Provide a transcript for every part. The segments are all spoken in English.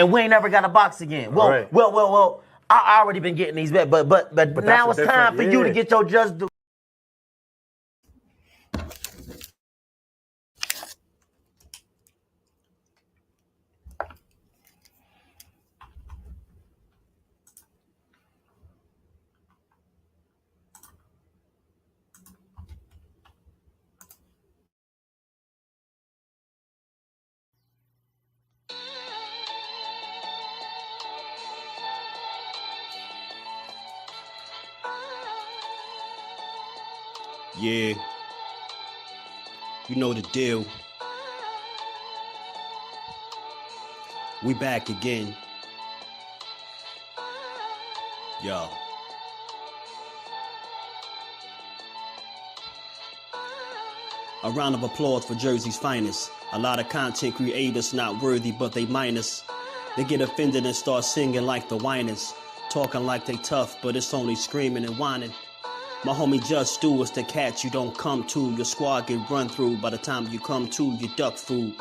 and we ain't never got to box again. Well, well. I already been getting these bets, but now it's time for you to get your just due. Yeah, you know the deal. We back again. Yo. A round of applause for Jersey's finest. A lot of content creators not worthy, but they minus. They get offended and start singing like the whiners. Talking like they tough, but it's only screaming and whining. My homie JUSDUE is the cat you don't come to. Your squad get run through. By the time you come to, you duck food.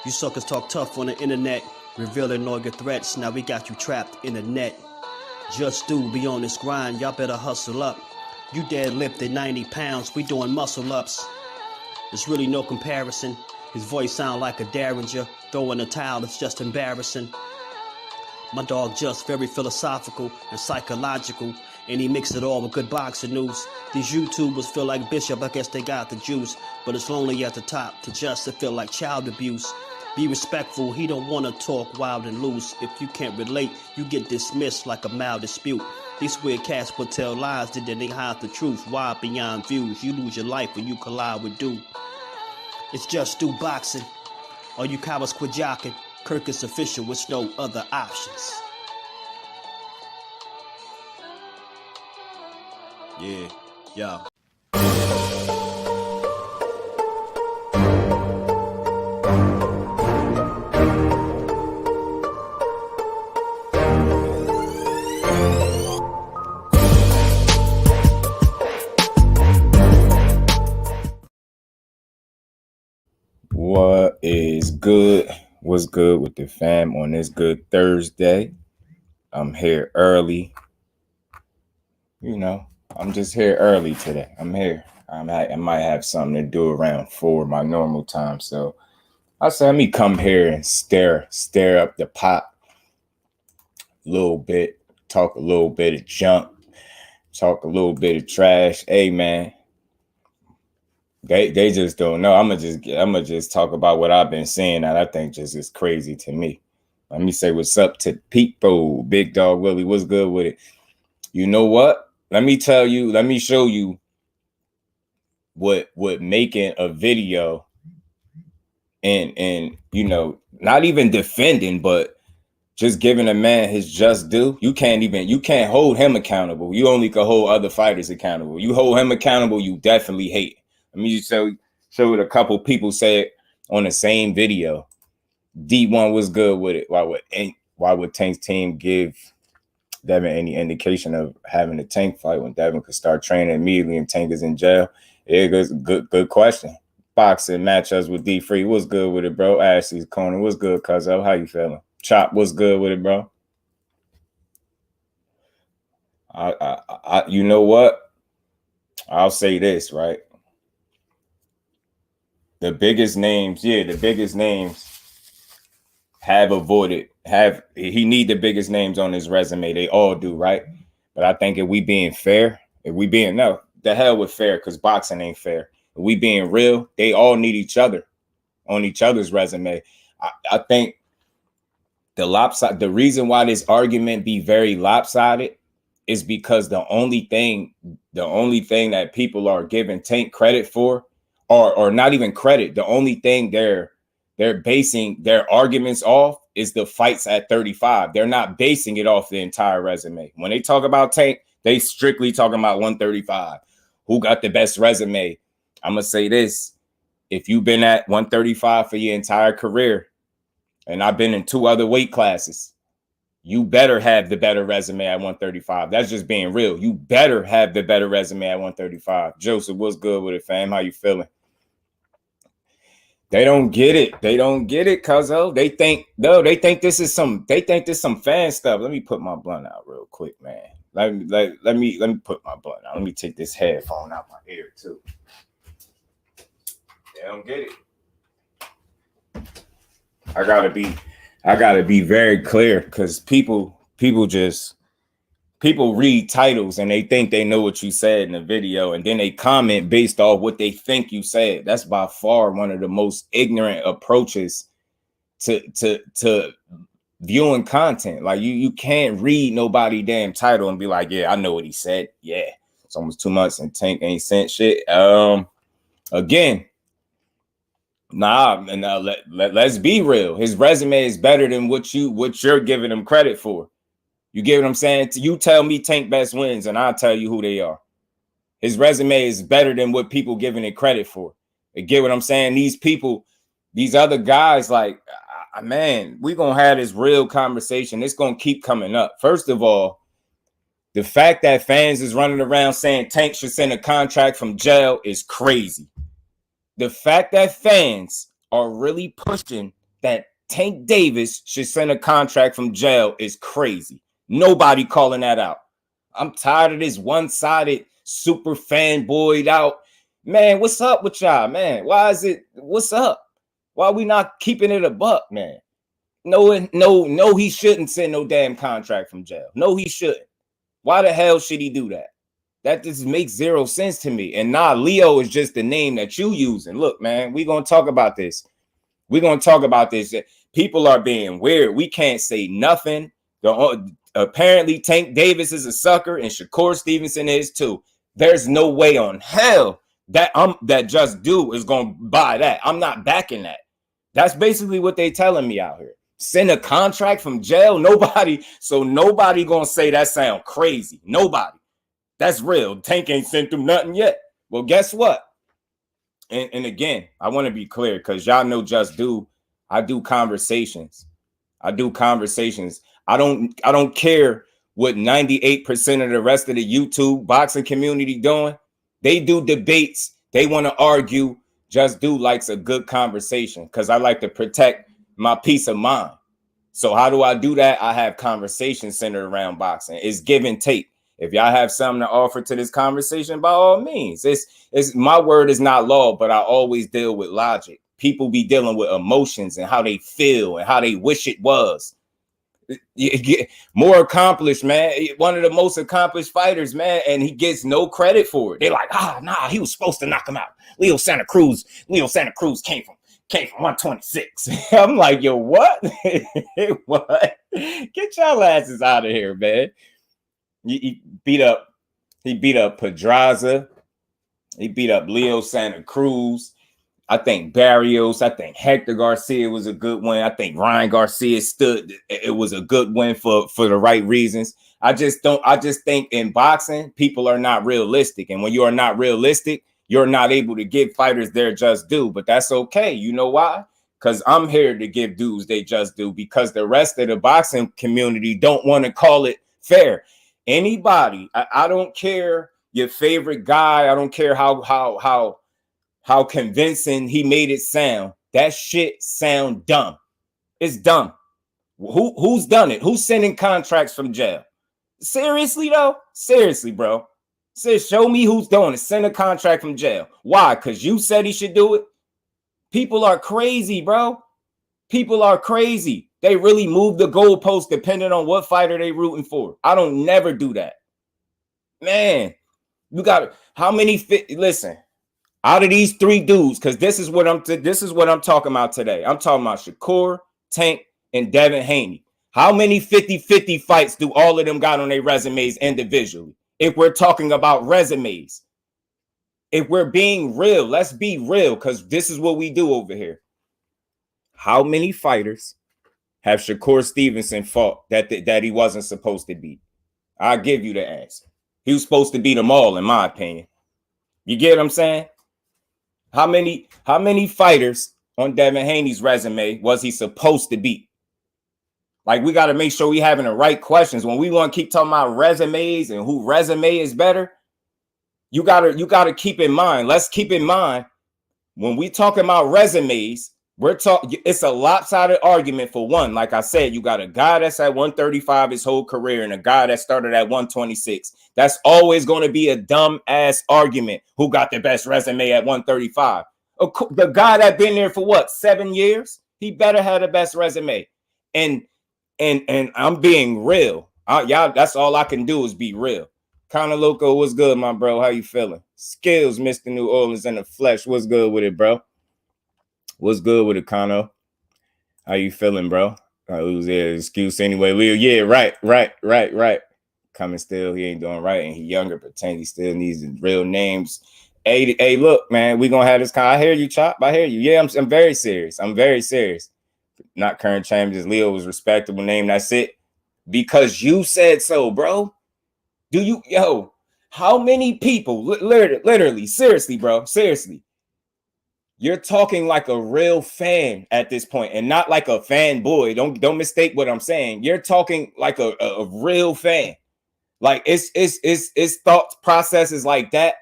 You suckers talk tough on the internet, revealing all your threats. Now we got you trapped in the net. JUSDUE be on this grind, y'all better hustle up. You deadlifted 90 pounds, we doing muscle ups. There's really no comparison. His voice sound like a derringer. Throwing a towel is just embarrassing. My dog just very philosophical and psychological, and he mixed it all with good boxing news. These YouTubers feel like Bishop, I guess they got the juice, but it's lonely at the top to just to feel like child abuse. Be respectful, he don't want to talk wild and loose. If you can't relate, you get dismissed like a mild dispute. These weird cats would tell lies that they hide the truth. Why beyond views? You lose your life when you collide with Dude. It's JusDueBoxing. All you cowards quit jocking. Kirk is official with no other options. Yeah. What is good? What's good with the fam on this good Thursday? I'm here early. You know, I'm just here early today. I'm here. I might have something to do around 4, my normal time. So I said, let me come here and stir up the pot a little bit, talk a little bit of junk, talk a little bit of trash. Hey, man. They just don't know. I'm gonna just talk about what I've been seeing that I think just is crazy to me. Let me say what's up to people. Big Dog Willie, what's good with it? You know what? Let me show you what making a video and you know, not even defending, but just giving a man his just due. You can't hold him accountable. You only can hold other fighters accountable. You hold him accountable, you definitely hate. Let me just show it. A couple people say it on the same video. D1 was good with it. Why would Tank's team give Devin any indication of having a Tank fight when Devin could start training immediately and Tank is in jail? Yeah, good question. Boxing matchups with D3. What's good with it, bro? Ashley's corner. What's good, Cuzzo? How you feeling? Chop, what's good with it, bro? You know what? I'll say this, right? The biggest names have avoided, he need the biggest names on his resume. They all do, right? But I think if we being no, the hell with fair, because boxing ain't fair. If we being real, they all need each other on each other's resume. I think the reason why this argument be very lopsided is because the only thing that people are giving Tank credit for, or not even credit, the only thing they're basing their arguments off is the fights at 35. They're not basing it off the entire resume. When they talk about Tank, they strictly talking about 135. Who got the best resume? I'm gonna say this: if you've been at 135 for your entire career, and I've been in 2 other weight classes, you better have the better resume at 135. That's just being real. You better have the better resume at 135. Joseph, what's good with it, fam? How you feeling? They don't get it. They don't get it, cuzzo. They think this is some fan stuff. Let me put my blunt out real quick, man. Let me put my blunt out. Let me take this headphone out my ear too. They don't get it. I gotta be very clear, because people read titles and they think they know what you said in the video, and then they comment based off what they think you said. That's by far one of the most ignorant approaches to viewing content. Like you can't read nobody damn title and be like, yeah, I know what he said. Yeah, it's almost 2 months and Tank ain't sent shit. Again, let's be real. His resume is better than what you're giving him credit for. You get what I'm saying? You tell me Tank best wins, and I'll tell you who they are. His resume is better than what people giving it credit for. You get what I'm saying? These people, these other guys, like, man, we're going to have this real conversation. It's going to keep coming up. First of all, the fact that fans is running around saying Tank should send a contract from jail is crazy. The fact that fans are really pushing that Tank Davis should send a contract from jail is crazy. Nobody calling that out. I'm tired of this one-sided super fanboyed out. Man, what's up with y'all, man? What's up? Why are we not keeping it a buck, man? No, he shouldn't send no damn contract from jail. No, he shouldn't. Why the hell should he do that? That just makes zero sense to me. And Leo is just the name that you using. Look, man, we're going to talk about this. We're going to talk about this. People are being weird. We can't say nothing. Apparently, Tank Davis is a sucker and Shakur Stevenson is too. There's no way on hell that JusDue is going to buy that. I'm not backing that. That's basically what they telling me out here. Send a contract from jail? Nobody going to say that sound crazy. Nobody. That's real. Tank ain't sent them nothing yet. Well, guess what? And again, I want to be clear, because y'all know JusDue. I do conversations. I don't care what 98% of the rest of the YouTube boxing community doing. They do debates. They want to argue. JusDue likes a good conversation, because I like to protect my peace of mind. So how do I do that? I have conversations centered around boxing. It's give and take. If y'all have something to offer to this conversation, by all means. It's my word is not law, but I always deal with logic. People be dealing with emotions and how they feel and how they wish it was. More accomplished, man. One of the most accomplished fighters, man, and he gets no credit for it. They're like, nah, he was supposed to knock him out. Leo Santa Cruz came from 126. I'm like, yo, what? What? Get y'all asses out of here, man. He beat up Pedraza. He beat up Leo Santa Cruz. I think Barrios. I think Hector Garcia was a good win. I think Ryan Garcia it was a good win for the right reasons. I just think in boxing, people are not realistic. And when you are not realistic, you're not able to give fighters their just due. But that's okay. You know why? Because I'm here to give dudes they just due, because the rest of the boxing community don't want to call it fair. Anybody, I don't care your favorite guy. I don't care how convincing he made it sound. That shit sound dumb. It's dumb. Who's done it? Who's sending contracts from jail? Seriously though? Seriously, bro. Show me who's doing it. Send a contract from jail. Why? Because you said he should do it? People are crazy, bro. People are crazy. They really move the goalpost depending on what fighter they rooting for. I don't never do that. Man, you got how many listen, out of these three dudes, because this is what I'm talking about today. I'm talking about Shakur, Tank, and Devin Haney. How many 50-50 fights do all of them got on their resumes individually? If we're talking about resumes. If we're being real, let's be real, because this is what we do over here. How many fighters have Shakur Stevenson fought that he wasn't supposed to beat? I'll give you the answer. He was supposed to beat them all, in my opinion. You get what I'm saying? How many fighters on Devin Haney's resume was he supposed to beat? Like, we got to make sure we having the right questions. When we want to keep talking about resumes and who resume is better, you gotta keep in mind. Let's keep in mind when we talking about resumes, we're talking, it's a lopsided argument. For one, like I said, you got a guy that's at 135 his whole career and a guy that started at 126. That's always going to be a dumb ass argument. Who got the best resume at 135? The guy that been there for what, 7 years? He better have the best resume. And I'm being real. Y'all, that's all I can do is be real. Conor Loco, what's good, my bro? How you feeling? Skills, Mr. New Orleans in the flesh. What's good with it, bro? What's good with it, Conor? How you feeling, bro? Who's there? Excuse anyway. Leo, yeah, right. Coming still, he ain't doing right, and he younger, but he still needs real names. Hey, look, man, we gonna have this. I hear you, Chop. I hear you. Yeah, I'm very serious. I'm very serious. Not current champions. Leo was respectable name. That's it. Because you said so, bro. Do you, how many people, literally, seriously, bro, seriously, you're talking like a real fan at this point and not like a fanboy. Don't mistake what I'm saying. You're talking like a real fan. Like it's thought processes like that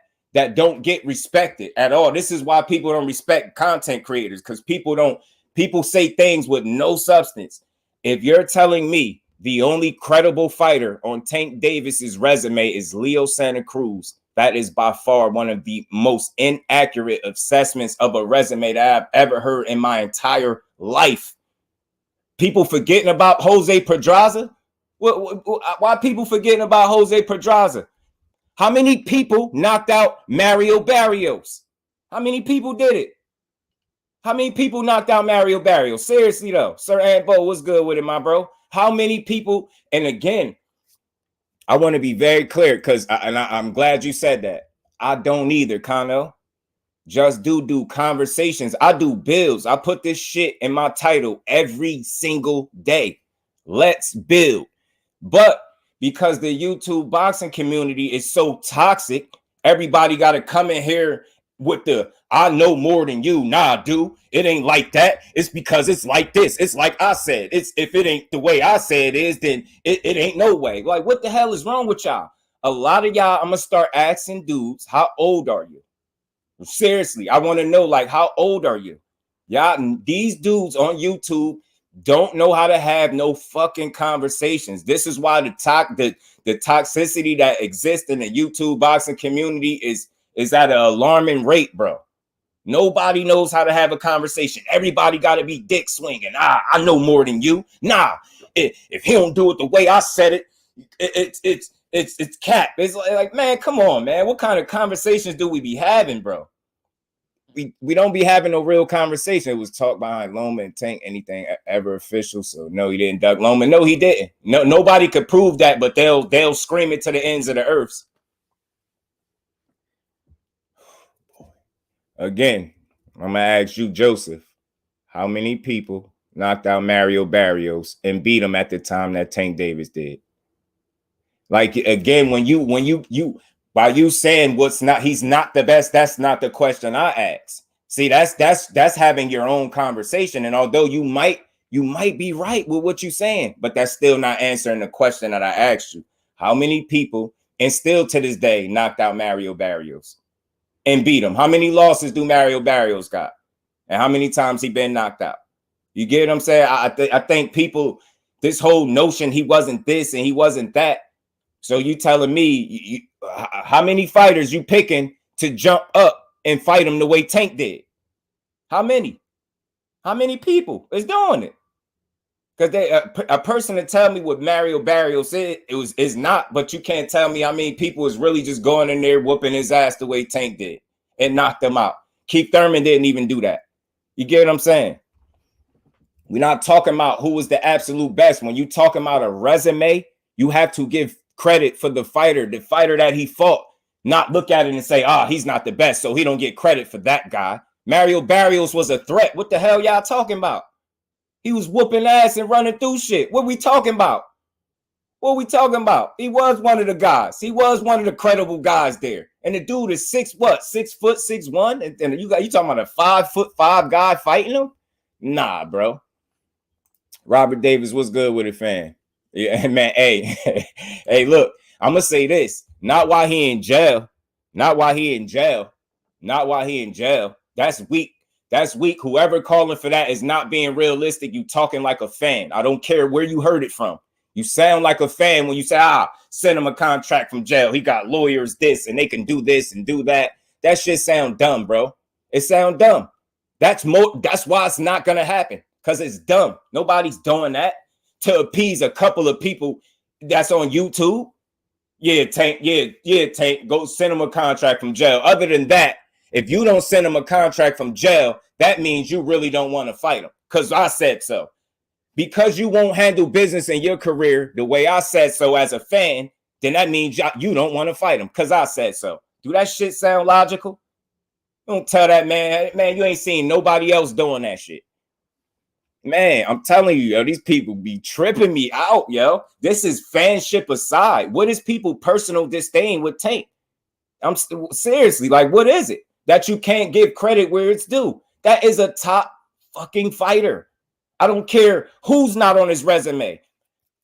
don't get respected at all. This is why people don't respect content creators, because people say things with no substance. If you're telling me the only credible fighter on Tank Davis's resume is Leo Santa Cruz, that is by far one of the most inaccurate assessments of a resume that I've ever heard in my entire life. People forgetting about Jose Pedraza? Why people forgetting about Jose Pedraza? How many people knocked out Mario Barrios? How many people did it? How many people knocked out Mario Barrios? Seriously, though. Sir Ambo, what's good with it, my bro? How many people? And again, I want to be very clear, because I'm glad you said that. I don't either, Kano. Just do conversations. I do builds. I put this shit in my title every single day. Let's build. But because the YouTube boxing community is so toxic, everybody got to come in here with the I know more than you. Nah, dude, it ain't like that. It's because it's like this. It's like I said. It's if it ain't the way I say it is, then it ain't no way. Like, what the hell is wrong with y'all? A lot of y'all, I'm gonna start asking dudes, how old are you? Seriously, I want to know, like, how old are you? Y'all, these dudes on YouTube don't know how to have no fucking conversations. This is why the toxicity that exists in the YouTube boxing community is at an alarming rate, bro. Nobody knows how to have a conversation. Everybody got to be dick swinging. I know more than you. Nah, if he don't do it the way I said it, it's cap. It's like, man, come on, man. What kind of conversations do we be having, bro? We don't be having no real conversation. It was talk behind Loma and Tank. Anything ever official? So no, he didn't duck Loma. No, he didn't. No, nobody could prove that, but they'll scream it to the ends of the earth. Again, I'm gonna ask you, Joseph, how many people knocked out Mario Barrios and beat him at the time that Tank Davis did? Like, again, when you while you saying he's not the best, that's not the question I ask. See, that's having your own conversation. And although you might be right with what you're saying, but that's still not answering the question that I asked you. How many people, and still to this day, knocked out Mario Barrios and beat him? How many losses do Mario Barrios got? And how many times he been knocked out? You get what I'm saying? I think people, this whole notion he wasn't this and he wasn't that. So you telling me how many fighters you picking to jump up and fight him the way Tank did? How many? How many people is doing it? Because a person to tell me what Mario Barrios said is not, but you can't tell me how many people is really just going in there whooping his ass the way Tank did and knocked him out. Keith Thurman didn't even do that. You get what I'm saying? We're not talking about who was the absolute best. When you talking about a resume, you have to give credit for the fighter that he fought, not look at it and say, he's not the best, so he don't get credit for that guy. Mario Barrios was a threat. What the hell y'all talking about? He was whooping ass and running through shit. What we talking about? What we talking about? He was one of the guys. He was one of the credible guys there. And the dude is 6'6'1", and you talking about a 5'5" guy fighting him? Nah, bro. Robert Davis, what's good with it, fan? Yeah, man. Hey, look, I'm gonna say this. Not while he in jail. That's weak. That's weak. Whoever calling for that is not being realistic. You talking like a fan. I don't care where you heard it from. You sound like a fan when you say, send him a contract from jail. He got lawyers this and they can do this and do that. That shit sound dumb, bro. It sound dumb. That's why it's not gonna happen, because it's dumb. Nobody's doing that to appease a couple of people that's on YouTube. Yeah, Tank. Yeah, Tank. Go send him a contract from jail. Other than that, if you don't send him a contract from jail, that means you really don't want to fight him, because I said so. Because you won't handle business in your career the way I said so as a fan, then that means you don't want to fight him because I said so. Do that shit sound logical? Don't tell that man, you ain't seen nobody else doing that shit. Man, I'm telling you, yo, these people be tripping me out, yo. This is fanship aside. What is people personal disdain with Tank? I'm seriously, like, what is it that you can't give credit where it's due? That is a top fucking fighter. I don't care who's not on his resume.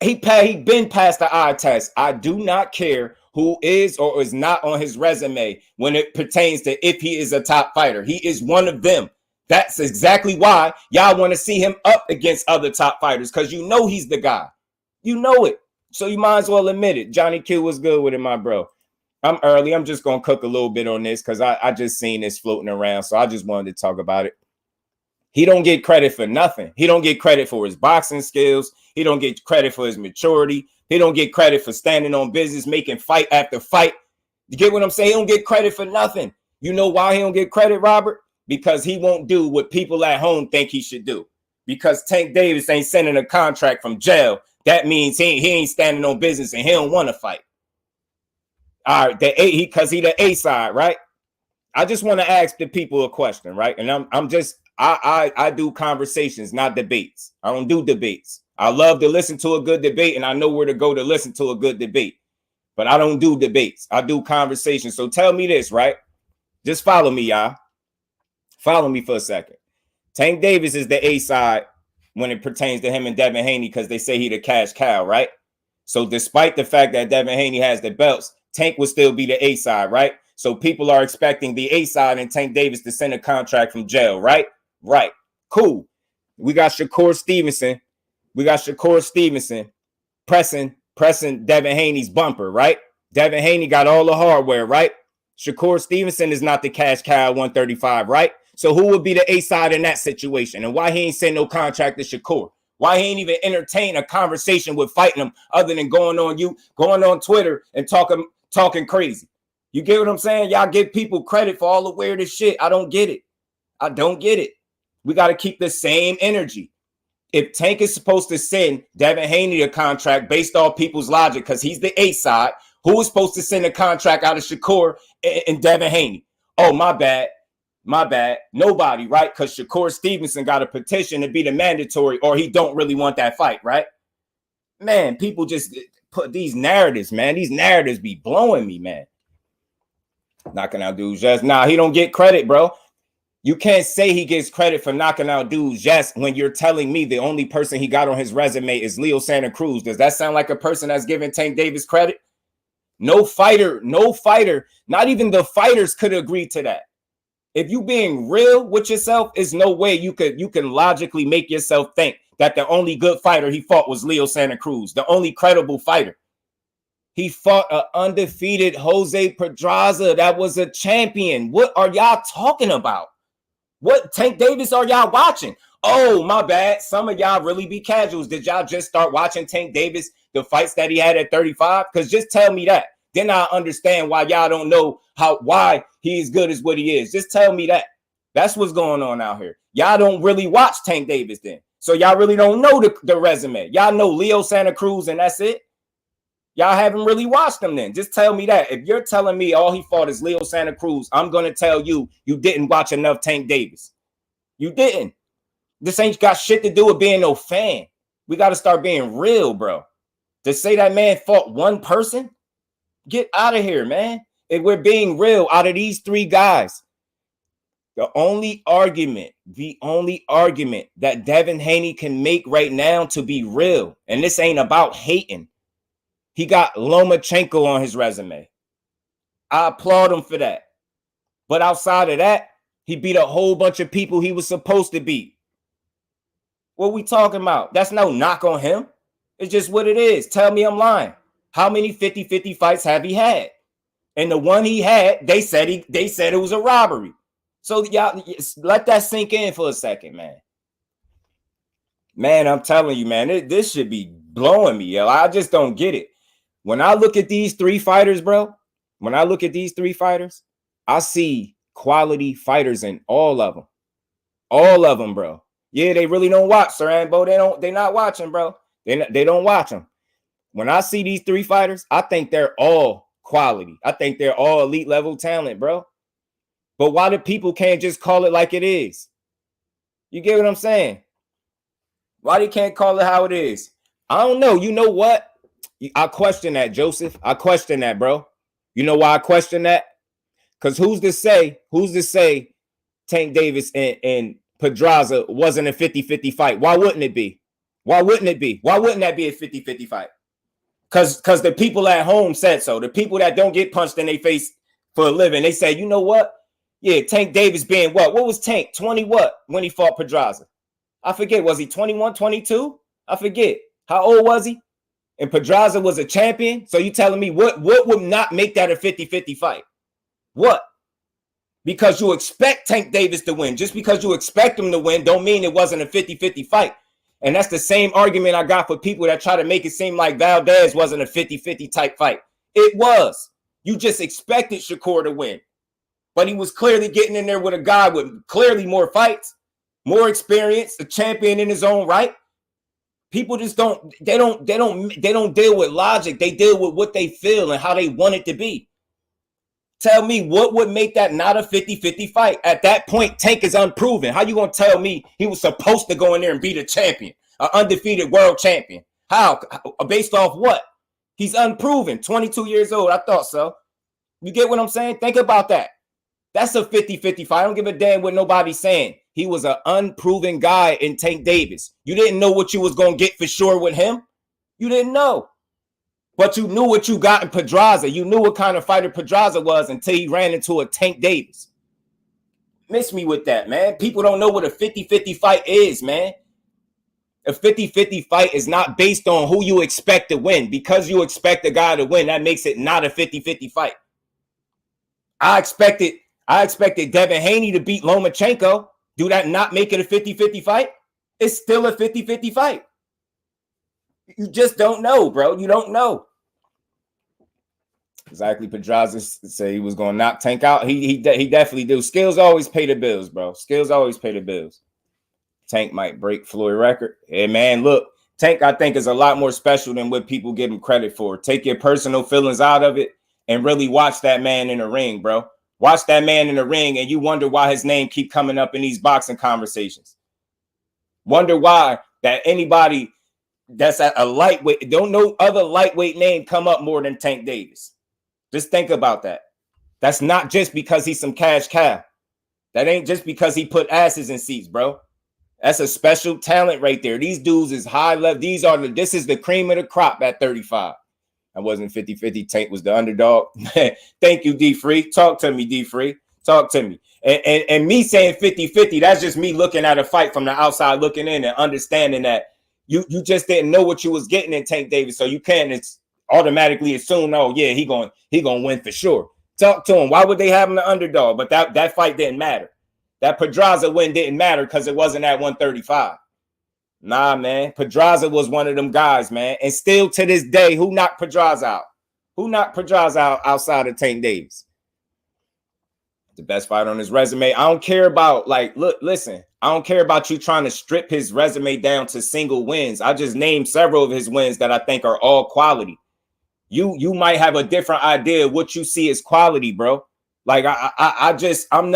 He been past the eye test. I do not care who is or is not on his resume when it pertains to if he is a top fighter. He is one of them. That's exactly why y'all want to see him up against other top fighters, because you know he's the guy. You know it. So you might as well admit it. Johnny Q was good with it, my bro. I'm early. I'm just going to cook a little bit on this because I just seen this floating around. So I just wanted to talk about it. He don't get credit for nothing. He don't get credit for his boxing skills. He don't get credit for his maturity. He don't get credit for standing on business, making fight after fight. You get what I'm saying? He don't get credit for nothing. You know why he don't get credit, Robert? Because he won't do what people at home think he should do. Because Tank Davis ain't sending a contract from jail. That means he ain't standing on business and he don't want to fight. All right, because he the A side, right? I just want to ask the people a question, right? And I do conversations, not debates. I don't do debates. I love to listen to a good debate, and I know where to go to listen to a good debate. But I don't do debates. I do conversations. So tell me this, right? Just follow me, y'all. Follow me for a second. Tank Davis is the A side when it pertains to him and Devin Haney, because they say he the cash cow, right? So despite the fact that Devin Haney has the belts, Tank will still be the A side, right? So people are expecting the A side and Tank Davis to send a contract from jail, right? Right. Cool. We got Shakur Stevenson. Pressing Devin Haney's bumper, right? Devin Haney got all the hardware, right? Shakur Stevenson is not the cash cow 135, right? So who would be the A side in that situation? And why he ain't send no contract to Shakur? Why he ain't even entertain a conversation with fighting him other than going on Twitter and talking crazy? You get what I'm saying? Y'all give people credit for all the weirdest shit. I don't get it. I don't get it. We got to keep the same energy. If Tank is supposed to send Devin Haney a contract based off people's logic, because he's the A side, who is supposed to send a contract out of Shakur and Devin Haney? Oh, my bad. Nobody, right? Because Shakur Stevenson got a petition to be the mandatory, or he don't really want that fight, right? Man, people just put these narratives, man. These narratives be blowing me, man. Knocking out dudes, yes. Nah, he don't get credit, bro. You can't say he gets credit for knocking out dudes, yes, when you're telling me the only person he got on his resume is Leo Santa Cruz. Does that sound like a person that's giving Tank Davis credit? No fighter, not even the fighters could agree to that. If you being real with yourself, there's no way you can logically make yourself think that the only good fighter he fought was Leo Santa Cruz, the only credible fighter. He fought an undefeated Jose Pedraza that was a champion. What are y'all talking about? What Tank Davis are y'all watching? Oh, my bad. Some of y'all really be casuals. Did y'all just start watching Tank Davis, the fights that he had at 35? Because just tell me that. Then I understand why y'all don't know why he's good as what he is. Just tell me that. That's what's going on out here. Y'all don't really watch Tank Davis then. So y'all really don't know the resume. Y'all know Leo Santa Cruz and that's it. Y'all haven't really watched him then. Just tell me that. If you're telling me all he fought is Leo Santa Cruz, I'm going to tell you didn't watch enough Tank Davis. You didn't. This ain't got shit to do with being no fan. We got to start being real, bro. To say that man fought one person, get out of here, man. If we're being real, out of these three guys, the only argument that Devin Haney can make right now to be real, and this ain't about hating, he got Lomachenko on his resume. I applaud him for that. But outside of that, He beat a whole bunch of people he was supposed to beat. What we talking about? That's no knock on him. It's just what it is. Tell me I'm lying. How many 50-50 fights have he had? And the one he had, they said it was a robbery. So y'all let that sink in for a second, man. Man, I'm telling you, man, this should be blowing me, yo. I just don't get it. When I look at these three fighters, bro, I see quality fighters in all of them. All of them, bro. Yeah, they really don't watch, Sir Ambo. They not watching, bro. They don't watch them. When I see these three fighters, I think they're all quality. I think they're all elite level talent, bro. But why do people can't just call it like it is? You get what I'm saying? Why they can't call it how it is? I don't know. You know what? I question that, Joseph. I question that, bro. You know why I question that? Because who's to say Tank Davis and Pedraza wasn't a 50-50 fight? Why wouldn't it be? Why wouldn't that be a 50-50 fight? Because the people at home said so. The people that don't get punched in their face for a living, they say, you know what? Yeah, Tank Davis being what? What was Tank? 20 what when he fought Pedraza? I forget. Was he 21, 22? I forget. How old was he? And Pedraza was a champion. So you telling me what would not make that a 50-50 fight? What? Because you expect Tank Davis to win. Just because you expect him to win don't mean it wasn't a 50-50 fight. And that's the same argument I got for people that try to make it seem like Valdez wasn't a 50-50 type fight. It was. You just expected Shakur to win. But he was clearly getting in there with a guy with clearly more fights, more experience, a champion in his own right. People just don't deal with logic. They deal with what they feel and how they want it to be. Tell me what would make that not a 50-50 fight? At that point, Tank is unproven. How you going to tell me he was supposed to go in there and beat a champion, an undefeated world champion? How? Based off what? He's unproven, 22 years old. I thought so. You get what I'm saying? Think about that. That's a 50-50 fight. I don't give a damn what nobody's saying. He was an unproven guy in Tank Davis. You didn't know what you was going to get for sure with him. You didn't know. But you knew what you got in Pedraza. You knew what kind of fighter Pedraza was until he ran into a Tank Davis. Miss me with that, man. People don't know what a 50-50 fight is, man. A 50-50 fight is not based on who you expect to win. Because you expect a guy to win, that makes it not a 50-50 fight. I expected Devin Haney to beat Lomachenko. Do that not make it a 50-50 fight? It's still a 50-50 fight. You just don't know, bro. You don't know. Exactly. Pedraza said he was going to knock Tank out. He definitely do. Skills always pay the bills, bro. Skills always pay the bills. Tank might break Floyd record. Hey, man, look. Tank, I think, is a lot more special than what people give him credit for. Take your personal feelings out of it and really watch that man in the ring, bro. Watch that man in the ring and you wonder why his name keep coming up in these boxing conversations. Wonder why that anybody that's at a lightweight, don't know other lightweight name come up more than Tank Davis. Just think about that. That's not just because he's some cash cow. That ain't just because he put asses in seats, bro. That's a special talent right there. These dudes is high level. This is the cream of the crop at 35. I wasn't 50-50. Tank was the underdog. Thank you, D-Free. Talk to me, D-Free. Talk to me. And me saying 50-50, that's just me looking at a fight from the outside, looking in and understanding that you just didn't know what you was getting in Tank Davis. So you can't automatically assume, oh, yeah, he going to win for sure. Talk to him. Why would they have him the underdog? But that fight didn't matter. That Pedraza win didn't matter because it wasn't at 135. Nah, man. Pedraza was one of them guys, man. And still to this day, who knocked Pedraza out? Who knocked Pedraza out outside of Tank Davis? The best fight on his resume. I don't care about, listen. I don't care about you trying to strip his resume down to single wins. I just named several of his wins that I think are all quality. You might have a different idea of what you see as quality, bro. Like I'm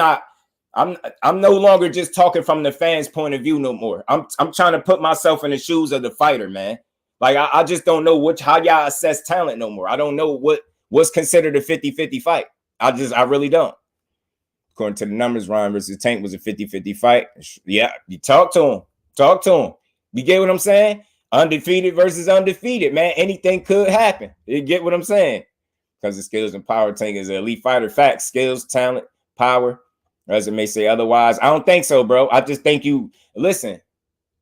no longer just talking from the fans' point of view no more. I'm trying to put myself in the shoes of the fighter, man. Like I just don't know how y'all assess talent no more. I don't know what's considered a 50-50 fight. I really don't. According to the numbers, Ryan versus Tank was a 50-50 fight. Yeah, you talk to him. Talk to him. You get what I'm saying? Undefeated versus undefeated, man. Anything could happen. You get what I'm saying? Because the skills and power, Tank is an elite fighter. Facts, skills, talent, power. Resume say otherwise. I don't think so, bro. I just think you listen.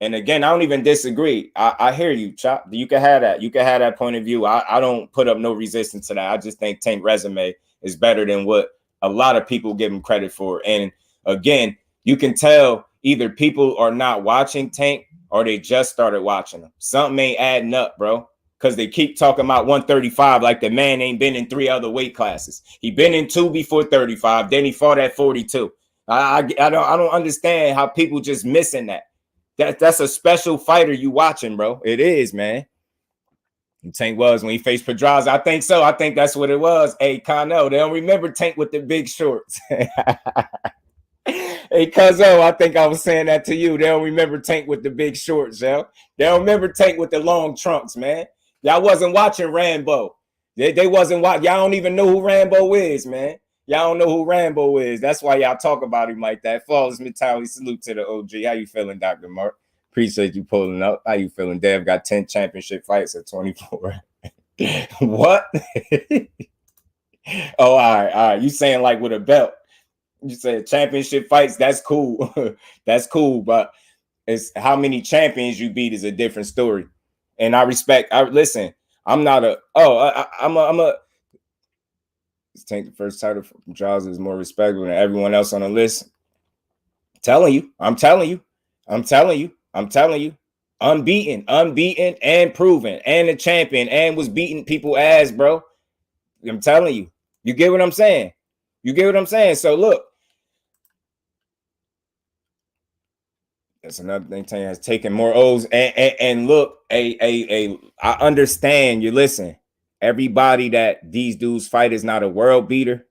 And again, I don't even disagree. I hear you, Chop. You can have that. You can have that point of view. I don't put up no resistance to that. I just think Tank resume is better than what a lot of people give him credit for. And again, you can tell either people are not watching Tank or they just started watching him. Something ain't adding up, bro. Because they keep talking about 135 like the man ain't been in 3 other weight classes. He been in 2 before 35. Then he fought at 42. I don't understand how people just missing that. That's a special fighter you watching, bro. It is, man. Tank was when he faced Pedraza. I think so. I think that's what it was. Hey, Cano, they don't remember Tank with the big shorts. Hey, Cuzzo, I think I was saying that to you. They don't remember Tank with the big shorts, yo. They don't remember Tank with the long trunks, man. Y'all wasn't watching Rambo. They wasn't watching. Y'all don't even know who Rambo is, man. Y'all don't know who Rambo is. That's why y'all talk about him like that. Flawless mentality. Salute to the OG. How you feeling, Dr. Mark? Appreciate you pulling up. How you feeling? Dev got 10 championship fights at 24. What? Oh, all right. You saying like with a belt. You said championship fights. That's cool. That's cool. But it's how many champions you beat is a different story. And I respect. Listen. I'm not a. I'm a. Tank the first title from Jaws is more respectable than everyone else on the list. I'm telling you. Unbeaten and proven and a champion and was beating people ass, bro. I'm telling you. You get what I'm saying? So look. That's another thing. Tank has taken more O's and look, I understand. You listen. Everybody that these dudes fight is not a world beater,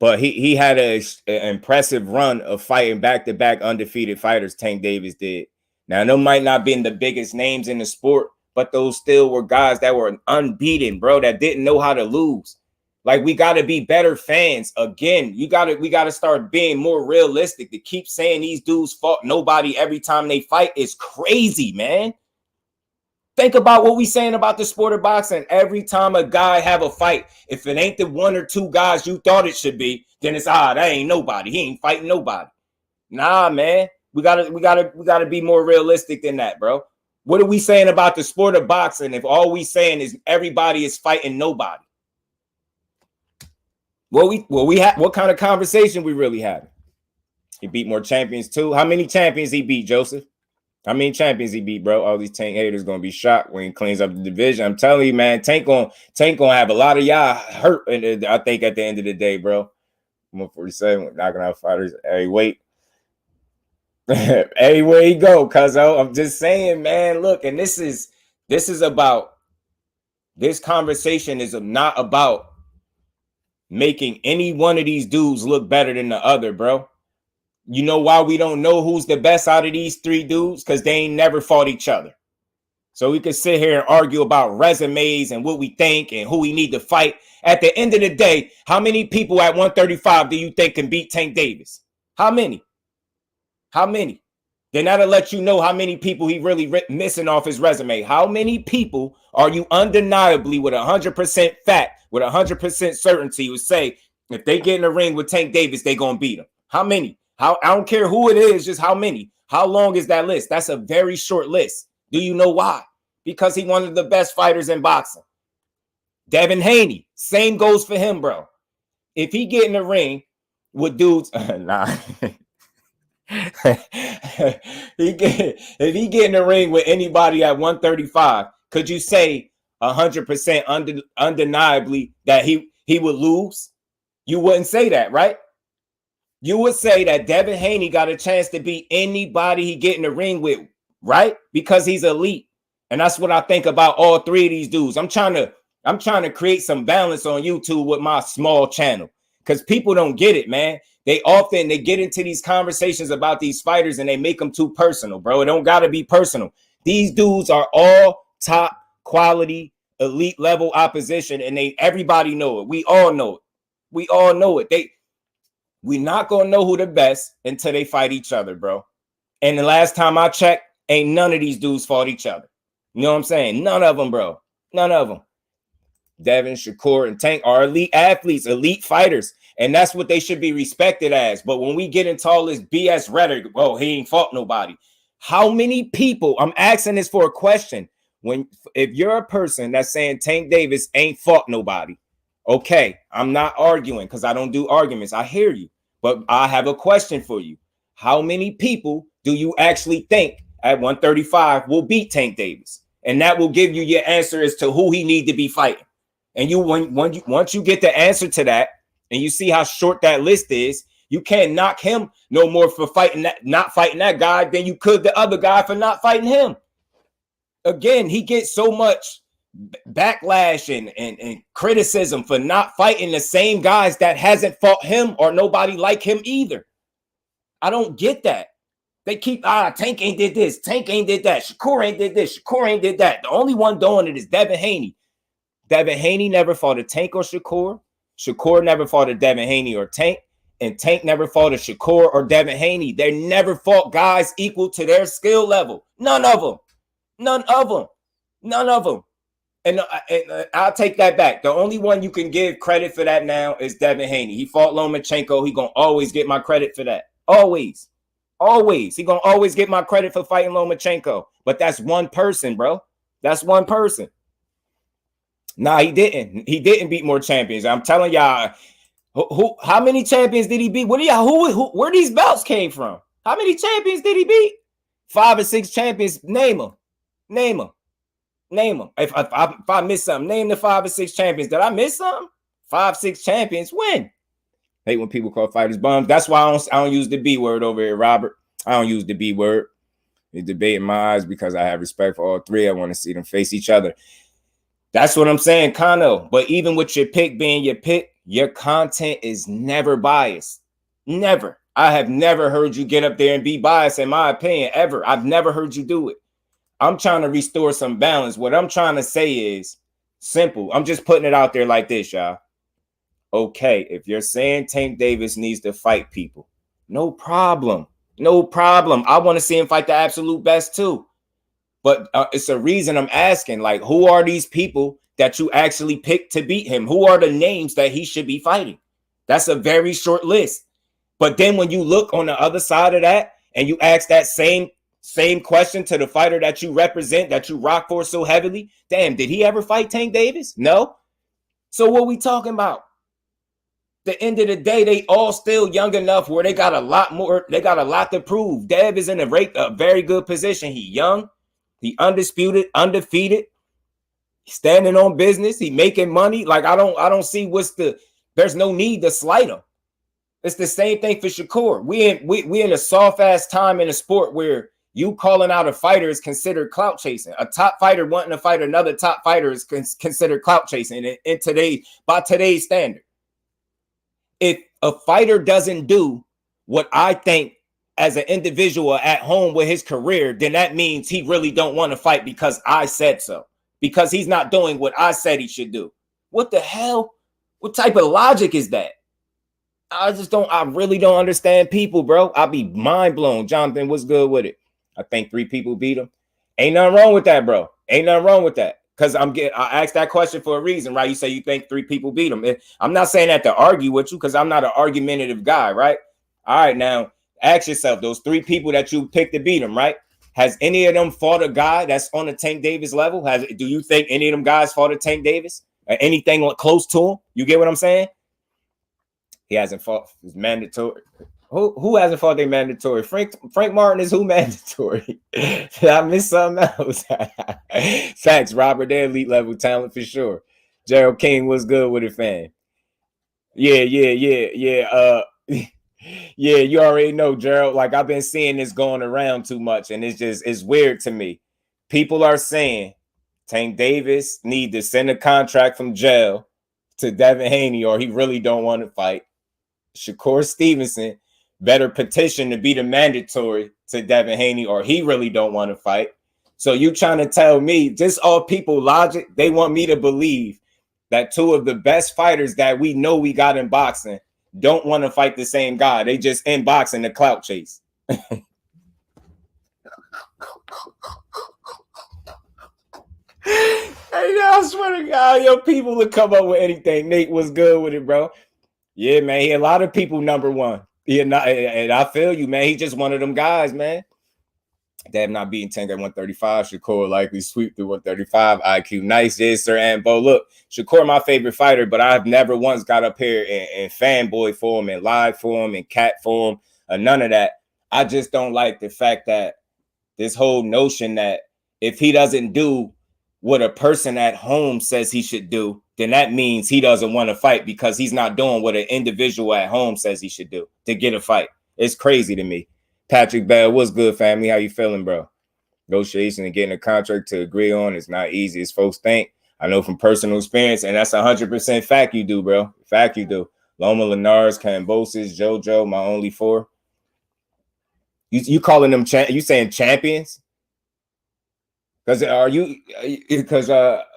but he had an impressive run of fighting back-to-back undefeated fighters. Tank Davis did. Now, those might not been the biggest names in the sport, but those still were guys that were unbeaten, bro, that didn't know how to lose. Like, we got to be better fans. Again, we got to start being more realistic. To keep saying these dudes fought nobody every time they fight is crazy, man. Think about what we saying about the sport of boxing. Every time a guy have a fight, if it ain't the 1 or 2 guys you thought it should be, then it's that ain't nobody. He ain't fighting nobody. Nah, man. We gotta be more realistic than that, bro. What are we saying about the sport of boxing if all we saying is everybody is fighting nobody? What kind of conversation we really having? He beat more champions too. How many champions he beat, Joseph? How many champions he beat, bro? All these Tank haters gonna be shocked when he cleans up the division. I'm telling you, man, Tank gonna have a lot of y'all hurt. And I think at the end of the day, bro, 147 knocking out fighters. Hey, wait. Hey, where he go, cuzzo? I'm just saying, man. Look, and this is about this conversation is not about making any one of these dudes look better than the other, bro. You know why we don't know who's the best out of these 3 dudes? Because they ain't never fought each other. So we could sit here and argue about resumes and what we think and who we need to fight. At the end of the day, how many people at 135 do you think can beat Tank Davis? How many? Then that'll let you know how many people he really missing off his resume. How many people are you undeniably with 100% fact, with 100% certainty would say if they get in the ring with Tank Davis, they gonna beat him? How many? I don't care who it is, just how many. How long is that list? That's a very short list. Do you know why? Because he's one of the best fighters in boxing. Devin Haney, same goes for him, bro. If he get in the ring with dudes, if he get in the ring with anybody at 135, could you say 100% undeniably that he would lose? You wouldn't say that, right? You would say that Devin Haney got a chance to beat anybody he get in the ring with, right? Because he's elite. And that's what I think about all 3 of these dudes. I'm trying to create some balance on YouTube with my small channel because people don't get it, man. They get into these conversations about these fighters and they make them too personal, bro. It don't got to be personal. These dudes are all top quality, elite level opposition, and everybody know it. We all know it. We're not going to know who the best until they fight each other, bro. And the last time I checked, ain't none of these dudes fought each other. You know what I'm saying? None of them, bro. None of them. Devin, Shakur, and Tank are elite athletes, elite fighters. And that's what they should be respected as. But when we get into all this BS rhetoric, well, he ain't fought nobody. How many people, I'm asking this for a question. If you're a person that's saying Tank Davis ain't fought nobody, okay, I'm not arguing because I don't do arguments. I hear you. But I have a question for you. How many people do you actually think at 135 will beat Tank Davis? And that will give you your answer as to who he need to be fighting. And once you get the answer to that, and you see how short that list is, you can't knock him no more for not fighting that guy than you could the other guy for not fighting him. Again, he gets so much backlash and criticism for not fighting the same guys that hasn't fought him or nobody like him either. I don't get that. They keep, Tank ain't did this, Tank ain't did that, Shakur ain't did this, Shakur ain't did that. The only one doing it is Devin Haney. Devin Haney never fought a Tank or Shakur. Shakur never fought a Devin Haney or Tank. And Tank never fought a Shakur or Devin Haney. They never fought guys equal to their skill level. None of them. None of them. None of them. And I'll take that back. The only one you can give credit for that now is Devin Haney. He fought Lomachenko. He going to always get my credit for that. Always. Always. He going to always get my credit for fighting Lomachenko. But that's one person, bro. That's one person. Nah, he didn't. He didn't beat more champions. I'm telling y'all, how many champions did he beat? Where these belts came from? How many champions did he beat? 5 or 6 champions. Name them. Name them. Name them. If I miss something, name the 5 or 6 champions. Did I miss something? 5, 6 champions. When? Hate when people call fighters bums. That's why I don't use the B word over here, Robert. I don't use the B word. They debate in my eyes because I have respect for all three. I want to see them face each other. That's what I'm saying, Kano. But even with your pick being your pick, your content is never biased. Never. I have never heard you get up there and be biased, in my opinion, ever. I've never heard you do it. I'm trying to restore some balance. What I'm trying to say is simple. I'm just putting it out there like this, y'all. Okay, if you're saying Tank Davis needs to fight people, no problem. No problem. I want to see him fight the absolute best too. But it's a reason I'm asking, like, who are these people that you actually picked to beat him? Who are the names that he should be fighting? That's a very short list. But then when you look on the other side of that and you ask that same question to the fighter that you represent, that you rock for so heavily, damn, did he ever fight Tank Davis? No. So what we talking about? The end of the day, they all still young enough where they got a lot more. They got a lot to prove. Dev is in a very good position. He young. He undisputed, undefeated, standing on business. He making money. Like, I don't see there's no need to slight him. It's the same thing for Shakur. We in a soft ass time in a sport where you calling out a fighter is considered clout chasing. A top fighter wanting to fight another top fighter is considered clout chasing by today's standard. If a fighter doesn't do what I think as an individual at home with his career, then that means he really don't want to fight because I said so. Because he's not doing what I said he should do. What the hell? What type of logic is that? I really don't understand people, bro. I'll be mind blown. Jonathan, what's good with it? I think 3 people beat him. Ain't nothing wrong with that, bro. Ain't nothing wrong with that. Because I asked that question for a reason, right? You say you think 3 people beat him. I'm not saying that to argue with you because I'm not an argumentative guy, right? All right, now ask yourself, those 3 people that you picked to beat him, right? Has any of them fought a guy that's on the Tank Davis level? Do you think any of them guys fought a Tank Davis or anything close to him? You get what I'm saying? He hasn't fought his mandatory. Who hasn't fought their mandatory? Frank Martin is who mandatory? Did I miss something else? Facts, Robert, they're elite level talent for sure. Gerald King was good with it, fan. Yeah. Yeah, you already know, Gerald. Like, I've been seeing this going around too much, and it's weird to me. People are saying Tank Davis need to send a contract from jail to Devin Haney, or he really don't want to fight. Shakur Stevenson better petition to be the mandatory to Devin Haney, or he really don't want to fight. So you trying to tell me, just all people logic, they want me to believe that 2 of the best fighters that we know we got in boxing don't want to fight the same guy. They just in boxing the clout chase. Hey, yo, I swear to God, yo, people would come up with anything. Nate was good with it, bro. Yeah, man. He a lot of people number one. And I feel you, man. He just one of them guys, man. Devin not beating Tank at 135. Shakur likely sweep through 135. IQ nice, yes, sir. And Bo, look, Shakur my favorite fighter, but I've never once got up here in fanboy form and live form and cat form or none of that. I just don't like the fact that this whole notion that if he doesn't do what a person at home says he should do, then that means he doesn't want to fight because he's not doing what an individual at home says he should do to get a fight. It's crazy to me. Patrick Bell, what's good, family? How you feeling, bro? Negotiation and getting a contract to agree on is not easy as folks think. I know from personal experience, and that's 100% fact you do, bro. Fact you do. Loma, Lenars, Cambosis, JoJo, my only four. You calling them you saying champions? Because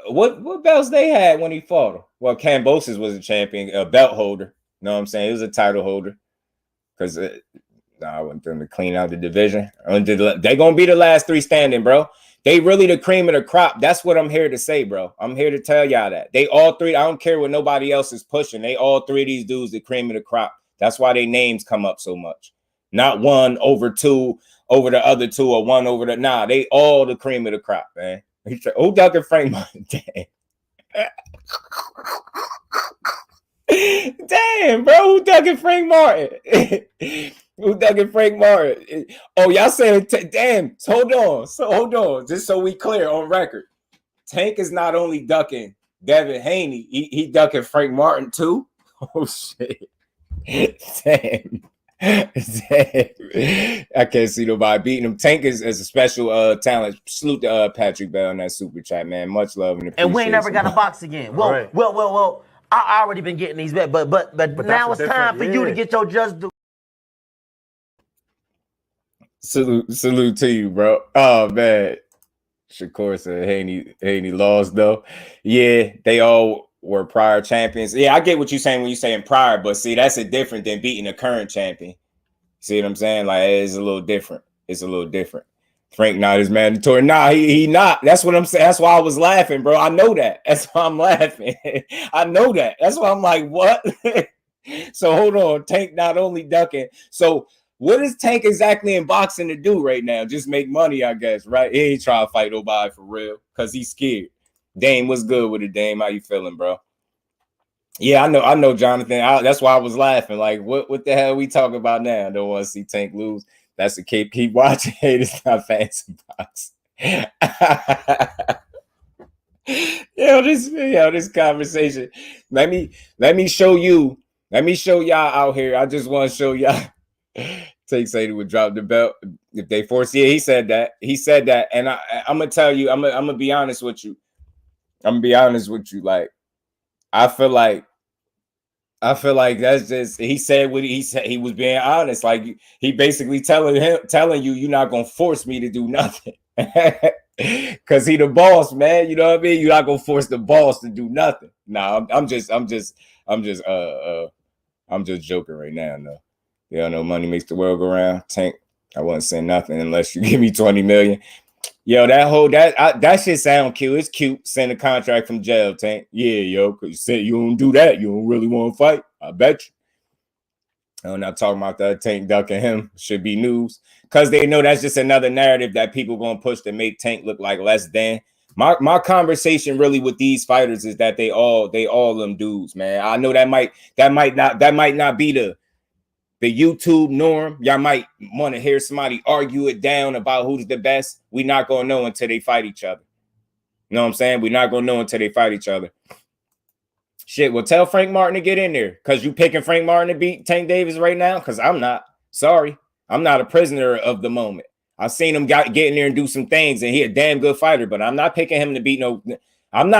what belts they had when he fought him? Well, Cambosis was a champion, a belt holder. You know what I'm saying? He was a title holder. Because I want them to clean out the division. They're gonna be the last three standing, bro. They really the cream of the crop. That's what I'm here to say, bro. I'm here to tell y'all that. They all three, I don't care what nobody else is pushing. They all three of these dudes the cream of the crop. That's why their names come up so much. Not one over two over the other two or one over the they all the cream of the crop, man. Who ducking Frank Martin? Damn, bro, who ducking Frank Martin? Who ducking Frank Martin? Oh, y'all saying damn, hold on. Just so we clear on record. Tank is not only ducking Devin Haney, he ducking Frank Martin too. Oh shit. Damn. I can't see nobody beating him. Tank is a special talent. Salute to Patrick Bell in that super chat, man. Much love and appreciation. And we ain't never got to box again. Well. I already been getting these bets, but now it's time for you to get your JUSDUE. Salute to you, bro. Oh man, Shakur said Haney lost though. Yeah, they all were prior champions. Yeah, I get what you're saying when you're saying prior, but see, that's different than beating a current champion. See what I'm saying? Like it's a little different. Frank not is mandatory. Nah, he not. That's what I'm saying. That's why I was laughing, bro. I know that. That's why I'm laughing. I know that. That's why I'm like, what? So hold on. Tank not only ducking. So what is Tank exactly in boxing to do right now? Just make money, I guess, right? He ain't trying to fight nobody for real because he's scared. Dame, what's good with it, Dame? How you feeling, bro? Yeah, I know, Jonathan. That's why I was laughing. Like, what the hell we talking about now? I don't want to see Tank lose. That's the keep watching. Haters not fans of boxing. This conversation. Let me show you. Let me show y'all out here. I just want to show y'all. Tank said he would drop the belt if they force. Yeah, he said that. And I'm gonna tell you. I'm gonna be honest with you. Like, I feel like that's just he said what he said. He was being honest. Like he basically telling you you're not gonna force me to do nothing. Cause he the boss, man. You know what I mean? You're not gonna force the boss to do nothing. Nah, I'm just joking right now. No, you know, money makes the world go round. Tank, I wouldn't say nothing unless you give me 20 million. Yo, that shit sound cute. It's cute. Send a contract from jail, Tank. Yeah, yo, because you said you don't do that. You don't really want to fight. I bet you. I'm not talking about that. Tank ducking him should be news because they know that's just another narrative that people gonna push to make Tank look like less than. My conversation really with these fighters is that they all them dudes, man. I know that might not be the YouTube norm. Y'all might want to hear somebody argue it down about who's the best. We're not going to know until they fight each other. You know what I'm saying? We're not going to know until they fight each other. Shit, well, tell Frank Martin to get in there because you picking Frank Martin to beat Tank Davis right now because I'm not. Sorry. I'm not a prisoner of the moment. I've seen him get in there and do some things, and he a damn good fighter, but I'm not picking him to beat no – I'm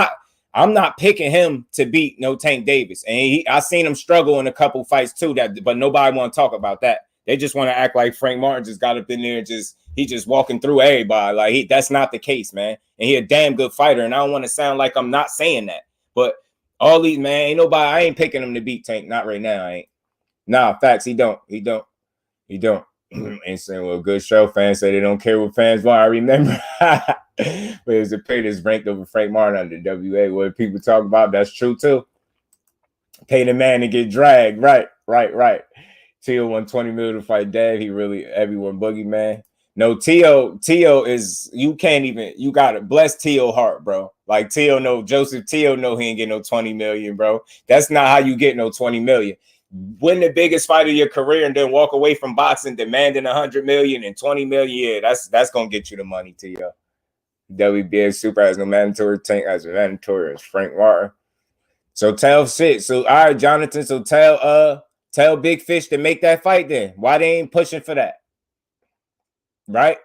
not picking him to beat no Tank Davis. And I seen him struggle in a couple fights too, but nobody want to talk about that. They just want to act like Frank Martin just got up in there and he just walking through everybody. Like that's not the case, man. And he a damn good fighter. And I don't want to sound like I'm not saying that. But all these, man, ain't nobody, I ain't picking him to beat Tank. Not right now, I ain't. Nah, facts, he don't. Ain't saying, well, good show. Fans say they don't care what fans want. I remember. But it was the Peters ranked over Frank Martin under WA. What people talk about, that's true too. Pay the man to get dragged. Right. Tio won 20 million to fight Dev. He really everyone boogeyman. No, Tio is, you can't even, you gotta bless Tio heart, bro. Like Tio know, Joseph Tio know he ain't get no 20 million, bro. That's not how you get no 20 million. Win the biggest fight of your career and then walk away from boxing demanding 100 million and 20 million. Yeah, that's gonna get you the money, Tio. WBA Super has no mandatory tank as a mandatory as Frank Martin. So tell shit. So all right, Jonathan. So tell Big Fish to make that fight then. Why they ain't pushing for that? Right?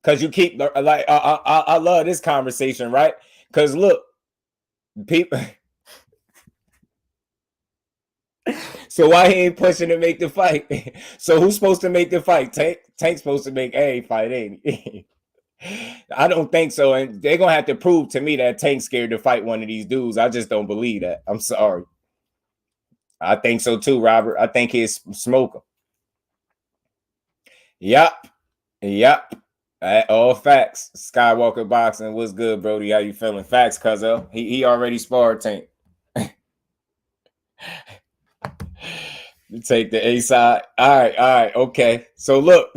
Because you keep like I love this conversation, right? Because look, people. So why he ain't pushing to make the fight? So who's supposed to make the fight? Tank's supposed to make a fight, ain't he? I don't think so, and they're gonna have to prove to me that Tank's scared to fight one of these dudes. I just don't believe that. I'm sorry. I think so too, Robert. I think he's smoker. Yep. All facts. Skywalker Boxing. What's good, Brody? How you feeling? Facts, cuzzo. He already sparred Tank. You take the A side. All right. Okay. So look.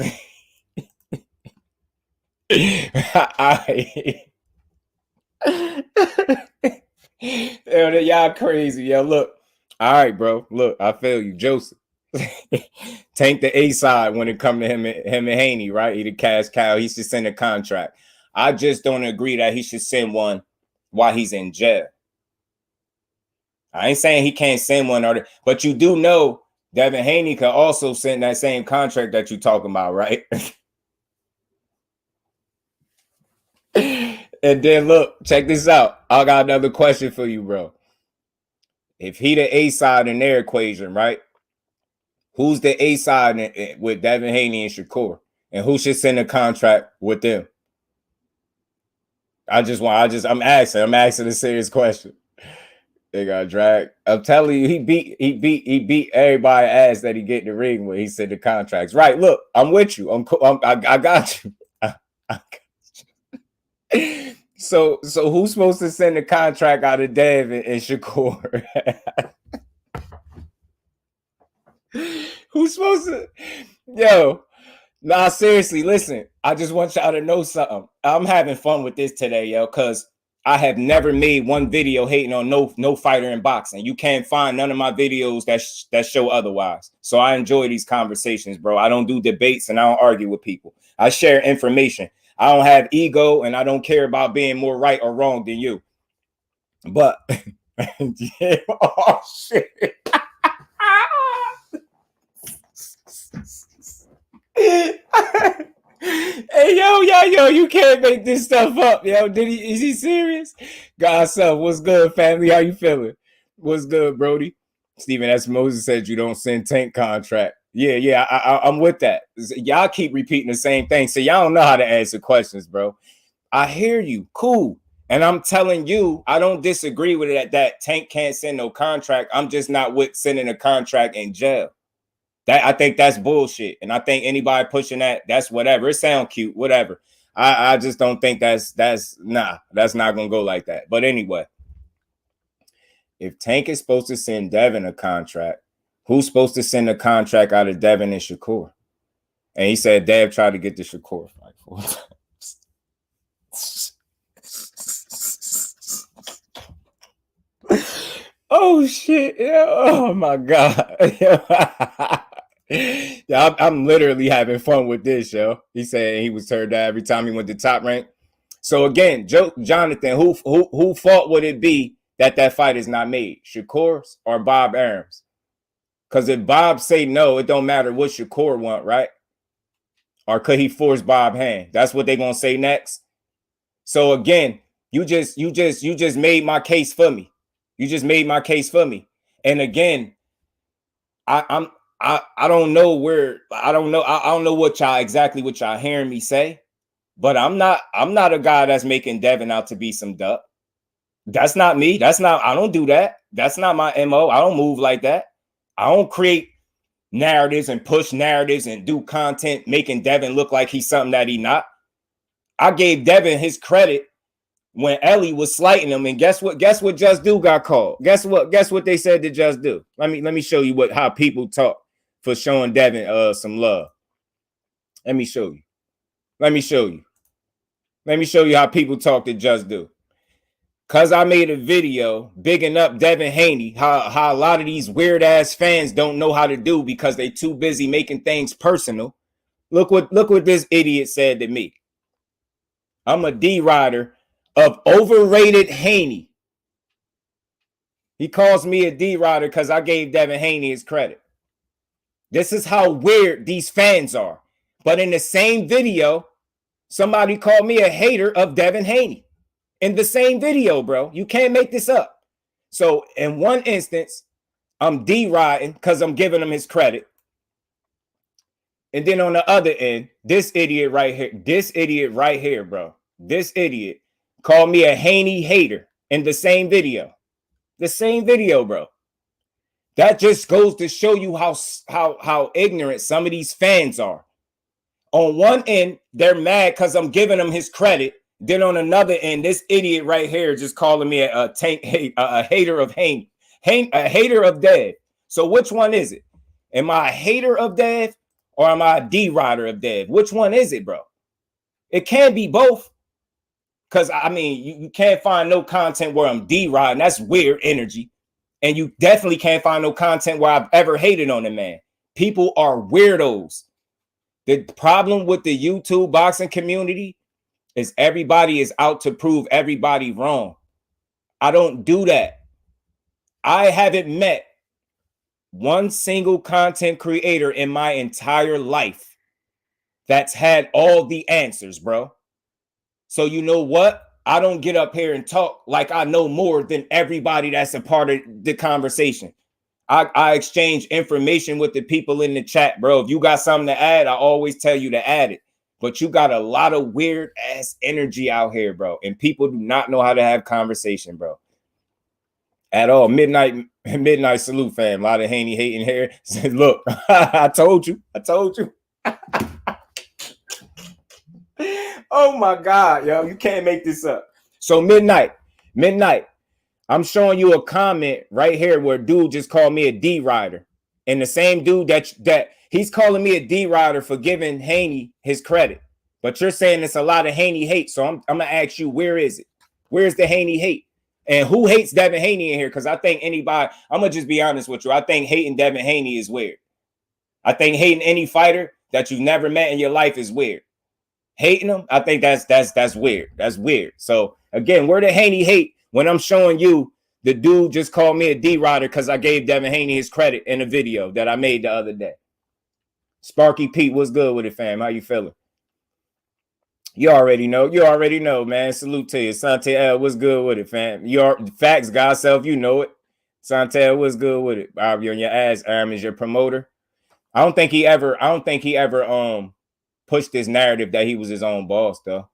Y'all crazy. Yo, look. All right, bro. Look, I feel you, Joseph. Tank the A side when it come to him and Haney, right? He the cash cow. He should send a contract. I just don't agree that he should send one while he's in jail. I ain't saying he can't send one, but you do know Devin Haney could also send that same contract that you talking about, right? And then look, check this out. I got another question for you, bro. If he the A side in their equation, right? Who's the A side with Devin Haney and Shakur? And who should send a contract with them? I'm asking a serious question. They got dragged. I'm telling you, he beat everybody ass that he get in the ring when he said the contracts. Right? Look, I'm with you. I got you. I got you. So who's supposed to send the contract out of Devin and Shakur? Who's supposed to? Yo, nah, seriously, listen. I just want y'all to know something. I'm having fun with this today, yo, because I have never made one video hating on no fighter in boxing. You can't find none of my videos that show otherwise. So I enjoy these conversations, bro. I don't do debates and I don't argue with people. I share information. I don't have ego and I don't care about being more right or wrong than you. But yeah, oh shit. Hey, yo, you can't make this stuff up, yo. Is he serious? Godson, what's good, family? How you feeling? What's good, Brody? Steven S. Moses said you don't send Tank contract. Yeah, I'm with that. Y'all keep repeating the same thing. So y'all don't know how to answer questions, bro. I hear you. Cool. And I'm telling you, I don't disagree with it that Tank can't send no contract. I'm just not with sending a contract in jail. I think that's bullshit. And I think anybody pushing that's whatever. It sounds cute, whatever. I just don't think that's not gonna go like that. But anyway, if Tank is supposed to send Devin a contract, who's supposed to send a contract out of Devin and Shakur? And he said Dev tried to get the Shakur fight 4 times. Oh shit! Yeah. Oh my god! Yeah, I'm literally having fun with this, yo. He said he was turned down every time he went to Top Rank. So again, Jonathan, who fault would it be that fight is not made? Shakur's or Bob Arum's? Because if Bob say no, it don't matter what Shakur want, right? Or could he force Bob's hand? That's what they're gonna say next. So again, you just made my case for me. You just made my case for me. And again, I don't know what y'all hearing me say, but I'm not a guy that's making Devin out to be some duck. That's not me. I don't do that. That's not my MO. I don't move like that. I don't create narratives and push narratives and do content making Devin look like he's something that he not. I gave Devin his credit when Ellie was slighting him. And guess what? Guess what JusDue got called? Guess what they said to JusDue? Let me show you how people talk for showing Devin some love. Let me show you. Let me show you how people talk to JusDue. Cause I made a video bigging up Devin Haney, how a lot of these weird ass fans don't know how to do because they too busy making things personal. Look what this idiot said to me. I'm a D-rider of overrated Haney. He calls me a D-rider because I gave Devin Haney his credit. This is how weird these fans are. But in the same video, somebody called me a hater of Devin Haney. In the same video, bro. You can't make this up. So in one instance, I'm D-riding because I'm giving him his credit. And then on the other end, this idiot right here, bro. This idiot called me a Haney hater in the same video. The same video, bro. That just goes to show you how ignorant some of these fans are. On one end, they're mad because I'm giving him his credit. Then on another end, this idiot right here just calling me a hater of Haney, a hater of Dev. So which one is it? Am I a hater of Dev or am I a D-rider of Dev? Which one is it, bro? It can't be both. Because, I mean, you can't find no content where I'm D-riding. That's weird energy. And you definitely can't find no content where I've ever hated on a man. People are weirdos. The problem with the YouTube boxing community is everybody is out to prove everybody wrong. I don't do that. I haven't met one single content creator in my entire life that's had all the answers, bro. So you know what? I don't get up here and talk like I know more than everybody that's a part of the conversation. I exchange information with the people in the chat, bro. If you got something to add, I always tell you to add it. But you got a lot of weird ass energy out here, bro. And people do not know how to have conversation, bro. At all. Midnight salute, fam. A lot of Haney hating here. Said, look, I told you. Oh my God, yo. You can't make this up. So midnight. I'm showing you a comment right here where dude just called me a D-rider. And the same dude that he's calling me a D-rider for giving Haney his credit. But you're saying it's a lot of Haney hate. So I'm going to ask you, where is it? Where's the Haney hate? And who hates Devin Haney in here? Because I think anybody, I'm going to just be honest with you. I think hating Devin Haney is weird. I think hating any fighter that you've never met in your life is weird. Hating them, I think that's weird. That's weird. So again, where the Haney hate when I'm showing you the dude just called me a D-rider because I gave Devin Haney his credit in a video that I made the other day. Sparky Pete, what's good with it, fam? How you feeling? You already know, man. Salute to you. Sante L, what's good with it, fam? Facts, God self, you know it. Sante L, what's good with it? Bob, you're on your ass. Aram is your promoter. I don't think he ever pushed this narrative that he was his own boss, though.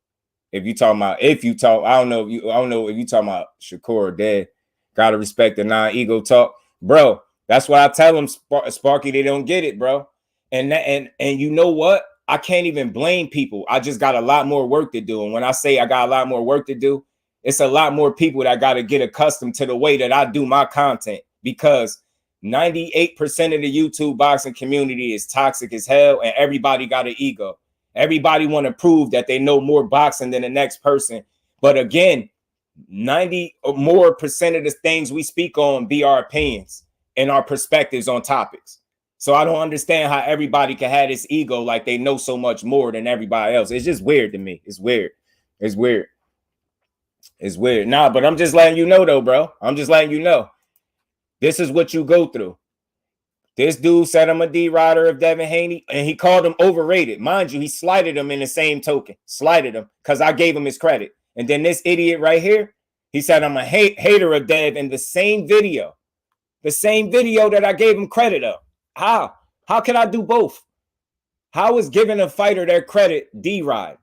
I don't know if you talking about Shakur or Dead. Gotta respect the non-ego talk, bro. That's why I tell them, Sparky, they don't get it, bro. And you know what? I can't even blame people. I just got a lot more work to do. And when I say I got a lot more work to do, it's a lot more people that got to get accustomed to the way that I do my content, because 98% of the YouTube boxing community is toxic as hell, and everybody got an ego. Everybody want to prove that they know more boxing than the next person. But again, 90 or more percent of the things we speak on be our opinions and our perspectives on topics. So I don't understand how everybody can have this ego like they know so much more than everybody else. It's just weird to me. It's weird. Nah, but I'm just letting you know, though, bro. I'm just letting you know. This is what you go through. This dude said I'm a D-rider of Devin Haney, and he called him overrated. Mind you, he slighted him in the same token. Slighted him because I gave him his credit. And then this idiot right here, he said I'm a hater of Dev in the same video. The same video that I gave him credit of. How? How can I do both? How is giving a fighter their credit D-ride?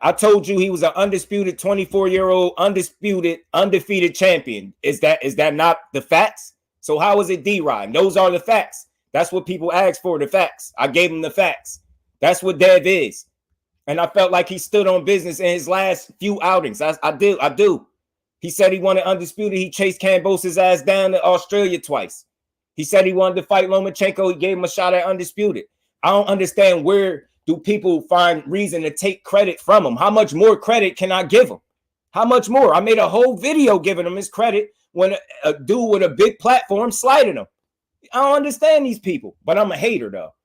I told you he was an undisputed 24-year-old, undefeated champion. Is that not the facts? So how is it D-ride? Those are the facts. That's what people ask for, the facts. I gave them the facts. That's what Dev is. And I felt like he stood on business in his last few outings. I do. He said he wanted undisputed. He chased Kambosos' ass down to Australia twice. He said he wanted to fight Lomachenko. He gave him a shot at undisputed. I don't understand, where do people find reason to take credit from him? How much more credit can I give him? How much more? I made a whole video giving him his credit when a dude with a big platform slided him. I don't understand these people, but I'm a hater though.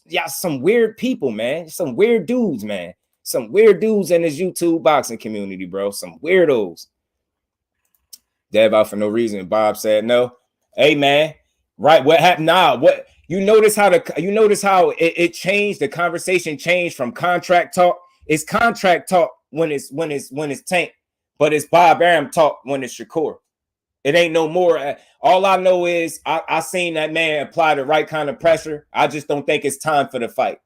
Yeah, some weird people, man. Some weird dudes, man. Some weird dudes in this YouTube boxing community, bro. Some weirdos. Dev out for no reason. Bob said no. Hey, man. Right. What happened? Nah. What you notice how it changed? The conversation changed from contract talk. It's contract talk when it's Tank, but it's Bob Arum talk when it's Shakur. It ain't no more. All I know is I seen that man apply the right kind of pressure. I just don't think it's time for the fight.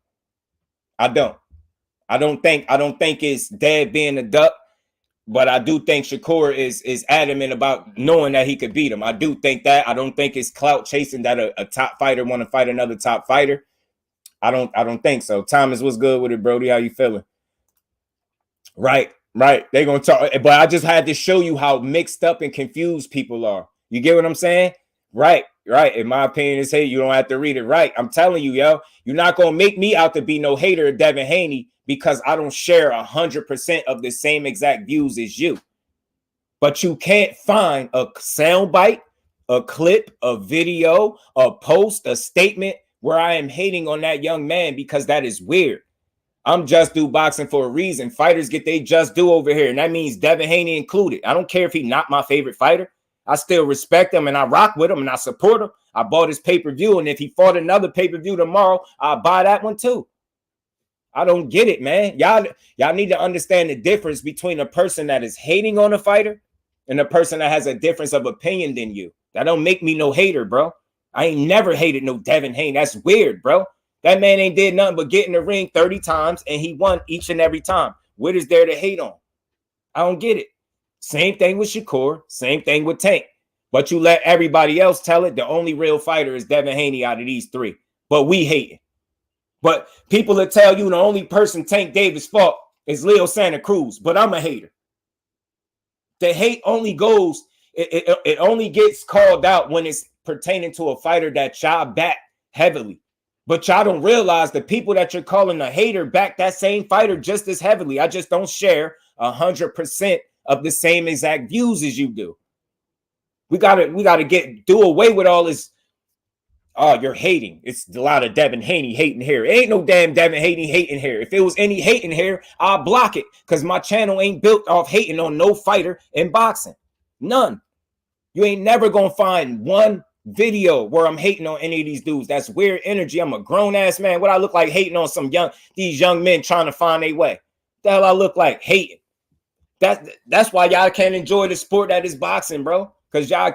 I don't think it's Dev being a duck, but I do think Shakur is adamant about knowing that he could beat him. I do think that. I don't think it's clout chasing that a top fighter want to fight another top fighter. I don't think so. Thomas, what's good with it, Brody? How you feeling? Right. They're going to talk. But I just had to show you how mixed up and confused people are. You get what I'm saying? Right. In my opinion, it's hate. You don't have to read it. Right. I'm telling you, yo, you're not going to make me out to be no hater of Devin Haney because I don't share 100% of the same exact views as you. But you can't find a soundbite, a clip, a video, a post, a statement where I am hating on that young man, because that is weird. I'm JusDueBoxing for a reason. Fighters get their just due over here, and that means Devin Haney included. I don't care if he's not my favorite fighter. I still respect him, and I rock with him, and I support him. I bought his pay-per-view, and if he fought another pay-per-view tomorrow, I'll buy that one too. I don't get it, man. Y'all need to understand the difference between a person that is hating on a fighter and a person that has a difference of opinion than you. That don't make me no hater, bro. I ain't never hated no Devin Haney. That's weird, bro. That man ain't did nothing but get in the ring 30 times, and he won each and every time. What is there to hate on? I don't get it. Same thing with Shakur. Same thing with Tank. But you let everybody else tell it. The only real fighter is Devin Haney out of these three. But we hating. But people will tell you the only person Tank Davis fought is Leo Santa Cruz. But I'm a hater. The hate only goes, it only gets called out when it's pertaining to a fighter that y'all back heavily. But y'all don't realize the people that you're calling a hater back that same fighter just as heavily. I just don't share 100% of the same exact views as you do. We gotta do away with all this. Oh, you're hating. It's a lot of Devin Haney hating here. It ain't no damn Devin Haney hating here. If it was any hating here, I'll block it, because my channel ain't built off hating on no fighter in boxing. None. You ain't never gonna find one video where I'm hating on any of these dudes. That's weird energy. I'm a grown-ass man. What I look like hating on these young men trying to find their way? The hell I look like hating? That's why y'all can't enjoy the sport that is boxing, bro. Because y'all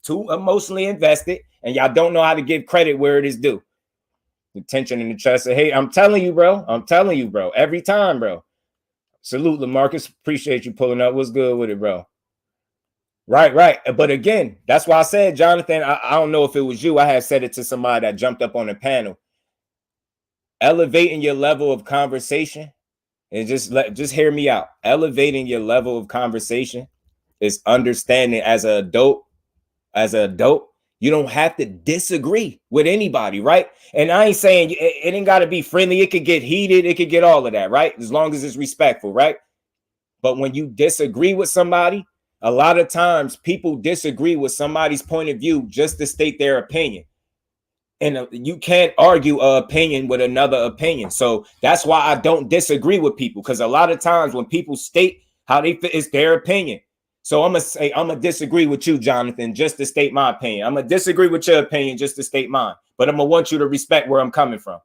too emotionally invested, and y'all don't know how to give credit where it is due. The tension in the chest. Hey, I'm telling you, bro. Every time, bro. Salute, LaMarcus. Appreciate you pulling up. What's good with it, bro? Right. But again, that's why I said, Jonathan, I don't know if it was you. I had said it to somebody that jumped up on the panel. Elevating your level of conversation, and just hear me out. Elevating your level of conversation is understanding as an adult, you don't have to disagree with anybody, right? And I ain't saying it ain't got to be friendly. It could get heated. It could get all of that, right? As long as it's respectful, right? But when you disagree with somebody, a lot of times people disagree with somebody's point of view just to state their opinion. And you can't argue an opinion with another opinion. So that's why I don't disagree with people, because a lot of times when people state how they feel, it's their opinion. So I'm going to disagree with you, Jonathan, just to state my opinion. I'm going to disagree with your opinion just to state mine. But I'm going to want you to respect where I'm coming from.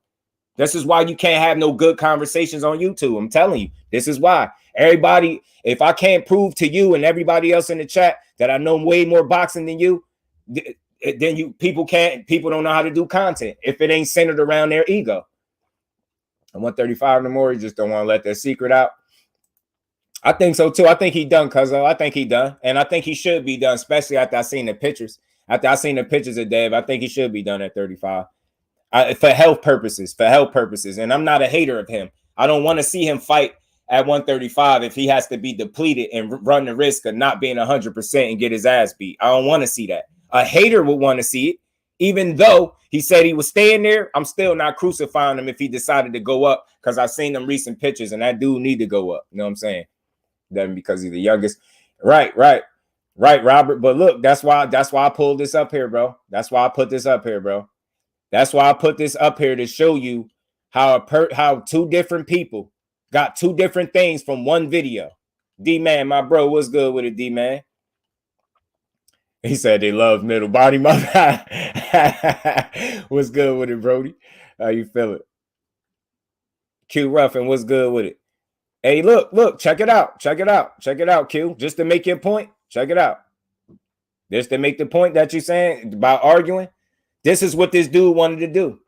This is why you can't have no good conversations on YouTube. I'm telling you, this is why. Everybody, if I can't prove to you and everybody else in the chat that I know way more boxing than you, then people don't know how to do content if it ain't centered around their ego. And 135 no more, you just don't want to let that secret out. I think so too. I think he done, Cuzzo. I think he done. And I think he should be done, especially after I seen the pictures. After I seen the pictures of Dev, I think he should be done at 35. For health purposes. And I'm not a hater of him. I don't want to see him fight at 135 if he has to be depleted and run the risk of not being 100% and get his ass beat. I don't want to see that. A hater would want to see it. Even though he said he was staying there, I'm still not crucifying him if he decided to go up, because I've seen them recent pictures and that dude need to go up. You know what I'm saying? Then because he's the youngest. Right, Robert. But look, that's why I pulled this up here, bro. That's why I put this up here, bro. That's why I put this up here to show you how two different people got two different things from one video. D-Man, my bro, what's good with it, D-Man? He said they love middle body. My what's good with it, Brody? How you feeling? Q Ruffin, what's good with it? Hey, look, check it out, Q. Just to make your point, check it out. Just to make the point that you're saying about arguing. This is what this dude wanted to do.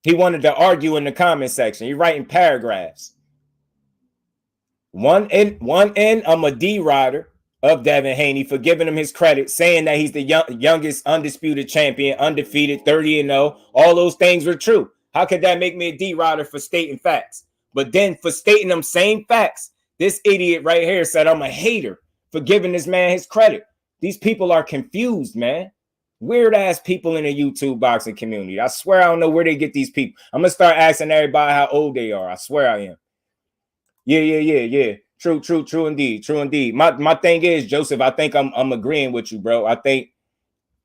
He wanted to argue in the comment section. He's writing paragraphs. One end, I'm a D rider of Devin Haney for giving him his credit, saying that he's the youngest undisputed champion, undefeated, 30-0. All those things were true. How could that make me a D rider for stating facts? But then for stating them same facts, this idiot right here said I'm a hater for giving this man his credit. These people are confused, man. Weird ass people in the YouTube boxing community. I swear I don't know where they get these people. I'm gonna start asking everybody how old they are. I swear I am. Yeah. True indeed. My thing is, Joseph, I think I'm agreeing with you, bro. I think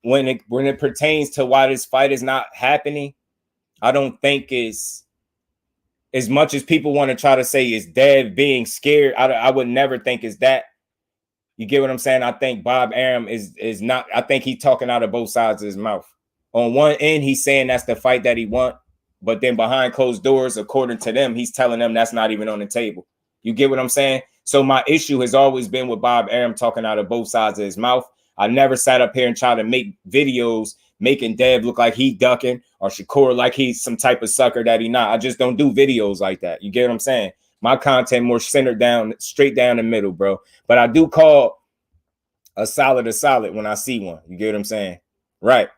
when it pertains to why this fight is not happening, I don't think it's as much as people want to try to say is Dev being scared. I would never think it's that. You get what I'm saying? I think Bob Arum is not. I think he's talking out of both sides of his mouth. On one end, he's saying that's the fight that he want, but then behind closed doors, according to them, he's telling them that's not even on the table. You get what I'm saying? So my issue has always been with Bob Arum talking out of both sides of his mouth. I never sat up here and tried to make videos making Dev look like he ducking or Shakur like he's some type of sucker that he not. I just don't do videos like that. You get what I'm saying? My content more centered down, straight down the middle, bro. But I do call a solid when I see one. You get what I'm saying? Right.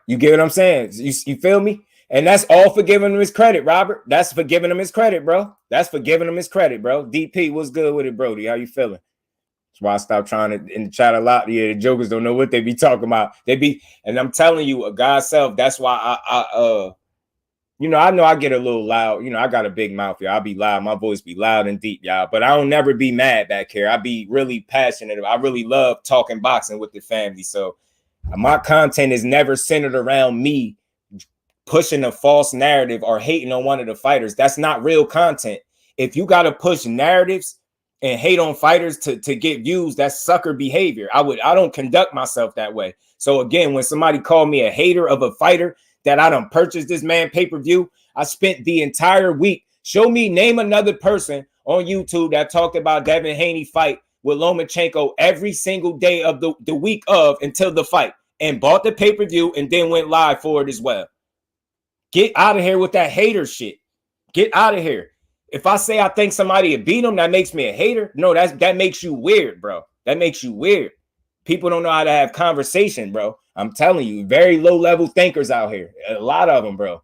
You get what I'm saying? You feel me? And that's all for giving him his credit, Robert. That's for giving him his credit, bro. DP, what's good with it, Brody? How you feeling? That's why I stopped trying to in the chat a lot. Yeah, the jokers don't know what they be talking about. And I'm telling you, a God's self. That's why I know I get a little loud. You know, I got a big mouth, y'all. I be loud. My voice be loud and deep, y'all. But I don't never be mad back here. I be really passionate. I really love talking boxing with the family. So my content is never centered around me pushing a false narrative or hating on one of the fighters. That's not real content. If you got to push narratives and hate on fighters to get views, that's sucker behavior. I don't conduct myself that way. So again, when somebody called me a hater of a fighter that I done purchased this man pay-per-view, I spent the entire week. Name another person on YouTube that talked about Devin Haney fight with Lomachenko every single day of the week of until the fight and bought the pay-per-view and then went live for it as well. Get out of here with that hater shit. Get out of here. If I say I think somebody would beat him, that makes me a hater. No, that makes you weird, bro. That makes you weird. People don't know how to have conversation, bro. I'm telling you, very low-level thinkers out here. A lot of them, bro.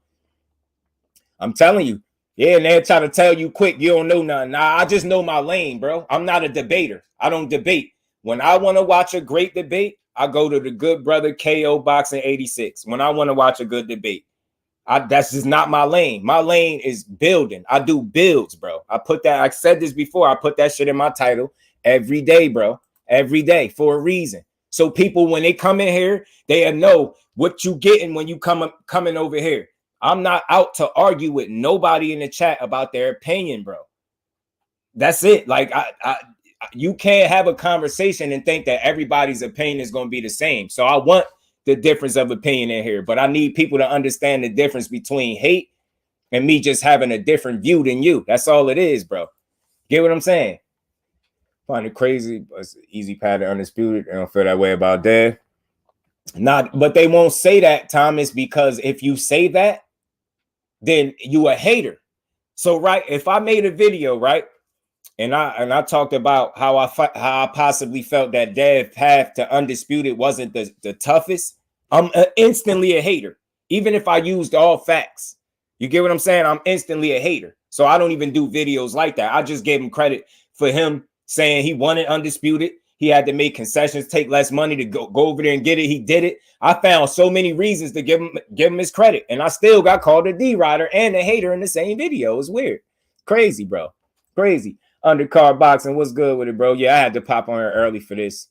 I'm telling you. Yeah, and they'll try to tell you quick, you don't know nothing. Nah, I just know my lane, bro. I'm not a debater. I don't debate. When I want to watch a great debate, I go to the good brother KO Boxing 86. When I want to watch a good debate. That's just not my lane. My lane is building. I do builds, bro. I said this before. I put that shit in my title every day, bro. Every day for a reason. So people, when they come in here, they know what you getting when you coming over here. I'm not out to argue with nobody in the chat about their opinion, bro. That's it. Like you can't have a conversation and think that everybody's opinion is going to be the same. So I want the difference of opinion in here, but I need people to understand the difference between hate and me just having a different view than you. That's all it is, bro. Get what I'm saying? Find it crazy, but it's easy pad to undisputed. I don't feel that way about Dev. But they won't say that, Thomas, because if you say that, then you a hater. So, right, if I made a video, right, and I talked about how I possibly felt that Dev path to undisputed wasn't the toughest, I'm instantly a hater, even if I used all facts. You get what I'm saying? I'm instantly a hater. So I don't even do videos like that. I just gave him credit for him saying he wanted undisputed. He had to make concessions, take less money to go over there and get it. He did it. I found so many reasons to give him his credit. And I still got called a D-rider and a hater in the same video. It's weird. Crazy, bro. Crazy. Undercard boxing. What's good with it, bro? Yeah, I had to pop on here early for this.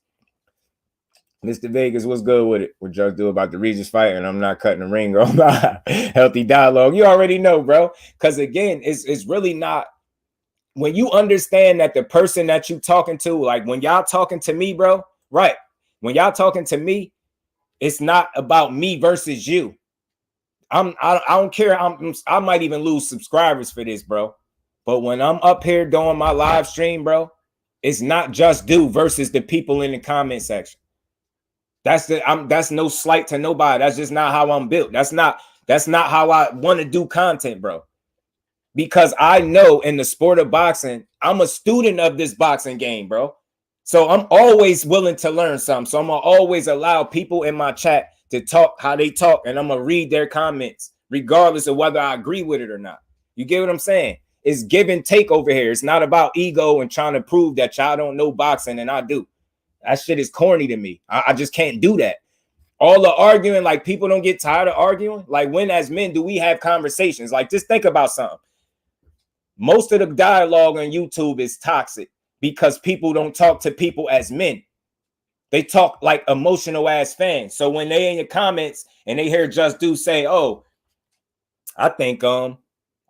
Mr. Vegas, what's good with it? What JusDue about the Regis fight, and I'm not cutting the ring on healthy dialogue. You already know, bro. Because again, it's really not. When you understand that the person that you talking to, like when y'all talking to me, bro, right? When y'all talking to me, it's not about me versus you. I don't care. I might even lose subscribers for this, bro. But when I'm up here doing my live stream, bro, it's not JusDue versus the people in the comment section. That's no slight to nobody. That's just not how I'm built. That's not how I want to do content, bro. Because I know in the sport of boxing, I'm a student of this boxing game, bro. So I'm always willing to learn something. So I'm gonna always allow people in my chat to talk how they talk, and I'm gonna read their comments, regardless of whether I agree with it or not. You get what I'm saying? It's give and take over here. It's not about ego and trying to prove that y'all don't know boxing and I do. That shit is corny to me. I just can't do that. All the arguing, like people don't get tired of arguing. Like when as men do we have conversations? Like just think about something. Most of the dialogue on YouTube is toxic because people don't talk to people as men. They talk like emotional ass fans. So when they in your comments and they hear JusDue say, "Oh, I think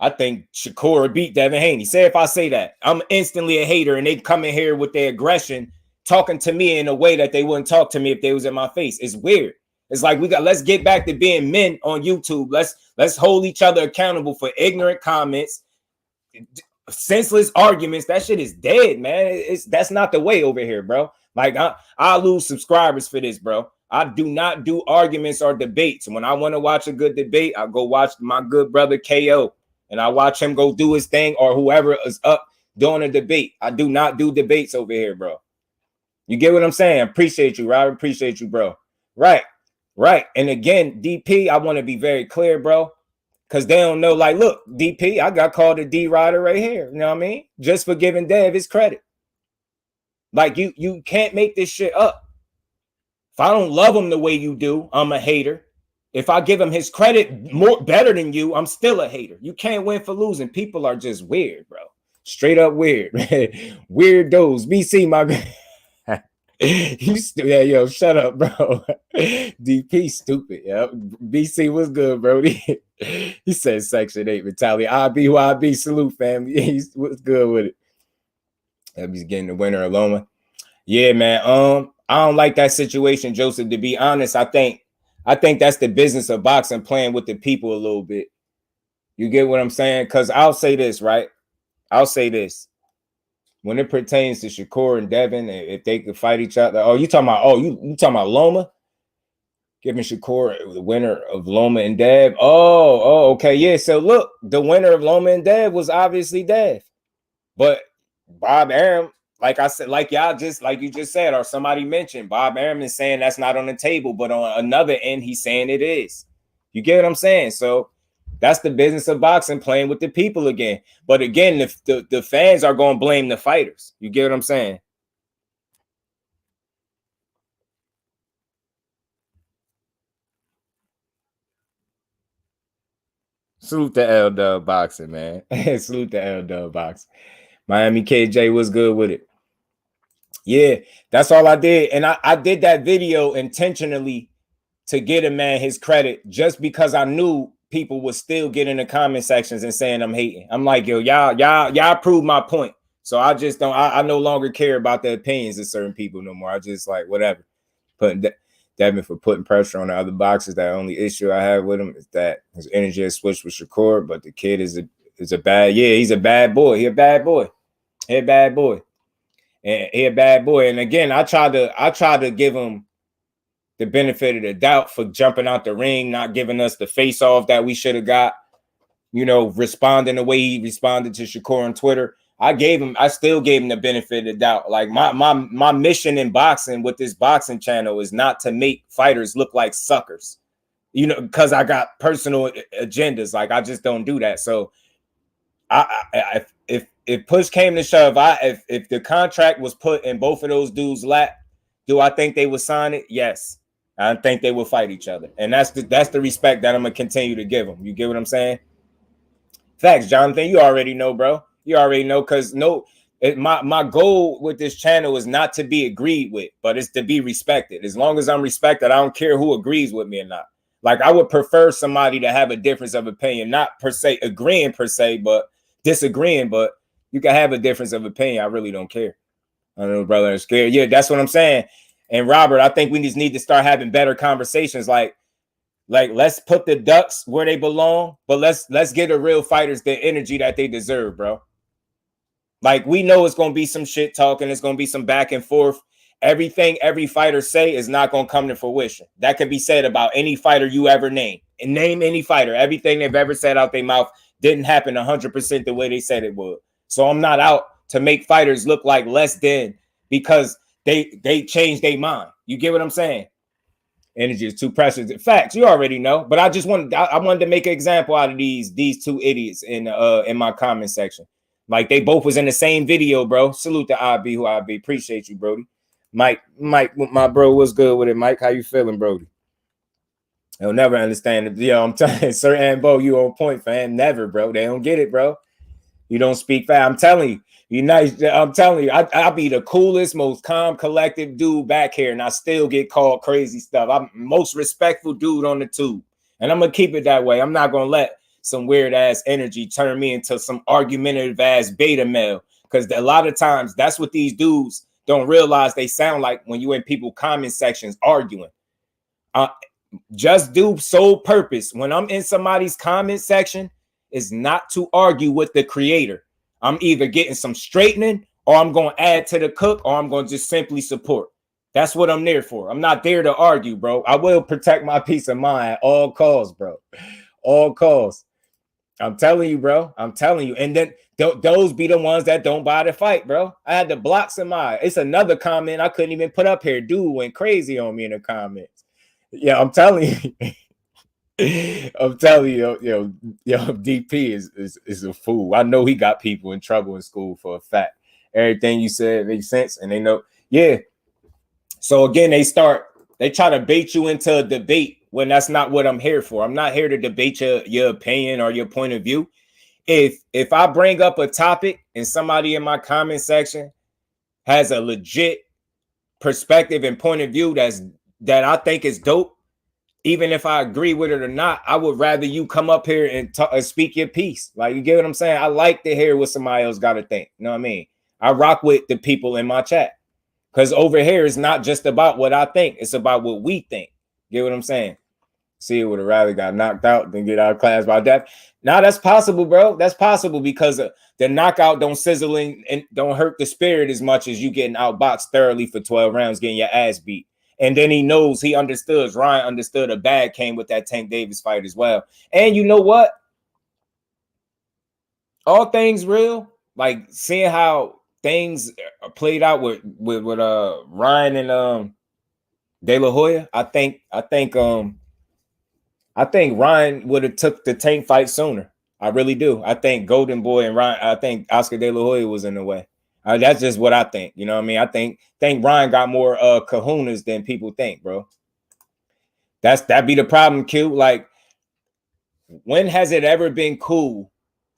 Shakur beat Devin Haney." Say if I say that, I'm instantly a hater, and they come in here with their aggression, talking to me in a way that they wouldn't talk to me if they was in my face. It's weird. It's like let's get back to being men on YouTube. Let's hold each other accountable for ignorant comments. Senseless arguments. That shit is dead, man. That's not the way over here, bro. Like I lose subscribers for this, bro. I do not do arguments or debates. When I want to watch a good debate, I go watch my good brother KO and I watch him go do his thing, or whoever is up doing a debate. I do not do debates over here, bro. You get what I'm saying? Appreciate you, Robert. Appreciate you, bro. Right. And again, DP, I want to be very clear, bro. Because they don't know, like, look, DP, I got called a D-rider right here. You know what I mean? Just for giving Dev his credit. Like, you can't make this shit up. If I don't love him the way you do, I'm a hater. If I give him his credit better than you, I'm still a hater. You can't win for losing. People are just weird, bro. Straight up weird. Weirdos. BC, my... Yeah, yo, shut up, bro. DP stupid. Yeah, BC was good, bro. He said Section 8 mentality. IBYB salute, family. He's what's good with it. He's getting the winner of Loma. Yeah, man. I don't like that situation, Joseph. To be honest, I think that's the business of boxing, playing with the people a little bit. You get what I'm saying? Because I'll say this, right? I'll say this. When it pertains to Shakur and Devin, if they could fight each other, you talking about Loma? Giving Shakur the winner of Loma and Dev. Okay, yeah. So look, the winner of Loma and Dev was obviously Dev, but Bob Arum, like I said, like you just said, or somebody mentioned, Bob Arum is saying that's not on the table, but on another end, he's saying it is. You get what I'm saying? So that's the business of boxing, playing with the people again. But again, the fans are going to blame the fighters. You get what I'm saying? Salute the L-Dub boxing, man. Salute the L-Dub boxing. Miami KJ was good with it. Yeah, that's all I did. And I did that video intentionally to get a man his credit, just because I knew people would still get in the comment sections and saying I'm hating. I'm like, yo, y'all proved my point. So I just don't, I no longer care about the opinions of certain people no more. I just like, whatever. Putting Devin for putting pressure on the other boxers. That only issue I have with him is that his energy has switched with Shakur, but the kid is a bad, yeah, he's a bad boy. He a bad boy. He a bad boy. And he a bad boy. And again, I tried to give him the benefit of the doubt for jumping out the ring, not giving us the face off that we should have got, responding the way he responded to Shakur on Twitter. I still gave him the benefit of the doubt. Like my mission in boxing with this boxing channel is not to make fighters look like suckers. you know, because I got personal agendas. Like, I just don't do that. So if push came to shove, if the contract was put in both of those dudes' lap, do I think they would sign it? Yes. I think they will fight each other. And that's the respect that I'm going to continue to give them. You get what I'm saying? Facts, Jonathan. You already know, bro. You already know, because my goal with this channel is not to be agreed with, but it's to be respected. As long as I'm respected, I don't care who agrees with me or not. Like, I would prefer somebody to have a difference of opinion, not per se agreeing per se, but disagreeing. But you can have a difference of opinion. I really don't care. I know, brother, I'm scared. Yeah, that's what I'm saying. And Robert, I think we just need to start having better conversations. Like let's put the ducks where they belong, but let's give the real fighters the energy that they deserve, bro. Like, we know it's gonna be some shit talking, it's gonna be some back and forth. Everything every fighter say is not gonna come to fruition. That can be said about any fighter you ever name. And name any fighter. Everything they've ever said out their mouth didn't happen 100% the way they said it would. So I'm not out to make fighters look like less than because they changed their mind. You get what I'm saying? Energy is too precious. Facts, you already know. But I wanted to make an example out of these two idiots in my comment section. Like, they both was in the same video, bro. Salute to IB, who IB. Appreciate you, Brody. Mike, my bro, what's good with it, Mike? How you feeling, Brody? They'll never understand it. Yeah, I'm telling you, Sir Ambo, you on point, fam. Never, bro. They don't get it, bro. You don't speak fast. I'm telling you. You nice. I'm telling you, I'll be the coolest, most calm, collective dude back here, and I still get called crazy stuff. I'm most respectful dude on the tube, and I'm gonna keep it that way. I'm not gonna let some weird ass energy turn me into some argumentative ass beta male, because a lot of times that's what these dudes don't realize they sound like when you in people comment sections arguing. JusDue sole purpose when I'm in somebody's comment section is not to argue with the creator. I'm either getting some straightening, or I'm going to add to the cook, or I'm going to just simply support. That's what I'm there for. I'm not there to argue, bro. I will protect my peace of mind at all costs, bro. All costs. I'm telling you, bro. I'm telling you. And then those be the ones that don't buy the fight, bro. I had to block somebody. It's another comment I couldn't even put up here. Dude went crazy on me in the comments. Yeah, I'm telling you. I'm telling you, yo, DP is a fool. I know he got people in trouble in school for a fact. Everything you said makes sense, and they know. Yeah. So again, they try to bait you into a debate when that's not what I'm here for. I'm not here to debate your opinion or your point of view. If I bring up a topic and somebody in my comment section has a legit perspective and point of view that I think is dope, even if I agree with it or not, I would rather you come up here and speak your piece. Like, you get what I'm saying? I like to hear what somebody else got to think. You know what I mean? I rock with the people in my chat, because over here it's not just about what I think. It's about what we think. Get what I'm saying? See, it would have rather got knocked out than get out of class by that. Now that's possible, bro. That's possible because the knockout don't sizzle and don't hurt the spirit as much as you getting outboxed thoroughly for 12 rounds, getting your ass beat. And then he understood. Ryan understood a bag came with that Tank Davis fight as well. And you know what? All things real, like seeing how things are played out with Ryan and De La Hoya. I think Ryan would have took the Tank fight sooner. I really do. I think Golden Boy and Ryan. I think Oscar De La Hoya was in the way. That's just what I think. You know what I mean? I think Ryan got more kahunas than people think, bro. That be the problem, Q. Like, when has it ever been cool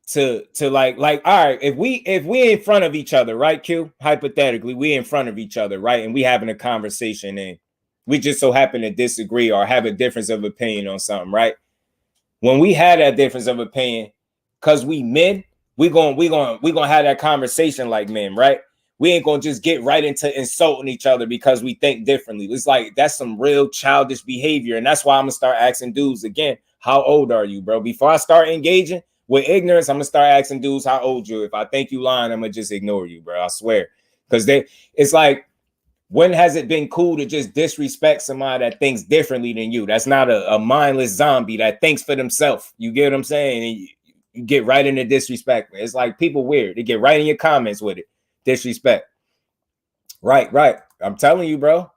to like all right, if we in front of each other, right, Q? Hypothetically, we in front of each other, right? And we having a conversation and we just so happen to disagree or have a difference of opinion on something, right? When we had that difference of opinion, because we men, we gonna have that conversation like men, right? We ain't gonna just get right into insulting each other because we think differently. It's like, that's some real childish behavior. And that's why I'm gonna start asking dudes again, how old are you, bro? Before I start engaging with ignorance, I'm gonna start asking dudes how old you. If I think you lying, I'm gonna just ignore you, bro. I swear. Because it's like, when has it been cool to just disrespect somebody that thinks differently than you? That's not a mindless zombie that thinks for themselves. You get what I'm saying? And you get right into disrespect. It's like, people weird. They get right in your comments with it. Disrespect. Right. I'm telling you, bro.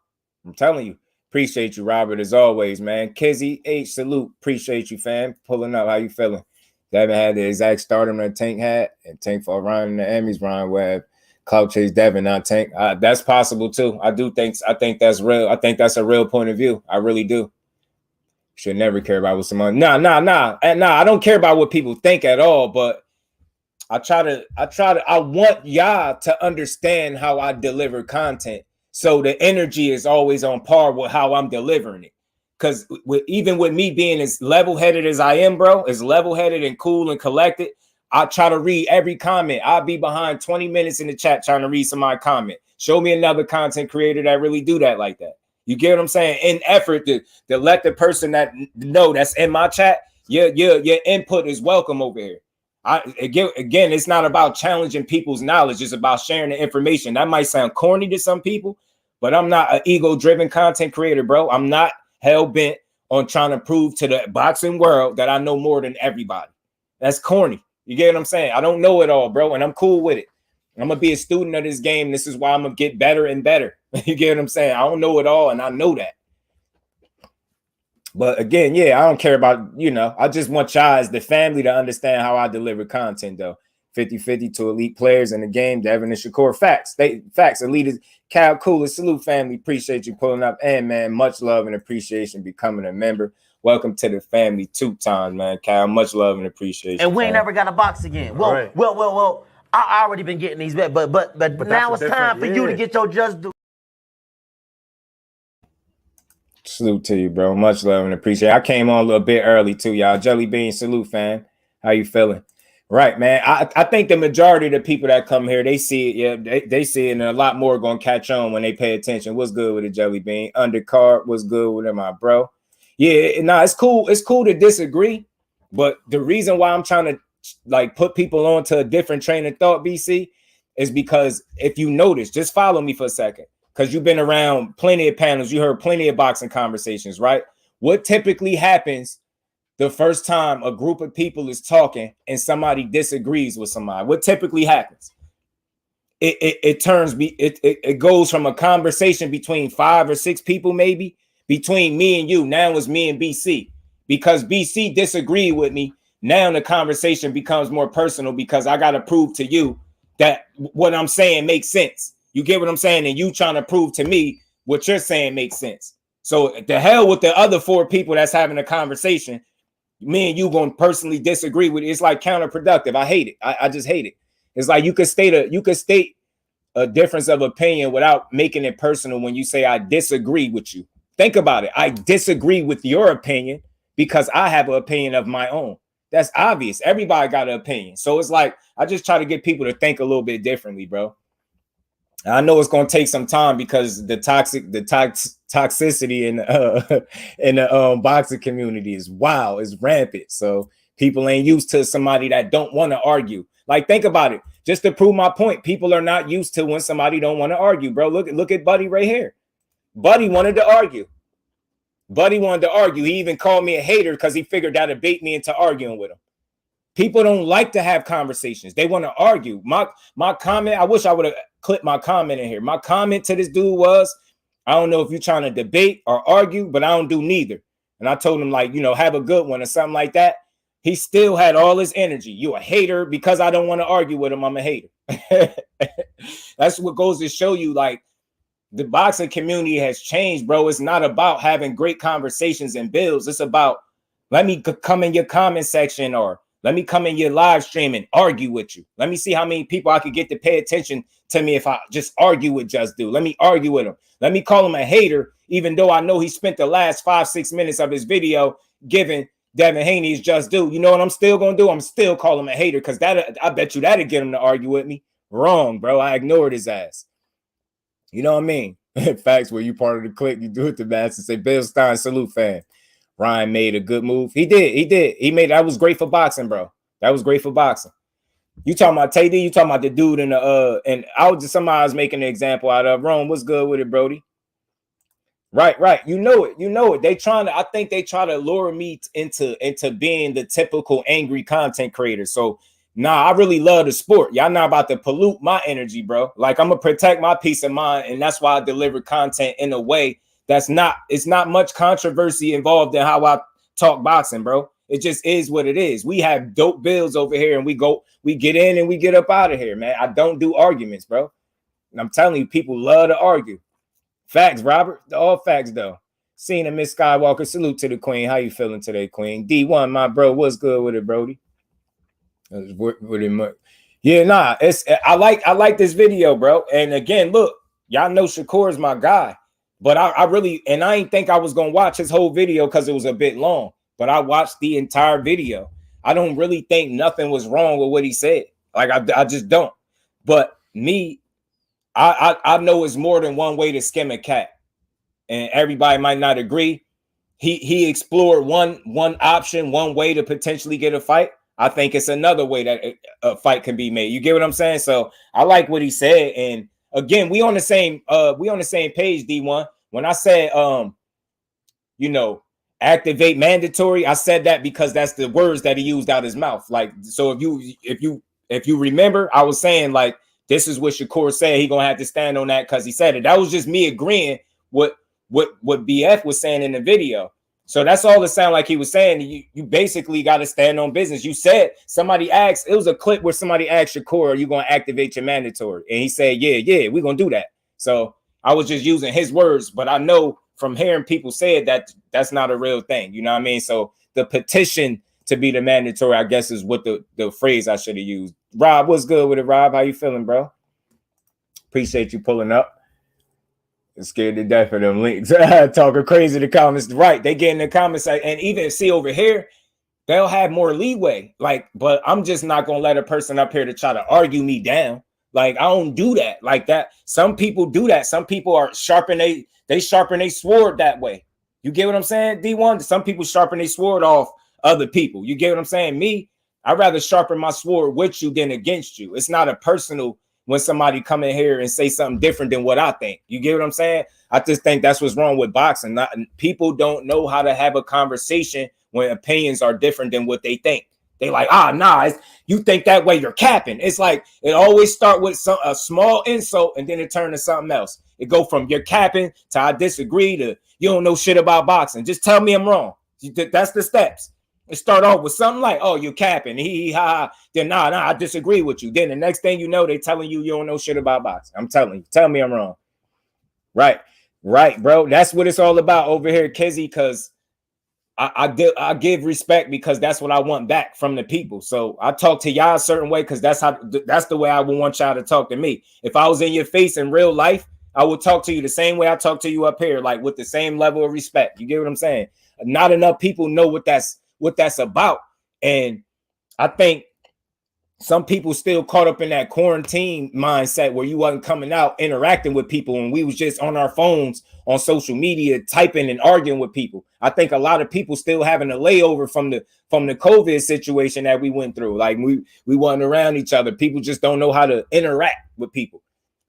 I'm telling you. Appreciate you, Robert, as always, man. Kizzy H, salute. Appreciate you, fam. Pulling up. How you feeling? Devin had the exact stardom that Tank had, and Tank for Ryan in the Emmys, Ryan Webb. Cloud chase Devin, not Tank. That's possible too. I think that's real. I think that's a real point of view. I really do. Should never care about what someone. Nah. I don't care about what people think at all. But I want y'all to understand how I deliver content, so the energy is always on par with how I'm delivering it. Because even with me being as level-headed as I am, bro, as level-headed and cool and collected, I try to read every comment. I'll be behind 20 minutes in the chat trying to read somebody's comment. Show me another content creator that really do that like that. You get what I'm saying? In effort to let the person that know that's in my chat, your input is welcome over here. Again, it's not about challenging people's knowledge. It's about sharing the information. That might sound corny to some people, but I'm not an ego-driven content creator, bro. I'm not hell-bent on trying to prove to the boxing world that I know more than everybody. That's corny. You get what I'm saying? I don't know it all, bro, and I'm cool with it. I'm going to be a student of this game. This is why I'm going to get better and better. You get what I'm saying? I don't know it all, and I know that. But again, yeah, I don't care about, I just want y'all as the family to understand how I deliver content, though. 50-50 to elite players in the game, Devin and Shakur. Facts. Elite is Cal Cooler. Salute, family. Appreciate you pulling up. And, man, much love and appreciation becoming a member. Welcome to the family 2 times, man. Cal, much love and appreciation. And we ain't never got a box again. Well, I already been getting these bets, but now it's time for you to get your just due. Salute to you, bro. Much love and appreciation. I came on a little bit early, too, y'all. Jelly Bean, salute, fam. How you feeling? Right, man. I think the majority of the people that come here, they see it. Yeah, they see it, and a lot more going to catch on when they pay attention. What's good with the Jelly Bean? Undercard, what's good with it, my bro? Yeah, nah, it's cool. It's cool to disagree, but the reason why I'm trying to put people on to a different train of thought, BC, is because if you notice, just follow me for a second, because you've been around plenty of panels. You heard plenty of boxing conversations, right? What typically happens the first time a group of people is talking and somebody disagrees with somebody? What typically happens? It goes from a conversation between 5 or 6 people, maybe between me and you. Now it's me and BC, because BC disagreed with me. Now the conversation becomes more personal because I got to prove to you that what I'm saying makes sense. You get what I'm saying? And you trying to prove to me what you're saying makes sense. So the hell with the other 4 people that's having a conversation. Me and you going to personally disagree with it. It's like counterproductive. I hate it. I just hate it. It's like you could state a difference of opinion without making it personal when you say I disagree with you. Think about it. I disagree with your opinion because I have an opinion of my own. That's obvious. Everybody got an opinion. So it's like I just try to get people to think a little bit differently, bro. I know it's going to take some time because the toxicity in the boxing community is wild, is rampant. So people ain't used to somebody that don't want to argue. Like, think about it. Just to prove my point, people are not used to when somebody don't want to argue, bro. Look at Buddy right here. Buddy wanted to argue. He even called me a hater because he figured that'd bait me into arguing with him. People don't like to have conversations. They want to argue. My comment, I wish I would have clipped my comment in here. My comment to this dude was, I don't know if you're trying to debate or argue, but I don't do neither. And I told him, have a good one or something like that. He still had all his energy. You a hater because I don't want to argue with him. I'm a hater. That's what goes to show you, the boxing community has changed, bro. It's not about having great conversations and builds. It's about, let me come in your comment section, or let me come in your live stream and argue with you. Let me see how many people I could get to pay attention to me if I just argue with JusDue. Let me argue with him. Let me call him a hater, even though I know he spent the last 5-6 minutes of his video giving Devin Haney is JusDue. You know what I'm still going to do? I'm still calling him a hater, because I bet you that'll get him to argue with me. Wrong, bro. I ignored his ass. You know what I mean? Facts, where you part of the clique, you do it to Mass and say, Bill Stein, salute, fan. Ryan made a good move. He did. That was great for boxing, bro. That was great for boxing. You talking about TD? You talking about the dude in the and somebody was making an example out of Rome. What's good with it, Brody? Right. You know it. I think they try to lure me into being the typical angry content creator. So I really love the sport. Y'all not about to pollute my energy, bro. I'm gonna protect my peace of mind, and that's why I deliver content in a way it's not much controversy involved in how I talk boxing, bro. It just is what it is. We have dope builds over here, and we get in and we get up out of here, man. I don't do arguments, bro. And I'm telling you, people love to argue. Facts, Robert. All facts, though. Cena, Miss Skywalker, salute to the queen. How you feeling today, queen? D1, my bro, what's good with it, Brody? Yeah, nah, I like this video, bro. And again, look, y'all know Shakur is my guy, but I really, and I ain't think I was gonna watch his whole video because it was a bit long, but I watched the entire video. I don't really think nothing was wrong with what he said. Like I just don't. But me, I know it's more than one way to skim a cat, and everybody might not agree. He explored one option, one way to potentially get a fight. I think it's another way that a fight can be made. You get what I'm saying? So I like what he said. And again, we on the same page, D1. When I said you know, activate mandatory, I said that because that's the words that he used out his mouth. Like, so if you remember, I was saying like this is what Shakur said. He gonna have to stand on that because he said it. That was just me agreeing what BF was saying in the video. So that's all it sounded like he was saying. You basically got to stand on business. You said somebody asked, it was a clip where somebody asked Shakur, are you going to activate your mandatory? And he said, yeah, we're going to do that. So I was just using his words, but I know from hearing people say it that that's not a real thing. You know what I mean? So the petition to be the mandatory, I guess, is what the phrase I should have used. Rob, what's good with it, Rob? How you feeling, bro? Appreciate you pulling up. Scared to death of them links. Talking crazy in the comments. Right. They get in the comments and even see over here, they'll have more leeway. Like, but I'm just not going to let a person up here to try to argue me down. Like, I don't do that like that. Some people do that. Some people are they sharpen their sword that way. You get what I'm saying, D1? Some people sharpen their sword off other people. You get what I'm saying? Me, I'd rather sharpen my sword with you than against you. It's not a personal when somebody come in here and say something different than what I think. You get what I'm saying? I just think that's what's wrong with boxing. People don't know how to have a conversation when opinions are different than what they think. They like, nah, you think that way, you're capping. It's like it always start with a small insult and then it turn to something else. It go from you're capping to I disagree to you don't know shit about boxing. Just tell me I'm wrong. That's the steps. It start off with something like, oh, you're capping. Then nah, I disagree with you. Then the next thing you know, they telling you don't know shit about boxing. I'm telling you. Tell me I'm wrong. Right, bro. That's what it's all about over here, Kizzy, because I give respect because that's what I want back from the people. So I talk to y'all a certain way because that's the way I would want y'all to talk to me. If I was in your face in real life, I would talk to you the same way I talk to you up here, like with the same level of respect. You get what I'm saying? Not enough people know what that's about. And I think some people still caught up in that quarantine mindset where you wasn't coming out interacting with people and we was just on our phones on social media typing and arguing with people. I think a lot of people still having a layover from the COVID situation that we went through. Like we wasn't around each other. People just don't know how to interact with people.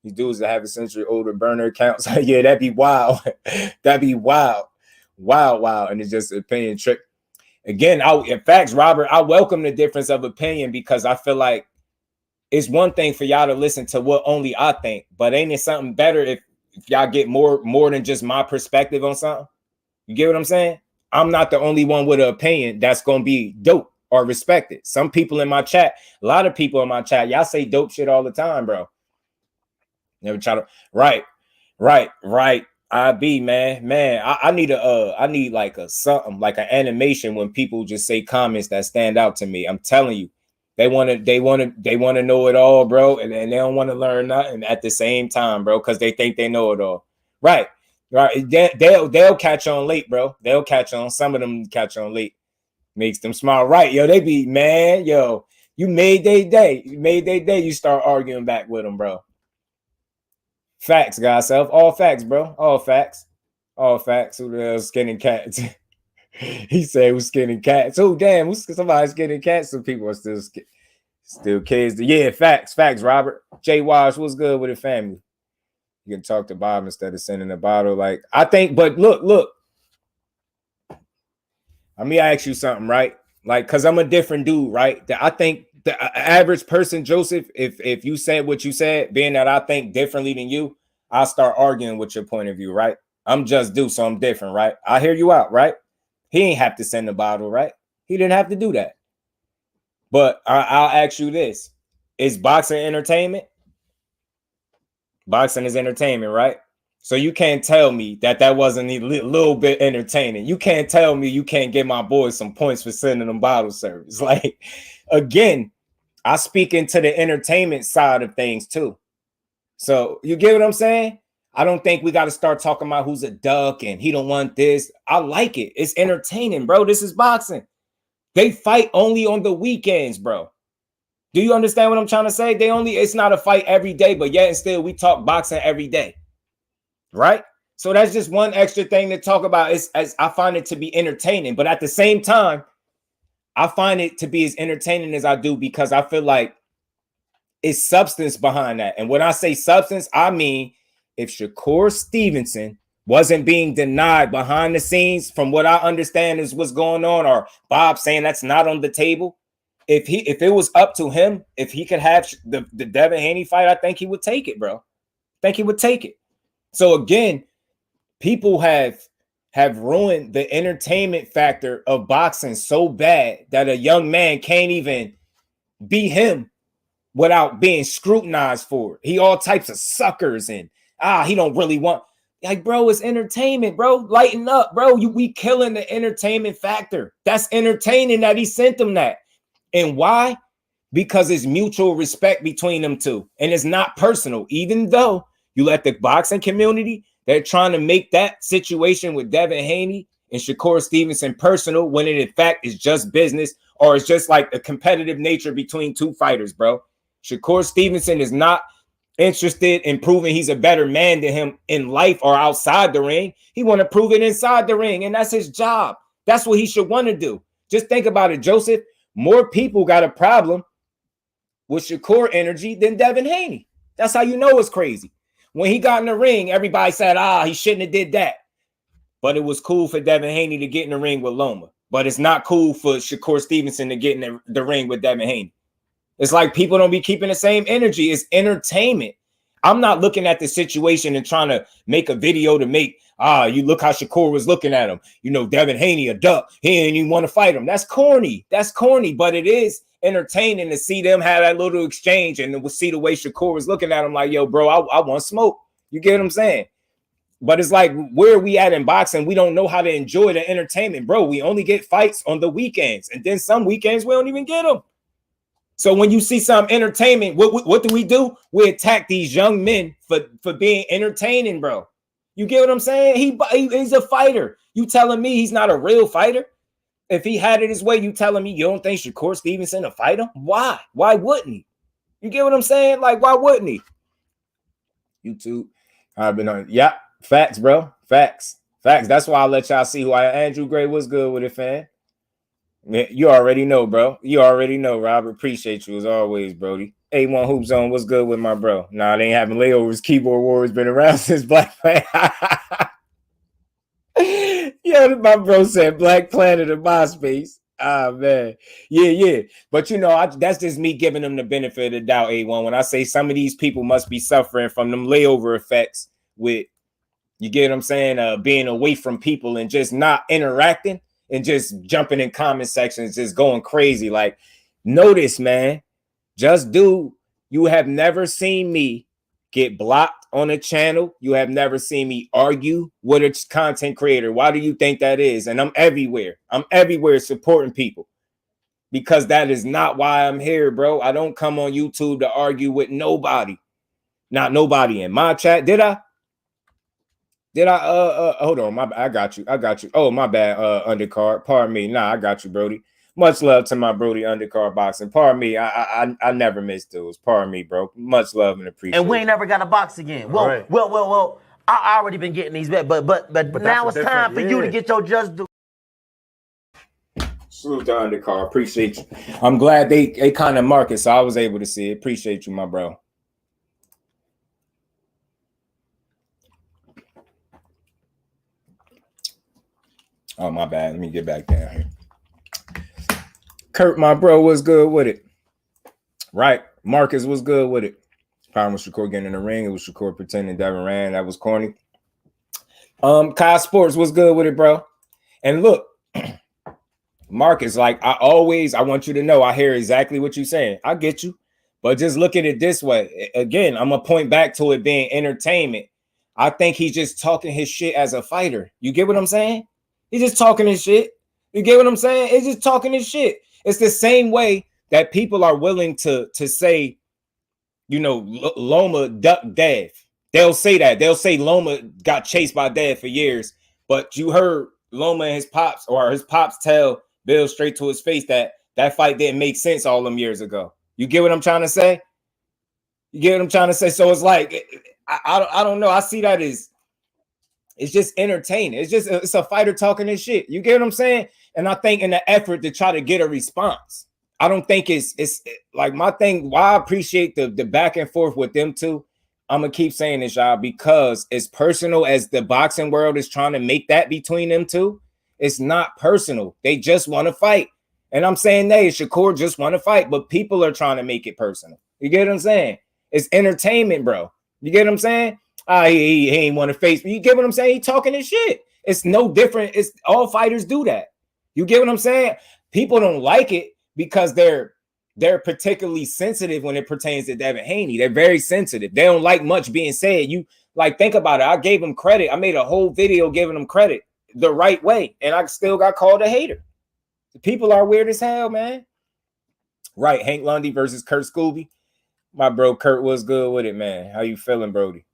These dudes that have a century older burner accounts. Yeah, that'd be wild. That'd be wild. And it's just an opinion trick. Again, in facts, Robert, I welcome the difference of opinion because I feel like it's one thing for y'all to listen to what only I think, but ain't it something better if y'all get more than just my perspective on something? You get what I'm saying? I'm not the only one with an opinion that's going to be dope or respected. Some people in my chat, a lot of people in my chat, y'all say dope shit all the time, bro. Never try to, right. I need like a something like an animation when people just say comments that stand out to me. I'm telling you, they want to know it all, bro, and they don't want to learn nothing at the same time, bro, because they think they know it all. Right. They'll catch on late, bro. They'll catch on. Some of them catch on late. Makes them smile. Right, yo, they be man, yo. You made their day. You start arguing back with them, bro. Facts, guys. All facts, bro. All facts. Who the hell's skinning cats? He said who's skinning cats. Oh, damn. Somebody's skinning cats. Some people are still kids. Yeah, facts, Robert. Jay Wash, what's good with the family? You can talk to Bob instead of sending a bottle. Like, I think, but look. Let me ask you something, right? Like, because I'm a different dude, right? I think the average person, Joseph, if you said what you said, being that I think differently than you, I'll start arguing with your point of view, right? I'm just due, so I'm different, right? I hear you out, right? He ain't have to send the bottle, right? He didn't have to do that. But I'll ask you this. Is boxing entertainment? Boxing is entertainment, right? So you can't tell me that wasn't a little bit entertaining. You can't tell me you can't get my boys some points for sending them bottle service. Like, again, I speak into the entertainment side of things too. So you get what I'm saying? I don't think we got to start talking about who's a duck and he don't want this. I like it. It's entertaining, bro. This is boxing. They fight only on the weekends, bro. Do you understand what I'm trying to say? It's not a fight every day, but yet and still we talk boxing every day. Right? So that's just one extra thing to talk about. As I find it to be entertaining, but at the same time, I find it to be as entertaining as I do because I feel like it's substance behind that. And when I say substance, I mean if Shakur Stevenson wasn't being denied behind the scenes, from what I understand is what's going on, or Bob saying that's not on the table. If it was up to him, if he could have the Devin Haney fight, I think he would take it, bro. I think he would take it. So again, people have ruined the entertainment factor of boxing so bad that a young man can't even be him without being scrutinized for it. He all types of suckers and he don't really want. Like, bro, it's entertainment, bro. Lighten up, bro. We killing the entertainment factor. That's entertaining that he sent them that. And why? Because it's mutual respect between them two. And it's not personal, even though you let the boxing community, they're trying to make that situation with Devin Haney and Shakur Stevenson personal when it in fact is just business, or it's just like a competitive nature between two fighters, bro. Shakur Stevenson is not interested in proving he's a better man than him in life or outside the ring. He want to prove it inside the ring, and that's his job. That's what he should want to do. Just think about it, Joseph. More people got a problem with Shakur energy than Devin Haney. That's how you know it's crazy. When he got in the ring, everybody said, he shouldn't have did that. But it was cool for Devin Haney to get in the ring with Loma. But it's not cool for Shakur Stevenson to get in the ring with Devin Haney. It's like people don't be keeping the same energy. It's entertainment. I'm not looking at the situation and trying to make a video to make, you look how Shakur was looking at him. You know, Devin Haney, a duck. He didn't even want to fight him. That's corny. That's corny, but it is entertaining to see them have that little exchange and we'll see the way Shakur was looking at him like, yo, bro, I want smoke. You get what I'm saying? But it's like, where are we at in boxing? We don't know how to enjoy the entertainment, bro. We only get fights on the weekends, and then some weekends we don't even get them. So when you see some entertainment, what do? We attack these young men for being entertaining, bro. You get what I'm saying? He's a fighter. You telling me he's not a real fighter? If he had it his way, you telling me you don't think Shakur Stevenson will fight him? Why? Why wouldn't he? You get what I'm saying? Like, why wouldn't he? YouTube, I've been on. Yeah, facts, bro. Facts. That's why I let y'all see who I am. Andrew Gray, what's good with it, fan? You already know, bro. You already know, Robert. Appreciate you as always, Brody. A1 Hoop Zone, what's good with my bro? Nah, they ain't having layovers. Keyboard Warriors been around since Black Planet. Yeah, my bro said Black Planet in MySpace. Man. Yeah. But, you know, that's just me giving them the benefit of the doubt, A1. When I say some of these people must be suffering from them layover effects with, you get what I'm saying, being away from people and just not interacting. And just jumping in comment sections, just going crazy. Like, notice, man, JusDue, you have never seen me get blocked on a channel. You have never seen me argue with a content creator. Why do you think that is? And I'm everywhere. I'm everywhere supporting people. Because that is not why I'm here, bro. I don't come on YouTube to argue with nobody. Not nobody in my chat. Did I? Hold on, I got you. Oh, my bad, undercard. Pardon me. Nah, I got you, Brody. Much love to my Brody undercard boxing. Pardon me. I never missed those. Pardon me, bro. Much love and appreciation. And we ain't never got a box again. Well, right. well. I already been getting these bets, but now it's time for you to get your JusDue. Salute the undercard. Appreciate you. I'm glad they kind of mark it, so I was able to see it. Appreciate you, my bro. Oh, my bad. Let me get back down here. Kurt, my bro, was good with it. Right. Marcus was good with it. Problem was Shakur getting in the ring. It was Shakur pretending Devin ran. That was corny. Kai Sports, what's good with it, bro? And look, Marcus, like I want you to know, I hear exactly what you're saying. I get you. But just look at it this way. Again, I'm going to point back to it being entertainment. I think he's just talking his shit as a fighter. You get what I'm saying? He's just talking his shit. You get what I'm saying? It's just talking his shit. It's the same way that people are willing to say, you know, Loma ducked Dev. They'll say that. They'll say Loma got chased by Dev for years. But you heard Loma and his pops tell Bill straight to his face that fight didn't make sense all them years ago. You get what I'm trying to say? You get what I'm trying to say? So it's like, I don't know. I see that as it's just entertaining. It's a fighter talking his shit. You get what I'm saying? And I think in the effort to try to get a response, I don't think it's like my thing. Why I appreciate the back and forth with them two. I'm gonna keep saying this, y'all, because as personal as the boxing world is trying to make that between them two, it's not personal. They just want to fight. And I'm saying Shakur just want to fight, but people are trying to make it personal. You get what I'm saying? It's entertainment, bro. You get what I'm saying? He ain't want to face me. You get what I'm saying? He talking his shit. It's no different. It's all fighters do that. You get what I'm saying? People don't like it because they're particularly sensitive when it pertains to Devin Haney. They're very sensitive. They don't like much being said. You like think about it. I gave him credit. I made a whole video giving him credit the right way, and I still got called a hater. People are weird as hell, man. Right, Hank Lundy versus Kurt Scooby. My bro Kurt was good with it, man. How you feeling, Brody?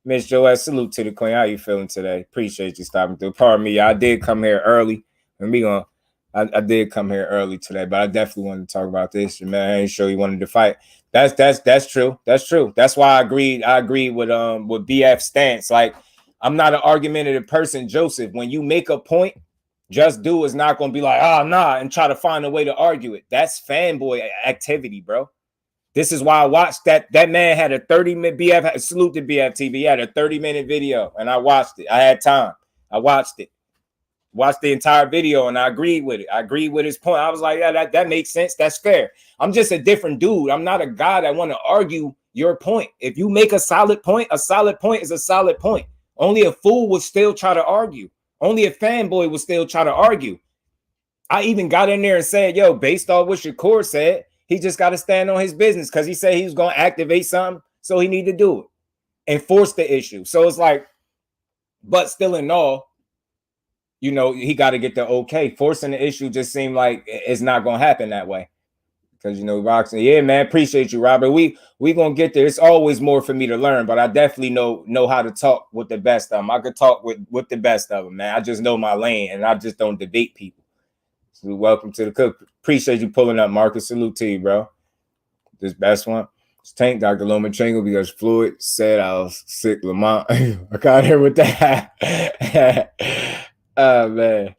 Miss Joette, salute to the queen. How you feeling today? Appreciate you stopping through. Pardon me, I did come here early. I did come here early today, but I definitely wanted to talk about this. Man, I ain't sure you wanted to fight. That's true. That's true. That's why I agreed with BF's stance. Like, I'm not an argumentative person, Joseph. When you make a point, JusDue is not going to be like, nah, and try to find a way to argue it. That's fanboy activity, bro. This is why I watched that. That man had a 30-minute BF. Salute to BF TV. He had a 30-minute video, and I watched it. I had time. I watched it. Watched the entire video, and I agreed with it. I agreed with his point. I was like, yeah, that makes sense. That's fair. I'm just a different dude. I'm not a guy that want to argue your point. If you make a solid point is a solid point. Only a fool would still try to argue. Only a fanboy would still try to argue. I even got in there and said, yo, based off what Shakur said, he just got to stand on his business because he said he was going to activate something, so he need to do it and force the issue. So it's like, but still in all, you know, he got to get the okay. Forcing the issue just seemed like it's not going to happen that way. Because, you know, boxing, yeah, man, appreciate you, Robert. We going to get there. It's always more for me to learn, but I definitely know how to talk with the best of them. I could talk with the best of them, man. I just know my lane, and I just don't debate people. So welcome to the cook. Appreciate you pulling up, Marcus. Salute to you, bro. This best one. It's Tank, Dr. Lomachenko, because Floyd said I was sick, Lamont. I got here with that. Oh, man.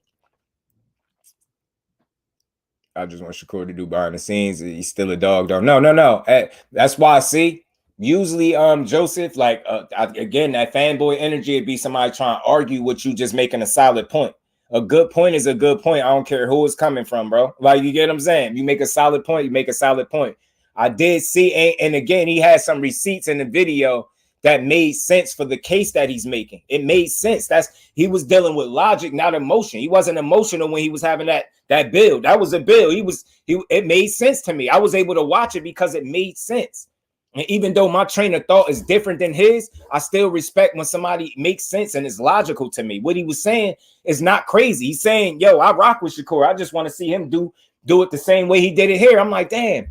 I just want Shakur to do behind the scenes. He's still a dog, though. No. That's why I see. Usually, Joseph, like, again, that fanboy energy would be somebody trying to argue with you, just making a solid point. A good point is a good point. I don't care who it's coming from, bro. Like, you get what I'm saying? You make a solid point, you make a solid point. I did see, and again, he had some receipts in the video that made sense for the case that he's making. It made sense. He was dealing with logic, not emotion. He wasn't emotional when he was having that build. That was a build. It made sense to me. I was able to watch it because it made sense. And even though my train of thought is different than his, I still respect when somebody makes sense and is logical to me. What he was saying is not crazy. He's saying, yo, I rock with Shakur. I just want to see him do it the same way he did it here. I'm like, damn,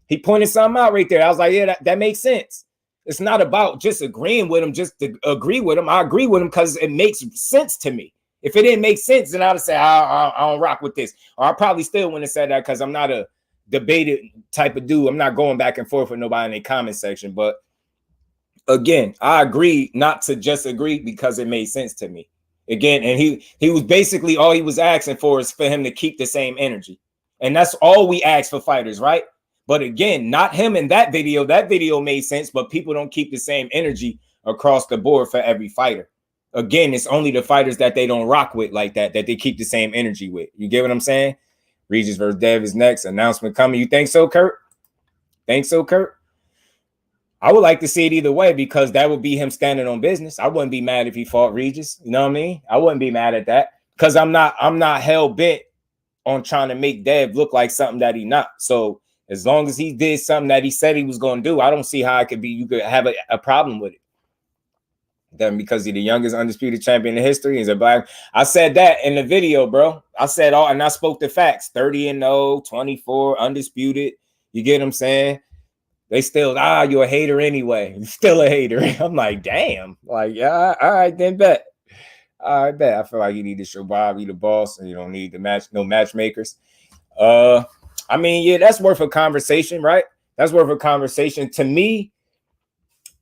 he pointed something out right there. I was like, yeah, that makes sense. It's not about just agreeing with him, just to agree with him. I agree with him because it makes sense to me. If it didn't make sense, then I would say, I don't rock with this. Or I probably still wouldn't have said that because I'm not a debated type of dude. I'm not going back and forth with nobody in the comment section. But again, I agree not to just agree because it made sense to me. Again, and he was basically all he was asking for is for him to keep the same energy. And that's all we ask for fighters, right? But again, not him in that video. That video made sense, but people don't keep the same energy across the board for every fighter. Again, it's only the fighters that they don't rock with like that they keep the same energy with. You get what I'm saying? Regis versus Dev is next. Announcement coming. You think so, Kurt? Think so, Kurt? I would like to see it either way because that would be him standing on business. I wouldn't be mad if he fought Regis. You know what I mean? I wouldn't be mad at that because I'm not hell bent on trying to make Dev look like something that he not. So as long as he did something that he said he was going to do, I don't see how it could be. You could have a problem with it. Then because he's the youngest undisputed champion in history, he's a black. I said that in the video, bro. I said all, and I spoke the facts: 30-0, 24, undisputed. You get what I'm saying? They still, you're a hater anyway. You're still a hater. I'm like, damn. Like, yeah, all right, then bet. All right, bet. I feel like you need to show Bob you the boss, and you don't need no matchmakers. I mean, yeah, that's worth a conversation, right? That's worth a conversation. To me,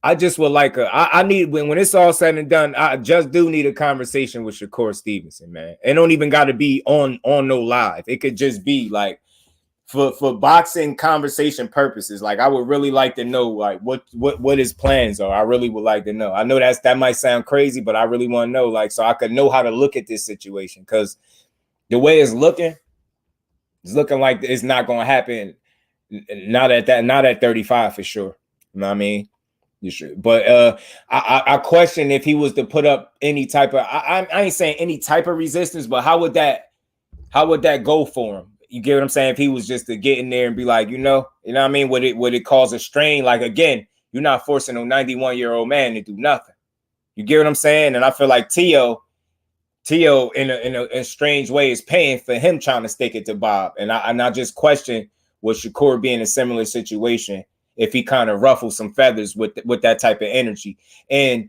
I just would like I need when it's all said and done, I just do need a conversation with Shakur Stevenson, man. It don't even got to be on no live. It could just be like for boxing conversation purposes. Like I would really like to know like what his plans are. I really would like to know. I know that might sound crazy, but I really want to know, like, so I could know how to look at this situation, because the way it's looking like it's not gonna happen. Not at 35 for sure. You know what I mean? You should, but I question if he was to put up any type of I ain't saying any type of resistance, but how would that go for him? You get what I'm saying? If he was just to get in there and be like, you know what I mean? Would it cause a strain? Like, again, you're not forcing a 91-year-old man to do nothing. You get what I'm saying? And I feel like Tio in a strange way is paying for him trying to stick it to Bob. And I just question, would Shakur be in a similar situation if he kind of ruffles some feathers with that type of energy? And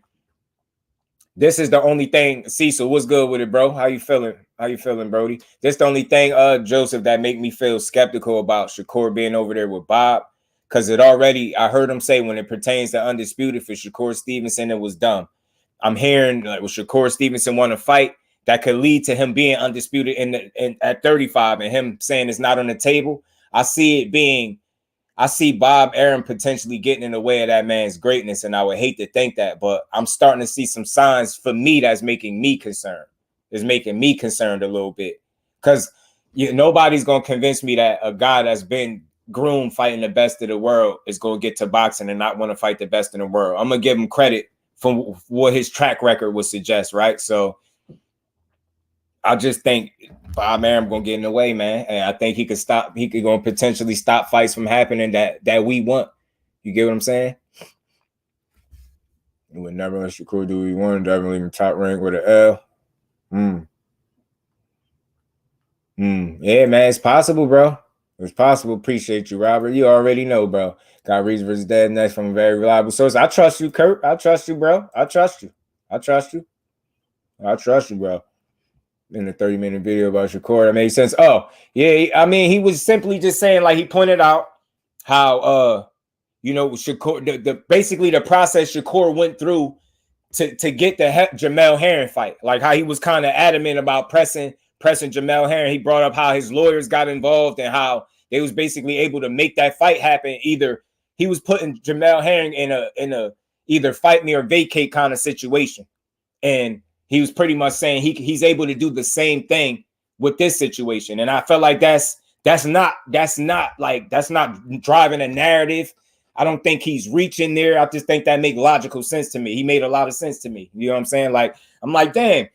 this is the only thing. Cecil, what's good with it, bro? How you feeling? How you feeling, Brody? This the only thing, Joseph, that make me feel skeptical about Shakur being over there with Bob, because I heard him say when it pertains to undisputed for Shakur Stevenson, it was dumb. I'm hearing like with Shakur Stevenson want to fight, that could lead to him being undisputed at 35 and him saying it's not on the table. I see Bob Arum potentially getting in the way of that man's greatness, and I would hate to think that, but I'm starting to see some signs for me that's making me concerned. It's making me concerned a little bit, because nobody's going to convince me that a guy that's been groomed fighting the best of the world is going to get to boxing and not want to fight the best in the world. I'm going to give him credit for what his track record would suggest, right? So I just think Bob Arum gonna get in the way, man. And I think he could gonna potentially stop fights from happening that we want. You get what I'm saying? We would never let Shakur do what he wanted, definitely in top rank with an L. Yeah, man, it's possible, bro. It's possible. Appreciate you, Robert. You already know, bro. Got Reese versus Dead next from a very reliable source. I trust you, Kurt. I trust you, bro. I trust you, bro. In the 30-minute video about Shakur, that made sense. Oh, yeah. I mean, he was simply just saying, like, he pointed out how Shakur, basically the process Shakur went through to get the Jamel Herring fight. Like how he was kind of adamant about pressing Jamel Herring. He brought up how his lawyers got involved and how they was basically able to make that fight happen. Either he was putting Jamel Herring in a either fight me or vacate kind of situation. And he was pretty much saying he's able to do the same thing with this situation. And I felt like that's not driving a narrative. I don't think he's reaching there. I just think that makes logical sense to me. He made a lot of sense to me. You know what I'm saying? Like, I'm like, damn,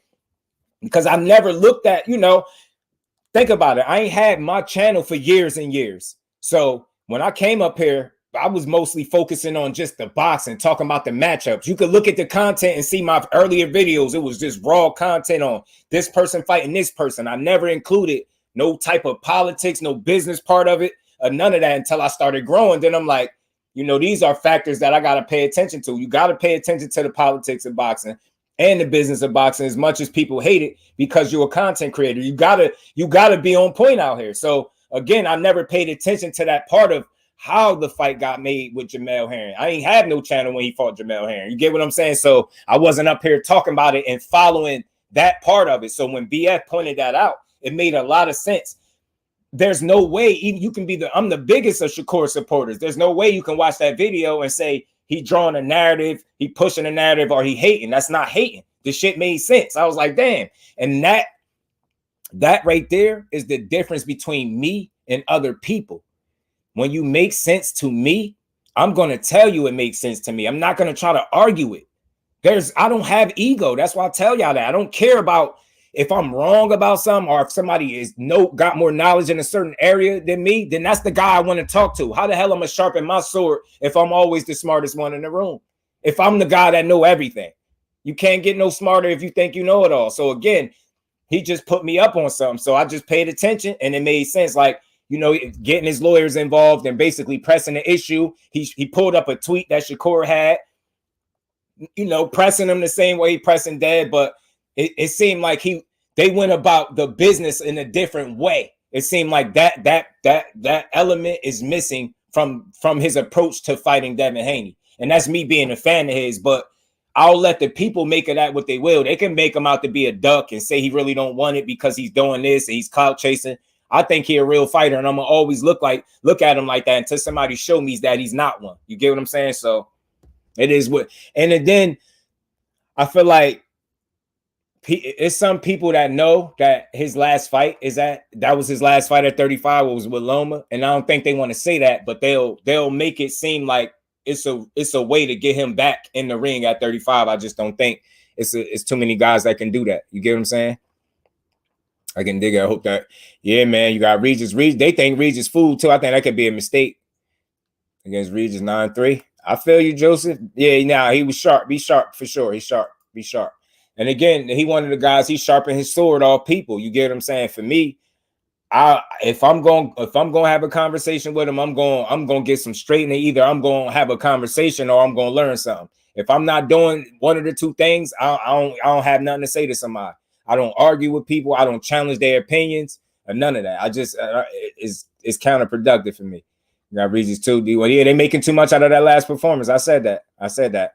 because I've never looked at, think about it. I ain't had my channel for years and years. So when I came up here, I was mostly focusing on just the boxing, talking about the matchups. You could look at the content and see my earlier videos. It was just raw content on this person fighting this person. I never included no type of politics, no business part of it, none of that until I started growing. Then I'm like, these are factors that I got to pay attention to. You got to pay attention to the politics of boxing and the business of boxing as much as people hate it because you're a content creator. You gotta be on point out here. So again, I never paid attention to that part of how the fight got made with Jamel Herring. I ain't had no channel when he fought Jamel Herring. You get what I'm saying? So I wasn't up here talking about it and following that part of it. So when BF pointed that out, it made a lot of sense. There's no way you can be I'm the biggest of Shakur supporters. There's no way you can watch that video and say he drawing a narrative, he pushing a narrative, or he hating. That's not hating. The shit made sense. I was like, damn. And that right there is the difference between me and other people. When you make sense to me, I'm going to tell you it makes sense to me. I'm not going to try to argue it. I don't have ego. That's why I tell y'all that. I don't care about if I'm wrong about something, or if somebody got more knowledge in a certain area than me, then that's the guy I want to talk to. How the hell am I gonna sharpen my sword if I'm always the smartest one in the room? If I'm the guy that know everything, you can't get no smarter if you think you know it all. So again, he just put me up on something. So I just paid attention, and it made sense. Like, you know, getting his lawyers involved and basically pressing the issue. He pulled up a tweet that Shakur had, you know, pressing him the same way he pressing Dev, but it seemed like they went about the business in a different way. It seemed like that element is missing from his approach to fighting Devin Haney. And that's me being a fan of his, but I'll let the people make of that what they will. They can make him out to be a duck and say he really don't want it because he's doing this and he's clout chasing. I think he's a real fighter, and I'm gonna always look at him like that until somebody show me that he's not one. You get what I'm saying? So it is what, and then I feel like it's some people that know that his last fight is that was his last fight at 35 was with Loma, and I don't think they want to say that, but they'll make it seem like it's a way to get him back in the ring at 35. I just don't think it's too many guys that can do that. You get what I'm saying? I can dig it. I hope that, yeah, man. You got Regis. They think Regis fool too. I think that could be a mistake against Regis 9-3. I feel you, Joseph. Yeah, now he was sharp. Be sharp for sure. He's sharp. Be sharp. And again, he one of the guys. He sharpened his sword. All people. You get what I'm saying? For me, if I'm going to have a conversation with him, I'm going to get some straightening. Either I'm going to have a conversation or I'm going to learn something. If I'm not doing one of the two things, I don't have nothing to say to somebody. I don't argue with people. I don't challenge their opinions or none of that. I just it's counterproductive for me. You got Regis too. Yeah, they making too much out of that last performance. I said that.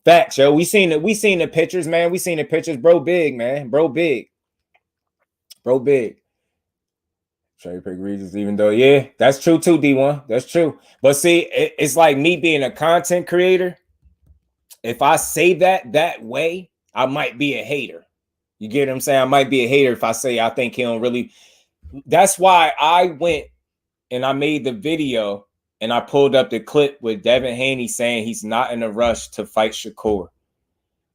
Facts, yo. We seen the pictures, man. We seen the pictures. Bro big, man. Bro big. Cherry pick Regis, even though, yeah, that's true too, D1. That's true. But see, it's like me being a content creator. If I say that way, I might be a hater. You get what I'm saying? I might be a hater if I say I think he don't really. That's why I went and I made the video and I pulled up the clip with Devin Haney saying he's not in a rush to fight Shakur.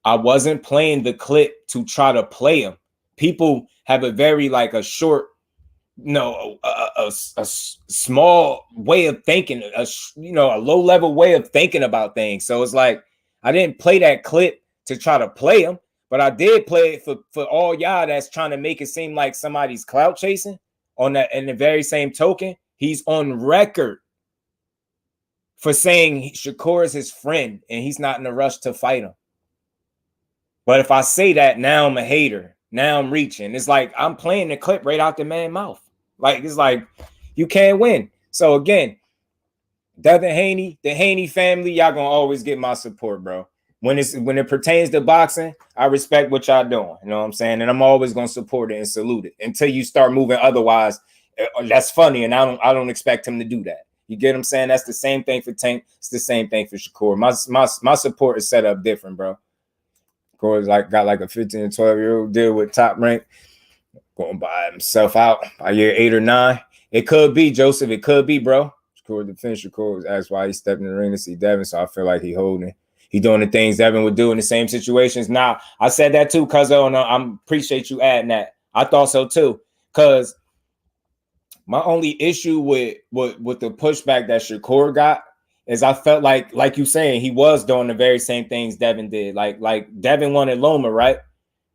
I wasn't playing the clip to try to play him. People have a very a short, a small way of thinking, a low level way of thinking about things. So it's like I didn't play that clip to try to play him. But I did play it for all y'all that's trying to make it seem like somebody's clout chasing. On that, in the very same token, he's on record for saying Shakur is his friend and he's not in a rush to fight him. But if I say that, now I'm a hater. Now I'm reaching. It's like I'm playing the clip right out the man's mouth. Like it's like you can't win. So again, Devin Haney, the Haney family, y'all gonna always get my support, bro. When it pertains to boxing, I respect what y'all doing. You know what I'm saying? And I'm always gonna support it and salute it until you start moving otherwise. That's funny, and I don't expect him to do that. You get what I'm saying? That's the same thing for Tank. It's the same thing for Shakur. My support is set up different, bro. Shakur's got a 15 and 12-year-old deal with Top Rank, going by himself out by year 8 or 9. It could be, Joseph. It could be, bro. Shakur defense. Shakur was asked why he stepped in the ring to see Devin, so I feel like he holding. He doing the things Devin would do in the same situations. Now, I said that too, Cuzzo, and I appreciate you adding that. I thought so too, because my only issue with the pushback that Shakur got is I felt like you saying, he was doing the very same things Devin did. Like Devin wanted Loma, right?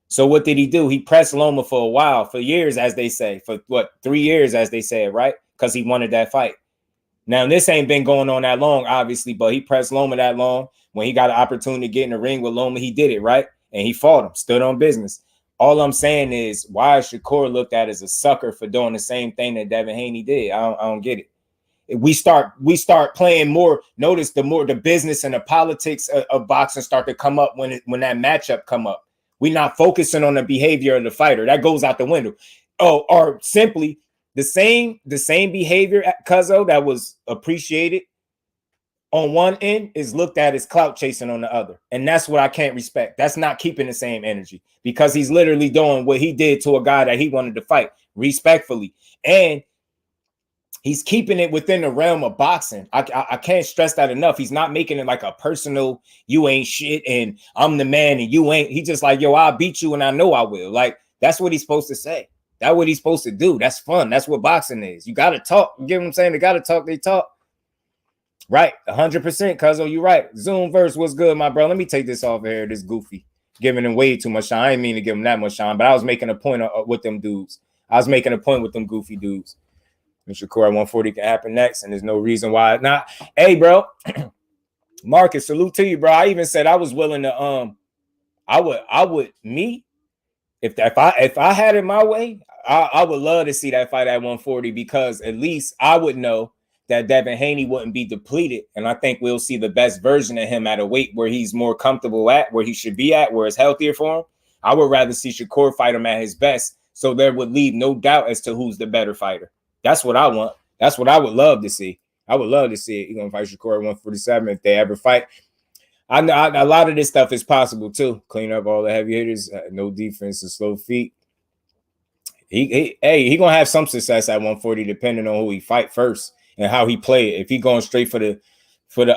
So what did he do? He pressed Loma for a while, for years, as they say, for 3 years, as they said, right? Because he wanted that fight. Now, this ain't been going on that long, obviously, but he pressed Loma that long. When he got an opportunity to get in the ring with Loma, he did it, right? And he fought him, stood on business. All I'm saying is, why is Shakur looked at as a sucker for doing the same thing that Devin Haney did? I don't get it. We start playing more. Notice the business and the politics of boxing start to come up when that matchup come up. We're not focusing on the behavior of the fighter. That goes out the window. Oh, or simply the same behavior at Cuzzo that was appreciated on one end is looked at as clout chasing on the other. And that's what I can't respect. That's not keeping the same energy, because he's literally doing what he did to a guy that he wanted to fight respectfully. And he's keeping it within the realm of boxing. I can't stress that enough. He's not making it like a personal, you ain't shit and I'm the man and you ain't. He just like, yo, I'll beat you and I know I will. Like, that's what he's supposed to say. That's what he's supposed to do. That's fun. That's what boxing is. You got to talk. You get what I'm saying? They got to talk. They talk. Right. 100%, Cuzzo. You right. Zoom verse was good, my bro. Let me take this off of here. This goofy. Giving him way too much shine. I didn't mean to give him that much shine, but I was making a point with them dudes. I was making a point with them goofy dudes. Shakur at 140 can happen next, and there's no reason why not. Hey, bro. Marcus, salute to you, bro. I even said I was willing to I would me if I had it my way, I would love to see that fight at 140 because at least I would know that Devin Haney wouldn't be depleted, and I think we'll see the best version of him at a weight where he's more comfortable at, where he should be at, where it's healthier for him. I would rather see Shakur fight him at his best, so there would leave no doubt as to who's the better fighter. That's what I want. That's what I would love to see. I would love to see it. He's gonna fight Shakur at 147 if they ever fight. I know a lot of this stuff is possible too. Clean up all the heavy hitters, no defense and slow feet. He gonna have some success at 140 depending on who he fight first and how he play it. If he going straight for the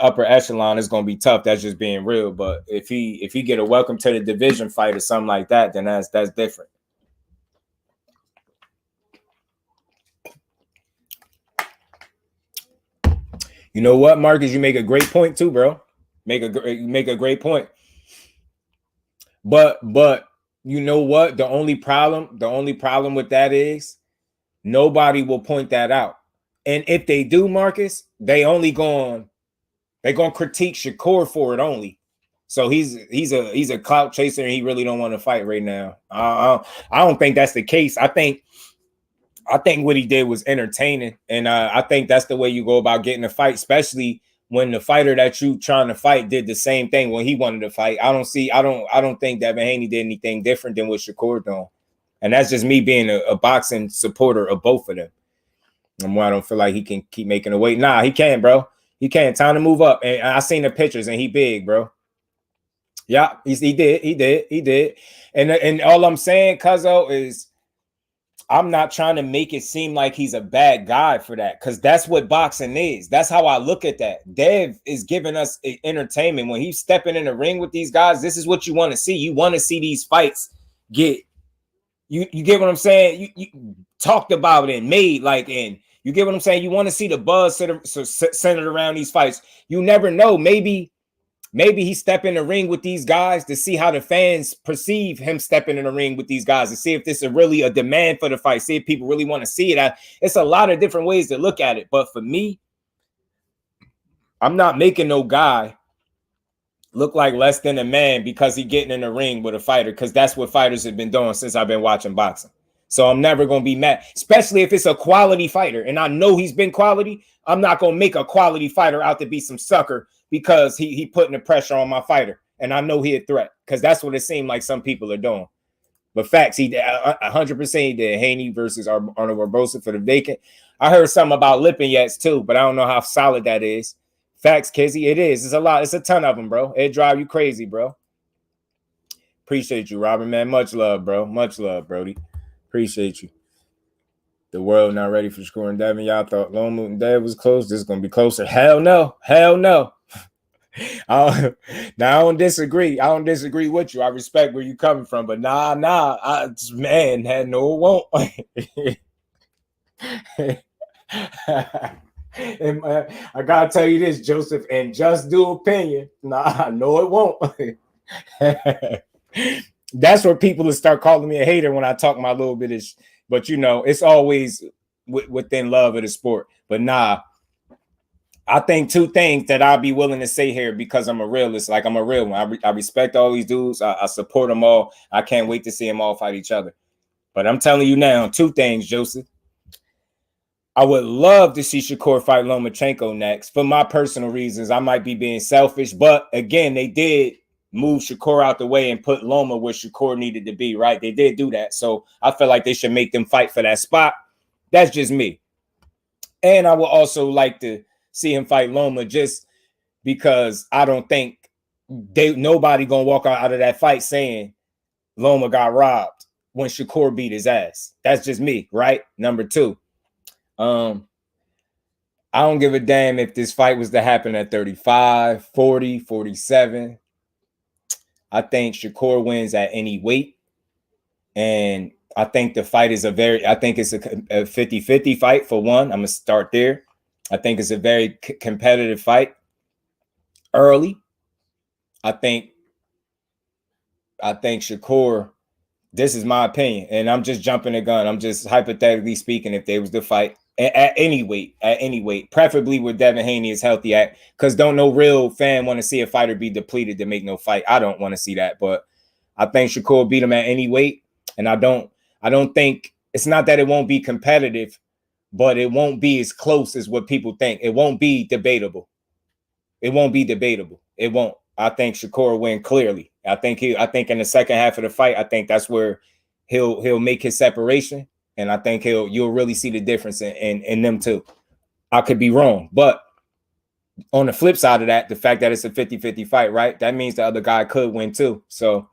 upper echelon, it's gonna be tough. That's just being real. But if he get a welcome to the division fight or something like that, then that's different. You know what, Marcus? You make a great point too, bro. Make a great point. But you know what? The only problem with that is nobody will point that out. And if they do, Marcus, they're gonna critique Shakur for it only. So he's a clout chaser and he really don't want to fight right now. I don't think that's the case. I think what he did was entertaining, and I think that's the way you go about getting a fight, especially when the fighter that you trying to fight did the same thing when he wanted to fight. I don't think Devin Haney did anything different than what Shakur doing, and that's just me being a boxing supporter of both of them. And I don't feel like he can keep making a weight. Nah, he can, bro. He can. Time to move up. And I seen the pictures, and he big, bro. Yeah, he did. And all I'm saying, Cuzzo, is I'm not trying to make it seem like he's a bad guy for that, because that's what boxing is. That's how I look at that. Dev is giving us entertainment. When he's stepping in the ring with these guys, this is what you want to see. You want to see these fights get, you get what I'm saying? You talked about it and made, like, and you get what I'm saying? You want to see the buzz centered around these fights. You never know. Maybe he step in the ring with these guys to see how the fans perceive him stepping in the ring with these guys, to see if this is really a demand for the fight, see if people really want to see it. It's a lot of different ways to look at it. But for me, I'm not making no guy look like less than a man because he getting in the ring with a fighter, because that's what fighters have been doing since I've been watching boxing. So I'm never going to be mad, especially if it's a quality fighter. And I know he's been quality. I'm not going to make a quality fighter out to be some sucker because he putting the pressure on my fighter. And I know he a threat, because that's what it seemed like some people are doing. But facts, he did 100%. He did Haney versus Arnold Barbosa for the vacant. I heard something about Lipinets too, but I don't know how solid that is. Facts, Kizzy, it is. It's a lot. It's a ton of them, bro. It drive you crazy, bro. Appreciate you, Robert, man. Much love, bro. Much love, Brody. Appreciate you. The world not ready for scoring Devin. Y'all thought Loma and Dev was close. This is going to be closer. Hell no. Hell no. Now, I don't disagree. I don't disagree with you. I respect where you coming from. But nah. Man, no, it won't. And, I got to tell you this, Joseph, and JusDue opinion. Nah, no, it won't. That's where people will start calling me a hater when I talk my little bit of but you know, it's always within love of the sport. But nah, I think two things that I'll be willing to say here, because I'm a realist. Like, I'm a real one. I respect all these dudes. I support them all. I can't wait to see them all fight each other. But I'm telling you now, two things, Joseph. I would love to see Shakur fight Lomachenko next. For my personal reasons, I might be being selfish. But again, they did move Shakur out the way and put Loma where Shakur needed to be, right? They did do that. So I feel like they should make them fight for that spot. That's just me. And I would also like to see him fight Loma, just because I don't think nobody gonna walk out of that fight saying Loma got robbed when Shakur beat his ass. That's just me, right? Number two, I don't give a damn if this fight was to happen at 35, 40, 47. I think Shakur wins at any weight. And I think the fight is I think it's a 50-50 fight for one. I'm going to start there. I think it's a very competitive fight early. I think Shakur, this is my opinion, and I'm just jumping the gun. I'm just hypothetically speaking, if they was to fight at any weight, preferably with Devin Haney is healthy at, because don't no real fan want to see a fighter be depleted to make no fight. I don't want to see that, but I think Shakur beat him at any weight, and I don't think, it's not that it won't be competitive, but it won't be as close as what people think. It won't be debatable. It won't. I think Shakur win clearly. I think in the second half of the fight, I think that's where he'll make his separation, and I think you'll really see the difference in them two. I could be wrong, but on the flip side of that, the fact that it's a 50-50 fight, right? That means the other guy could win too. So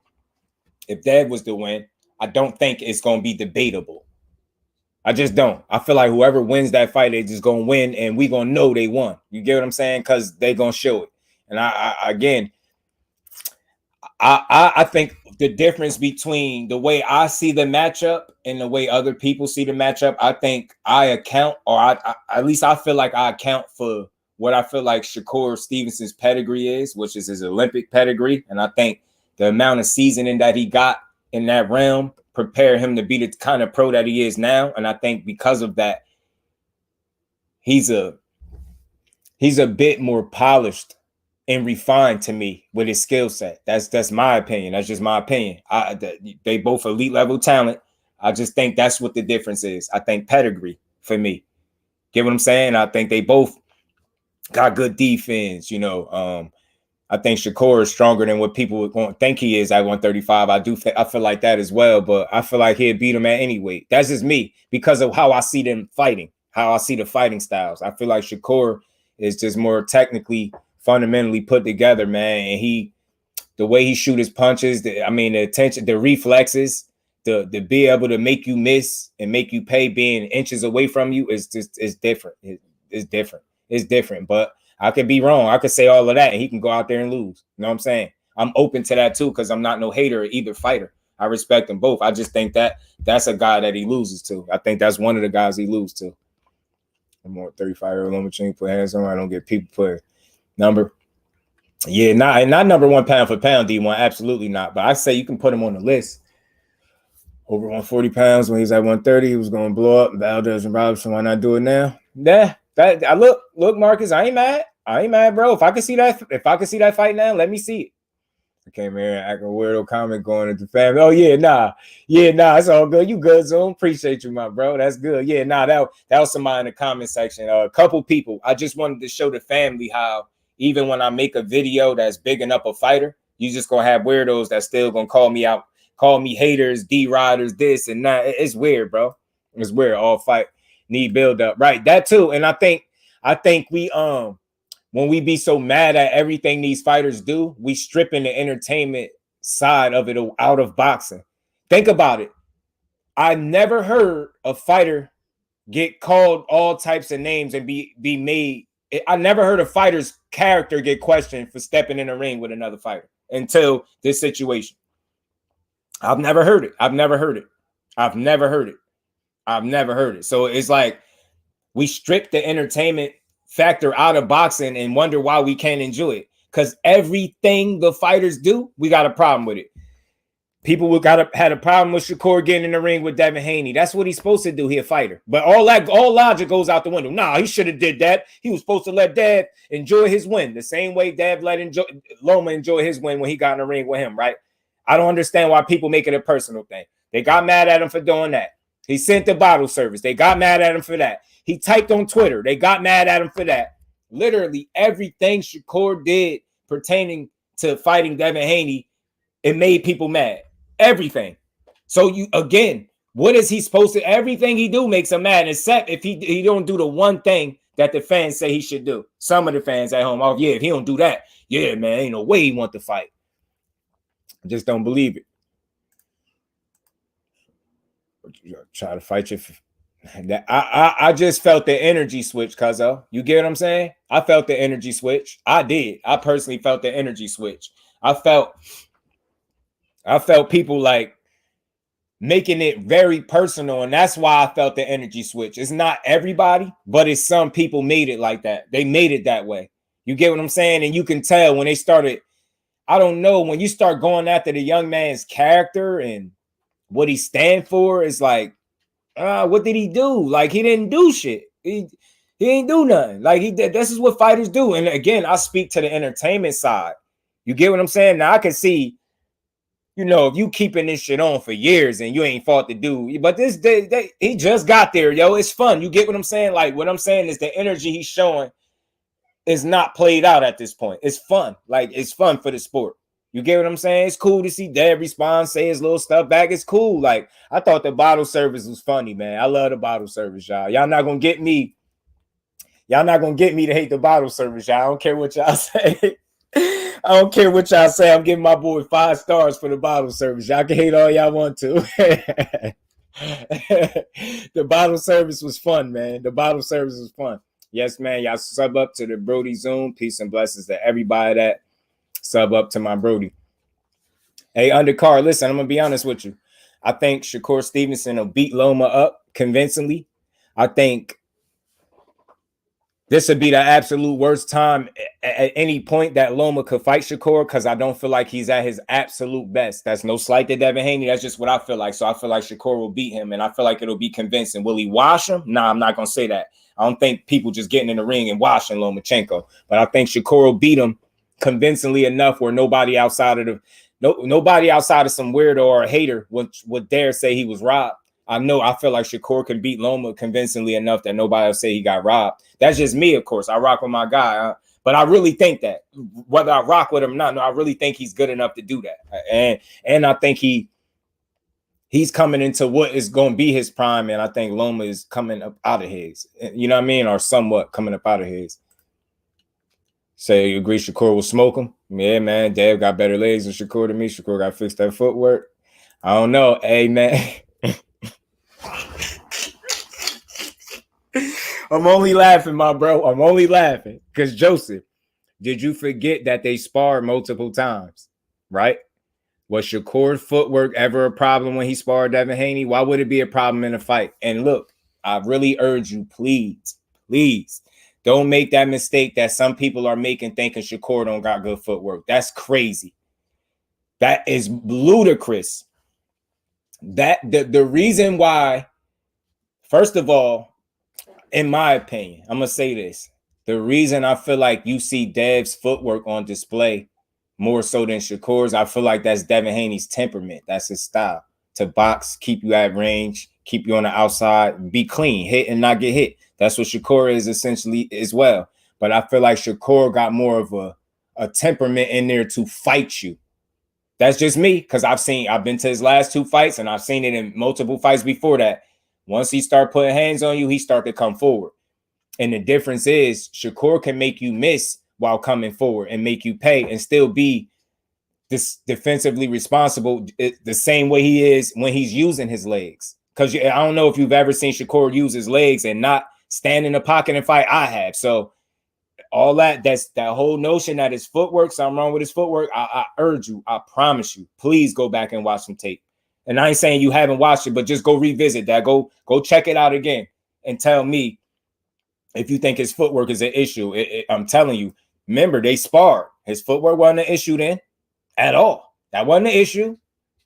if Dev was to win, I don't think it's going to be debatable. I just don't. I feel like whoever wins that fight, they just going to win, and we going to know they won. You get what I'm saying? Because they going to show it. And I think the difference between the way I see the matchup and the way other people see the matchup, I think I account, or at least I feel like I account for what I feel like Shakur Stevenson's pedigree is, which is his Olympic pedigree. And I think the amount of seasoning that he got in that realm prepare him to be the kind of pro that he is now. And I think because of that, he's a bit more polished and refined to me with his skill set. That's my opinion. That's just my opinion. They both elite level talent. I just think that's what the difference is. I think pedigree for me. Get what I'm saying? I think they both got good defense. I think Shakur is stronger than what people would think he is at 135. I feel like that as well, but I feel like he'd beat him at any weight. That's just me because of how I see them fighting, how I see the fighting styles. I feel like Shakur is just more technically, fundamentally put together, man. And the way he shoot his punches, the attention, the reflexes, the be able to make you miss and make you pay being inches away from you is different. It's different. But I could be wrong. I could say all of that and he can go out there and lose. You know what I'm saying? I'm open to that too, because I'm not no hater of either fighter. I respect them both. I just think that's a guy that he loses to. I think that's one of the guys he loses to. I'm more 35-year-old Lomachenko put hands on. I don't get people put number. Yeah, not number one pound for pound, D1. Absolutely not. But I say you can put him on the list. Over 140 pounds when he's at 130, he was going to blow up. Valdez and Robinson, why not do it now? Yeah, I look, Marcus, I ain't mad, bro. If I could see that fight now, let me see it. I came here and acting a weirdo comment going into family. Oh, yeah, nah, it's all good. You good, Zoom. Appreciate you, my bro. That's good. Yeah, nah, that was somebody in the comment section. A couple people. I just wanted to show the family how even when I make a video that's bigging up a fighter, you just gonna have weirdos that still gonna call me out, call me haters, D-riders, this and that. It's weird, bro. It's weird. All fight need build up. Right. That too. And I think we when we be so mad at everything these fighters do, we stripping the entertainment side of it out of boxing. Think about it. I never heard a fighter get called all types of names and be made. I never heard a fighter's character get questioned for stepping in the ring with another fighter until this situation. I've never heard it. So it's like we strip the entertainment factor out of boxing and wonder why we can't enjoy it. Because everything the fighters do, we got a problem with it. People had a problem with Shakur getting in the ring with Devin Haney. That's what he's supposed to do. He a fighter. But all logic goes out the window. Nah, he should have did that. He was supposed to let Dev enjoy his win. The same way Dev let Loma enjoy his win when he got in the ring with him, right? I don't understand why people make it a personal thing. They got mad at him for doing that. He sent the bottle service. They got mad at him for that. He typed on Twitter. They got mad at him for that. Literally everything Shakur did pertaining to fighting Devin Haney, it made people mad. Everything. So what is he supposed to? Everything he do makes him mad, except if he don't do the one thing that the fans say he should do. Some of the fans at home, oh yeah, if he don't do that, yeah, man, ain't no way he want to fight. I just don't believe it. Try to fight you. I just felt the energy switch, cuzzo. You get what I'm saying? I felt the energy switch. I did. I personally felt the energy switch. I felt people like making it very personal, and that's why I felt the energy switch. It's not everybody, but it's some people made it like that. They made it that way. You get what I'm saying? And you can tell when they started, I don't know, when you start going after the young man's character and what he stand for, is like, what did he do? Like, he didn't do shit. He ain't do nothing. Like, he did. This is what fighters do. And again, I speak to the entertainment side. You get what I'm saying? Now I can see, you know, if you keeping this shit on for years and you ain't fought the dude, but this day he just got there, yo. It's fun. You get what I'm saying? Like, what I'm saying is the energy he's showing is not played out at this point. It's fun. Like, it's fun for the sport. You get what I'm saying? It's cool to see Dev respond, say his little stuff back. It's cool. Like, I thought the bottle service was funny, man. I love the bottle service, y'all. Y'all not gonna get me. Y'all not gonna get me to hate the bottle service, y'all. I don't care what y'all say. I don't care what y'all say. I'm giving my boy 5 stars for the bottle service. Y'all can hate all y'all want to. The bottle service was fun, man. The bottle service was fun. Yes, man. Y'all sub up to the Brody Zoom. Peace and blessings to everybody that sub up to my Brody. Hey, undercard, listen, I'm going to be honest with you. I think Shakur Stevenson will beat Loma up convincingly. I think this would be the absolute worst time at any point that Loma could fight Shakur, because I don't feel like he's at his absolute best. That's no slight to Devin Haney. That's just what I feel like. So I feel like Shakur will beat him, and I feel like it'll be convincing. Will he wash him? Nah, I'm not going to say that. I don't think people just getting in the ring and washing Lomachenko, but I think Shakur will beat him convincingly enough where nobody outside of some weirdo or a hater would dare say he was robbed. I feel like Shakur can beat Loma convincingly enough that nobody will say he got robbed. That's just me, of course. I rock with my guy, but I really think that whether I rock with him or not, no, I really think he's good enough to do that. And I think he's coming into what is going to be his prime, and I think Loma is coming up out of his. You know what I mean? Or somewhat coming up out of his. Say you agree Shakur will smoke him? Yeah, man. Dev got better legs than Shakur to me. Shakur got to fix that footwork. I don't know. Hey, man. I'm only laughing, my bro. I'm only laughing because, Joseph, did you forget that they sparred multiple times, right? Was Shakur's footwork ever a problem when he sparred Devin Haney? Why would it be a problem in a fight? And look, I really urge you, please, don't make that mistake that some people are making, thinking Shakur don't got good footwork. That's crazy. That is ludicrous. That the reason why, first of all, in my opinion, I'm going to say this. The reason I feel like you see Dev's footwork on display more so than Shakur's, I feel like that's Devin Haney's temperament. That's his style. To box, keep you at range, keep you on the outside, be clean, hit and not get hit. That's what Shakur is essentially as well. But I feel like Shakur got more of a temperament in there to fight you. That's just me, because I've been to his last 2 fights, and I've seen it in multiple fights before that. Once he start putting hands on you, he start to come forward. And the difference is Shakur can make you miss while coming forward and make you pay and still be this defensively responsible the same way he is when he's using his legs. Because I don't know if you've ever seen Shakur use his legs and not stand in the pocket and fight. I have. So all that's that whole notion that his footwork, something wrong with his footwork. I urge you, I promise you, please go back and watch some tape. And I ain't saying you haven't watched it, but just go revisit that. Go check it out again and tell me if you think his footwork is an issue. I'm telling you, remember, they sparred. His footwork wasn't an issue then at all. That wasn't an issue.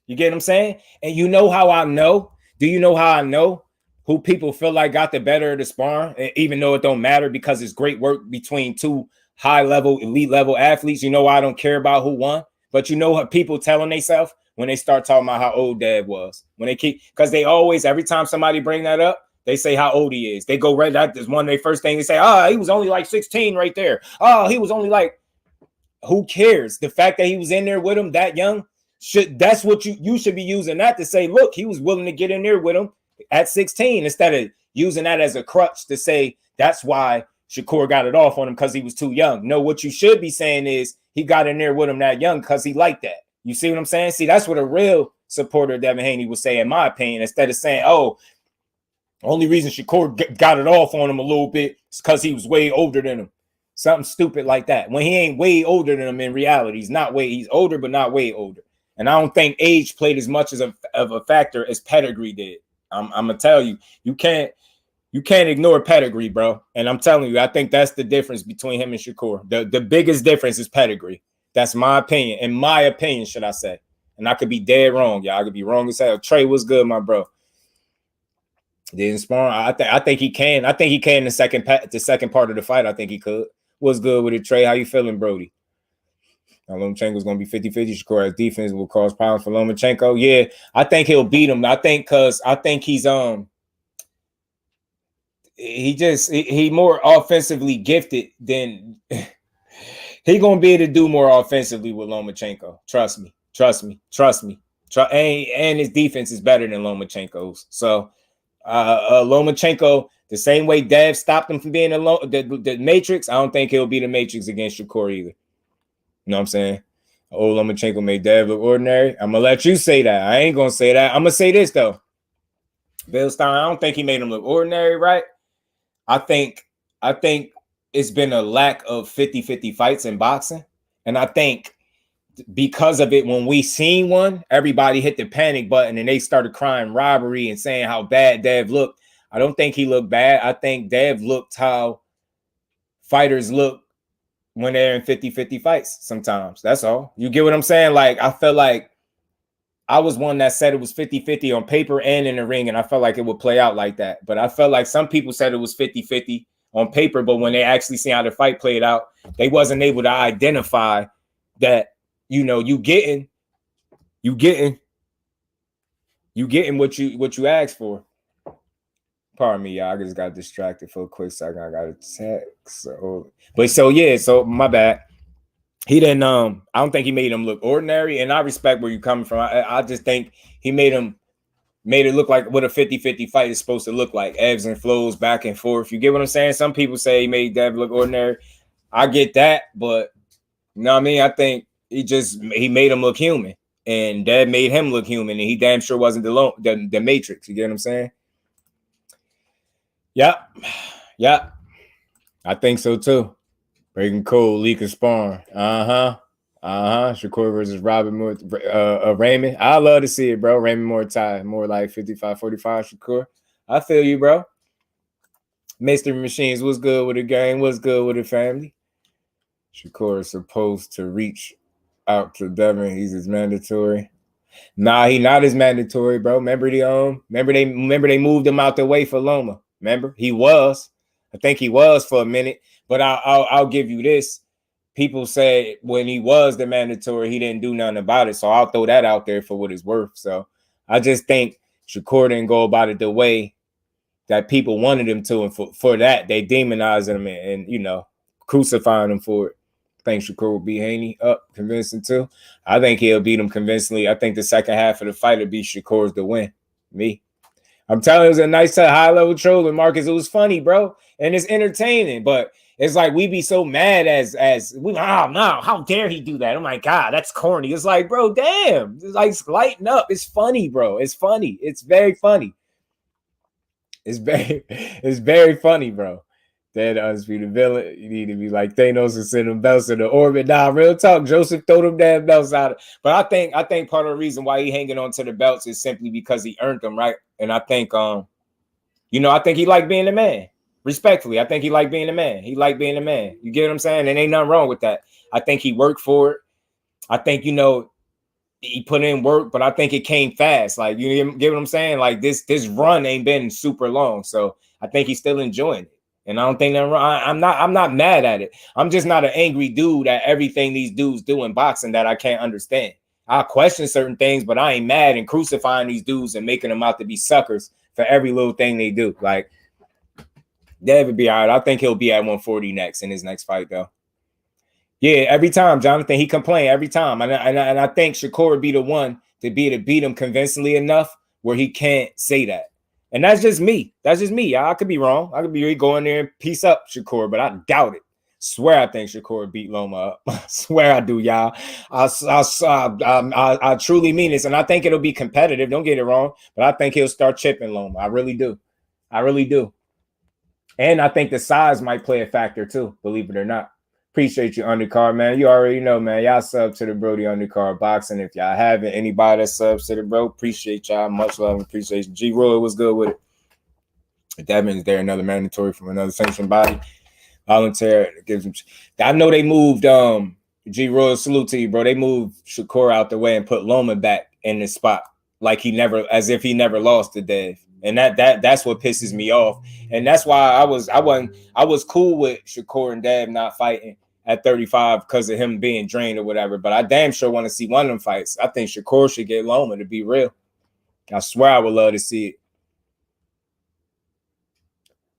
You get what I'm saying? And you know how I know? Do you know how I know who people feel like got the better of the sparring, even though it don't matter because it's great work between 2 high-level, elite-level athletes? You know why I don't care about who won? But you know what people telling themselves when they start talking about how old Dad was? When they keep, because they always, every time somebody bring that up, they say how old he is. They go right, that is one of their first things they say, he was only like 16 right there. He was only like, who cares? The fact that he was in there with him that young, that's what you should be using that to say, look, he was willing to get in there with him at 16 instead of using that as a crutch to say that's why Shakur got it off on him because he was too young. No, what you should be saying is he got in there with him that young because he liked that. You see what I'm saying? See, that's what a real supporter of Devin Haney would say, in my opinion, instead of saying, Only reason Shakur got it off on him a little bit is because he was way older than him. Something stupid like that. When he ain't way older than him in reality, he's older, but not way older. And I don't think age played as much of a factor as pedigree did. I'm gonna tell you, you can't ignore pedigree, bro. And I'm telling you, I think that's the difference between him and Shakur. The biggest difference is pedigree. That's my opinion. In my opinion, should I say? And I could be dead wrong, y'all. I could be wrong as hell. Trey, what's good, my bro? Didn't spawn. I think he can. I think he can the second part of the fight. I think he could. What's good with it, Trey? How you feeling, Brody? Lomachenko's going to be 50-50. Shakur has defense will cause problems for Lomachenko. Yeah, I think he'll beat him. I think he's he more offensively gifted than he going to be able to do more offensively with Lomachenko. Trust me. And his defense is better than Lomachenko's. So Lomachenko, the same way Dev stopped him from being the Matrix, I don't think he'll be the Matrix against Shakur either. You know what I'm saying? Lomachenko made Dev look ordinary. I'm gonna let you say that. I ain't gonna say that. I'm gonna say this though. Bill Stein, I don't think he made him look ordinary, right? I think it's been a lack of 50-50 fights in boxing. And I think because of it, when we seen one, everybody hit the panic button and they started crying robbery and saying how bad Dev looked. I don't think he looked bad. I think Dev looked how fighters look when they're in 50-50 fights sometimes. That's all. You get what I'm saying? Like, I felt like I was one that said it was 50-50 on paper and in the ring, and I felt like it would play out like that. But I felt like some people said it was 50-50 on paper, but when they actually see how the fight played out, they wasn't able to identify that, you know, you getting what you asked for. Pardon me, y'all. I just got distracted for a quick second. I got a text. So my bad. He didn't. I don't think he made him look ordinary, and I respect where you're coming from. I just think he made it look like what a 50-50 fight is supposed to look like. Ebbs and flows, back and forth. You get what I'm saying? Some people say he made Dev look ordinary. I get that, but you know what I mean? I think he made him look human, and Dev made him look human, and he damn sure wasn't the Matrix. You get what I'm saying? Yep. I think so too. Breaking code, leak and spawn. Shakur versus Robin Moore, Raymond. I love to see it, bro. Raymond Moore tie, more like 55-45. Shakur. I feel you, bro. Mystery Machines, what's good with the game? What's good with the family? Shakur is supposed to reach out to Devin. He's his mandatory. Nah, he not his mandatory, bro. Remember they moved him out the way for Loma. Remember, he was. I think he was for a minute. But I'll give you this. People say when he was the mandatory, he didn't do nothing about it. So I'll throw that out there for what it's worth. So I just think Shakur didn't go about it the way that people wanted him to. And for that, they demonized him and you know, crucifying him for it. I think Shakur will beat Haney up convincing too. I think he'll beat him convincingly. I think the second half of the fight will be Shakur's to win. Me. I'm telling you, it was a nice high-level trolling, Marcus. It was funny, bro. And it's entertaining, but it's like we be so mad as we, oh no, how dare he do that? Oh my God, that's corny. It's like, bro, damn. It's like lighten up. It's funny, bro. It's funny. It's very funny. It's very funny, bro. That undisputed villain, you need to be like Thanos and send them belts in the orbit. Nah, real talk. Joseph throw them damn belts out. But I think part of the reason why he hanging on to the belts is simply because he earned them, right? And I think I think he liked being the man. Respectfully, I think he liked being the man. He liked being the man. You get what I'm saying? And ain't nothing wrong with that. I think he worked for it. I think, he put in work, but I think it came fast. Like, you get what I'm saying? Like this run ain't been super long. So I think he's still enjoying it. And I don't think that I'm not mad at it. I'm just not an angry dude at everything these dudes do in boxing that I can't understand. I question certain things, but I ain't mad and crucifying these dudes and making them out to be suckers for every little thing they do. Like, Devin be all right. I think he'll be at 140 next in his next fight, though. Yeah, every time, Jonathan, he complained every time. And I think Shakur would be the one to be able to beat him convincingly enough where he can't say that. And that's just me. That's just me. I could be wrong. I could be going there and piece up Shakur, but I doubt it. Swear I think Shakur beat Loma up. I swear I do, y'all. I truly mean this, and I think it'll be competitive. Don't get it wrong, but I think he'll start chipping Loma. I really do. I really do. And I think the size might play a factor too, believe it or not. Appreciate you, Undercard, man. You already know, man. Y'all sub to the Brody Undercard Boxing. If y'all haven't, anybody that subs to the bro, appreciate y'all. Much love and appreciation. G Roy was good with it. Devin's there, another mandatory from another sanctioned body. Volunteer gives him. I know they moved G Roy, salute to you, bro. They moved Shakur out the way and put Loma back in the spot like he never, as if he never lost to Dev. And that's what pisses me off. And that's why I was cool with Shakur and Dev not fighting at 35 because of him being drained or whatever. But I damn sure want to see one of them fights. I think Shakur should get Loma, to be real. I swear I would love to see it.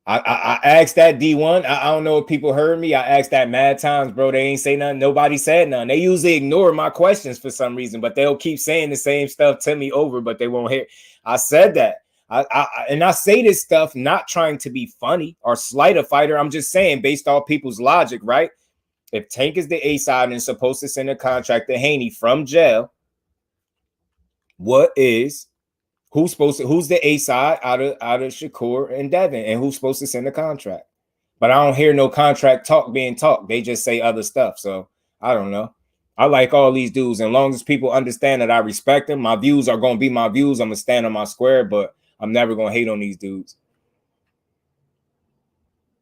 I asked that D1. I don't know if people heard me. I asked that mad times, bro. They ain't say nothing. Nobody said nothing. They usually ignore my questions for some reason, but they'll keep saying the same stuff to me over, but they won't hear. I said that. I say this stuff not trying to be funny or slight a fighter. I'm just saying based off people's logic, right? If Tank is the A side and supposed to send a contract to Haney from jail, who's the A side out of Shakur and Devin, and who's supposed to send a contract? But I don't hear no contract talk being talked. They just say other stuff. So I don't know. I like all these dudes. And as long as people understand that I respect them, my views are going to be my views. I'm going to stand on my square, but I'm never going to hate on these dudes.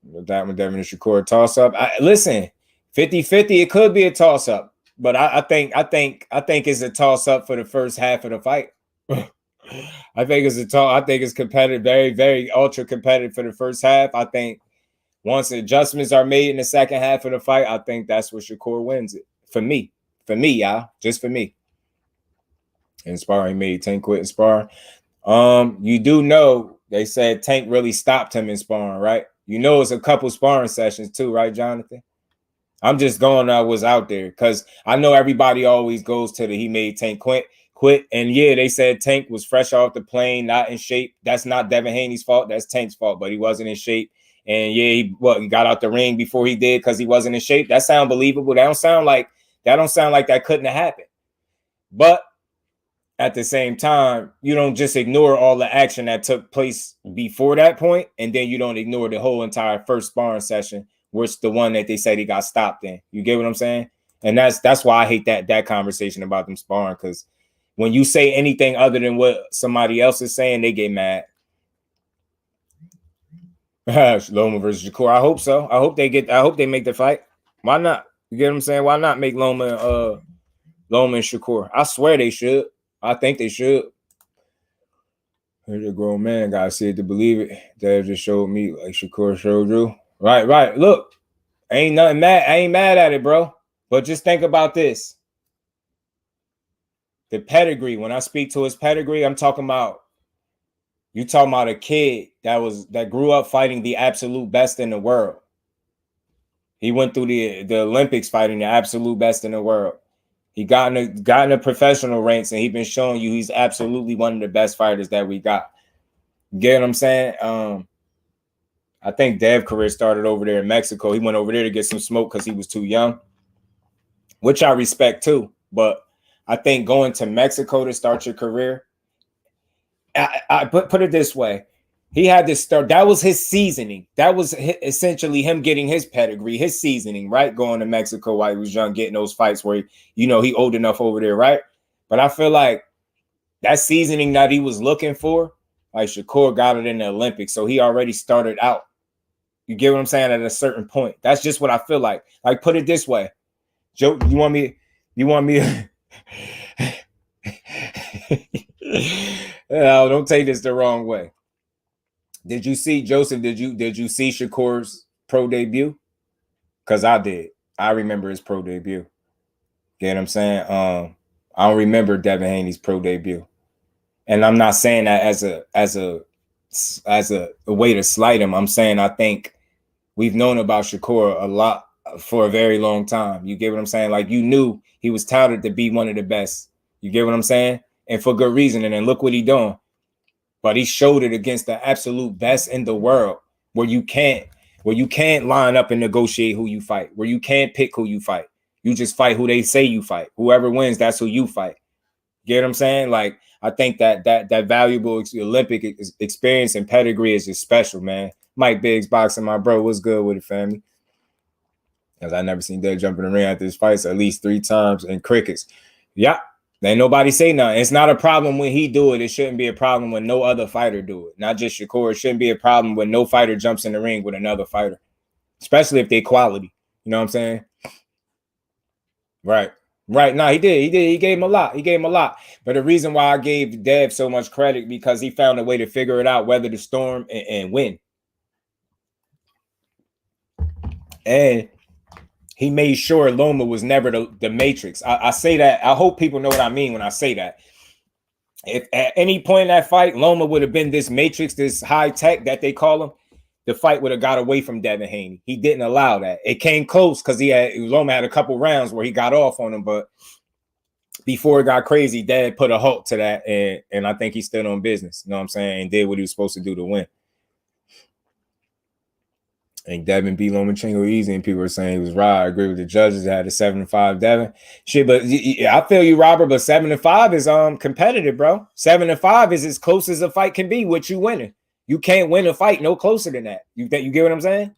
That one, Devin and Shakur toss up. Listen, 50-50, it could be a toss up, but I think it's a toss up for the first half of the fight. I think it's competitive, very, very ultra competitive for the first half. I think once adjustments are made in the second half of the fight, I think that's where Shakur wins it. For me, y'all, just for me. And sparring made Tank quit in sparring. You do know they said Tank really stopped him in sparring, right? You know, it's a couple sparring sessions too, right, Jonathan? I'm just going, I was out there because I know everybody always goes to the he made Tank quit. And yeah, they said Tank was fresh off the plane, not in shape. That's not Devin Haney's fault. That's Tank's fault, but he wasn't in shape. And yeah, he got out the ring before he did because he wasn't in shape. That sounds believable. That don't sound like that couldn't have happened. But at the same time, you don't just ignore all the action that took place before that point, and then you don't ignore the whole entire first sparring session, which the one that they said he got stopped in. You get what I'm saying? And that's why I hate that conversation about them sparring, because when you say anything other than what somebody else is saying, they get mad. Loma versus Shakur. I hope so. I hope they make the fight. Why not? You get what I'm saying? Why not make Loma and Shakur? I swear they should. I think they should. Here's a grown man. Gotta see it to believe it. Dad just showed me like Shakur showed you. Right. Look, ain't nothing mad. I ain't mad at it, bro. But just think about this. The pedigree. When I speak to his pedigree, I'm talking about a kid that grew up fighting the absolute best in the world. He went through the Olympics fighting the absolute best in the world. He got in the professional ranks, and he's been showing you he's absolutely one of the best fighters that we got. You get what I'm saying? I think Dev's career started over there in Mexico. He went over there to get some smoke because he was too young, which I respect too. But I think going to Mexico to start your career, I put it this way. He had to start. That was his seasoning. That was essentially him getting his pedigree, his seasoning, right? Going to Mexico while he was young, getting those fights where, he old enough over there, right? But I feel like that seasoning that he was looking for, like Shakur got it in the Olympics. So he already started out. You get what I'm saying? At a certain point. That's just what I feel like. Like, put it this way. Joe, you want me no, don't take this the wrong way. Did you see, Joseph, did you see Shakur's pro debut? Because I did. I remember his pro debut. Get what I'm saying? I don't remember Devin Haney's pro debut. And I'm not saying that as a way to slight him. I'm saying I think we've known about Shakur a lot for a very long time. You get what I'm saying? Like, you knew he was touted to be one of the best. You get what I'm saying? And for good reason. And then look what he's doing. But he showed it against the absolute best in the world, where you can't line up and negotiate who you fight, where you can't pick who you fight. You just fight who they say you fight. Whoever wins, that's who you fight. Get what I'm saying? Like, I think that valuable Olympic experience and pedigree is just special, man. Mike Biggs boxing, my bro. What's good with it, family? Because I never seen Dev jump in the ring after his fights at least 3 times in crickets. Yeah, ain't nobody say nothing. It's not a problem when he do it. It shouldn't be a problem when no other fighter do it. Not just Shakur. It shouldn't be a problem when no fighter jumps in the ring with another fighter, especially if they quality. You know what I'm saying? Right. Right. No, he did. He gave him a lot. But the reason why I gave Dev so much credit because he found a way to figure it out, weather the storm, and win. And he made sure Loma was never the matrix. I say that. I hope people know what I mean when I say that. If at any point in that fight, Loma would have been this matrix, this high tech that they call him, the fight would have got away from Devin Haney. He didn't allow that. It came close because Loma had a couple rounds where he got off on him, but before it got crazy, Dad put a halt to that, and I think he stood on business. You know what I'm saying? And did what he was supposed to do to win. And Devin beat Lomachenko easy, and people were saying he was right. I agree with the judges. They had a 7-5 Devin. Shit, but I feel you, Robert. But 7-5 is competitive, bro. 7-5 is as close as a fight can be with you winning. You can't win a fight no closer than that. You get what I'm saying?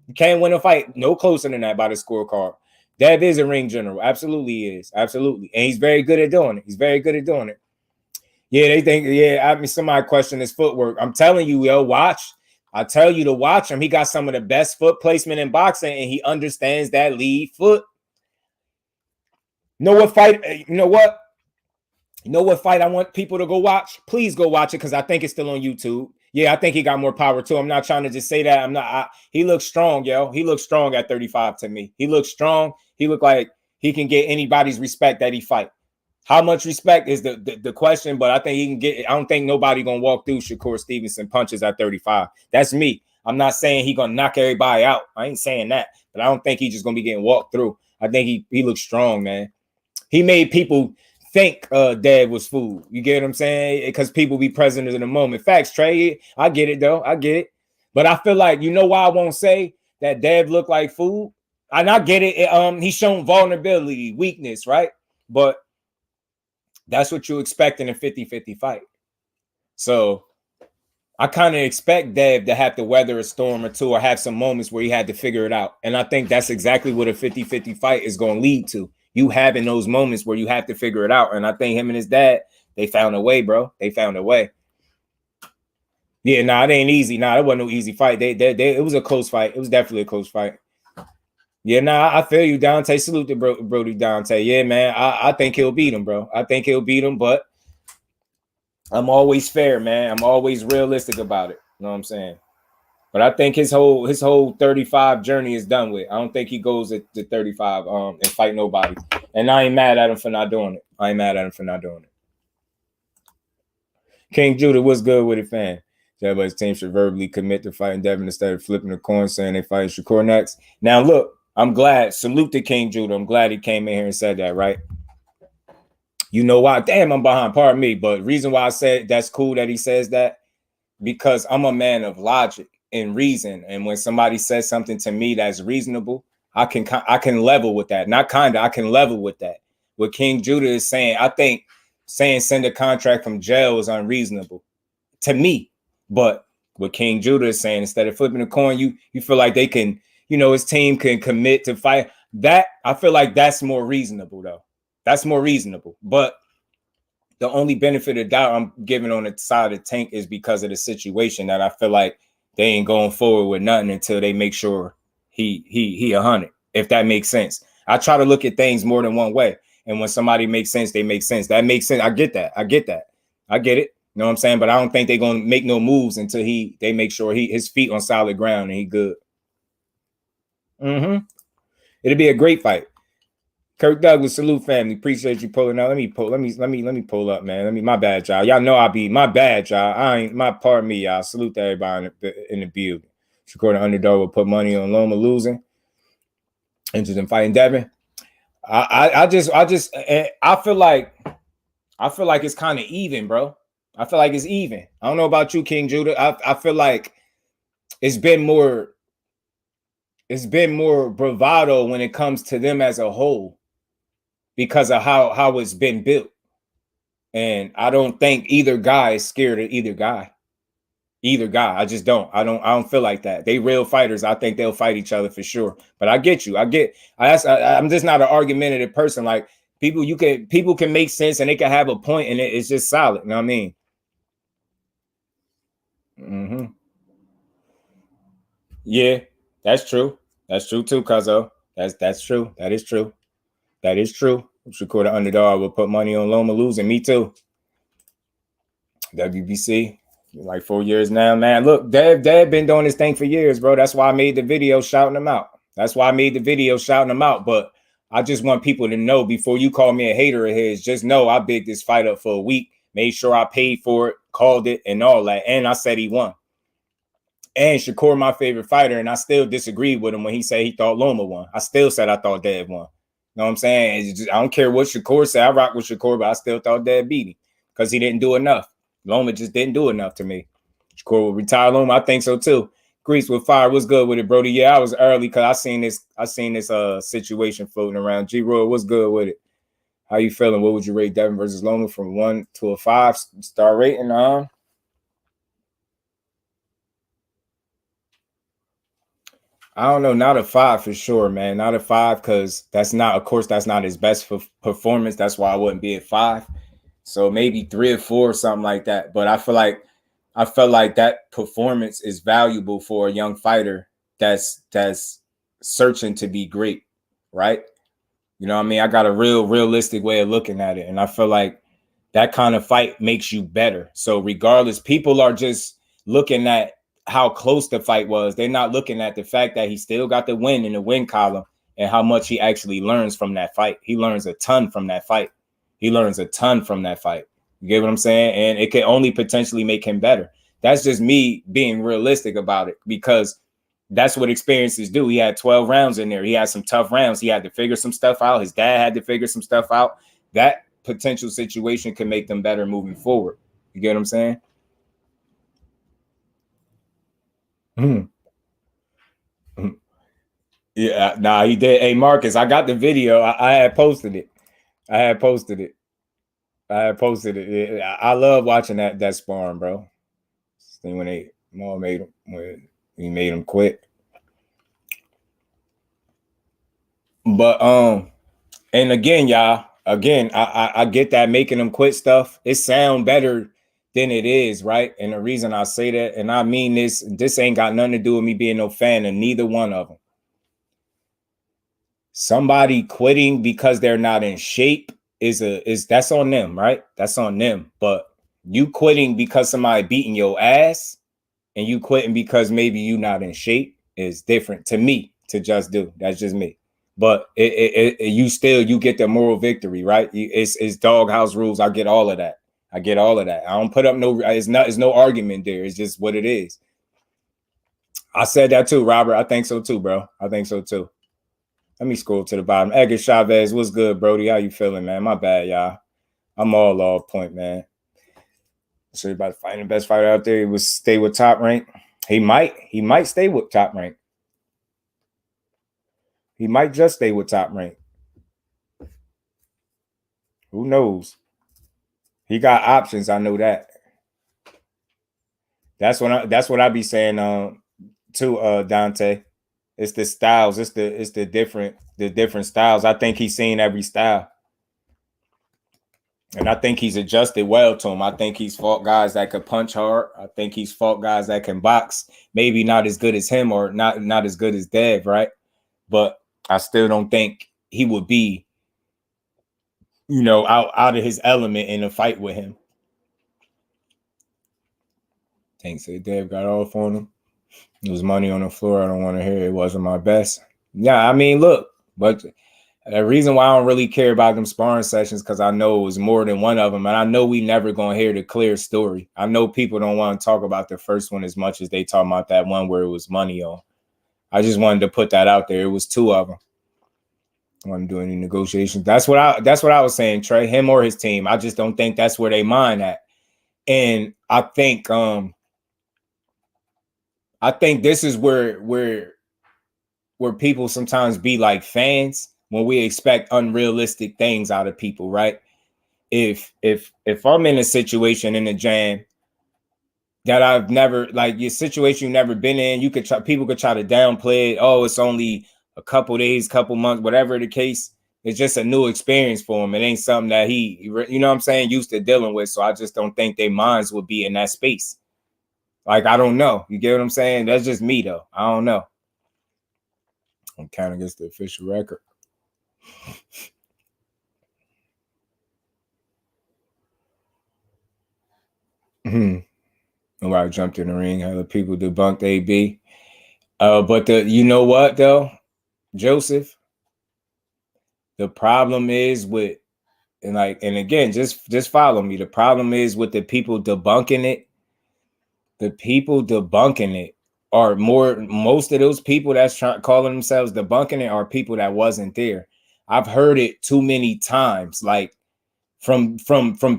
You can't win a fight no closer than that by the scorecard. Dev is a ring general. Absolutely he is. Absolutely. And he's very good at doing it. Yeah, they think, I mean, somebody questioned his footwork. I'm telling you, yo, watch. I tell you to watch him. He got some of the best foot placement in boxing, and he understands that lead foot. You know what fight I want people to go watch? Please go watch it because I think it's still on YouTube. Yeah, I think he got more power too. I'm not trying to just say that. He looks strong, yo. He looks strong at 35 to me. He looks strong. He looked like he can get anybody's respect that he fight. How much respect is the question, but I think he can get it. I don't think nobody gonna walk through Shakur Stevenson punches at 35. That's me. I'm not saying he gonna knock everybody out. I ain't saying that, but I don't think he's just gonna be getting walked through. I think he looks strong, man. He made people think Dad was food. You get what I'm saying? Because people be present in the moment. Facts, Trey. I get it though. I get it. But I feel like, you know why I won't say that Dad looked like food? And I get it. He's shown vulnerability, weakness, right? But that's what you expect in a 50-50 fight. So I kind of expect Dev to have to weather a storm or two or have some moments where he had to figure it out. And I think that's exactly what a 50-50 fight is going to lead to. You having those moments where you have to figure it out. And I think him and his dad, they found a way, bro. They found a way. Yeah, it ain't easy. It wasn't no easy fight. It was a close fight. It was definitely a close fight. Yeah, I feel you, Dante. Salute to Brody Dante. Yeah, man. I think he'll beat him, bro. I think he'll beat him, but I'm always fair, man. I'm always realistic about it. You know what I'm saying? But I think his whole 35 journey is done with. I don't think he goes at the 35 and fight nobody. And I ain't mad at him for not doing it. King Judah, what's good with it, fan? Everybody's team should verbally commit to fighting Devin instead of flipping the coin saying they fight Shakur next. Now, look, I'm glad. Salute to King Judah. I'm glad he came in here and said that, right? You know why? Damn, I'm behind. Pardon me. But reason why I said that's cool that he says that, because I'm a man of logic and reason. And when somebody says something to me that's reasonable, I can level with that. I can level with that. What King Judah is saying, I think saying send a contract from jail is unreasonable to me. But what King Judah is saying, instead of flipping a coin, you feel like they can, his team can commit to fight. That I feel like that's more reasonable, though. That's more reasonable. But the only benefit of doubt I'm giving on the side of the tank is because of the situation that I feel like they ain't going forward with nothing until they make sure he 100. If that makes sense. I try to look at things more than one way. And when somebody makes sense, they make sense. That makes sense. I get that. I get it. You know what I'm saying? But I don't think they're going to make no moves until they make sure his feet on solid ground and he good. It'll be a great fight. Kirk Douglas, salute family. Appreciate you pulling out. Let me pull up, man. My bad, y'all. Y'all know my bad, y'all. Pardon me, y'all. Salute to everybody in the building. Shakur the underdog will put money on Loma losing. Interested in fighting Devin. I feel like it's kind of even, bro. I feel like it's even. I don't know about you, King Judah. I feel like it's been more bravado when it comes to them as a whole because of how it's been built. And I don't think either guy is scared of either guy. Either guy. I just don't. I don't feel like that. They real fighters. I think they'll fight each other for sure. But I get you. I'm just not an argumentative person. Like people can make sense and they can have a point and it's just solid. You know what I mean? Mm-hmm. Yeah, that's true. That's true too, Cuzzo. That's true. That is true. That is true. Shakur the underdog will put money on Loma losing. Me too. WBC. Like 4 years now, man. Look, Dev been doing this thing for years, bro. That's why I made the video shouting him out. But I just want people to know before you call me a hater of his, just know I bigged this fight up for a week, made sure I paid for it, called it, and all that. And I said he won. And Shakur, my favorite fighter, and I still disagreed with him when he said he thought Loma won. I still said I thought Dev won. You know what I'm saying? I don't care what Shakur said. I rock with Shakur, but I still thought Dev beat him because he didn't do enough. Loma just didn't do enough to me. Shakur will retire Loma. I think so too. Grease with fire. What's good with it, Brody? Yeah, I was early because I seen this situation floating around. G-Roy, what's good with it? How you feeling? What would you rate Devin versus Loma from 1 to a 5-star rating? I don't know, not a 5 for sure, man. Not a 5 because that's not his best performance. That's why I wouldn't be at 5. So maybe 3 or 4 or something like that. But I felt like that performance is valuable for a young fighter that's searching to be great, right? You know what I mean? I got a realistic way of looking at it. And I feel like that kind of fight makes you better. So regardless, people are just looking at how close the fight was. They're not looking at the fact that he still got the win in the win column and how much he actually learns from that fight. He learns a ton from that fight. You get what I'm saying? And it can only potentially make him better. That's just me being realistic about it because that's what experiences do. He had 12 rounds in there. He had some tough rounds. He had to figure some stuff out. His dad had to figure some stuff out. That potential situation can make them better moving forward. You get what I'm saying? Yeah, nah, he did. Hey, Marcus, I got the video. I had posted it. I love watching that sparring, bro. When he made him quit. But and again, y'all, I get that making him quit stuff. It sound better than it is, right? And the reason I say that, and I mean this ain't got nothing to do with me being no fan of neither one of them. Somebody quitting because they're not in shape is that's on them, right? That's on them. But you quitting because somebody beating your ass and you quitting because maybe you not in shape is different to me, to just do. That's just me. But you get the moral victory, right? It's doghouse rules. I get all of that. I don't put up it's no argument there. It's just what it is. I said that too, Robert. I think so too, bro. I think so too. Let me scroll to the bottom. Edgar Chavez, what's good, Brody? How you feeling, man? My bad, y'all. I'm all off point, man. So everybody fighting the best fighter out there. He would stay with Top Rank. He might stay with Top Rank. He might just stay with Top Rank. Who knows? He got options. I know that. That's what I be saying to Dante. It's the styles. It's the different styles. I think he's seen every style. And I think he's adjusted well to him. I think he's fought guys that could punch hard. I think he's fought guys that can box. Maybe not as good as him or not as good as Dev, right? But I still don't think he would be, out of his element in a fight with him. Thanks. Dev got off on him. It was money on the floor. I don't want to hear it wasn't my best. Yeah, I mean, look, but the reason why I don't really care about them sparring sessions because I know it was more than one of them, and I know we never gonna hear the clear story. I know people don't want to talk about the first one as much as they talk about that one where it was money on. I just wanted to put that out there. It was 2 of them. I wasn't doing any negotiations. That's what I was saying, Trey. Him or his team. I just don't think that's where they mind at. And I think this is where people sometimes be like fans when we expect unrealistic things out of people, right? if I'm in a situation in the jam that I've never, like your situation you've never been in, people could try to downplay it. Oh, it's only a couple days, couple months, whatever the case. It's just a new experience for him. It ain't something that he, you know what I'm saying, used to dealing with. So I just don't think their minds would be in that space. Like, I don't know. You get what I'm saying? That's just me, though. I don't know. I'm counting against the official record. Nobody jumped in the ring. Other people debunked AB. But you know what, though, Joseph? The problem is with, and again, just follow me. The problem is with the people debunking it. The people debunking it are most of those people that's calling themselves debunking it are people that wasn't there. I've heard it too many times, like from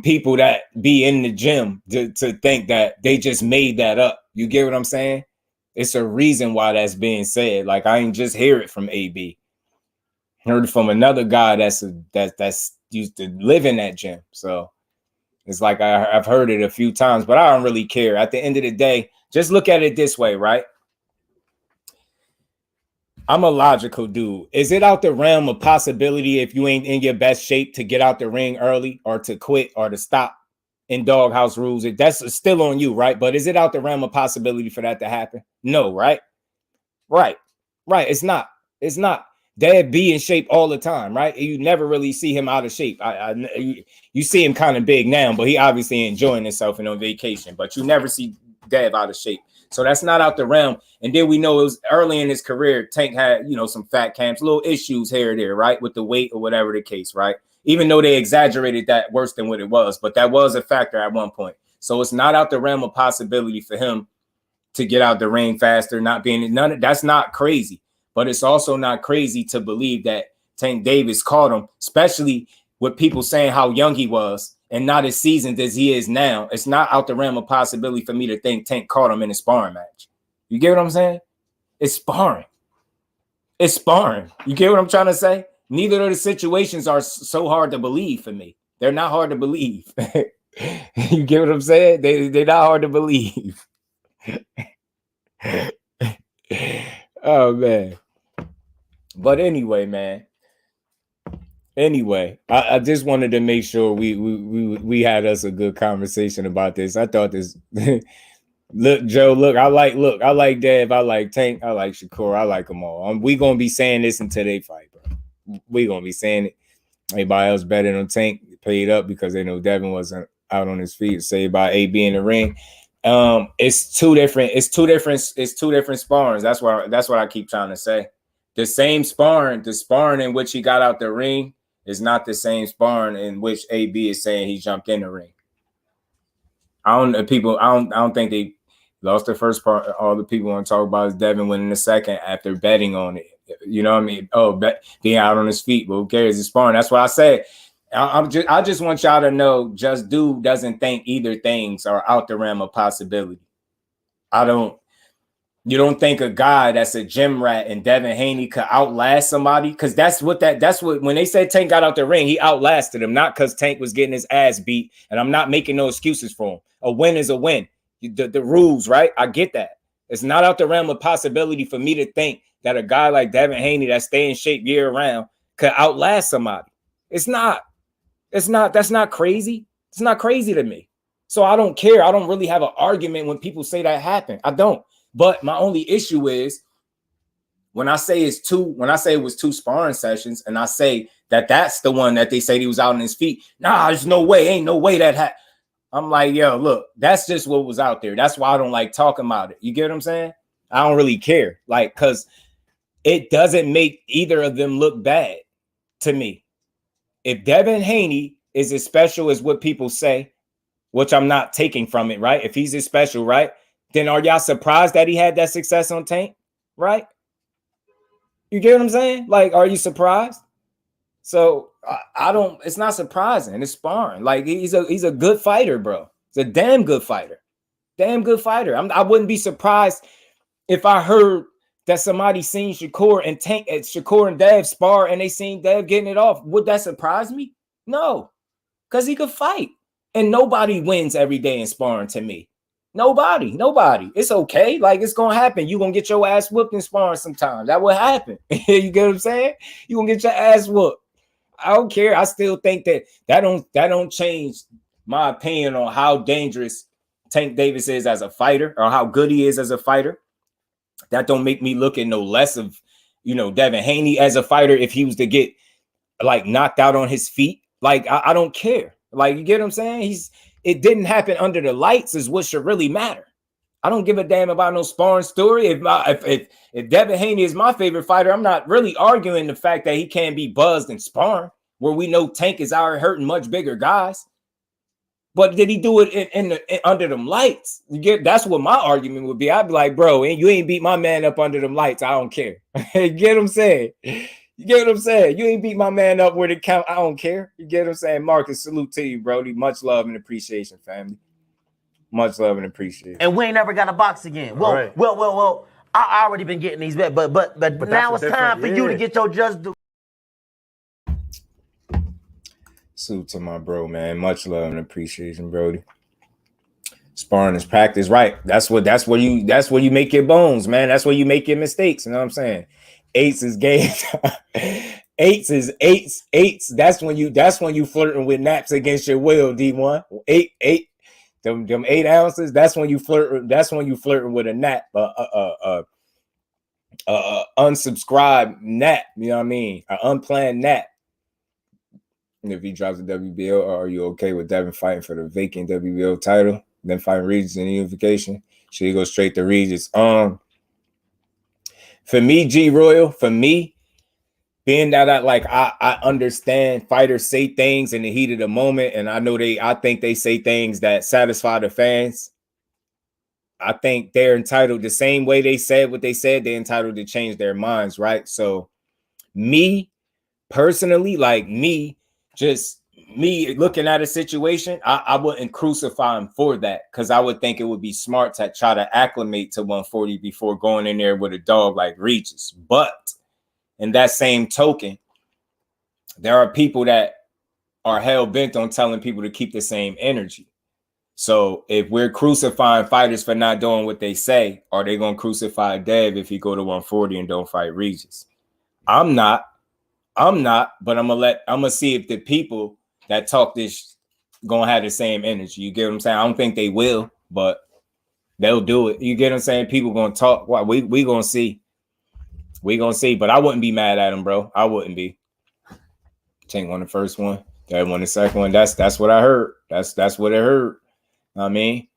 people that be in the gym to think that they just made that up. You get what I'm saying? It's a reason why that's being said. Like, I ain't just hear it from AB. Heard it from another guy that's used to live in that gym. So it's like I've heard it a few times, but I don't really care. At the end of the day, just look at it this way, right? I'm a logical dude. Is it out the realm of possibility if you ain't in your best shape to get out the ring early or to quit or to stop in doghouse rules? That's still on you, right? But is it out the realm of possibility for that to happen? No, right? Right. It's not. It's not. Dad be in shape all the time, right? You never really see him out of shape. You see him kind of big now, but he obviously enjoying himself and on vacation. But you never see Dad out of shape. So that's not out the realm. And then we know it was early in his career. Tank had, some fat camps, little issues here or there, right? With the weight or whatever the case, right? Even though they exaggerated that worse than what it was. But that was a factor at one point. So it's not out the realm of possibility for him to get out the ring faster, that's not crazy. But it's also not crazy to believe that Tank Davis caught him, especially with people saying how young he was and not as seasoned as he is now. It's not out the realm of possibility for me to think Tank caught him in a sparring match. You get what I'm saying? It's sparring. It's sparring. You get what I'm trying to say? Neither of the situations are so hard to believe for me. They're not hard to believe. You get what I'm saying? They're not hard to believe. Oh, man. But anyway, man. Anyway, I just wanted to make sure we had us a good conversation about this. I thought this. Look, Joe. I like Dev. I like Tank. I like Shakur. I like them all. We gonna be saying this until they fight, bro. We gonna be saying it. Everybody else betting on Tank paid up because they know Devin wasn't out on his feet. Say about AB in the ring. It's two different sparrings. That's what I keep trying to say. The same sparring, the sparring in which he got out the ring is not the same sparring in which AB is saying he jumped in the ring. I don't think they lost the first part. All the people want to talk about is Devin winning the second after betting on it. You know what I mean? Being out on his feet, but who cares? It's sparring. That's what I said. I just want y'all to know JusDue doesn't think either things are out the realm of possibility. You don't think a guy that's a gym rat and Devin Haney could outlast somebody? Because that's what when they said Tank got out the ring, he outlasted him, not because Tank was getting his ass beat. And I'm not making no excuses for him. A win is a win. The rules, right? I get that. It's not out the realm of possibility for me to think that a guy like Devin Haney that stay in shape year round could outlast somebody. It's not. That's not crazy. It's not crazy to me. So I don't care. I don't really have an argument when people say that happened. I don't. But my only issue is when I say it was two sparring sessions and I say that's the one that they say he was out on his feet. Nah, there's no way. Ain't no way that happened. I'm like, yo, look, that's just what was out there. That's why I don't like talking about it. You get what I'm saying? I don't really care. Like, because it doesn't make either of them look bad to me. If Devin Haney is as special as what people say, which I'm not taking from it, right? If he's as special, right? Then are y'all surprised that he had that success on Tank, right? You get what I'm saying? Like, are you surprised? So I don't. It's not surprising. It's sparring. Like he's a good fighter, bro. He's a damn good fighter. Damn good fighter. I wouldn't be surprised if I heard that somebody seen Shakur and Tank at Shakur and Dev spar and they seen Dev getting it off. Would that surprise me? No, because he could fight. And nobody wins every day in sparring to me. Nobody. It's okay. Like, it's gonna happen. You're gonna get your ass whooped in sparring sometimes. That will happen. You get what I'm saying? You're gonna get your ass whooped. I don't care. I still think that don't change my opinion on how dangerous Tank Davis is as a fighter, or how good he is as a fighter. That don't make me look at no less of, Devin Haney as a fighter if he was to get like knocked out on his feet. Like, I don't care. Like, you get what I'm saying? It didn't happen under the lights is what should really matter. I don't give a damn about no sparring story. If Devin Haney is my favorite fighter, I'm not really arguing the fact that he can't be buzzed in sparring, where we know Tank is out hurting much bigger guys. But did he do it in under them lights? That's what my argument would be. I'd be like, bro, you ain't beat my man up under them lights. I don't care. You get what I'm saying? You get what I'm saying? You ain't beat my man up where they count. I don't care. You get what I'm saying? Marcus, salute to you, Brody. Much love and appreciation, family. Much love and appreciation. And we ain't never got a box again. Well. I already been getting these bets, but now it's time for you to get your JUSDUE. Salute to my bro, man. Much love and appreciation, Brody. Sparring is practice, right? That's where you make your bones, man. That's where you make your mistakes. You know what I'm saying? Eights is games. eights. That's when you flirting with naps against your will, D1. Eight. Them 8 ounces. That's when you flirt. That's when you flirting with a nap. Unsubscribed nap. You know what I mean? An unplanned nap. And if he drops the WBO, are you okay with Devin fighting for the vacant WBO title, then fighting Regis in the unification? Should he go straight to Regis? For me, G Royal, being that I understand fighters say things in the heat of the moment, and I think they say things that satisfy the fans. I think they're entitled, the same way they said what they said, they're entitled to change their minds, right? So me personally, just me looking at a situation, I wouldn't crucify him for that, because I would think it would be smart to try to acclimate to 140 before going in there with a dog like Regis. But in that same token, there are people that are hell-bent on telling people to keep the same energy. So if we're crucifying fighters for not doing what they say, are they going to crucify Dev if he go to 140 and don't fight Regis? I'm not, but I'm gonna see if the people that talk this gonna have the same energy. You get what I'm saying? I don't think they will, but they'll do it. You get what I'm saying? People gonna talk. Well, we gonna see. We gonna see. But I wouldn't be mad at him, bro. I wouldn't be. Tank won the first one. That won the second one. That's what I heard. That's what I heard. I mean,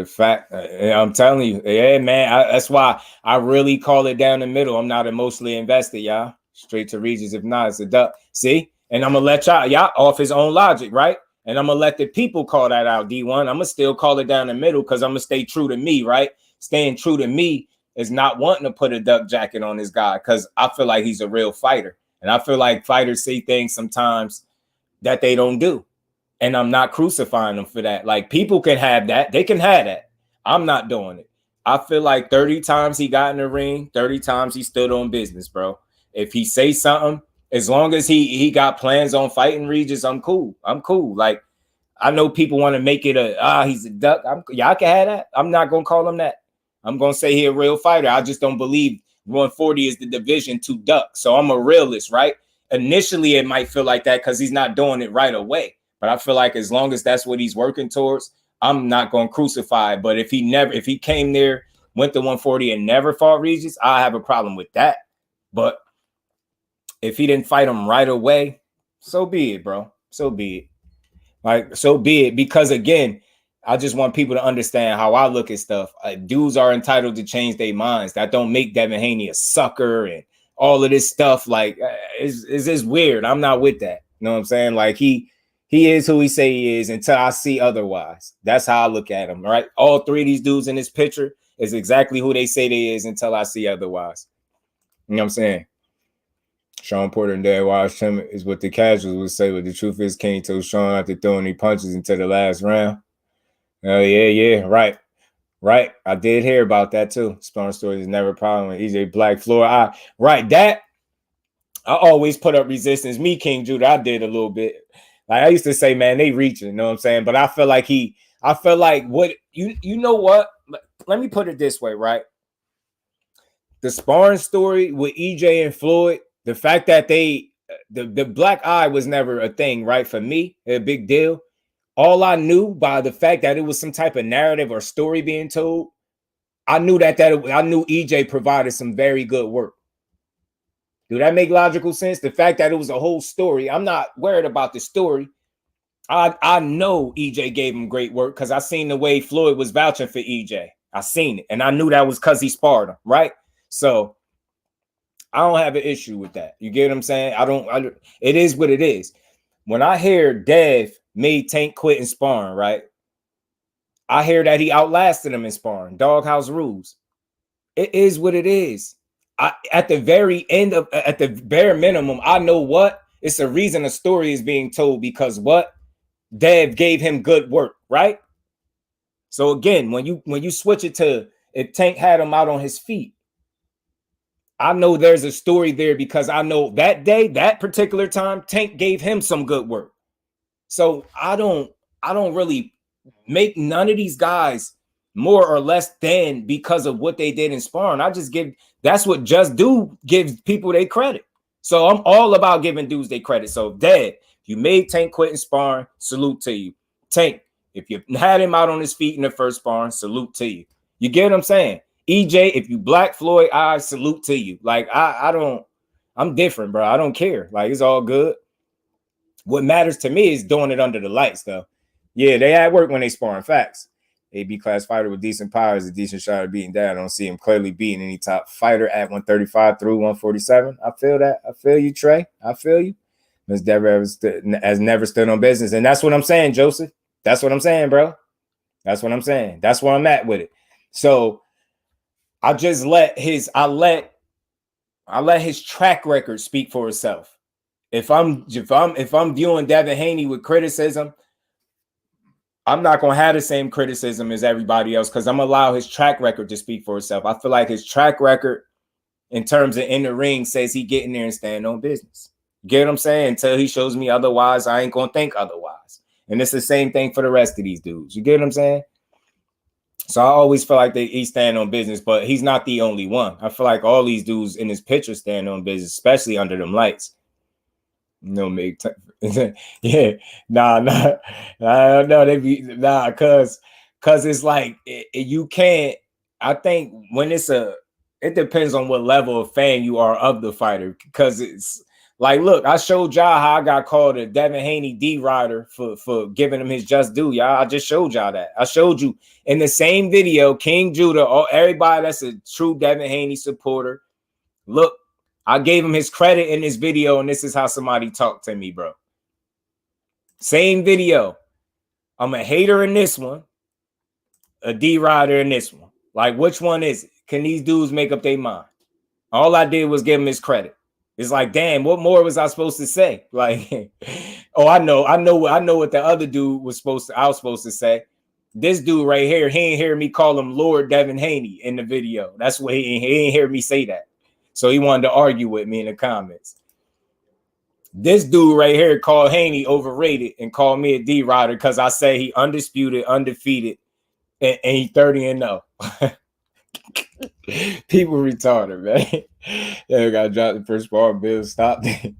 fact, I'm telling you, yeah, man. That's why I really call it down the middle. I'm not emotionally invested, y'all. Straight to Regis. If not, it's a duck. See? And I'm gonna let y'all off his own logic, right? And I'm gonna let the people call that out, D1. I'm gonna still call it down the middle because I'm gonna stay true to me, right? Staying true to me is not wanting to put a duck jacket on this guy, because I feel like he's a real fighter. And I feel like fighters say things sometimes that they don't do. And I'm not crucifying them for that. Like, people can have that. They can have that. I'm not doing it. I feel like 30 times he got in the ring, 30 times he stood on business, bro. If he say something, as long as he got plans on fighting Regis, I'm cool. Like, I know people want to make it he's a duck. Y'all can have that. I'm not going to call him that. I'm going to say he a real fighter. I just don't believe 140 is the division to duck. So I'm a realist, right? Initially, it might feel like that because he's not doing it right away. But I feel like as long as that's what he's working towards, I'm not going to crucify it. But if he came there, went to 140 and never fought Regis, I have a problem with that. But if he didn't fight him right away, so be it, bro. So be it. Like, so be it. Because again, I just want people to understand how I look at stuff. Dudes are entitled to change their minds. That don't make Devin Haney a sucker and all of this stuff. Like, it's just weird. I'm not with that. You know what I'm saying? Like, he is who he say he is until I see otherwise. That's how I look at him, right? All three of these dudes in this picture is exactly who they say they is until I see otherwise. You know what I'm saying? Sean Porter and Dad watched him is what the casuals would say, but the truth is Kane told Sean not to throw any punches until the last round. Oh, yeah, right. I did hear about that too. Sparring stories is never a problem with EJ Black floor. That I always put up resistance. Me, King Judah, I did a little bit. Like I used to say, man, they reaching, you know what I'm saying? But I feel like what you know what? Let me put it this way, right? The sparring story with EJ and Floyd, the fact that the black eye was never a thing, right? For me, a big deal. All I knew by the fact that it was some type of narrative or story being told, I knew I knew EJ provided some very good work. Do that make logical sense? The fact that it was a whole story, I'm not worried about the story. I know EJ gave him great work because I seen the way Floyd was vouching for EJ. I seen it, and I knew that was because he sparred him, right? So I don't have an issue with that. You get what I'm saying? It is what it is. When I hear Dev made Tank quit in sparring, right? I hear that he outlasted him in sparring. Doghouse rules. It is what it is. At the bare minimum, I know what it's a reason a story is being told because what Dev gave him good work, right? So again, when you switch it to if Tank had him out on his feet, I know there's a story there because I know that day, that particular time, Tank gave him some good work. So I don't really make none of these guys more or less than because of what they did in sparring. That's what JusDue gives people their credit. So I'm all about giving dudes their credit. So Dad, you made Tank quit in sparring, salute to you. Tank, if you had him out on his feet in the first sparring, salute to you. You get what I'm saying? EJ, if you black Floyd, I salute to you. Like I'm different, bro. I don't care. Like it's all good. What matters to me is doing it under the lights, though. Yeah, they at work when they sparring. Facts. AB class fighter with decent power is a decent shot at beating down. I don't see him clearly beating any top fighter at 135 through 147. I feel that. I feel you, Trey. I feel you. Miss Devin has never stood on business. And that's what I'm saying, Joseph. That's what I'm saying, bro. That's what I'm saying. That's where I'm at with it. So I just let his track record speak for itself. If I'm viewing Devin Haney with criticism, I'm not going to have the same criticism as everybody else because I'm going to allow his track record to speak for itself. I feel like his track record in terms of in the ring says he getting there and stand on business. Get what I'm saying? Until he shows me otherwise, I ain't going to think otherwise. And it's the same thing for the rest of these dudes. You get what I'm saying? So I always feel like he stand on business, but he's not the only one. I feel like all these dudes in this picture stand on business, especially under them lights. No, make yeah, cause it's like you can't. I think when it depends on what level of fan you are of the fighter. Because it's like, look, I showed y'all how I got called a Devin Haney D rider for giving him his just due, y'all. I just showed y'all that. I showed you in the same video, King Judah, everybody that's a true Devin Haney supporter. Look. I gave him his credit in this video, and this is how somebody talked to me, bro. Same video. I'm a hater in this one, a D-rider in this one. Like, which one is it? Can these dudes make up their mind? All I did was give him his credit. It's like, damn, what more was I supposed to say? Like, oh, I know what the other dude was I was supposed to say. This dude right here, he ain't hear me call him Lord Devin Haney in the video. That's what he ain't hear me say that. So he wanted to argue with me in the comments. This dude right here called Haney overrated and called me a D-rider because I say he undisputed, undefeated, and he 30-0. People retarded, man. Yeah, got dropped the first bar bill. Stop it.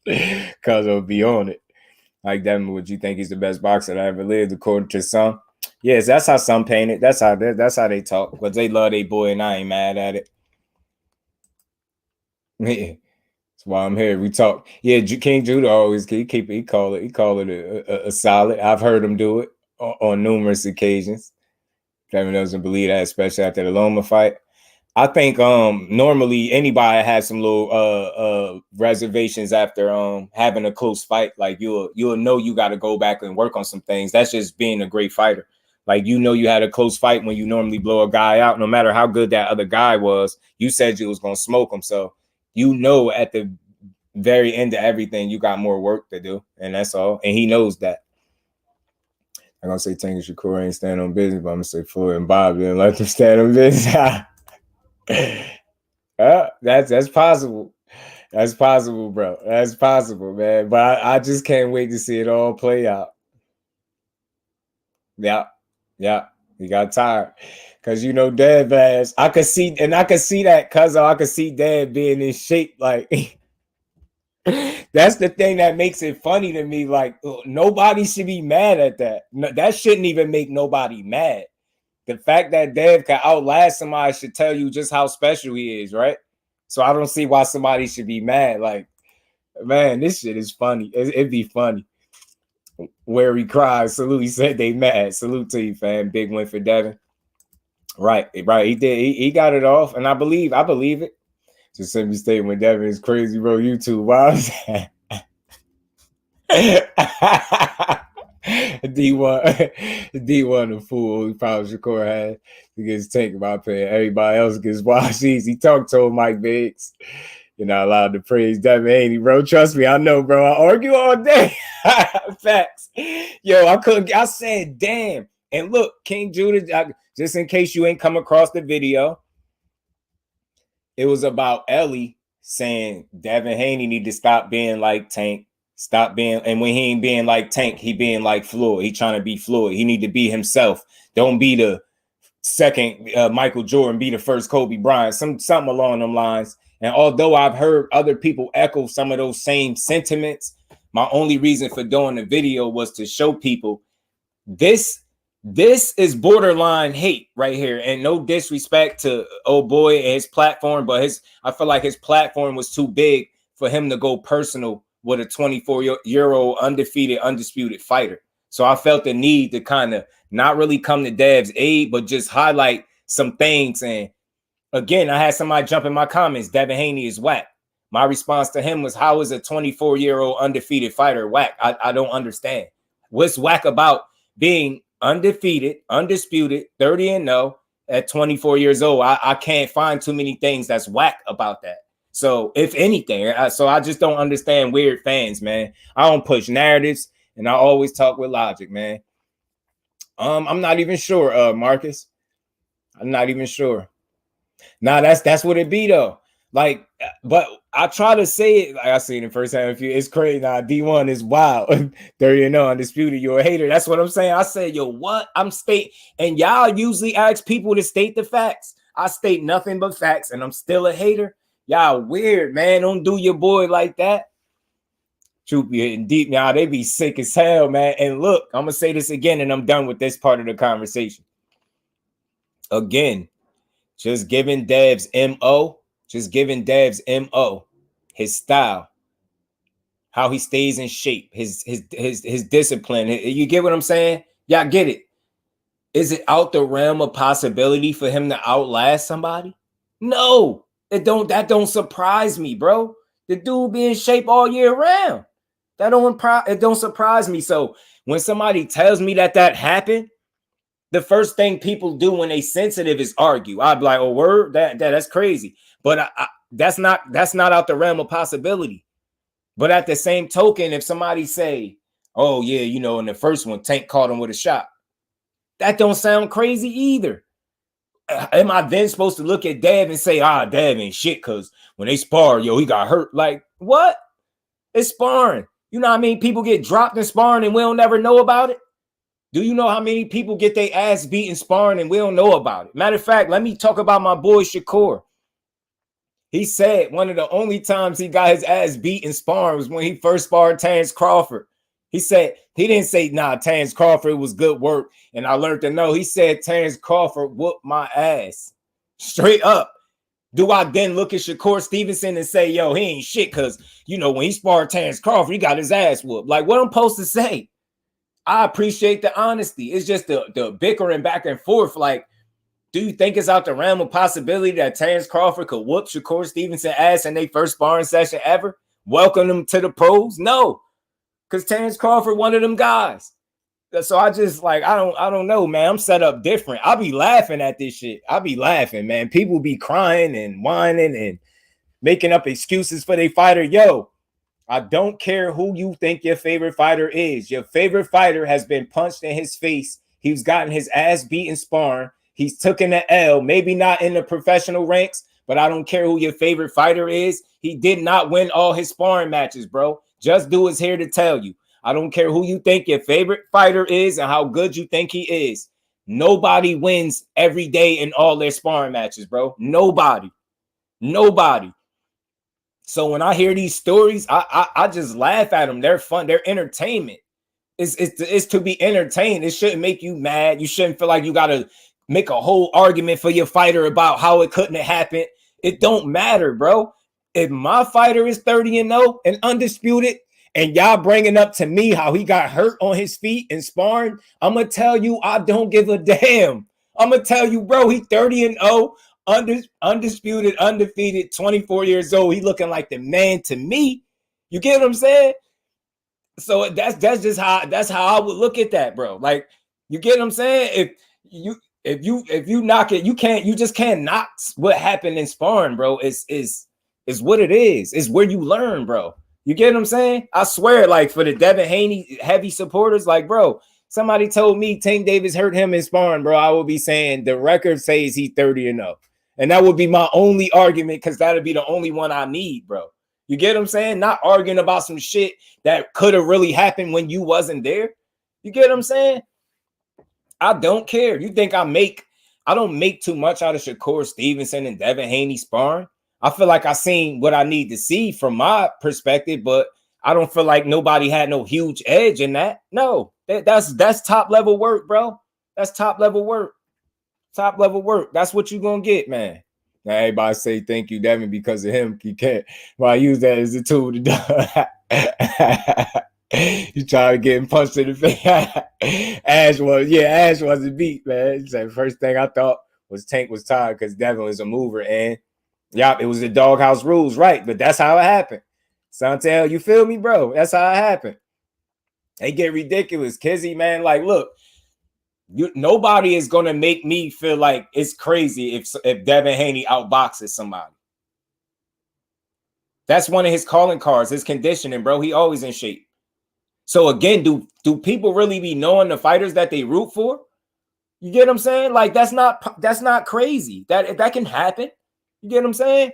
Because I'll be on it. Like, Devin, would you think he's the best boxer that ever lived, according to some? Yes, that's how some paint it. That's how they talk. Because they love their boy, and I ain't mad at it. Yeah. That's why I'm here. We talk. Yeah, King Judah always he call it a solid. I've heard him do it on numerous occasions. Devin doesn't believe that, especially after the Loma fight. I think normally anybody has some little reservations after having a close fight. Like you'll know you got to go back and work on some things. That's just being a great fighter. Like, you know, you had a close fight when you normally blow a guy out, no matter how good that other guy was. You said you was going to smoke him. So, you know, at the very end of everything, you got more work to do. And that's all. And he knows that. I'm going to say Tank and Shakur ain't stand on business, but I'm going to say Floyd and Bob didn't let them stand on business. That's possible. That's possible, bro. That's possible, man. But I just can't wait to see it all play out. Yeah. He got tired. Cause Dad ass. I could see that, cuz I could see Dad being in shape. Like that's the thing that makes it funny to me. Like nobody should be mad at that. No, that shouldn't even make nobody mad. The fact that Dev can outlast somebody should tell you just how special he is, right? So I don't see why somebody should be mad. Like, man, this shit is funny. It'd be funny. Where he cries, salute. He said they mad. Salute to you, fam. Big win for Devin. Right. He did. He got it off, and I believe it. Just send me statement. Devin is crazy, bro. YouTube. Why is that? D1 a fool. He probably Shakur had to get his tank about paying. Everybody else gets washed easy. Talk to him, Mike Biggs. You're not allowed to praise Devin Haney, bro. Trust me, I know, bro. I argue all day. Facts. Yo, I said, damn. And look, King Judah, just in case you ain't come across the video, it was about Ellie saying Devin Haney need to stop being like Tank. Stop being, and when he ain't being like Tank, he being like Floyd. He trying to be Floyd. He need to be himself. Don't be the second Michael Jordan, be the first Kobe Bryant. Something along them lines. And although I've heard other people echo some of those same sentiments, my only reason for doing the video was to show people this is borderline hate right here. And no disrespect to old boy and his platform, but I feel like his platform was too big for him to go personal with a 24-year-old undefeated, undisputed fighter. So I felt the need to kind of not really come to Dev's aid, but just highlight some things. And again, I had somebody jump in my comments, Devin Haney is whack. My response to him was, how is a 24-year-old undefeated fighter whack? I don't understand. What's whack about being undefeated, undisputed, 30-0 at 24 years old? I can't find too many things that's whack about that. So if anything, so I just don't understand weird fans, man. I don't push narratives, and I always talk with logic, man. I'm not even sure, Marcus. I'm not even sure. Nah, that's what it be though. Like, but I try to say it like I seen it first time. If you, it's crazy. Nah, D1 is wild. 30-0 undisputed. You're a hater. That's what I'm saying. I said, yo, what? I'm stating, and y'all usually ask people to state the facts. I state nothing but facts, and I'm still a hater. Y'all weird, man. Don't do your boy like that. Truth be hitting deep now. They be sick as hell, man. And look, I'm gonna say this again, and I'm done with this part of the conversation. Again, just giving Dev's MO, his style, how he stays in shape, his discipline. You get what I'm saying? Y'all get it. Is it out the realm of possibility for him to outlast somebody? No. That don't surprise me, bro. The dude be in shape all year round. It don't surprise me. So when somebody tells me that happened, the first thing people do when they sensitive is argue. I'd be like, oh, word, that's crazy. But that's not out the realm of possibility. But at the same token, if somebody say, oh yeah, in the first one, Tank caught him with a shot, that don't sound crazy either. Am I then supposed to look at Dev and say, Dev ain't shit because when they spar, he got hurt? Like, what? It's sparring. You know how many people get dropped in sparring and we don't never know about it? Do you know how many people get their ass beat in sparring and we don't know about it? Matter of fact, let me talk about my boy Shakur. He said one of the only times he got his ass beat in sparring was when he first sparred Terrence Crawford. He said, he didn't say, nah, Terrence Crawford was good work, and I learned to know. He said, Terrence Crawford whooped my ass. Straight up. Do I then look at Shakur Stevenson and say, yo, he ain't shit because, when he sparred Terrence Crawford, he got his ass whooped? Like, what I'm supposed to say? I appreciate the honesty. It's just the bickering back and forth. Like, do you think it's out the realm of possibility that Terrence Crawford could whoop Shakur Stevenson ass in their first sparring session ever? Welcome them to the pros? No. Because Terrence Crawford, one of them guys. So I just I don't know, man. I'm set up different. I'll be laughing at this shit. I'll be laughing, man. People be crying and whining and making up excuses for their fighter. Yo, I don't care who you think your favorite fighter is. Your favorite fighter has been punched in his face. He's gotten his ass beat in sparring. He's taken an L, maybe not in the professional ranks, but I don't care who your favorite fighter is. He did not win all his sparring matches, bro. JusDue is here to tell you. I don't care who you think your favorite fighter is and how good you think he is. Nobody wins every day in all their sparring matches, bro. Nobody. So when I hear these stories, I just laugh at them. They're fun. They're entertainment. It's to be entertained. It shouldn't make you mad. You shouldn't feel like you got to make a whole argument for your fighter about how it couldn't have happened. It don't matter, bro. If my fighter is 30-0 and undisputed, and y'all bringing up to me how he got hurt on his feet in sparring, I'm going to tell you I don't give a damn. I'm going to tell you, bro, he 30-0, undisputed, undefeated, 24 years old. He looking like the man to me. You get what I'm saying? So that's just how I would look at that, bro. Like, you get what I'm saying? If you knock it, you just can't knock what happened in sparring, bro. It's what it is. It's where you learn, bro. You get what I'm saying? I swear, like, for the Devin Haney heavy supporters, like, bro, somebody told me Tank Davis hurt him in sparring, bro. I would be saying the record says he's 30-0. And that would be my only argument, because that would be the only one I need, bro. You get what I'm saying? Not arguing about some shit that could have really happened when you wasn't there. You get what I'm saying? I don't care. You think I don't make too much out of Shakur Stevenson and Devin Haney sparring. I feel like I seen what I need to see from my perspective, but I don't feel like nobody had no huge edge in that. No, that's top level work, bro. That's top level work. Top level work. That's what you're gonna get, man. Now everybody say thank you, Devin, because of him. He can't. Well, I use that as a tool to do. You try to get him punched in the face. Ash wasn't beat, man. He said first thing I thought was Tank was tired because Devin was a mover, and yeah, it was the doghouse rules, right? But that's how it happened. Santel, you feel me, bro? That's how it happened. They get ridiculous, Kizzy, man. Like, look, nobody is gonna make me feel like it's crazy if Devin Haney outboxes somebody. That's one of his calling cards, his conditioning, bro. He always in shape. So again, do people really be knowing the fighters that they root for? You get what I'm saying? Like, that's not crazy. That can happen. You get what I'm saying?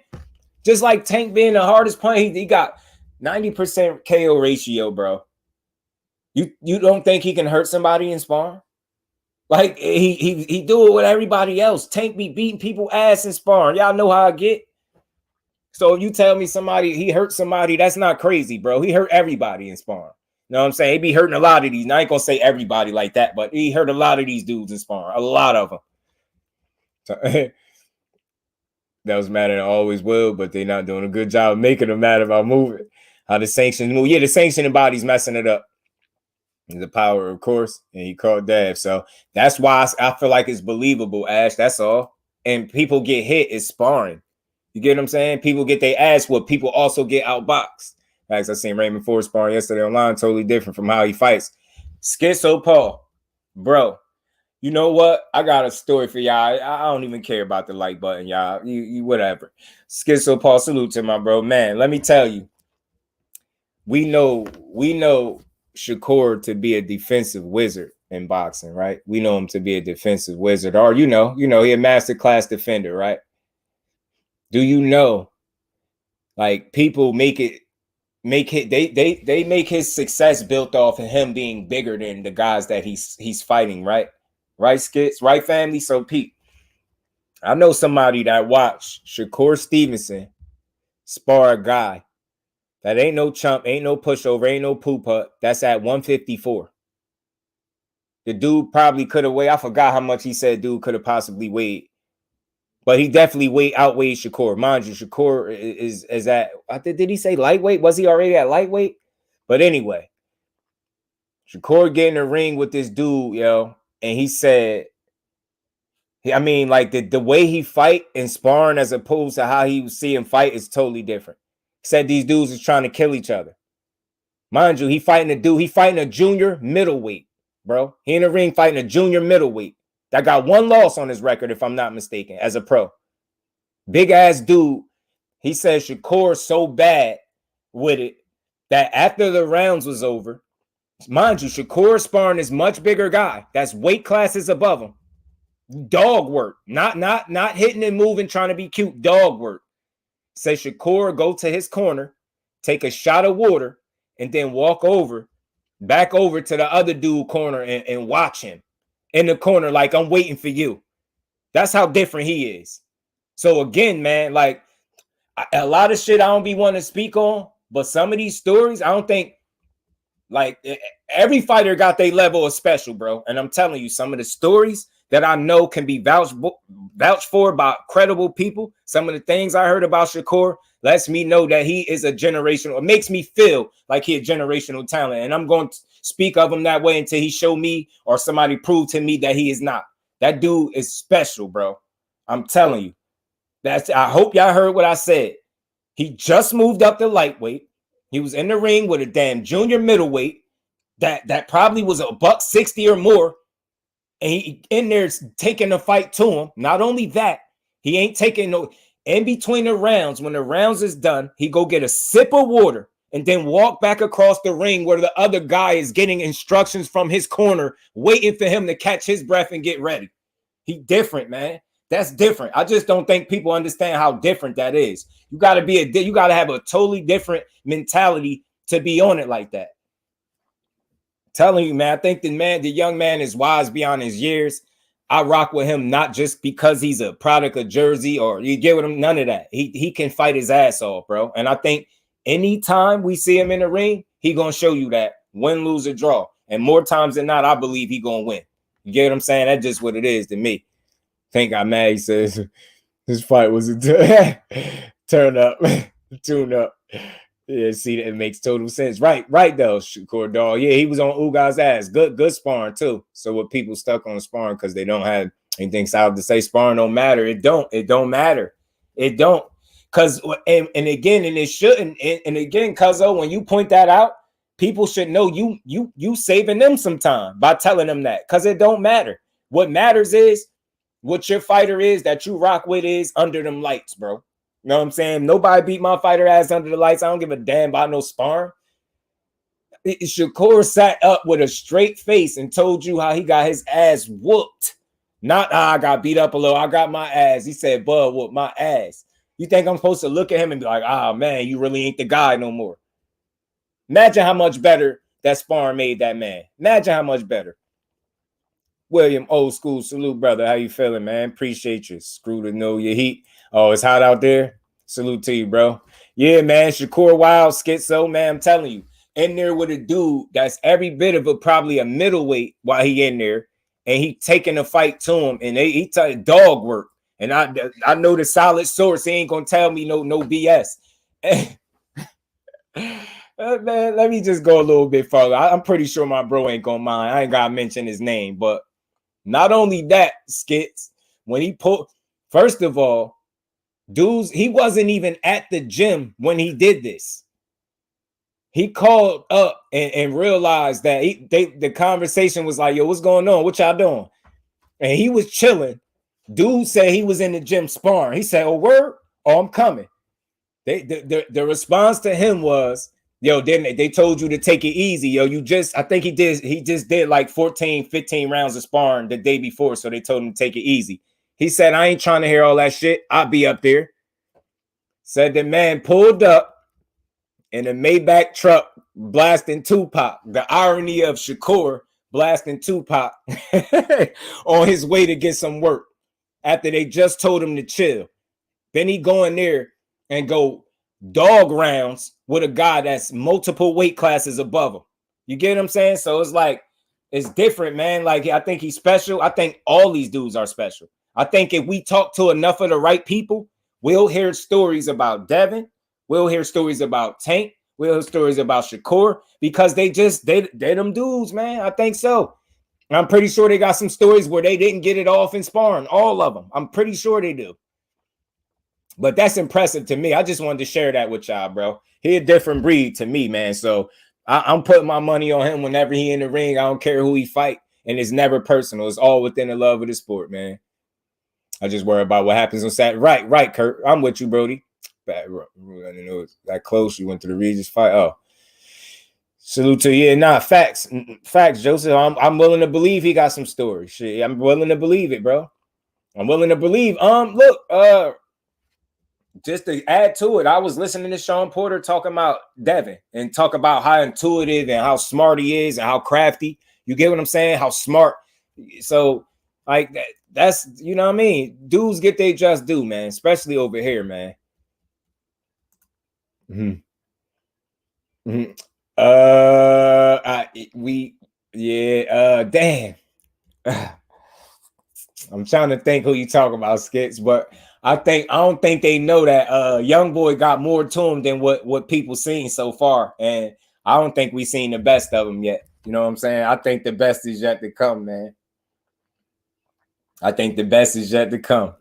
Just like Tank being the hardest punch, he got 90% KO ratio, bro. You don't think he can hurt somebody in sparring? Like, he do it with everybody else. Tank be beating people ass in sparring. Y'all know how I get. So if you tell me he hurt somebody, that's not crazy, bro. He hurt everybody in sparring. You know what I'm saying? He be hurting a lot of these. Now, I ain't gonna say everybody like that, but he hurt a lot of these dudes in sparring. A lot of them. So, that was mad and always will, but they're not doing a good job making them mad about moving. How the sanctions move. Yeah, the sanctioning body's messing it up. The power, of course, and he called Dev. So that's why I feel like it's believable, Ash. That's all. And people get hit is sparring. You get what I'm saying? People get their ass whooped. People also get outboxed. As I seen Raymond Ford sparring yesterday online, totally different from how he fights. Schizo Paul, bro. You know what? I got a story for y'all. I don't even care about the like button, y'all. You whatever. Schizo Paul, salute to my bro. Man, let me tell you. We know Shakur to be a defensive wizard in boxing, right? We know him to be a defensive wizard. Or he a masterclass defender, right? Do you know, like, people they make his success built off of him being bigger than the guys that he's fighting, right? Right, Skits, right, family? So, Pete, I know somebody that watched Shakur Stevenson spar a guy that ain't no chump, ain't no pushover, ain't no poo-putt. That's at 154. The dude probably could have weighed, I forgot how much he said dude could have possibly weighed. But he definitely outweighed Shakur. Mind you, Shakur is at, did he say lightweight? Was he already at lightweight? But anyway, Shakur get in the ring with this dude, yo, and he said, I mean, like, the way he fight in sparring as opposed to how he was seeing fight is totally different. He said these dudes is trying to kill each other. Mind you, he fighting a junior middleweight, bro. He in the ring fighting a junior middleweight that got one loss on his record, if I'm not mistaken, as a pro. Big ass dude. He said Shakur so bad with it that after the rounds was over, mind you, Shakur sparring this much bigger guy that's weight classes above him. Dog work. Not hitting and moving, trying to be cute. Dog work. Say Shakur go to his corner, take a shot of water, and then walk back over to the other dude corner and watch him in the corner like I'm waiting for you. That's how different he is. So again, man, like a lot of shit I don't be wanting to speak on, but some of these stories, I don't think, like, every fighter got their level of special, bro. And I'm telling you, some of the stories that I know can be vouched for by credible people. Some of the things I heard about Shakur lets me know that he is a generational. It makes me feel like he a generational talent. And I'm going to speak of him that way until he show me or somebody prove to me that he is not. That dude is special, bro. I'm telling you. I hope y'all heard what I said. He just moved up to lightweight. He was in the ring with a damn junior middleweight that probably was $160 or more. And he in there taking the fight to him. Not only that, he ain't taking no in between the rounds. When the rounds is done, he go get a sip of water and then walk back across the ring where the other guy is getting instructions from his corner, waiting for him to catch his breath and get ready. He different, man. That's different. I just don't think people understand how different that is. You got to have a totally different mentality to be on it like that. Telling you, man, I think the young man is wise beyond his years. I rock with him not just because he's a product of Jersey or you get with him, none of that. He can fight his ass off, bro. And I think anytime we see him in the ring, he gonna show you that win, lose, or draw. And more times than not, I believe he gonna win. You get what I'm saying? That's just what it is to me. Think I'm mad. He says this fight was a turn up, tune up. Yeah, see, that it makes total sense. Right though, Shakur dog. Yeah, he was on Uga's ass. Good sparring too. So what people stuck on sparring because they don't have anything solid to say. Sparring don't matter. It don't matter. It don't. Cause and again, and it shouldn't. And again, cuzzo, when you point that out, people should know you saving them some time by telling them that. Cause it don't matter. What matters is what your fighter is that you rock with is under them lights, bro. You know what I'm saying? Nobody beat my fighter ass under the lights. I don't give a damn about no sparring. Shakur sat up with a straight face and told you how he got his ass whooped. Not, I got beat up a little. I got my ass. He said, Bud whooped my ass. You think I'm supposed to look at him and be like, man, you really ain't the guy no more. Imagine how much better that sparring made that man. Imagine how much better. William, old school, salute, brother. How you feeling, man? Appreciate you. Screw to know your heat. Oh, it's hot out there. Salute to you, bro. Yeah, man. Shakur Wild, schizo, man. I'm telling you, in there with a dude that's every bit of probably a middleweight while he in there, and he taking a fight to him, and he dog work. And I know the solid source. He ain't gonna tell me no BS. Man, let me just go a little bit further. I'm pretty sure my bro ain't gonna mind. I ain't gotta mention his name, but not only that, Skits, when he first of all, dudes, he wasn't even at the gym when he did this. He called up and realized that the conversation was like, yo, what's going on? What y'all doing? And he was chilling. Dude said he was in the gym sparring. He said, oh, word? Oh, I'm coming. The response to him was, yo, didn't they told you to take it easy, yo. I think he just did like 14, 15 rounds of sparring the day before, so they told him to take it easy. He said, I ain't trying to hear all that shit. I'll be up there. Said the man pulled up in a Maybach truck blasting Tupac. The irony of Shakur blasting Tupac on his way to get some work after they just told him to chill. Then he go in there and go dog rounds with a guy that's multiple weight classes above him. You get what I'm saying? So it's like, it's different, man. Like, I think he's special. I think all these dudes are special. I think if we talk to enough of the right people, we'll hear stories about Devin. We'll hear stories about Tank. We'll hear stories about Shakur because they're them dudes, man. I think so. And I'm pretty sure they got some stories where they didn't get it off in sparring. All of them. I'm pretty sure they do. But that's impressive to me. I just wanted to share that with y'all, bro. He a different breed to me, man. So I'm putting my money on him whenever he in the ring. I don't care who he fight. And it's never personal. It's all within the love of the sport, man. I just worry about what happens on Saturday. Right, Kurt. I'm with you, Brody. I didn't know it's that close. You went to the Regis fight. Oh. Salute to you. Yeah, nah, facts, Joseph. I'm willing to believe he got some stories. Shit, I'm willing to believe it, bro. I'm willing to believe. Look, just to add to it, I was listening to Sean Porter talking about Devin and talk about how intuitive and how smart he is and how crafty. You get what I'm saying? How smart. So, like that's you know what I mean. Dudes get their just due, man, especially over here, man. Mm-hmm. Damn. I'm trying to think who you talking about, Skits, but I don't think they know that young boy got more to him than what people seen so far, and I don't think we seen the best of him yet. You know what I'm saying? I think the best is yet to come, man. I think the best is yet to come.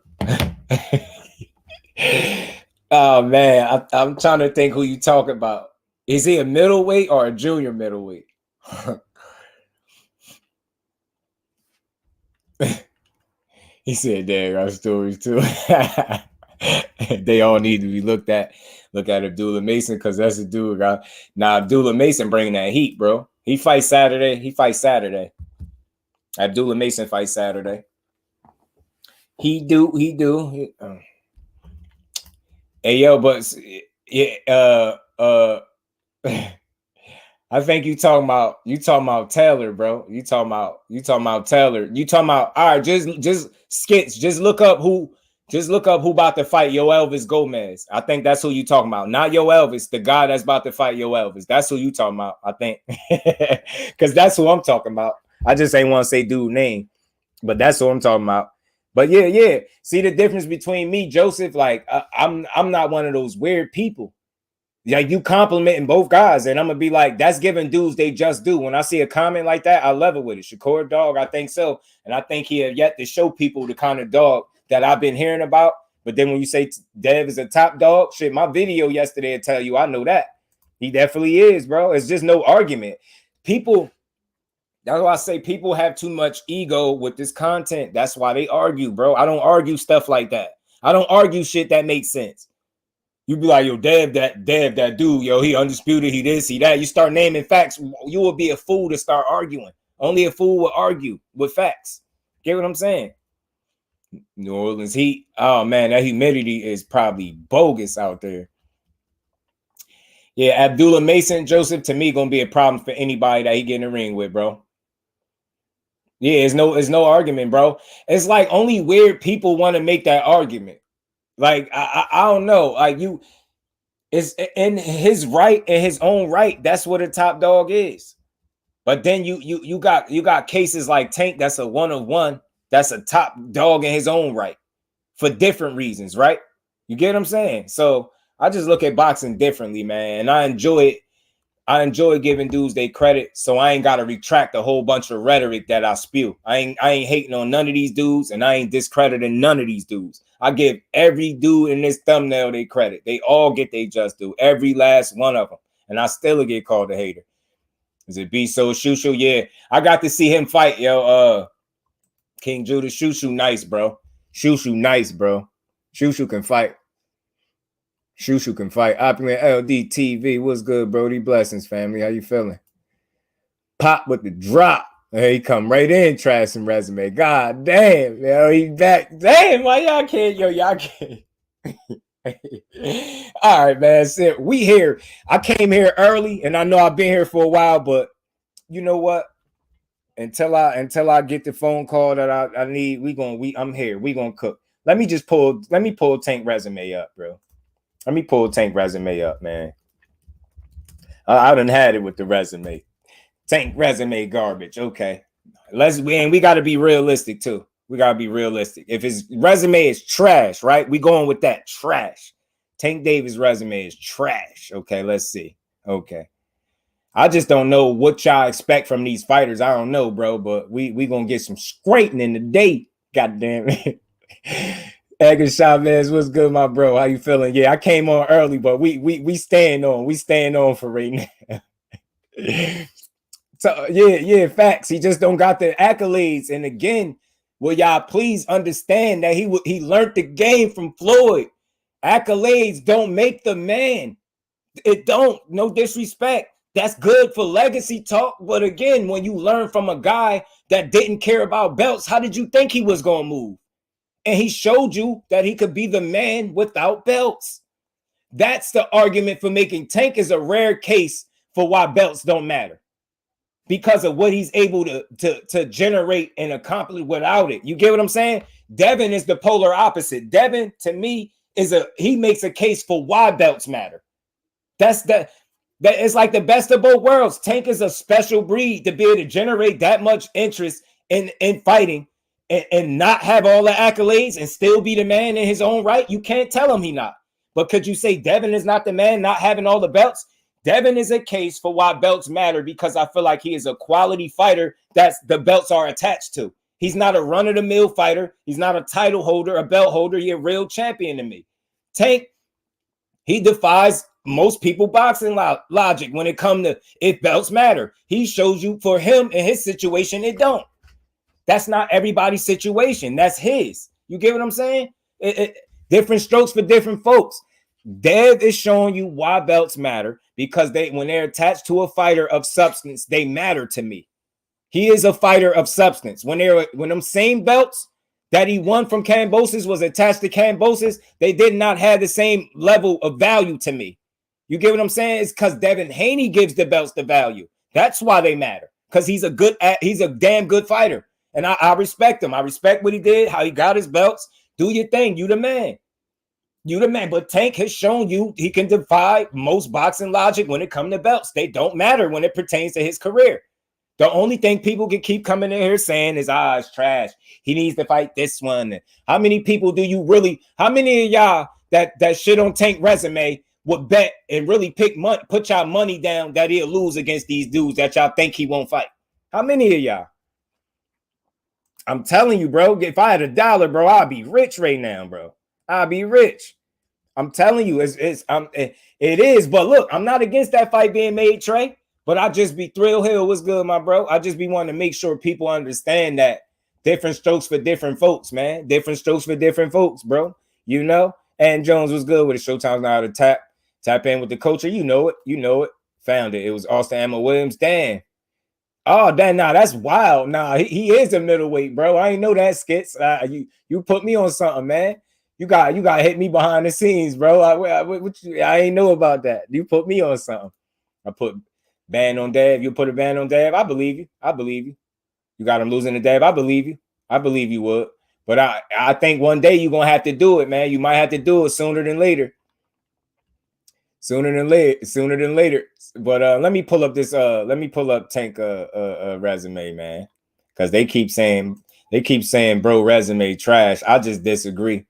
Oh man, I'm trying to think who you talking about. Is he a middleweight or a junior middleweight? He said, "There got stories too." They all need to be looked at. Look at Abdullah Mason because that's a dude. Now Abdullah Mason bringing that heat, bro. He fights Saturday. Abdullah Mason fights Saturday. He do. Hey yo, but yeah, I think you talking about Taylor, bro. You talking about Taylor. You talking about all right, just Skits, just look up who about to fight Yo Elvis Gomez. I think that's who you talking about. Not Yo Elvis, the guy that's about to fight Yo Elvis. That's who you talking about, I think. Because that's who I'm talking about. I just ain't want to say dude name, but that's who I'm talking about. But yeah. See the difference between me, Joseph? Like I'm not one of those weird people. Like you complimenting both guys, and I'm gonna be like, that's giving dudes they just do. When I see a comment like that, I level with it. Shakur dog, I think so, and I think he have yet to show people the kind of dog that I've been hearing about. But then when you say Dev is a top dog, shit, my video yesterday will tell you I know that he definitely is, bro. It's just no argument. People. That's why I say people have too much ego with this content. That's why they argue, bro. I don't argue stuff like that. I don't argue shit that makes sense. You be like, yo, Dev, that dude, yo, he undisputed, he this, he that. You start naming facts, you will be a fool to start arguing. Only a fool will argue with facts. Get what I'm saying? New Orleans Heat. Oh man, that humidity is probably bogus out there. Yeah, Abdullah Mason, Joseph, to me, gonna be a problem for anybody that he get in the ring with, bro. Yeah, it's no argument, bro. It's like only weird people want to make that argument. Like I don't know. Like it's in his right, in his own right. That's what a top dog is. But then you got cases like Tank. That's a 1 of 1. That's a top dog in his own right for different reasons, right? You get what I'm saying? So I just look at boxing differently, man, and I enjoy it. I enjoy giving dudes they credit, so I ain't got to retract a whole bunch of rhetoric that I spew. I ain't hating on none of these dudes, and I ain't discrediting none of these dudes. I give every dude in this thumbnail they credit. They all get they just due, every last one of them, and I still get called a hater. Is it B so Shushu? Yeah, I got to see him fight, yo. King Judah, Shushu nice, bro. Shushu nice, bro. Shushu can fight. Shushu can fight. Opulent LDTV. What's good, Brody? Blessings, family. How you feeling? Pop with the drop. Hey, he come right in, trash some resume. God damn, yo, he back. Damn, why y'all can't? Yo, y'all can't. All right, man. So we here. I came here early, and I know I've been here for a while, but you know what? Until I get the phone call that I need, I'm here. We gonna cook. Let me pull Tank resume up, bro. Let me pull Tank resume up, man. I done had it with the resume. Tank resume garbage. Okay. We got to be realistic too. We got to be realistic. If his resume is trash, right? We going with that trash. Tank Davis' resume is trash. Okay, let's see. Okay. I just don't know what y'all expect from these fighters. I don't know, bro, but we going to get some straightening today. God damn it. Edgar Chavez, what's good, my bro? How you feeling? Yeah, I came on early, but we staying on. We staying on for right now. So yeah, facts. He just don't got the accolades. And again, will y'all please understand that he learned the game from Floyd. Accolades don't make the man. It don't. No disrespect. That's good for legacy talk. But again, when you learn from a guy that didn't care about belts, how did you think he was gonna move? And he showed you that he could be the man without belts. That's the argument for making Tank is a rare case for why belts don't matter. Because of what he's able to generate and accomplish without it. You get what I'm saying? Devin is the polar opposite. Devin, to me, he makes a case for why belts matter. That is like the best of both worlds. Tank is a special breed to be able to generate that much interest in fighting and not have all the accolades and still be the man in his own right. You can't tell him he not. But could you say Devin is not the man, not having all the belts? Devin is a case for why belts matter, because I feel like he is a quality fighter that the belts are attached to. He's not a run-of-the-mill fighter. He's not a title holder, a belt holder. He's a real champion to me. Tank, he defies most people boxing logic when it comes to if belts matter. He shows you for him in his situation, it don't. That's not everybody's situation. That's his. You get what I'm saying? Different strokes for different folks. Dev is showing you why belts matter, because when they're attached to a fighter of substance, they matter to me. He is a fighter of substance. When them same belts that he won from Kambosos was attached to Kambosos, they did not have the same level of value to me. You get what I'm saying? It's because Devin Haney gives the belts the value. That's why they matter. Because he's a damn good fighter. And I respect him. I respect what he did, how he got his belts. Do your thing. You the man. You the man. But Tank has shown you he can defy most boxing logic when it comes to belts. They don't matter when it pertains to his career. The only thing people can keep coming in here saying is, it's trash. He needs to fight this one. How many people do you really, how many of y'all that shit on Tank resume would bet and really put y'all money down that he'll lose against these dudes that y'all think he won't fight? How many of y'all? I'm telling you, bro, if I had $1, bro, I'd be rich right now, bro. I'd be rich. I'm telling you, it is. But look, I'm not against that fight being made, Trey. But I just be Thrill Hill. What's good, my bro? I just be wanting to make sure people understand that different strokes for different folks, man. Different strokes for different folks, bro. You know? And Jones was good with it. Showtime's now to tap in with the culture. You know it. You know it. Found it. It was Austin Emma Williams. Damn. Oh, damn. Nah, that's wild. Nah, he is a middleweight, bro. I ain't know that, Skits. You put me on something, man. You got hit me behind the scenes, bro. I ain't know about that. You put me on something. I put ban on Dev. You put a ban on Dev. I believe you. I believe you. You got him losing to Dev. I believe you. I believe you would. But I think one day you're gonna have to do it, man. You might have to do it sooner than later. Sooner than later. But let me pull up this. Let me pull up Tank resume, man. Because they keep saying bro resume trash. I just disagree.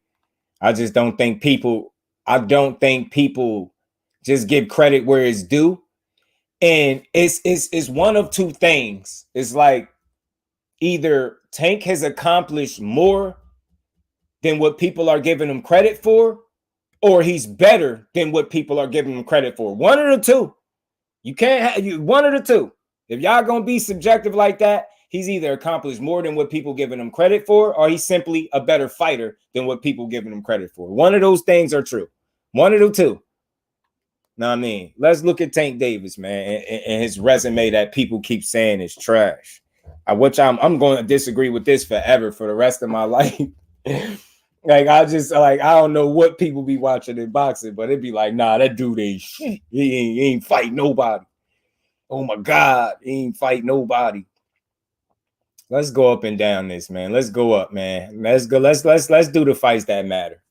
I don't think people just give credit where it's due. And it's one of two things. It's like either Tank has accomplished more than what people are giving him credit for, or he's better than what people are giving him credit for. One of the two. You can't have one of the two. If y'all gonna be subjective like that, he's either accomplished more than what people giving him credit for, or he's simply a better fighter than what people giving him credit for. One of those things are true. One of the two. Know what I mean? Let's look at Tank Davis, man, and his resume that people keep saying is trash. Which I'm going to disagree with this forever for the rest of my life. I don't know what people be watching in boxing, but it'd be like, nah, that dude ain't shit. He ain't fight nobody. Oh my God, he ain't fight nobody. Let's go up and down this, man. Let's go up, man. Let's go. Let's do the fights that matter.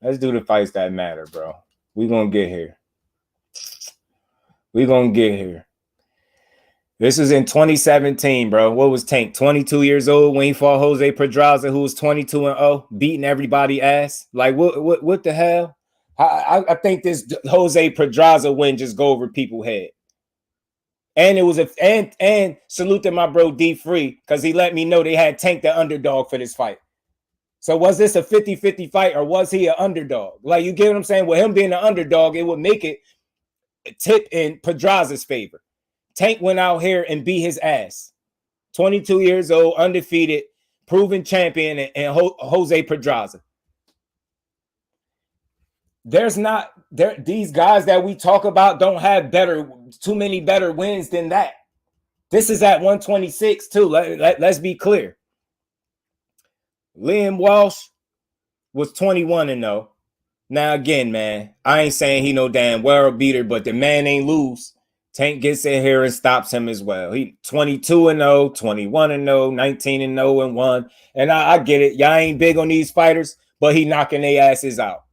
Let's do the fights that matter, bro. We're gonna get here. We're gonna get here. This was in 2017, bro. What was Tank? 22 years old when he fought Jose Pedraza, who was 22-0, beating everybody ass. Like what the hell? I think this Jose Pedraza win just go over people's head. And it was and salute to my bro D Free, because he let me know they had Tank the underdog for this fight. So was this a 50-50 fight, or was he an underdog? Like, you get what I'm saying? With him being an underdog, it would make it tip in Pedraza's favor. Tank went out here and beat his ass. 22 years old, undefeated, proven champion, and Jose Pedraza. These guys that we talk about don't have too many better wins than that. This is at 126 too. Let's be clear. Liam Walsh was 21-0. Now, again, man, I ain't saying he no damn world beater, but the man ain't lose. Tank gets in here and stops him as well. He 22-0, 21-0, 19-0-1. And I get it. Y'all ain't big on these fighters, but he knocking their asses out.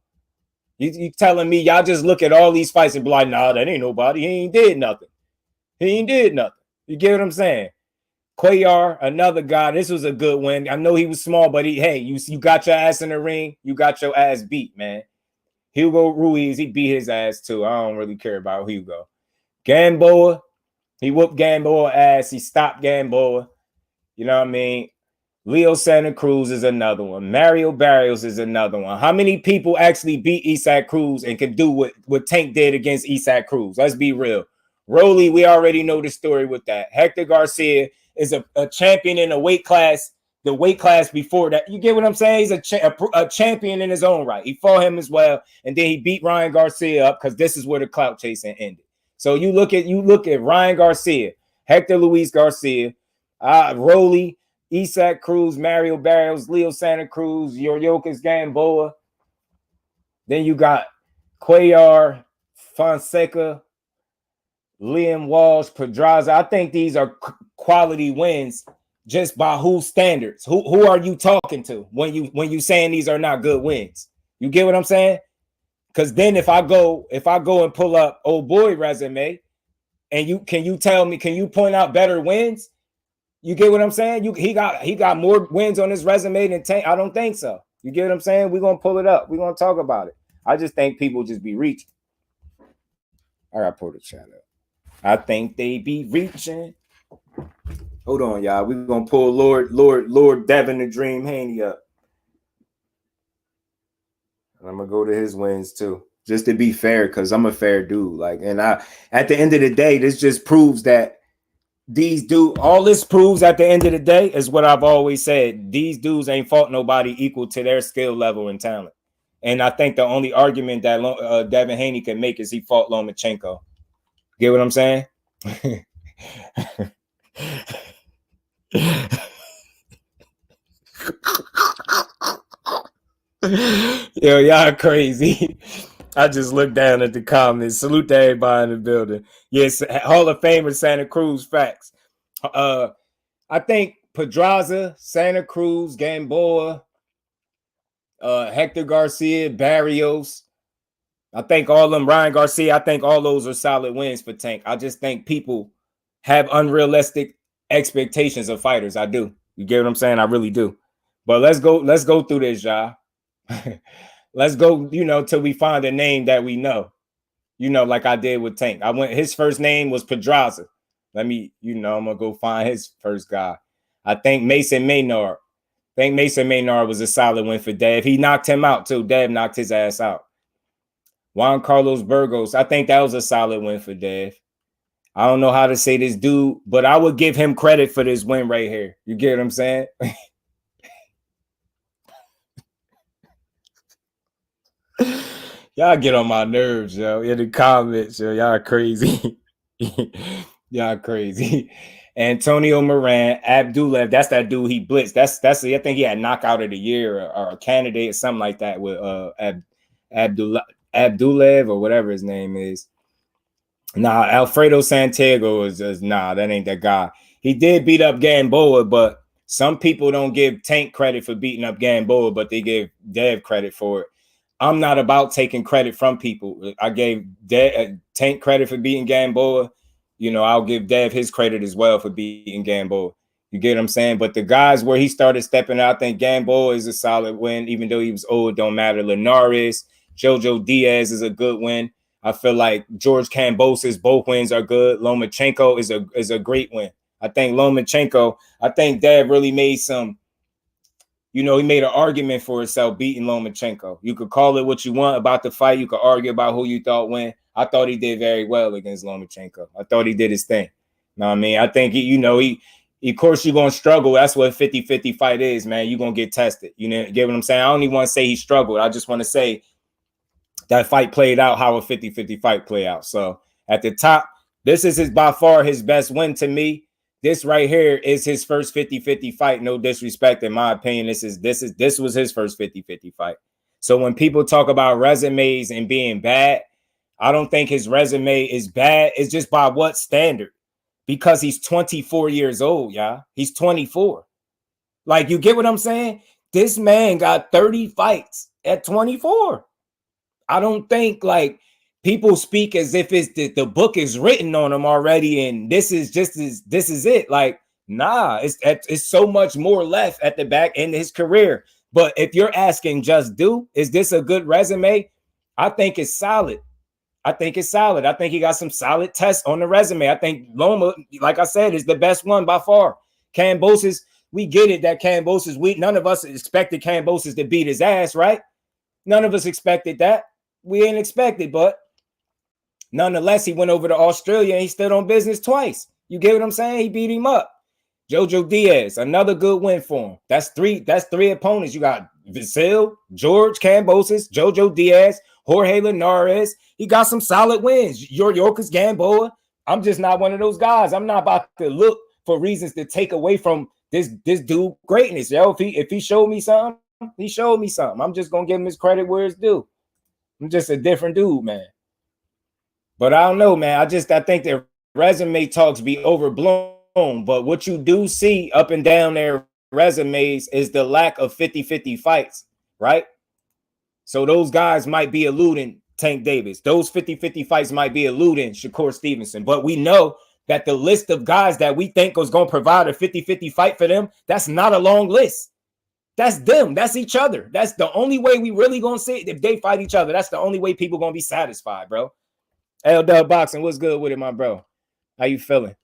You telling me y'all just look at all these fights and be like, nah, that ain't nobody. He ain't did nothing. He ain't did nothing. You get what I'm saying? Cuellar, another guy. This was a good win. I know he was small, but you got your ass in the ring. You got your ass beat, man. Hugo Ruiz, he beat his ass too. I don't really care about Hugo. Gamboa, he whooped Gamboa ass. He stopped Gamboa. You know what I mean? Leo Santa Cruz is another one. Mario Barrios is another one. How many people actually beat Isaac Cruz and can do what Tank did against Isaac Cruz? Let's be real. Rolly, we already know the story with that. Hector Garcia is a champion in a weight class, the weight class before that. You get what I'm saying? He's a champion in his own right. He fought him as well, and then he beat Ryan Garcia up because this is where the clout chasing ended. So you look at Ryan Garcia, Hector Luis Garcia, Rolly, Isaac Cruz, Mario Barrios, Leo Santa Cruz, Yoriokas Gamboa. Then you got Cuellar, Fonseca, Liam Walsh, Pedraza. I think these are quality wins just by whose standards. Who are you talking to when you saying these are not good wins? You get what I'm saying? Because then if I go and pull up old boy resume, and can you point out better wins? You get what I'm saying? He got more wins on his resume than Tank. I don't think so. You get what I'm saying? We're gonna pull it up. We're gonna talk about it. I just think people just be reaching. I gotta pull the chat up. I think they be reaching. Hold on, y'all. We're gonna pull Lord Devin the Dream Haney up. I'm gonna go to his wins too, just to be fair, because I'm a fair dude. At the end of the day, this just proves that all this proves at the end of the day is what I've always said. These dudes ain't fought nobody equal to their skill level and talent. And I think the only argument that Devin Haney can make is he fought Lomachenko. Get what I'm saying? Yo, y'all crazy. I just looked down at the comments. Salute to everybody in the building. Yes, Hall of Famer Santa Cruz, facts. I think Pedraza, Santa Cruz, Gamboa, Hector Garcia, Barrios. I think all of them, Ryan Garcia, I think all those are solid wins for Tank. I just think people have unrealistic expectations of fighters. I do. You get what I'm saying? I really do. But let's go through this, y'all. Let's go, till we find a name that we know. Like I did with Tank. His first name was Pedraza. I'm gonna go find his first guy. I think Mason Maynard. Was a solid win for Dev. He knocked him out too. Dev knocked his ass out. Juan Carlos Burgos. I think that was a solid win for Dev. I don't know how to say this dude, but I would give him credit for this win right here. You get what I'm saying? Y'all get on my nerves, yo. In the comments, yo. Y'all crazy. Y'all crazy. Antonio Moran, Abdulev. That's that dude he blitzed. I think he had knockout of the year or a candidate or something like that with Abdulev or whatever his name is. Nah, Alfredo Santiago is that ain't that guy. He did beat up Gamboa, but some people don't give Tank credit for beating up Gamboa, but they give Dev credit for it. I'm not about taking credit from people. I gave Tank credit for beating Gamboa. I'll give Dev his credit as well for beating Gamboa. You get what I'm saying? But the guys where he started stepping out, I think Gamboa is a solid win, even though he was old, don't matter. Linares, Jojo Diaz is a good win. I feel like George Kambosos, both wins are good. Lomachenko is a great win. I think Dev really made some, he made an argument for himself beating Lomachenko. You could call it what you want about the fight. You could argue about who you thought win. I thought he did very well against Lomachenko. I thought he did his thing. Know what I mean? I think, of course, you're going to struggle. That's what a 50-50 fight is, man. You're going to get tested. Get what I'm saying? I don't even want to say he struggled. I just want to say that fight played out how a 50-50 fight play out. So at the top, this is by far his best win to me. this right here is his first 50-50 fight. No disrespect, in my opinion. This was his first 50-50 fight. So when people talk about resumes and being bad, I don't think his resume is bad. It's just by what standard? Because he's 24 years old, y'all. He's 24. Like, you get what I'm saying? This man got 30 fights at 24. I don't think, like, people speak as if it's the book is written on him already, and this is it. Like, nah, it's so much more left at the back end of his career. But if you're asking JusDue, is this a good resume? I think it's solid. I think it's solid. I think he got some solid tests on the resume. I think Loma, like I said, is the best one by far. Kambosos, we get it that Kambosos, none of us expected Kambosos to beat his ass, right? None of us expected that. We ain't expected, but nonetheless, he went over to Australia and he stood on business twice. You get what I'm saying? He beat him up. Jojo Diaz, another good win for him. That's three opponents. You got Vasil, George Kambosos, Jojo Diaz, Jorge Linares. He got some solid wins. Yorkas Gamboa. I'm just not one of those guys. I'm not about to look for reasons to take away from this dude greatness. Yo, if he showed me something, he showed me something. I'm just gonna give him his credit where it's due. I'm just a different dude, man. But I don't know, man. I think their resume talks be overblown. But what you do see up and down their resumes is the lack of 50-50 fights, right? So those guys might be eluding Tank Davis. Those 50-50 fights might be eluding Shakur Stevenson. But we know that the list of guys that we think is going to provide a 50-50 fight for them, that's not a long list. That's them. That's each other. That's the only way we really going to see it. If they fight each other, that's the only way people going to be satisfied, bro. JusDueBoxing, what's good with it, my bro? How you feeling?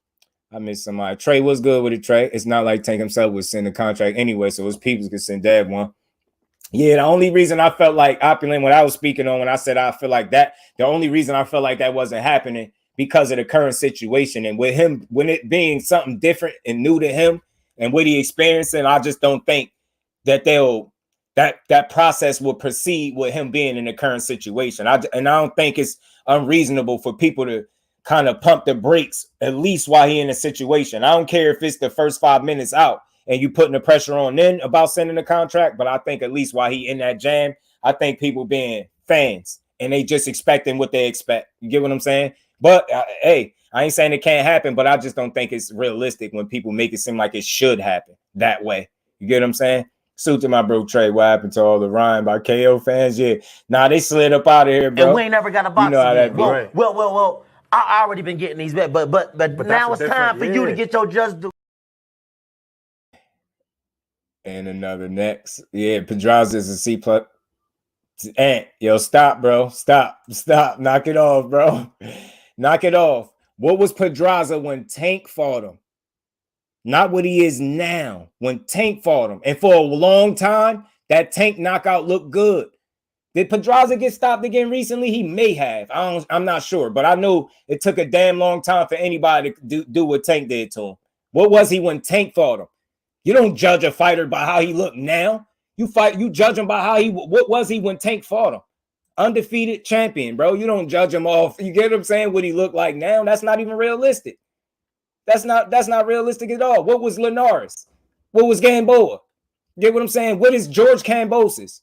I miss somebody. Trey, what's good with it, Trey? It's not like Tank himself would send a contract anyway, so his people could send Dad one. Yeah, the only reason I felt like Opulent, when I was speaking on, when I said I feel like that, the only reason I felt like that wasn't happening because of the current situation. And with him, when it being something different and new to him and what he experiencing, I just don't think that that process will proceed with him being in the current situation. I don't think it's unreasonable for people to kind of pump the brakes, at least while he in a situation. I don't care if it's the first 5 minutes out and you putting the pressure on then about sending a contract, but I think at least while he in that jam, I think people being fans and they just expecting what they expect. You get what I'm saying? But hey, I ain't saying it can't happen, but I just don't think it's realistic when people make it seem like it should happen that way. You get what I'm saying? Suit to my bro Trey. What happened to all the Ryan by KO fans? Yeah, nah, they slid up out of here, bro. And we ain't never got a box. You know how that be. Well. I already been getting these bet, but now it's time for you to get your JusDue. And another next. Yeah, Pedraza is a C+. Yo, stop, bro. Stop. Knock it off, bro. Knock it off. What was Pedraza when Tank fought him? Not what he is now. When Tank fought him. And for a long time, that Tank knockout looked good. Did Pedraza get stopped again recently? He may have. I'm not sure, but I know it took a damn long time for anybody to do what Tank did to him. What was he when Tank fought him? You don't judge a fighter by how he looked now. You judge him by what was he when Tank fought him? Undefeated champion, bro. You don't judge him off. You get what I'm saying? What he looked like now? That's not even realistic. That's not realistic at all. What was Linares? What was Gamboa? Get what I'm saying? What is George Kambosos?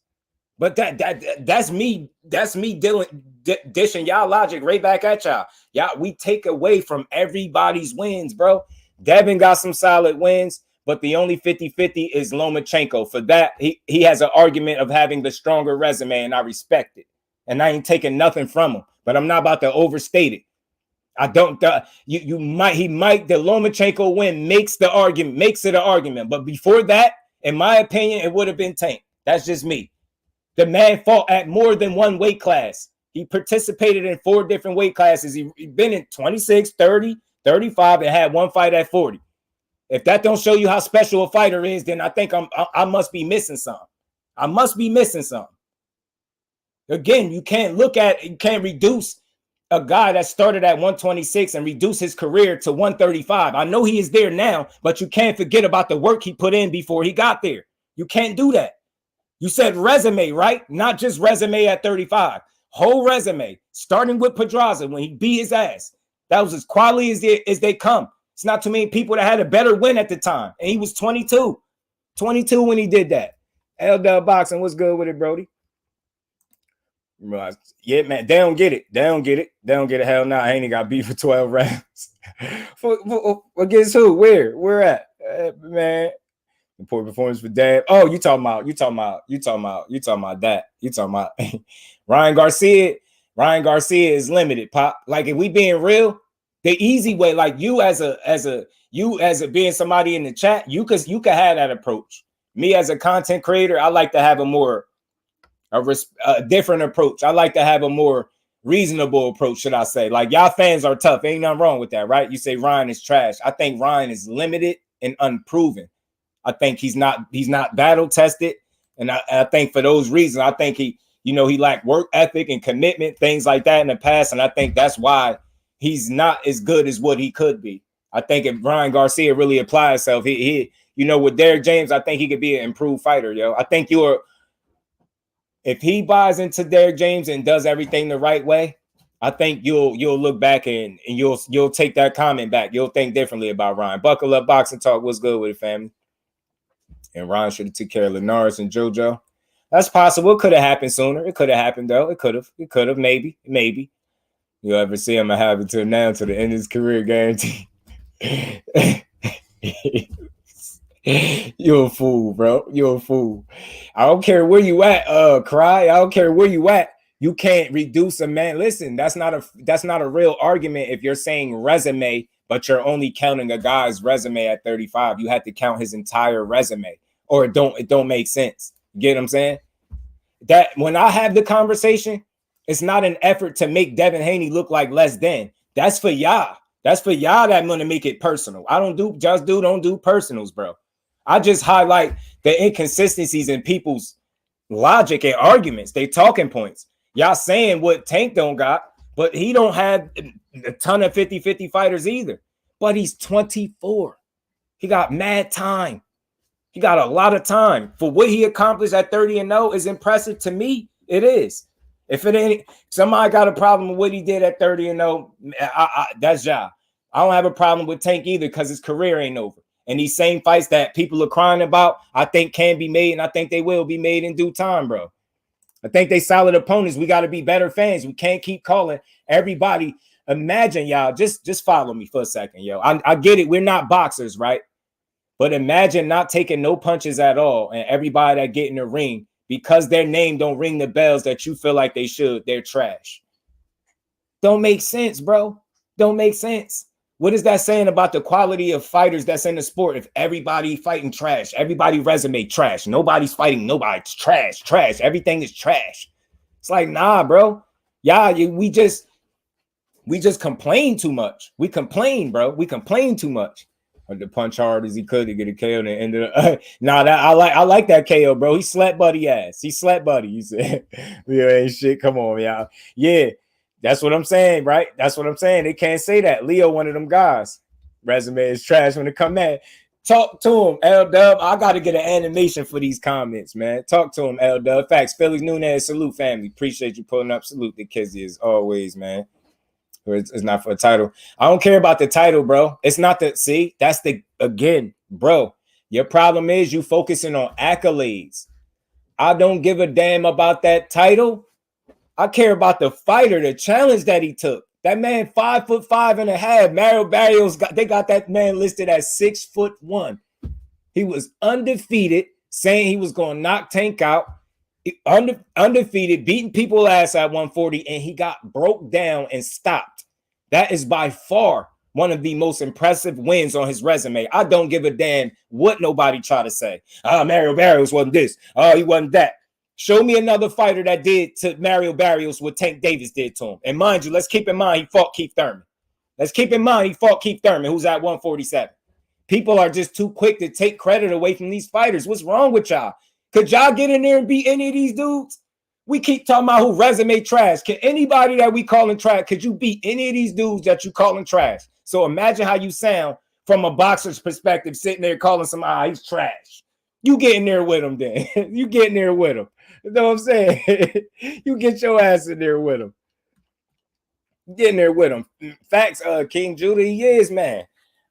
But that's me dishing y'all logic right back at y'all. Y'all, we take away from everybody's wins, bro. Devin got some solid wins, but the only 50-50 is Lomachenko. For that, he has an argument of having the stronger resume, and I respect it. And I ain't taking nothing from him, but I'm not about to overstate it. I don't. The Lomachenko win makes it an argument. But before that, in my opinion, it would have been Tank. That's just me. The man fought at more than one weight class. He participated in 4 different weight classes. He been in 26, 30, 35, and had one fight at 40. If that don't show you how special a fighter is, then I think I must be missing something. I must be missing something. Again, you can't reduce a guy that started at 126 and reduce his career to 135. I know he is there now, but you can't forget about the work he put in before he got there. You can't do that. You said resume, right? Not just resume at 35. Whole resume, starting with Pedraza when he beat his ass. That was as quality as they come. It's not too many people that had a better win at the time. And he was 22. 22 when he did that. JusDueBoxing, what's good with it, Brody? Yeah, man, they don't get it. They don't get it. They don't get it. Hell no, I ain't got beat for 12 rounds. Against who? Where at? Man, important performance for Dad. Oh, you talking about that. You talking about Ryan Garcia. Ryan Garcia is limited, Pop. Like, if we being real, the easy way, like you as a being somebody in the chat, you could have that approach. Me as a content creator, I like to have a different approach. I like to have a more reasonable approach, should I say. Like, y'all fans are tough. Ain't nothing wrong with that, right? You say Ryan is trash. I think Ryan is limited and unproven. I think he's not battle tested. And I think for those reasons, I think he lacked work ethic and commitment, things like that in the past. And I think that's why he's not as good as what he could be. I think if Ryan Garcia really applied himself, he with Derrick James, I think he could be an improved fighter, yo. I think if he buys into Derrick James and does everything the right way, I think you'll look back and you'll take that comment back. You'll think differently about Ryan. Buckle up, boxing talk. What's good with it, family? And Ryan should have took care of Linares and JoJo. That's possible. It could have happened sooner. It could have happened though. It could have. Maybe. You'll ever see him have it till now, to the end of his career, guarantee. You're a fool, bro. You're a fool. I don't care where you at, Cry. I don't care where you at. You can't reduce a man. Listen, that's not a real argument if you're saying resume, but you're only counting a guy's resume at 35. You have to count his entire resume, or it don't make sense. You get what I'm saying? That when I have the conversation, it's not an effort to make Devin Haney look like less than. That's for y'all. That's for y'all that I'm gonna make it personal. I don't do personals, bro. I just highlight the inconsistencies in people's logic and arguments, they talking points. Y'all saying what Tank don't got, but he don't have a ton of 50-50 fighters either. But he's 24. He got mad time. He got a lot of time. For what he accomplished at 30-0 is impressive to me. It is. If it ain't, somebody got a problem with what he did at 30-0, that's y'all. I don't have a problem with Tank either, because his career ain't over. And these same fights that people are crying about, I think can be made, and I think they will be made in due time, bro. I think they solid opponents. We got to be better fans. We can't keep calling everybody. Imagine, y'all, just follow me for a second, yo. I get it. We're not boxers, right? But imagine not taking no punches at all, and everybody that get in the ring, because their name don't ring the bells that you feel like they should, they're trash. Don't make sense, bro. Don't make sense. What is that saying about the quality of fighters that's in the sport? If everybody fighting trash, everybody resume trash, nobody's fighting nobody, it's trash. Everything is trash. It's like, nah, bro. Yeah, we just complain too much. We complain, bro. We complain too much. Or to punch hard as he could to get a KO and end up. I like that KO, bro. He slept buddy ass. He slept buddy. He said, "Leo ain't shit. Come on, y'all." Yeah. That's what I'm saying, right? That's what I'm saying. They can't say that. Leo, one of them guys. Resume is trash when it come at. Talk to him, L-Dub. I got to get an animation for these comments, man. Talk to him, L-Dub. Facts. Felix Nunez, salute, family. Appreciate you pulling up. Salute to Kizzy as always, man. It's not for a title. I don't care about the title, bro. It's not the, see, that's the, again, bro. Your problem is you focusing on accolades. I don't give a damn about that title. I care about the fighter, the challenge that he took. That man, 5'5.5". Mario Barrios they got that man listed as 6'1". He was undefeated, saying he was going to knock Tank out. Undefeated, beating people ass at 140, and he got broke down and stopped. That is by far one of the most impressive wins on his resume. I don't give a damn what nobody try to say. Mario Barrios wasn't this. He wasn't that. Show me another fighter that did to Mario Barrios what Tank Davis did to him. And mind you, let's keep in mind he fought Keith Thurman. Let's keep in mind he fought Keith Thurman, who's at 147. People are just too quick to take credit away from these fighters. What's wrong with y'all? Could y'all get in there and beat any of these dudes? We keep talking about who resume trash. Can anybody that we calling trash, could you beat any of these dudes that you calling trash? So imagine how you sound from a boxer's perspective, sitting there calling somebody, he's trash. You get in there with him then. You get in there with him. You know what I'm saying? You get your ass in there with him. Get in there with him. Facts, King Judah, he is, man.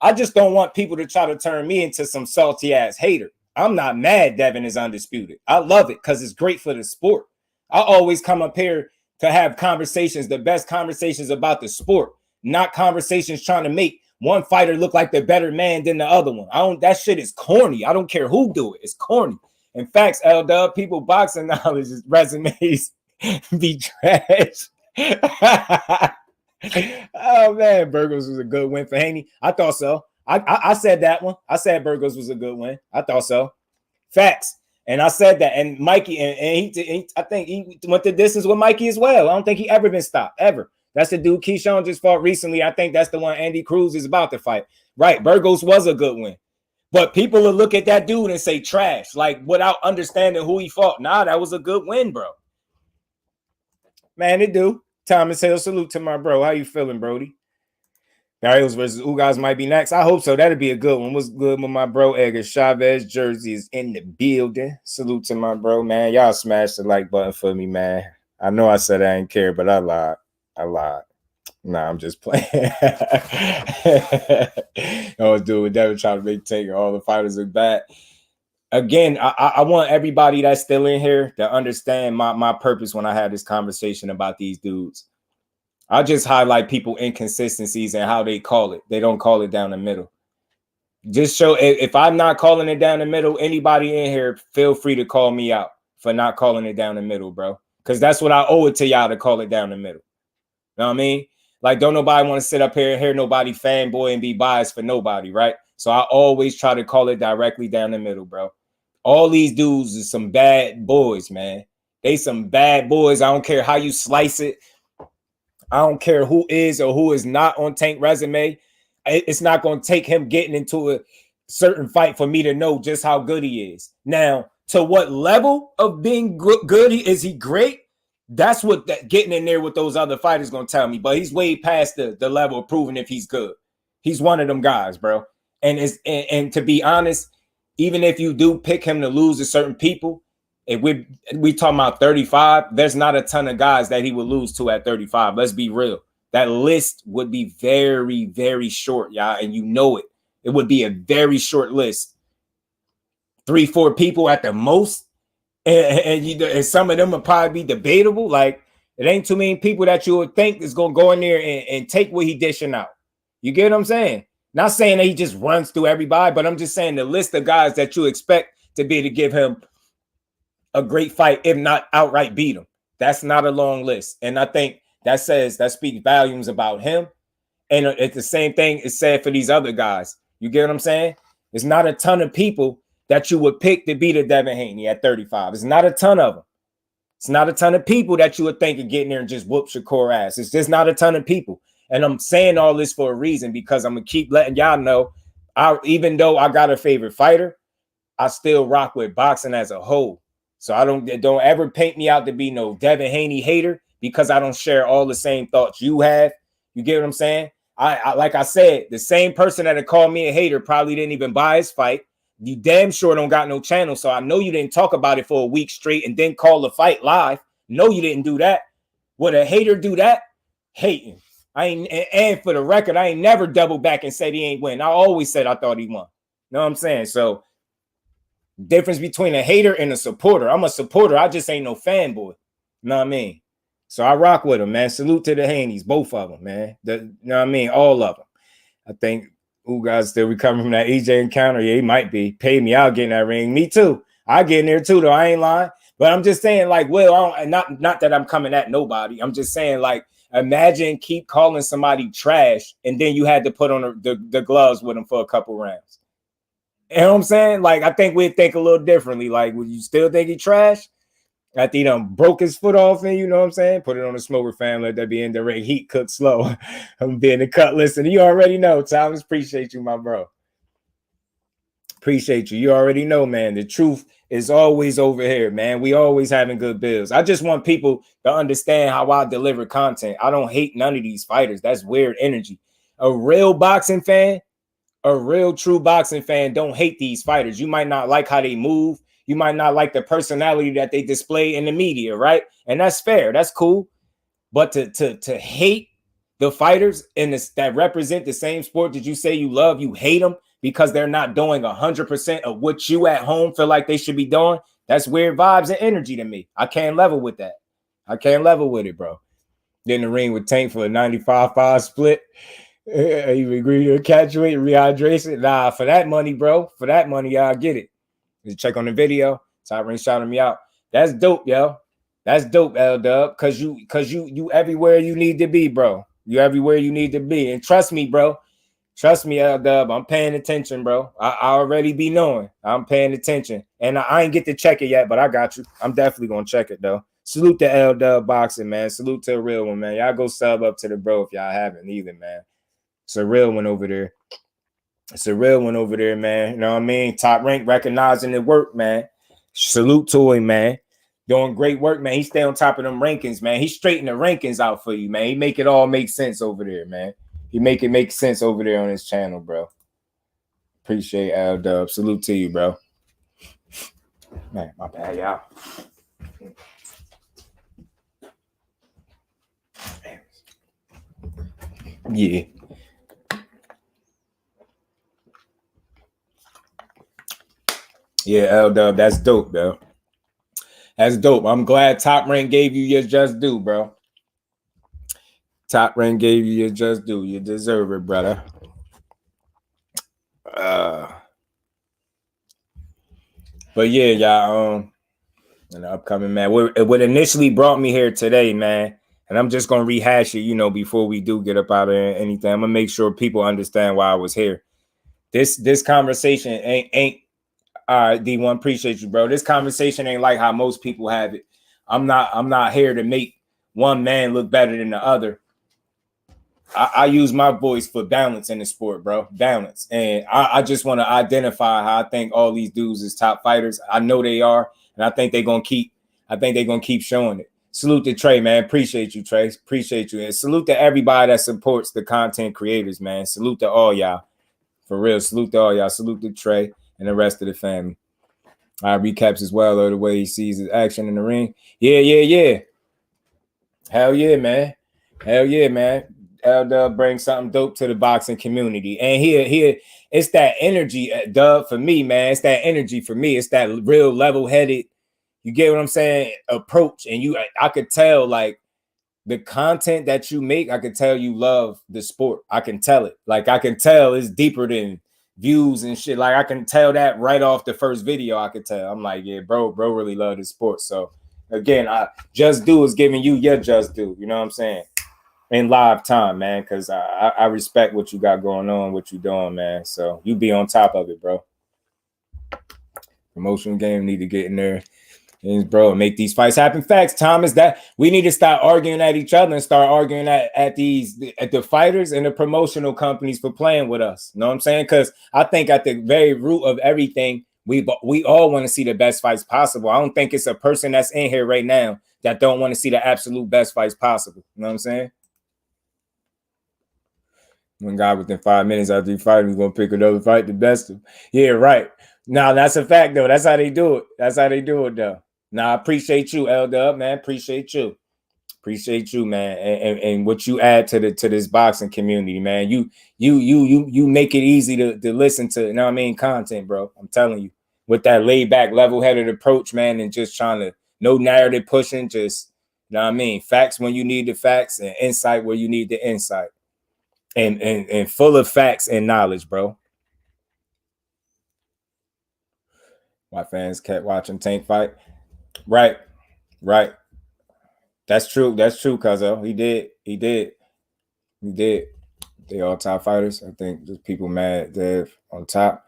I just don't want people to try to turn me into some salty ass hater. I'm not mad Devin is undisputed. I love it because it's great for the sport. I always come up here to have conversations, the best conversations about the sport, not conversations trying to make one fighter look like the better man than the other one. That shit is corny. I don't care who do it. It's corny. In fact, L-Dub, people boxing knowledge resumes be trash. Oh man, Burgos was a good win for Haney. I thought so. I said that one. I said Burgos was a good win. I thought so. Facts. And I said that. And Mikey, I think he went the distance with Mikey as well. I don't think he ever been stopped, ever. That's the dude Keyshawn just fought recently. I think that's the one Andy Cruz is about to fight. Right. Burgos was a good win. But people will look at that dude and say trash, like without understanding who he fought. Nah, that was a good win, bro. Man, it do. Thomas Hill, salute to my bro. How you feeling, Brody? Barrios versus Ugas might be next. I hope so. That'd be a good one. What's good with my bro? Edgar Chavez jersey is in the building. Salute to my bro, man. Y'all smash the like button for me, man. I know I said I ain't care, but I lied. Nah, I'm just playing. I was doing Devin trying to make take all the fighters look bad. Again, I want everybody that's still in here to understand my purpose when I had this conversation about these dudes. I just highlight people inconsistencies and how they call it. They don't call it down the middle. Just show if I'm not calling it down the middle, anybody in here, feel free to call me out for not calling it down the middle, bro. Because that's what I owe it to y'all to call it down the middle. Know what I mean? Like, don't nobody want to sit up here and hear nobody fanboy and be biased for nobody, right? So I always try to call it directly down the middle, bro. All these dudes is some bad boys, man. They some bad boys. I don't care how you slice it. I don't care who is or who is not on Tank resume. It's not going to take him getting into a certain fight for me to know just how good he is. Now, to what level of being good is he great? That's what getting in there with those other fighters going to tell me. But he's way past the level of proving if he's good. He's one of them guys, bro. And to be honest, even if you do pick him to lose to certain people, if we talking about 35, there's not a ton of guys that he would lose to at 35. Let's be real. That list would be very, very short, y'all, and you know it. It would be a very short list. 3-4 people at the most, and some of them would probably be debatable. Like, it ain't too many people that you would think is going to go in there and take what he dishing out. You get what I'm saying? Not saying that he just runs through everybody, but I'm just saying the list of guys that you expect to be able to give him a great fight, if not outright beat him. That's not a long list. And I think that speaks volumes about him. And it's the same thing is said for these other guys. You get what I'm saying? It's not a ton of people that you would pick to beat a Devin Haney at 35. It's not a ton of them. It's not a ton of people that you would think of getting there and just whoop Shakur ass. It's just not a ton of people. And I'm saying all this for a reason, because I'm going to keep letting y'all know, even though I got a favorite fighter, I still rock with boxing as a whole. So I don't ever paint me out to be no Devin Haney hater, because I don't share all the same thoughts you have. You get what I'm saying? I like I said, the same person that had called me a hater probably didn't even buy his fight. You damn sure don't got no channel. So I know you didn't talk about it for a week straight and then call the fight live. No, you didn't do that. Would a hater do that? Hating. And for the record, I ain't never double back and said he ain't win. I always said I thought he won. Know what I'm saying? So difference between a hater and a supporter. I'm a supporter. I just ain't no fanboy. Know what I mean? So I rock with him, man. Salute to the Haneys, both of them, man. You know what I mean? All of them. I think Ugas still recovering from that EJ encounter. Yeah, he might be. Pay me, I'll get in that ring. Me too. I get in there too, though. I ain't lying. But I'm just saying, like, well, not that I'm coming at nobody. I'm just saying, like, imagine keep calling somebody trash, and then you had to put on the gloves with them for a couple rounds. You know what I'm saying? Like, I think we'd think a little differently. Like, would you still think he trash? After he done broke his foot off, and you know what I'm saying? Put it on the smoker fan, let that be in the ring. Heat cook slow. I'm being the cut. Listen, you already know, Thomas. Appreciate you, my bro. Appreciate you. You already know, man. The truth is always over here, man. We always having good bills. I just want people to understand how I deliver content. I don't hate none of these fighters. That's weird energy. A real boxing fan, a real true boxing fan don't hate these fighters. You might not like how they move. You might not like the personality that they display in the media, right? And that's fair. That's cool. But to hate the fighters that represent the same sport that you say you love, you hate them because they're not doing 100% of what you at home feel like they should be doing. That's weird vibes and energy to me. I can't level with that. I can't level with it, bro. Get in the ring with Tank for a 95-5 split. You agree to catch weight, rehydration? Nah, for that money, bro. For that money, I'll get it. You check on the video. Top Ring shouting me out. That's dope, yo. That's dope, L-Dub. Cause you everywhere you need to be, bro. You everywhere you need to be. And trust me, bro. Trust me, L-Dub. I'm paying attention, bro. I already be knowing. I'm paying attention. And I ain't get to check it yet, but I got you. I'm definitely gonna check it though. Salute to JusDueBoxing, man. Salute to a real one, man. Y'all go sub up to the bro if y'all haven't either, man. It's a real one over there. It's a real one over there, man. You know what I mean? Top Rank recognizing the work, man. Salute to him, man. Doing great work, man. He stay on top of them rankings, man. He straighten the rankings out for you, man. He make it all make sense over there, man. He make it make sense over there on his channel, bro. Appreciate L-Dub. Salute to you, bro. Man, my bad, y'all. Yeah. Yeah, L-Dub, that's dope, bro. That's dope. I'm glad Top Rank gave you your just due, bro. Top Rank gave you your just due. You deserve it, brother. But yeah, y'all, in the upcoming, man, what initially brought me here today, man, and I'm just gonna rehash it, you know, before we do get up out of anything. I'm gonna make sure people understand why I was here. This conversation ain't all right, D1, appreciate you, bro. This conversation ain't like how most people have it. I'm not here to make one man look better than the other. I use my voice for balance in the sport, bro. Balance. And I just want to identify how I think all these dudes is top fighters. I know they are, and I think they're gonna keep showing it. Salute to Trey, man. Appreciate you, Trey. Appreciate you. And salute to everybody that supports the content creators, man. Salute to all y'all. For real, salute to all y'all. Salute to Trey and the rest of the family. Recaps as well of the way he sees his action in the ring. Yeah. Hell yeah, man. Hell yeah, man. L-Dub brings something dope to the boxing community. And here, it's that energy, Dub, for me, man. It's that energy for me. It's that real level-headed, you get what I'm saying, approach. And I could tell, like, the content that you make, I could tell you love the sport. I can tell it. Like, I can tell it's deeper than views and shit. Like, I can tell that right off the first video. I could tell. I'm like, yeah, bro really love the sport. So again, Just Do is giving you your just due. You know what I'm saying? In live time, man, because I respect what you got going on, what you doing, man. So you be on top of it, bro. Promotional game need to get in there. And bro, make these fights happen. Facts, Thomas, that we need to start arguing at each other and start arguing at the fighters and the promotional companies for playing with us. You know what I'm saying? Because I think at the very root of everything, we all want to see the best fights possible. I don't think it's a person that's in here right now that don't want to see the absolute best fights possible. You know what I'm saying? One guy within 5 minutes after you fight him, he's gonna pick another fight, the best of. Yeah, right. Now that's a fact though. That's how they do it. That's how they do it though. Now I appreciate you, L-Dub, man. Appreciate you, man, and what you add to this boxing community, man. You make it easy to listen to. You know what I mean? Content, bro. I'm telling you, with that laid back, level headed approach, man, and just trying to no narrative pushing, just you know what I mean. Facts when you need the facts, and insight where you need the insight. And full of facts and knowledge, bro. My fans kept watching Tank fight. Right. That's true, cuzzo. He did. They all top fighters. I think just people mad Dev on top.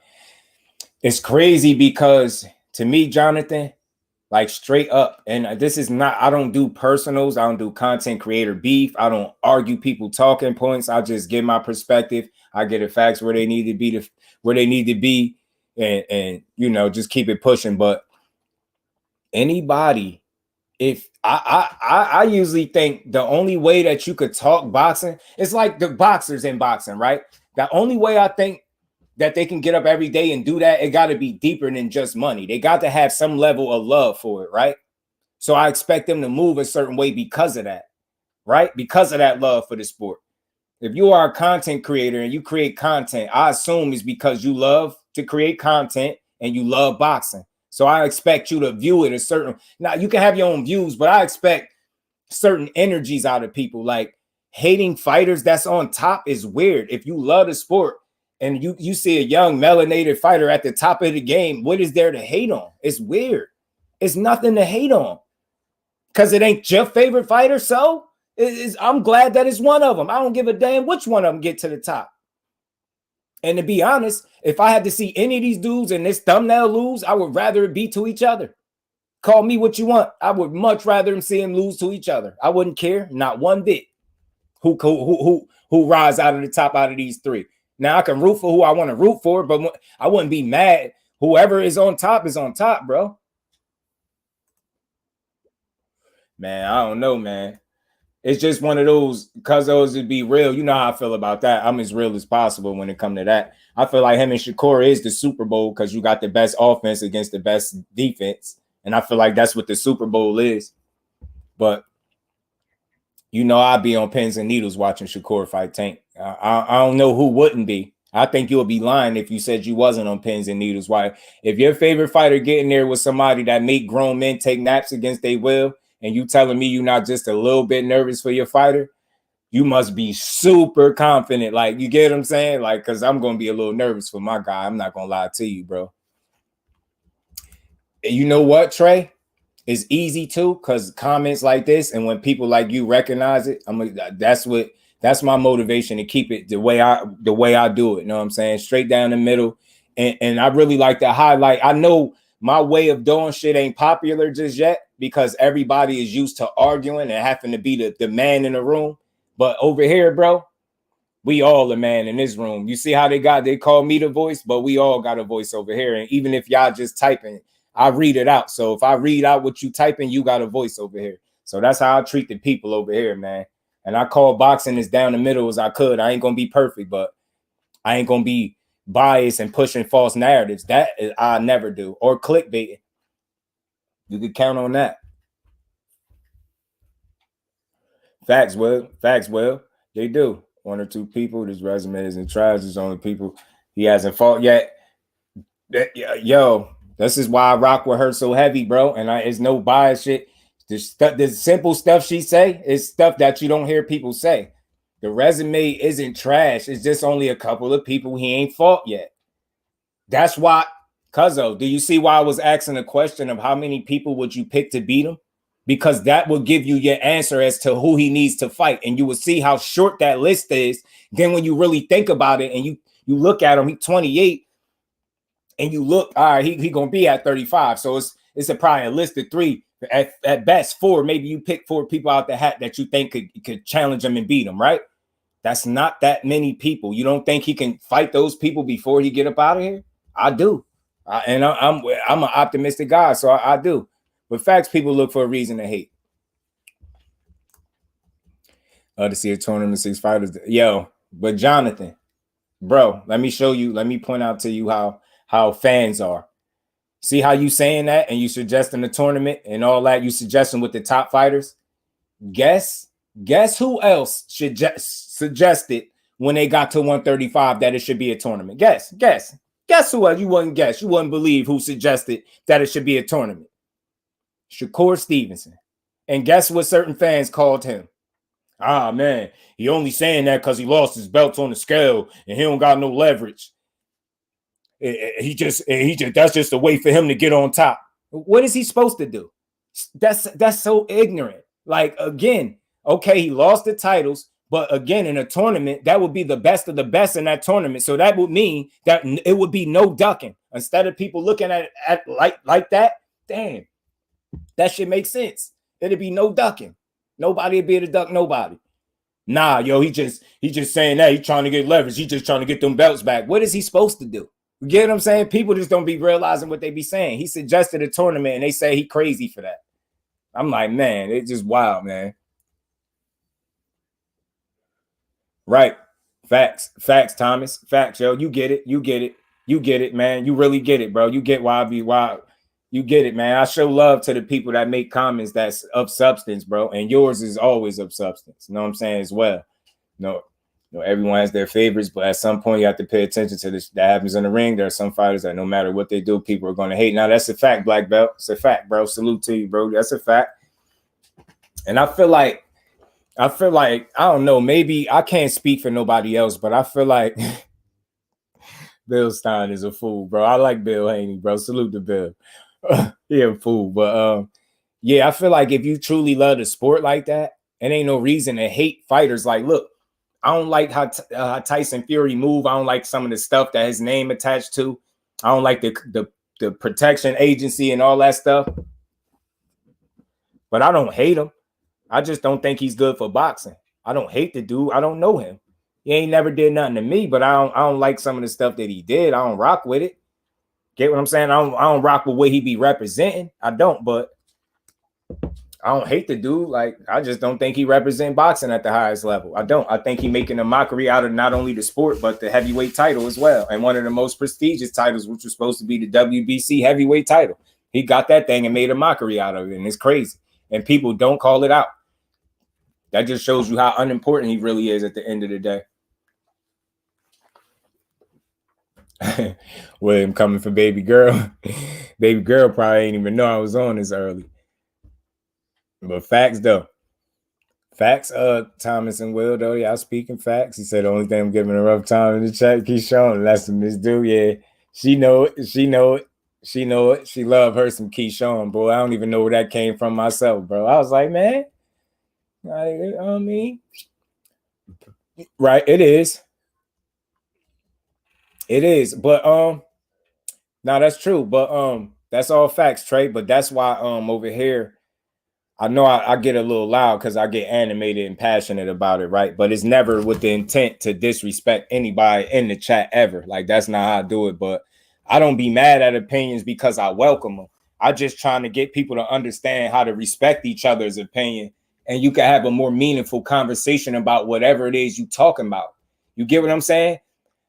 It's crazy because to me, Jonathan, like straight up, and this is not, I don't do personals, I don't do content creator beef, I don't argue people talking points, I just give my perspective, I get the facts where they need to be, and you know, just keep it pushing. But anybody, if I usually think the only way that you could talk boxing, it's like the boxers in boxing, right? The only way I think that they can get up every day and do that, it got to be deeper than just money. They got to have some level of love for it, right? So I expect them to move a certain way because of that, right? Because of that love for the sport. If you are a content creator and you create content, I assume it's because you love to create content and you love boxing. So I expect you to view it a certain. Now you can have your own views, but I expect certain energies out of people. Like hating fighters that's on top is weird. If you love the sport and you see a young melanated fighter at the top of the game, what is there to hate on? It's weird. It's nothing to hate on because it ain't your favorite fighter. So I'm glad that it's one of them. I don't give a damn which one of them get to the top. And to be honest, if I had to see any of these dudes in this thumbnail lose, I would rather it be to each other. Call me what you want. I would much rather them see them lose to each other. I wouldn't care, not one bit. Who rise out of the top out of these three? Now I can root for who I want to root for, but I wouldn't be mad. Whoever is on top, bro. Man, I don't know, man. It's just one of those, because those would be real. You know how I feel about that. I'm as real as possible when it comes to that. I feel like him and Shakur is the Super Bowl because you got the best offense against the best defense. And I feel like that's what the Super Bowl is. But, you know, I'd be on pins and needles watching Shakur fight Tank. I don't know who wouldn't be. I think you'll be lying if you said you wasn't on pins and needles. Why? If your favorite fighter getting there with somebody that make grown men take naps against their will, and you telling me you're not just a little bit nervous for your fighter, you must be super confident. Like, you get what I'm saying? Like, because I'm going to be a little nervous for my guy. I'm not going to lie to you, bro. And you know what, Trey? It's easy too, because comments like this and when people like you recognize it, that's my motivation to keep it the way I do it. You know what I'm saying? Straight down the middle. And I really like to highlight. I know my way of doing shit ain't popular just yet because everybody is used to arguing and having to be the man in the room. But over here, bro, we all a man in this room. You see how they call me the voice, but we all got a voice over here. And even if y'all just typing, I read it out. So if I read out what you typing, you got a voice over here. So that's how I treat the people over here, man. And I call boxing as down the middle as I could. I ain't going to be perfect, but I ain't going to be biased and pushing false narratives. That I never do. Or clickbait. You can count on that. Facts, Will. They do. One or two people. This resume isn't trash. There's only people he hasn't fought yet. Yo, this is why I rock with her so heavy, bro. And it's no bias shit. The simple stuff she say is stuff that you don't hear people say. The resume isn't trash. It's just only a couple of people he ain't fought yet. That's why, Cuzzo, do you see why I was asking the question of how many people would you pick to beat him? Because that will give you your answer as to who he needs to fight. And you will see how short that list is. Then when you really think about it and you look at him, he's 28, and you look, all right, he going to be at 35. So it's probably a list of 3. At best 4, maybe you pick 4 people out the hat that you think could challenge him and beat him, right? That's not that many people. You don't think he can fight those people before he get up out of here? I do. I'm an optimistic guy, so I do. But facts, people look for a reason to hate. To see a tournament 6 fighters. Yo, but Jonathan, bro, let me show you. Let me point out to you how fans are. See how you saying that and you suggesting the tournament and all that you suggesting with the top fighters? Guess who else suggested when they got to 135 that it should be a tournament? Guess who else? You wouldn't believe who suggested that it should be a tournament. Shakur Stevenson. And guess what certain fans called him? Ah, man, he only saying that because he lost his belts on the scale and he don't got no leverage. He just that's just a way for him to get on top. What is he supposed to do? That's so ignorant. Like, again, okay, he lost the titles, but again, in a tournament, that would be the best of the best in that tournament. So that would mean that it would be no ducking. Instead of people looking at it like that, damn, that shit makes sense. It'd be no ducking. Nobody would be able to duck nobody. Nah, yo, he just saying that. He's trying to get leverage. He's just trying to get them belts back. What is he supposed to do? You get what I'm saying? People just don't be realizing what they be saying. He suggested a tournament and they say he crazy for that. I'm like, man, it's just wild, man. Right. Facts, Thomas. Facts, yo. You get it, man. You really get it, bro. You get why I be wild. You get it, man. I show love to the people that make comments that's of substance, bro. And yours is always of substance. You know what I'm saying? As well. No, You know, everyone has their favorites, but at some point you have to pay attention to this that happens in the ring. There are some fighters that no matter what they do, people are going to hate. Now that's a fact, black belt. It's a fact, bro. Salute to you, bro. That's a fact. And I feel like I don't know, maybe I can't speak for nobody else, but I feel like Bill Stein is a fool, bro. I like Bill Haney, bro. Salute to Bill. He a fool, but yeah, I feel like if you truly love the sport like that, it ain't no reason to hate fighters. Like, look, I don't like how Tyson Fury move. I don't like some of the stuff that his name attached to. I don't like the protection agency and all that stuff. But I don't hate him. I just don't think he's good for boxing. I don't hate the dude. I don't know him. He ain't never did nothing to me, but I don't like some of the stuff that he did. I don't rock with it. Get what I'm saying? I don't rock with what he be representing. I don't, but I don't hate the dude. Like, I just don't think he represent boxing at the highest level. I don't. I think he making a mockery out of not only the sport, but the heavyweight title as well. And one of the most prestigious titles, which was supposed to be the WBC heavyweight title. He got that thing and made a mockery out of it. And it's crazy. And people don't call it out. That just shows you how unimportant he really is at the end of the day. William coming for baby girl. Baby girl probably ain't even know I was on this early. But facts though. Facts, Thomas and Will, though, y'all speaking facts. He said the only thing I'm giving a rough time in the chat, keep showing. That's what Miss Do. Yeah. She know it. She know it. She know it. She love her some Keyshawn, bro. I don't even know where that came from myself, bro. I was like, man, I mean, right? It is. It is, but now that's true, but that's all facts, Trey. But that's why over here, I know I get a little loud because I get animated and passionate about it, right? But it's never with the intent to disrespect anybody in the chat ever. Like, that's not how I do it. But I don't be mad at opinions because I welcome them. I just trying to get people to understand how to respect each other's opinion, and you can have a more meaningful conversation about whatever it is you talking about. You get what I'm saying?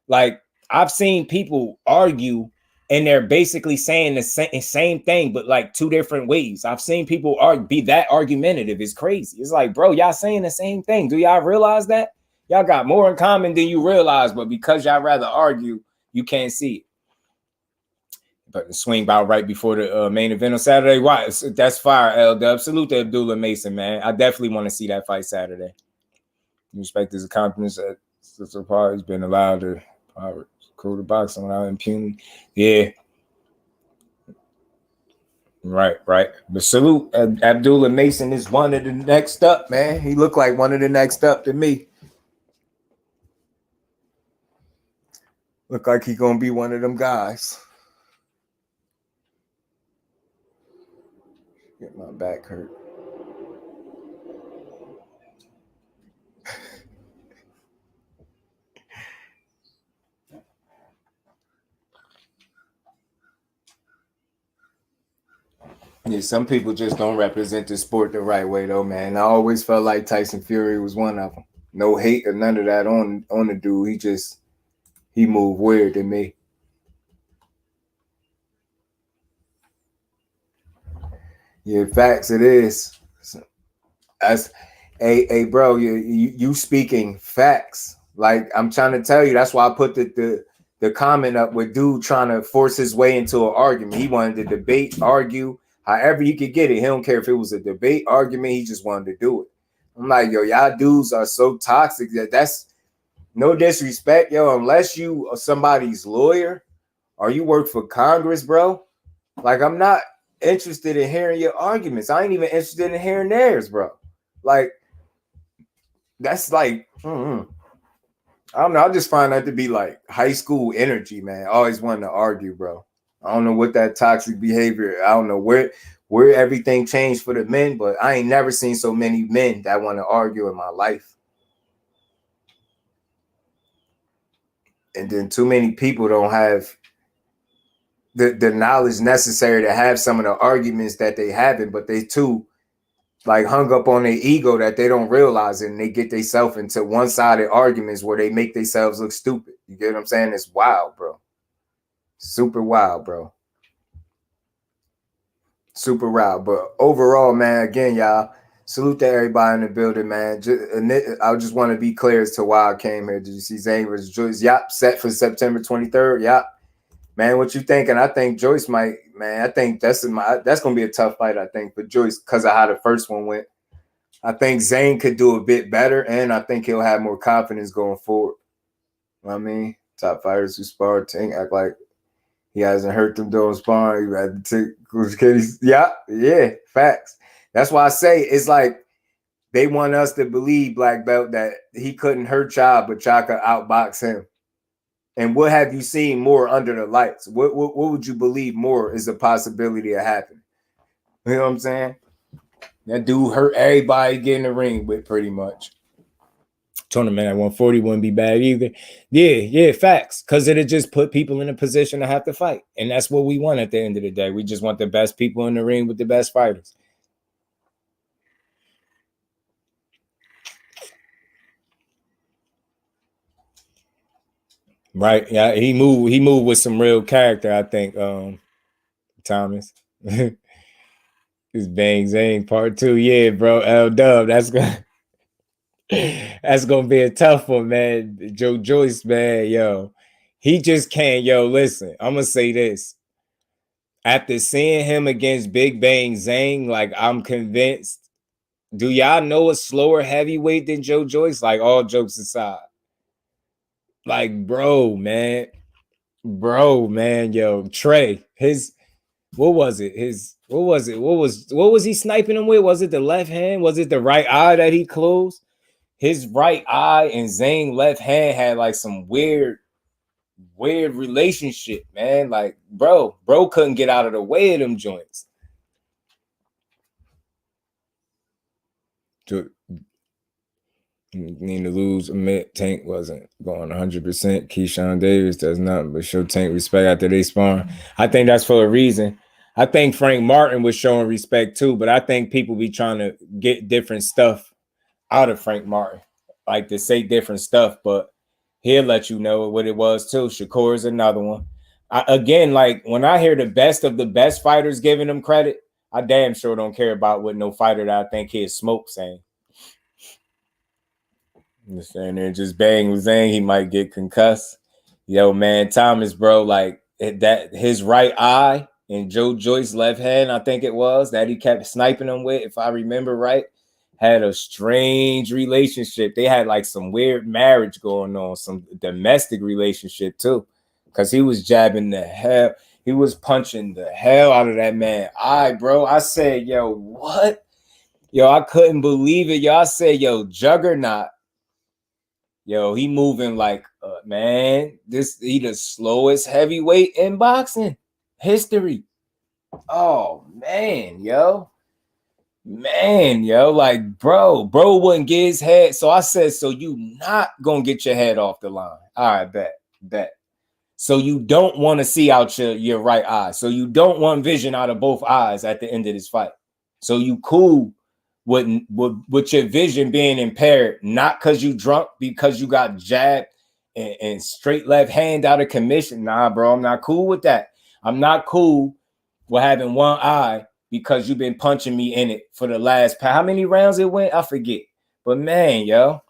Like, I've seen people argue and they're basically saying the same thing, but like two different ways. I've seen people be that argumentative. It's crazy. It's like, bro, y'all saying the same thing. Do y'all realize that? Y'all got more in common than you realize, but because y'all rather argue, you can't see it. But the swing bout right before the main event on Saturday. Why? That's fire, L-Dub. Salute to Abdullah Mason, man. I definitely want to see that fight Saturday. Respect his accomplishments at so far. He's been allowed to cool the boxing without impunity. Yeah. Right. But salute, Abdullah Mason is one of the next up, man. He looked like one of the next up to me. Look like he gonna be one of them guys. Get my back hurt. Yeah, some people just don't represent the sport the right way, though, man. I always felt like Tyson Fury was one of them. No hate or none of that on the dude. He moved weird to me. Yeah, facts. It is. As hey, bro, you speaking facts. Like, I'm trying to tell you. That's why I put the comment up with dude trying to force his way into an argument. He wanted to debate, argue. However you could get it. He don't care if it was a debate, argument. He just wanted to do it. I'm like, yo, y'all dudes are so toxic that's no disrespect, yo. Unless you are somebody's lawyer or you work for Congress, bro. Like, I'm not interested in hearing your arguments. I ain't even interested in hearing theirs, bro. Like, that's like, I don't know. I just find that to be like high school energy, man. Always wanting to argue, bro. I don't know what that toxic behavior. I don't know where everything changed for the men, but I ain't never seen so many men that want to argue in my life. And then too many people don't have the knowledge necessary to have some of the arguments that they having, but they too like hung up on their ego that they don't realize it, and they get themselves into one-sided arguments where they make themselves look stupid. You get what I'm saying? It's wild, bro. Super wild, bro. Super wild. But overall, man, again, y'all, Salute to everybody in the building, man. I just want to be clear as to why I came here. Did you see Zane versus Joyce? Yep, set for September 23rd. Yep. Man, what you thinking? I think Joyce might, man, I think that's going to be a tough fight, I think, for Joyce because of how the first one went. I think Zane could do a bit better, and I think he'll have more confidence going forward. You know what I mean? Top fighters who spar Tank act like he hasn't hurt them doing sparring. You had to take, yeah, facts. That's why I say it's like they want us to believe, Black Belt, that he couldn't hurt y'all, but y'all could outbox him. And what have you seen more under the lights? What would you believe more is a possibility of happening? You know what I'm saying? That dude hurt everybody get in the ring with pretty much. Tournament at 140 wouldn't be bad either. Yeah, facts. Because it'll just put people in a position to have to fight. And that's what we want at the end of the day. We just want the best people in the ring with the best fighters. Right. Yeah, he moved with some real character, I think. Thomas. This Bang Zane part 2. Yeah, bro. L-Dub. That's gonna be a tough one, man. Joe Joyce, man, yo. He just can't, listen. I'm gonna say this. After seeing him against Big Bang Zane, like, I'm convinced. Do y'all know a slower heavyweight than Joe Joyce? Like, all jokes aside. Like, bro, man, yo, Trey, what was he sniping him with? Was it the left hand? Was it the right eye that he closed? His right eye and Zane left hand had like some weird relationship, man. Like, bro couldn't get out of the way of them joints. Need to lose. Admit Tank wasn't going 100%. Keyshawn Davis does nothing but show Tank respect after they sparring. I think that's for a reason. I think Frank Martin was showing respect too, but I think people be trying to get different stuff out of Frank Martin, like to say different stuff, but he'll let you know what it was too. Shakur is another one. Again, like when I hear the best of the best fighters giving them credit, I damn sure don't care about what no fighter that I think he is smoke saying. Just saying there, just bang with Zane, he might get concussed. Yo, man, Thomas, bro, like that his right eye and Joe Joyce's left hand, I think it was, that he kept sniping him with, if I remember right, had a strange relationship. They had like some weird marriage going on, some domestic relationship too, because he was jabbing the hell, he was punching the hell out of that man eye, bro. I said, yo, what? Yo, I couldn't believe it. Yo, I said, yo, Juggernaut. Yo, he moving like, man, he the slowest heavyweight in boxing history. Oh, man, yo. Man, yo, like, bro wouldn't get his head. So I said, so you not going to get your head off the line. All right, bet. So you don't want to see out your right eye. So you don't want vision out of both eyes at the end of this fight. So you cool with your vision being impaired, not because you drunk, because you got jabbed and straight left hand out of commission. Nah, bro, I'm not cool with that. I'm not cool with having one eye because you've been punching me in it for the last, how many rounds it went? I forget. But man, yo,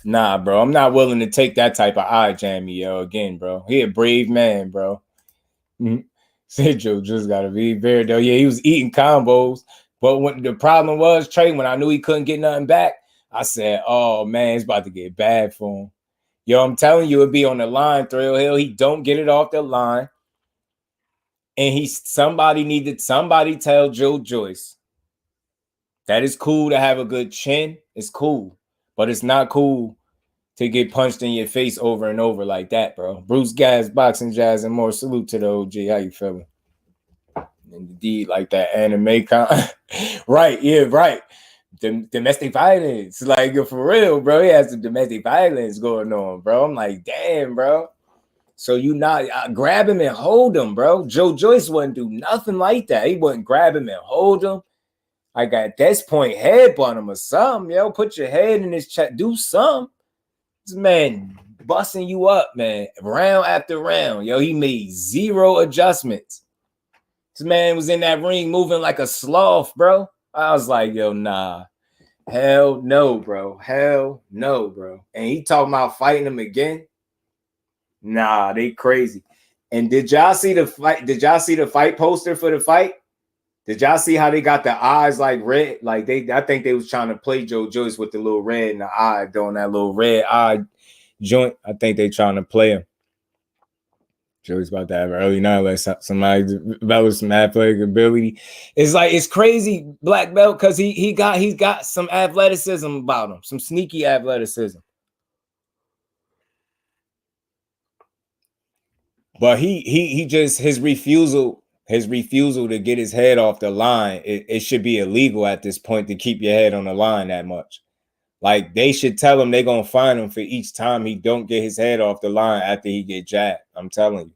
nah, bro, I'm not willing to take that type of eye jammy, yo, again, bro. He a brave man, bro. Said Joe just got to be fair, though. Yeah, he was eating combos. But when the problem was, Trey, when I knew he couldn't get nothing back, I said, oh, man, it's about to get bad for him. Yo, I'm telling you, it'd be on the line, Thrill Hill. He don't get it off the line. And somebody tell Joe Joyce that it's cool to have a good chin. It's cool. But it's not cool to get punched in your face over and over like that, bro. Bruce Gas, Boxing Jazz, and more. Salute to the OG. How you feeling? Indeed, like that anime right, yeah, right. Domestic violence, like for real, bro. He has some domestic violence going on, bro. I'm like, damn, bro. So you not grab him and hold him, bro. Joe Joyce wouldn't do nothing like that. He wouldn't grab him and hold him. Like at this point, headbutt him or something, yo. Put your head in his chest, do something. This man busting you up, man, round after round, yo. He made zero adjustments. This man was in that ring moving like a sloth, bro. I was like, yo, nah. Hell no, bro. Hell no, bro. And he talking about fighting him again. Nah, they crazy. And did y'all see the fight? Did y'all see the fight poster for the fight? Did y'all see how they got the eyes like red? Like I think they was trying to play Joe Joyce with the little red in the eye, doing that little red eye joint. I think they trying to play him. Joey's about to have an early night, like somebody develop some athletic ability. It's like it's crazy, black belt, because he's got some athleticism about him, some sneaky athleticism. But he just his refusal to get his head off the line. It should be illegal at this point to keep your head on the line that much. Like they should tell him they're gonna fine him for each time he don't get his head off the line after he get jabbed. I'm telling you.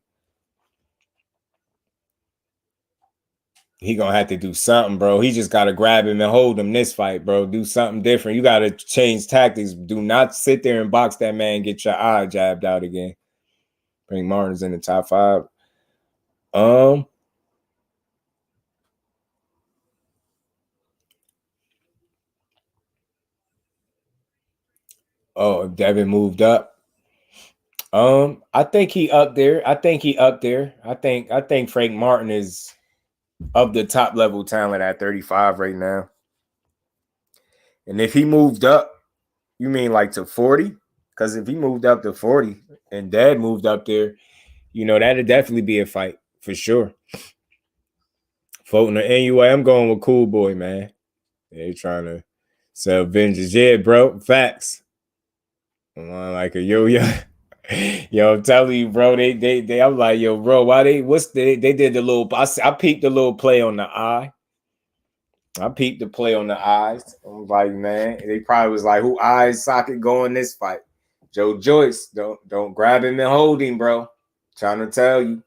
He gonna have to do something, bro. He just gotta grab him and hold him this fight, bro. Do something different. You gotta change tactics. Do not sit there and box that man and get your eye jabbed out again. Frank Martin's in the top 5. Oh, Devin moved up. I think he up there. I think Frank Martin is of the top level talent at 35 right now. And if he moved up, you mean like to 40? Because if he moved up to 40 and Dad moved up there, you know, that'd definitely be a fight for sure. Floating anyway, I'm going with Cool Boy, man. They trying to sell vengeance. Yeah, bro. Facts. I'm like a yo. Yo, I'm telling you, bro. They I'm like, yo, bro, why they did the little I peeped the little play on the eye. I peeped the play on the eyes. I'm like, man, they probably was like, who eyes socket going this fight? Joe Joyce, don't grab him and hold him, bro. Trying to tell you.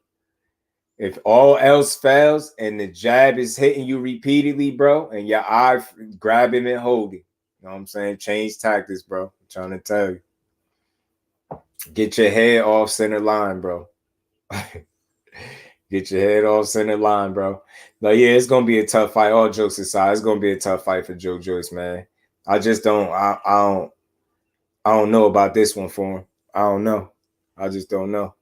If all else fails and the jab is hitting you repeatedly, bro, and your eye, grab him and hold him. You know what I'm saying? Change tactics, bro. I'm trying to tell you. Get your head off center line, bro. Get your head off center line, bro. But yeah, it's gonna be a tough fight. All jokes aside, it's gonna be a tough fight for Joe Joyce, man. I just don't. I don't know about this one for him. I don't know. I just don't know.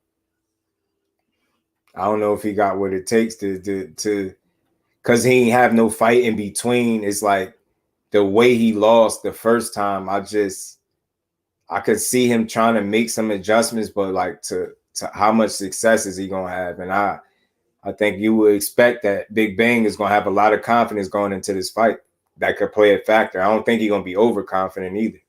I don't know if he got what it takes to because he ain't have no fight in between. It's like the way he lost the first time. I could see him trying to make some adjustments, but like to how much success is he gonna have? And I think you would expect that Big Bang is gonna have a lot of confidence going into this fight. That could play a factor. I don't think he's gonna be overconfident either.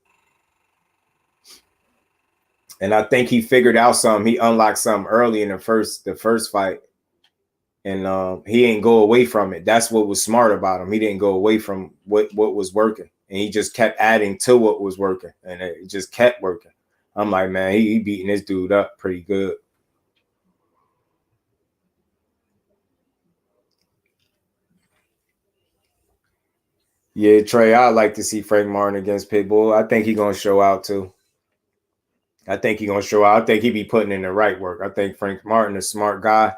And I think he figured out something. He unlocked something early in the first fight. And he didn't go away from it. That's what was smart about him. He didn't go away from what was working. And he just kept adding to what was working. And it just kept working. I'm like, man, he beating this dude up pretty good. Yeah, Trey, I'd like to see Frank Martin against Pitbull. I think he's going to show out too. I think he's going to show out. I think he be putting in the right work. I think Frank Martin is a smart guy.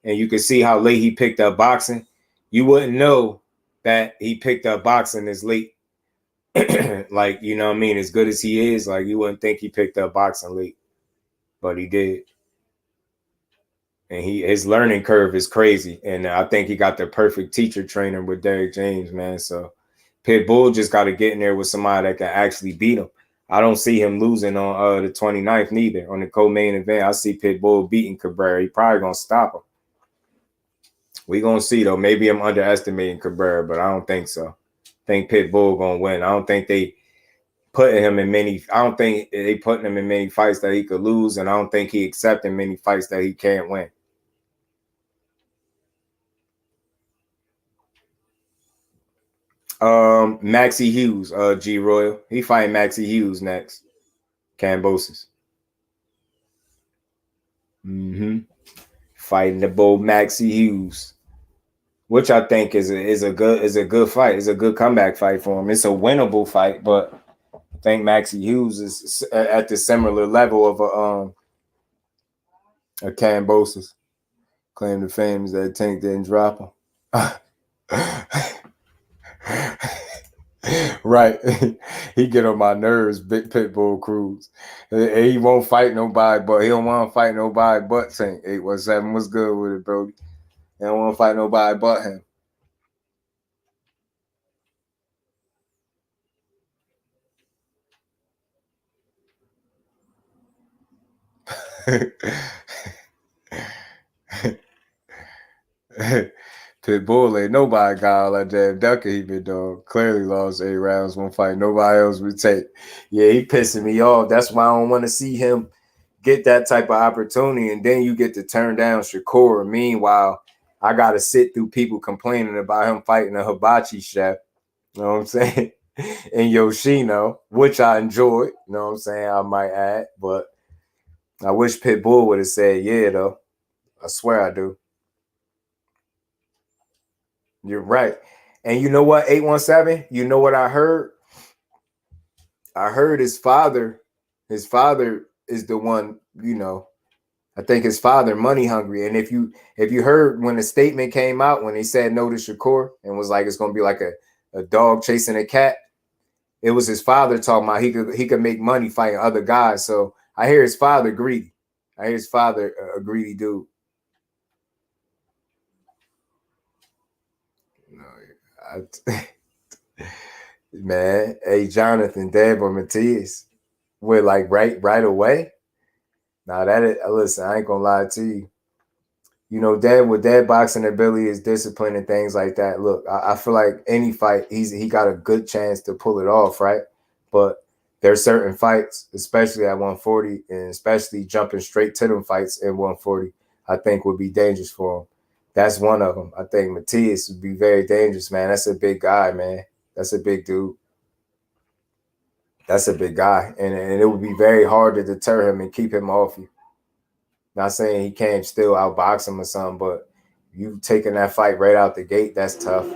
And you can see how late he picked up boxing. You wouldn't know that he picked up boxing this late. Like, you know what I mean? As good as he is, like, you wouldn't think he picked up boxing late. But he did. And his learning curve is crazy. And I think he got the perfect teacher trainer with Derrick James, man. So Pitbull just got to get in there with somebody that can actually beat him. I don't see him losing on the 29th neither. On the co-main event, I see Pitbull beating Cabrera. He probably going to stop him. We're going to see, though. Maybe I'm underestimating Cabrera, but I don't think so. I think Pitbull going to win. I don't think they putting him in many – I don't think they putting him in many fights that he could lose, and I don't think he accepting many fights that he can't win. Maxie Hughes, G Royal. He fighting Maxie Hughes next. Cambosis. Fighting the bull Maxie Hughes, which I think is a good fight. It's a good comeback fight for him. It's a winnable fight, but I think Maxie Hughes is at the similar level of a Cambosis. Claim to fame is that Tank didn't drop him. Right. He get on my nerves, big Pitbull Cruz. He won't fight nobody, but he don't want to fight nobody but Tank. 817 was good with it, bro. He don't want to fight nobody but him. Pitbull ain't nobody got all that damn ducking he been doing. Clearly lost 8 rounds, won't fight nobody else would take. Yeah, he pissing me off. That's why I don't want to see him get that type of opportunity. And then you get to turn down Shakur. Meanwhile, I got to sit through people complaining about him fighting a hibachi chef. You know what I'm saying? And Yoshino, which I enjoyed. You know what I'm saying? I might add. But I wish Pitbull would have said yeah, though. I swear I do. You're right. And you know what, 817? You know what I heard? I heard his father is the one, you know, I think his father money hungry. And if you heard when the statement came out, when he said no to Shakur and was like, it's going to be like a dog chasing a cat, it was his father talking about he could make money fighting other guys. So I hear his father greedy. I hear his father a greedy dude. Man, hey, Jonathan, Deb, or Matthias, we're like right away. Now listen, I ain't gonna lie to you. You know, Dad, with Dad boxing ability is discipline and things like that. Look, I feel like any fight, he got a good chance to pull it off, right? But there's certain fights, especially at 140, and especially jumping straight to them fights in 140, I think would be dangerous for him. That's one of them. I think Matthias would be very dangerous, man. That's a big guy, man. That's a big dude. That's a big guy. And it would be very hard to deter him and keep him off you. Not saying he can't still outbox him or something, but you taking that fight right out the gate, that's tough.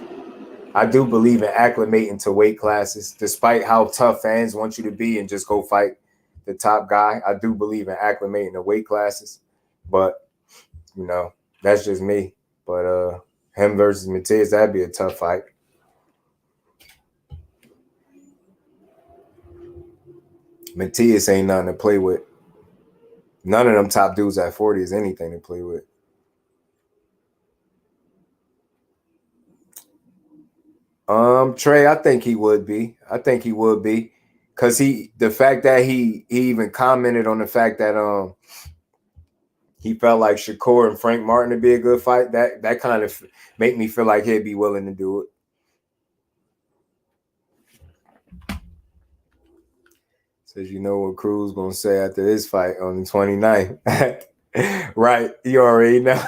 I do believe in acclimating to weight classes, despite how tough fans want you to be and just go fight the top guy. I do believe in acclimating to weight classes, but, you know, that's just me. But him versus Matthias, that'd be a tough fight. Matthias ain't nothing to play with. None of them top dudes at 40 is anything to play with. Trey, I think he would be. Because the fact that he even commented on the fact that he felt like Shakur and Frank Martin would be a good fight, that kind of make me feel like he'd be willing to do it. Says, you know what Cruz gonna say after this fight on the 29th. Right, you already know.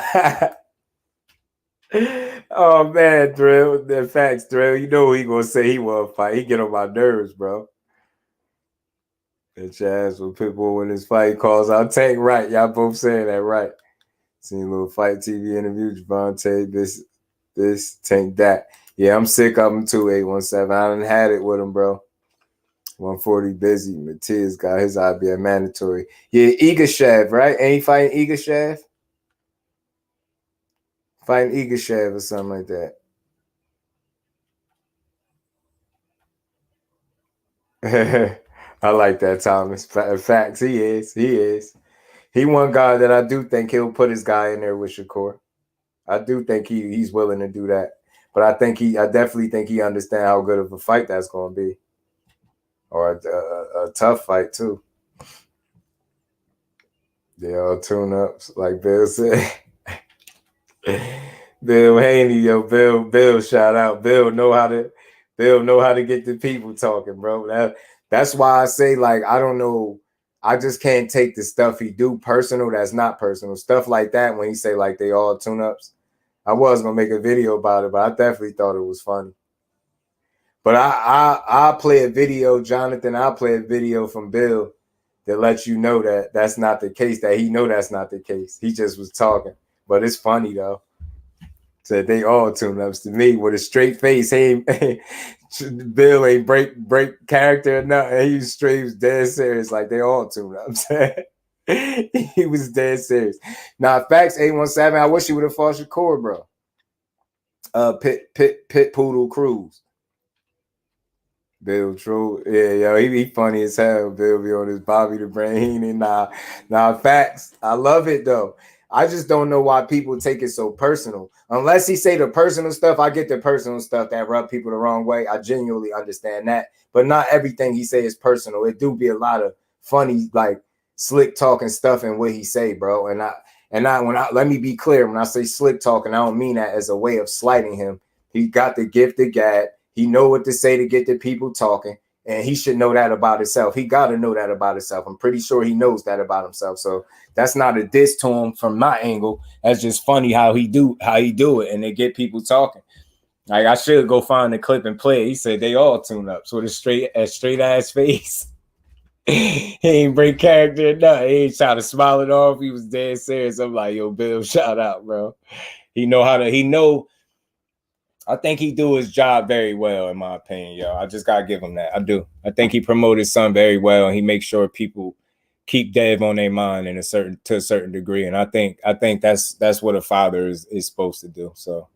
Oh man, Drill, the facts, Drill. You know what he gonna say. He want to fight. He get on my nerves, bro. That ass with Pitbull when his fight calls out Tank. Right, y'all both saying that right. Seen a little Fight TV interview. Javante, this Tank that. Yeah, I'm sick of him too. 817. I done had it with him, bro. 140 busy. Matthias got his IBF mandatory. Yeah, Igashev, right? Ain't he fighting Igashev? Fighting Igashev or something like that. I like that, Thomas. Facts, he is. He one guy that I do think he'll put his guy in there with Shakur. I do think he's willing to do that. But I definitely think he understands how good of a fight that's going to be. Or a tough fight, too. They all tune-ups, like Bill said. Bill Haney, yo, Bill, shout out. Bill know how to get the people talking, bro. That's why I say, like, I don't know. I just can't take the stuff he do personal that's not personal. Stuff like that when he say, like, they all tune-ups. I was going to make a video about it, but I definitely thought it was funny. But I'll play a video, Jonathan. I'll play a video from Bill that lets you know that that's not the case, that he know that's not the case. He just was talking. But it's funny, though. Said they all tune-ups to me with a straight face. Bill ain't break character or nothing. He was dead serious, like they all tune-ups. He was dead serious. Now, facts, 817, I wish he would have fought Shakur, bro. Pit Poodle Cruz. Bill True. Yeah, yo, he be funny as hell. Bill be on his Bobby the Brain. And nah, facts. I love it though. I just don't know why people take it so personal. Unless he say the personal stuff, I get the personal stuff that rub people the wrong way. I genuinely understand that. But not everything he say is personal. It do be a lot of funny, like slick talking stuff in what he say, bro. And let me be clear, when I say slick talking, I don't mean that as a way of slighting him. He got the gift of gab. He know what to say to get the people talking, and he should know that about himself. He got to know that about himself. I'm pretty sure he knows that about himself. So that's not a diss to him from my angle. That's just funny how he do it, and they get people talking. Like, I should go find the clip and play it. He said they all tune up. So the straight ass face. He ain't break character or nothing. He ain't trying to smile it off. He was dead serious. I'm like, yo, Bill, shout out, bro. I think he do his job very well, in my opinion, yo. I just gotta give him that. I do. I think he promoted his son very well, and he makes sure people keep Dev on their mind to a certain degree. And I think that's what a father is supposed to do. So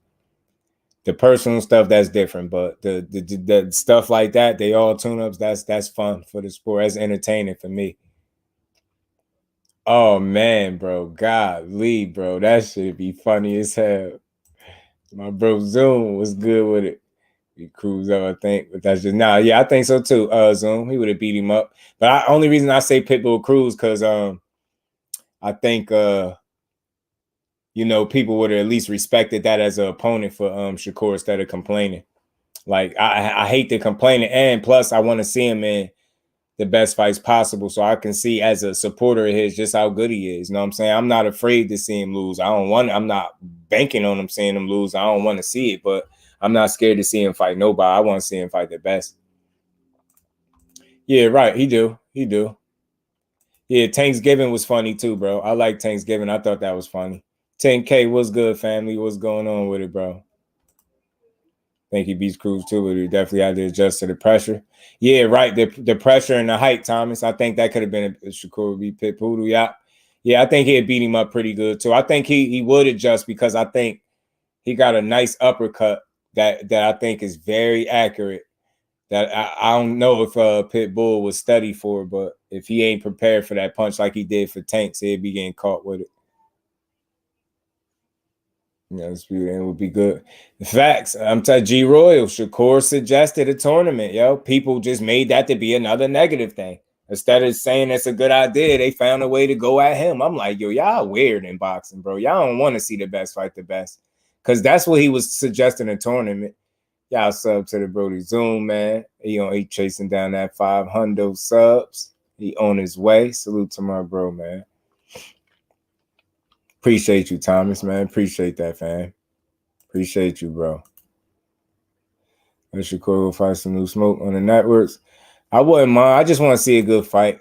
the personal stuff, that's different, but the stuff like that, they all tune-ups, that's fun for the sport. That's entertaining for me. Oh man, bro, golly, bro, that should be funny as hell. My bro Zoom was good with it. He cruised up, I think, but that's just yeah, I think so too. Zoom, he would have beat him up. But only reason I say Pitbull Cruz because I think people would have at least respected that as an opponent for Shakur instead of complaining. Like I hate the complaining, and plus I want to see him in the best fights possible, so I can see as a supporter of his just how good he is. You know what I'm saying? I'm not afraid to see him lose. I'm not banking on him seeing him lose. I don't want to see it, but I'm not scared to see him fight nobody. I want to see him fight the best. Yeah, right. He do. Yeah, Thanksgiving was funny too, bro. I like Thanksgiving. I thought that was funny. 10K, what's good, family? What's going on with it, bro? I think he beats Cruz too, but he definitely had to adjust to the pressure. Yeah, right. The pressure and the height, Thomas. I think that could have been a Shakur beat Pit Poodle. Yeah, I think he'd beat him up pretty good too. I think he would adjust because I think he got a nice uppercut that I think is very accurate. That I don't know if Pitbull was studied for, but if he ain't prepared for that punch like he did for Tanks, he'd be getting caught with it. Yeah, it would be good. The facts. I'm telling G Royal, Shakur suggested a tournament, yo. People just made that to be another negative thing. Instead of saying that's a good idea, they found a way to go at him. I'm like, yo, y'all weird in boxing, bro. Y'all don't want to see the best fight the best. Because that's what he was suggesting a tournament. Y'all sub to the Brody Zoom, man. He chasing down that 500 subs. He on his way. Salute to my bro, man. Appreciate you, Thomas, man. Appreciate that, fam. Appreciate you, bro. Let Shakur go find some new smoke on the networks. I wouldn't mind. I just want to see a good fight.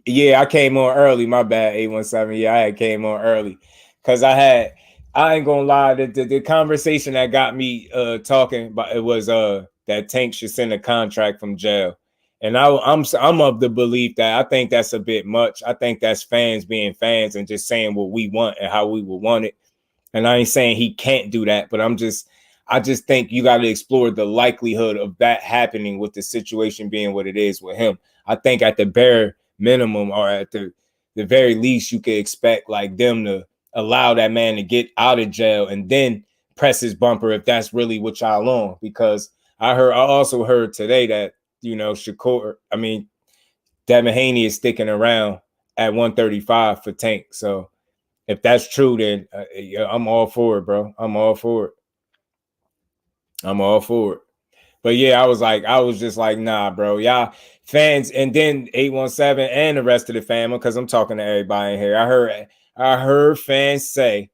Yeah, I came on early. My bad, 817. Yeah, I came on early. Because I ain't gonna lie, the conversation that got me talking about it was that Tank should send a contract from jail. And I'm of the belief that I think that's a bit much. I think that's fans being fans and just saying what we want and how we would want it. And I ain't saying he can't do that, but I just think you got to explore the likelihood of that happening with the situation being what it is with him. I think at the bare minimum or at the very least, you could expect like them to allow that man to get out of jail and then press his bumper if that's really what y'all on. Because I also heard today that, Devin Haney is sticking around at 135 for Tank. So if that's true, then I'm all for it, bro. I'm all for it. But yeah, I was just like, nah, bro. Y'all fans, and then 817 and the rest of the family, because I'm talking to everybody in here. I heard fans say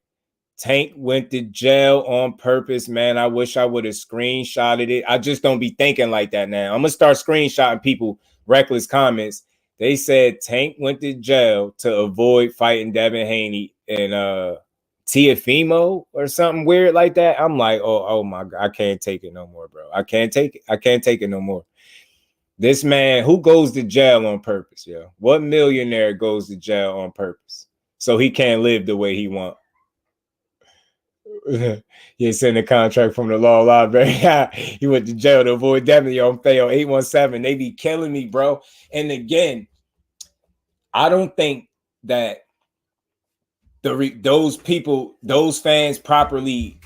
Tank went to jail on purpose, man. I wish I would have screenshotted it. I just don't be thinking like that now. I'm gonna start screenshotting people reckless comments. They said Tank went to jail to avoid fighting Devin Haney and Tiafimo or something weird like that. I'm like, oh my God, I can't take it no more, bro. I can't take it no more. This man, who goes to jail on purpose, yo? What millionaire goes to jail on purpose so he can't live the way he wants? He sent a contract from the law library. He went to jail to avoid Devin. Yo, I'm Theo 817. They be killing me, bro. And again, I don't think that those people, those fans properly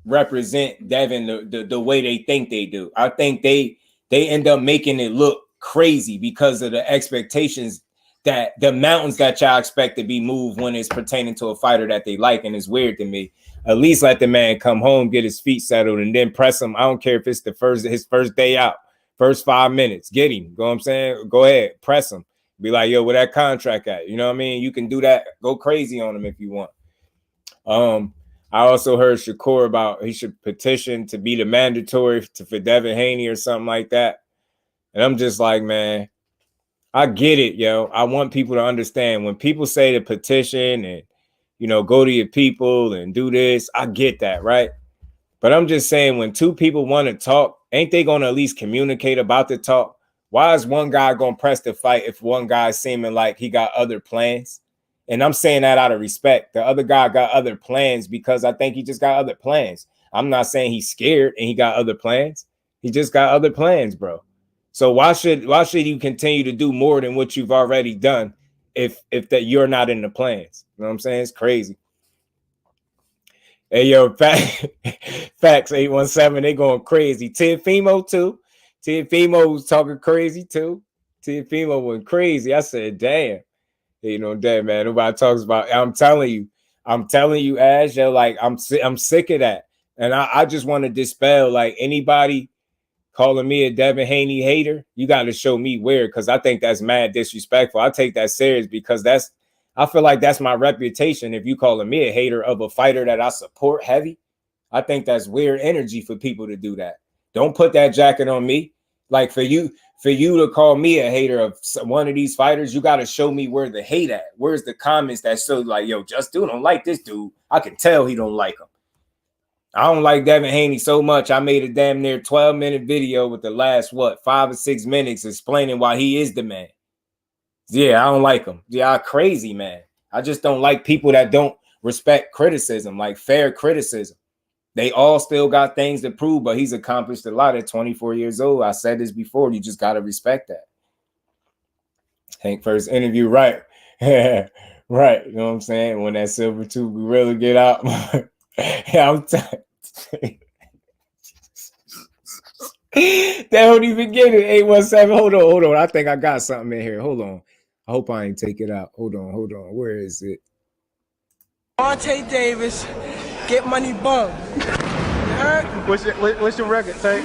represent Devin the way they think they do. I think they end up making it look crazy because of the expectations that the mountains that y'all expect to be moved when it's pertaining to a fighter that they like. And it's weird to me. At least let the man come home, get his feet settled, and then press him. I don't care if it's his first day out, first 5 minutes. Get him. Go, I'm saying? Go ahead, press him. Be like, yo, where that contract at? You know what I mean? You can do that. Go crazy on him if you want. I also heard Shakur about he should petition to be the mandatory for Devin Haney or something like that. And I'm just like, man, I get it, yo. I want people to understand when people say to petition and, you know, go to your people and do this. I get that, right? But I'm just saying when two people want to talk, ain't they going to at least communicate about the talk? Why is one guy going to press the fight if one guy's seeming like he got other plans? And I'm saying that out of respect. The other guy got other plans because I think he just got other plans. I'm not saying he's scared and he got other plans. He just got other plans, bro. So why should you continue to do more than what you've already done if that you're not in the plans? You know what I'm saying? It's crazy. Hey, yo, Facts 817, they going crazy. Teofimo too. Teofimo was talking crazy too. Teofimo went crazy. I said, damn. You know, damn, man. Nobody talks about. I'm telling you, Ash. Yo, like I'm sick of that, and I just want to dispel like anybody calling me a Devin Haney hater. You got to show me where, because I think that's mad disrespectful. I take that serious because I feel like that's my reputation. If you calling me a hater of a fighter that I support heavy, I think that's weird energy for people to do that. Don't put that jacket on me. Like for you to call me a hater of one of these fighters, you got to show me where the hate at. Where's the comments that show like, yo, JusDue don't like this dude. I can tell he don't like him. I don't like Devin Haney so much. I made a damn near 12-minute video with the last, 5 or 6 minutes explaining why he is the man. Yeah, I don't like him. Yeah, I'm crazy, man. I just don't like people that don't respect criticism, like fair criticism. They all still got things to prove, but he's accomplished a lot at 24 years old. I said this before. You just got to respect that. Hank first interview, right. Right. You know what I'm saying? When that silver tooth gorilla get out. Yeah, they don't even get it. 817. Hold on. I think I got something in here. Hold on. I hope I ain't take it out. Hold on. Where is it? Monte Davis, get money, boom. What's your record, Tank?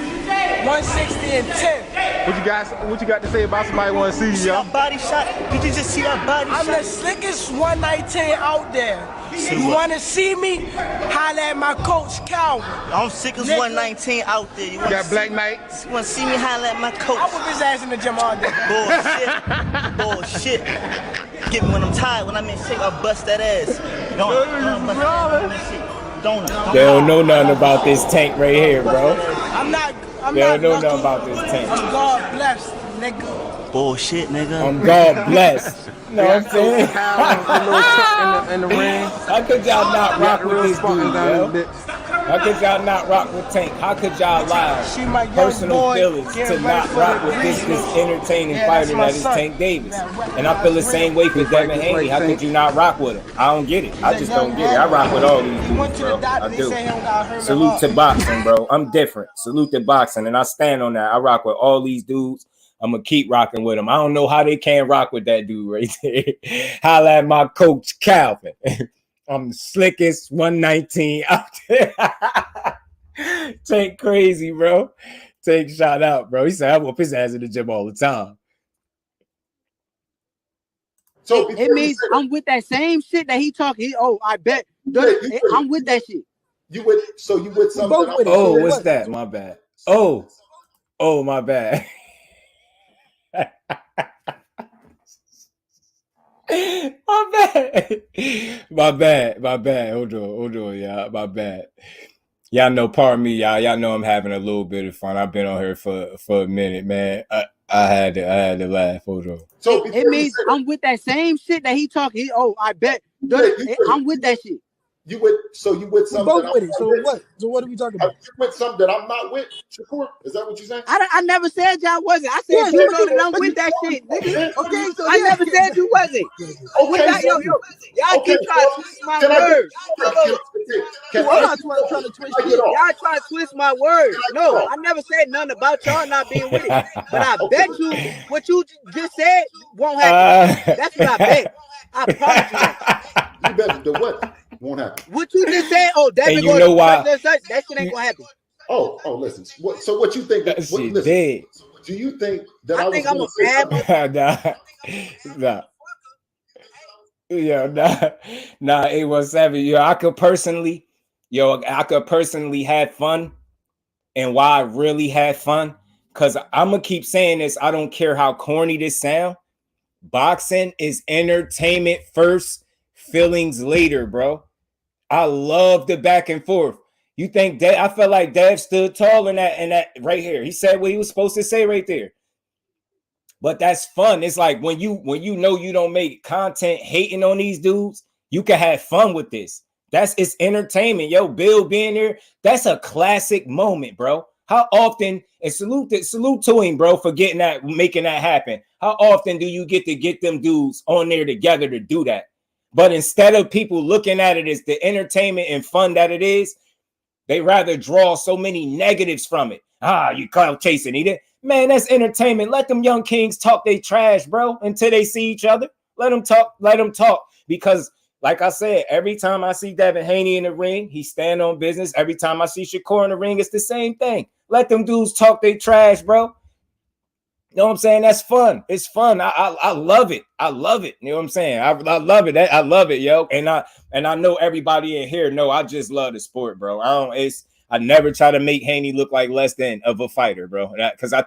160-10. What you got to say about somebody want to see you, y'all? Body shot. Did you just see that body shot? I'm the slickest 119 out there. You want to see me? Holla at my coach, Calvin. I'm sick as 119 out there. You got Black Knight? You want to see me? Holla at my coach. I whip his ass in the gym all day. Bullshit. Get me when I'm tired. When I'm in shape, I'll bust that ass. They don't know nothing about this tank right here, bro. They don't know nothing about this tank. I'm God blessed, nigga. Bullshit, nigga. I'm God blessed. You know what I'm saying? in the ring. How could y'all not rock with this dude, yo? How could y'all not rock with Tank? How could y'all lie personal feelings to not rock with this entertaining fighter that is Tank Davis? And I feel the same way for Devin Haney. How could you not rock with him? I don't get it. I just don't get it. I rock with all these dudes, bro. I do. Salute to boxing, bro. I'm different. Salute to boxing, and I stand on that. I rock with all these dudes. I'm going to keep rocking with them. I don't know how they can't rock with that dude right there. Holla at my coach, Calvin. I'm the slickest 119 out there. Tank crazy, bro. Tank shot out, bro. He said, I whoop his ass in the gym all the time. So it means I'm with that same shit that he talking. I bet. I'm with that shit. You with something? Oh, what's that? My bad. Oh, my bad. My bad. Hold on, y'all. My bad. Y'all know, pardon me, y'all. Y'all know I'm having a little bit of fun. I've been on here for a minute, man. I had to laugh. Hold on. So it means I'm with that same shit that he talking. I bet. I'm with that shit. You with something both with it. So what? So what are we talking about? You with something that I'm not with, Shakur? Is that what you're saying? I never said y'all wasn't. I said you know that I'm with that shit, nigga. Okay, so I never said you wasn't. Okay, y'all keep trying to twist my words. Y'all trying to twist shit. Y'all trying to twist my words. No, I never said nothing about y'all not being with it. But I bet you what you just said won't happen. That's what I bet. I promise you that. You bet the what won't happen. What you just said? Oh, Devin you know why? That shit ain't gonna happen. Oh, listen. So what you think? Listen, do you think that I think I'm a bad? Nah. 817. Yo, I could personally have fun, and why I really had fun, because I'm gonna keep saying this. I don't care how corny this sound. Boxing is entertainment first, feelings later, bro. I love the back and forth. You think Dev? I felt like Dev stood tall in that right here. He said what he was supposed to say right there. But that's fun. It's like when you know you don't make content hating on these dudes, you can have fun with this. It's entertainment. Yo, Bill being there, that's a classic moment, bro. How often, and salute to him, bro, for making that happen. How often do you get to get them dudes on there together to do that? But instead of people looking at it as the entertainment and fun that it is, they rather draw so many negatives from it. You clout chasing, either. Man, that's entertainment. Let them young kings talk they trash, bro, until they see each other. Let them talk. Because, like I said, every time I see Devin Haney in the ring, he stand on business. Every time I see Shakur in the ring, it's the same thing. Let them dudes talk they trash, bro. You know what I'm saying? That's fun. It's fun. I love it. I love it. You know what I'm saying? I love it. I love it, yo. And I know everybody in here know I just love the sport, bro. I never try to make Haney look like less than of a fighter, bro. Because I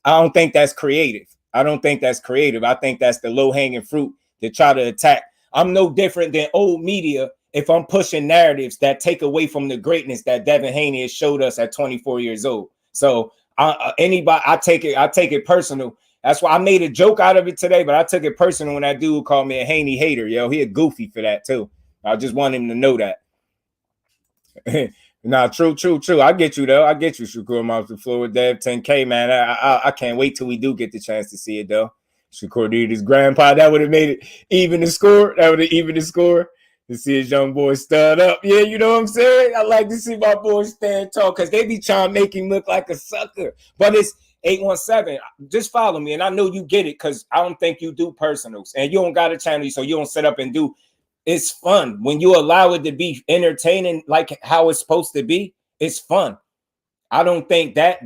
don't think that's creative. I don't think that's creative. I think that's the low-hanging fruit to try to attack. I'm no different than old media if I'm pushing narratives that take away from the greatness that Devin Haney has showed us at 24 years old. So I take it personal. That's why I made a joke out of it today, but I took it personal when that dude called me a Haney hater. Yo, he a goofy for that too. I just want him to know that. Nah, true. I get you though. I get you, Shakur, off the floor with Dev 10K, man. I can't wait till we do get the chance to see it though. Shakur did his grandpa. That would have made it even the score. That would have even the score. To see his young boy stud up. Yeah, you know what I'm saying? I like to see my boys stand tall because they be trying to make him look like a sucker. But it's 817. Just follow me. And I know you get it because I don't think you do personals. And you don't got a channel, so you don't set up and do. It's fun. When you allow it to be entertaining like how it's supposed to be, it's fun. I don't think that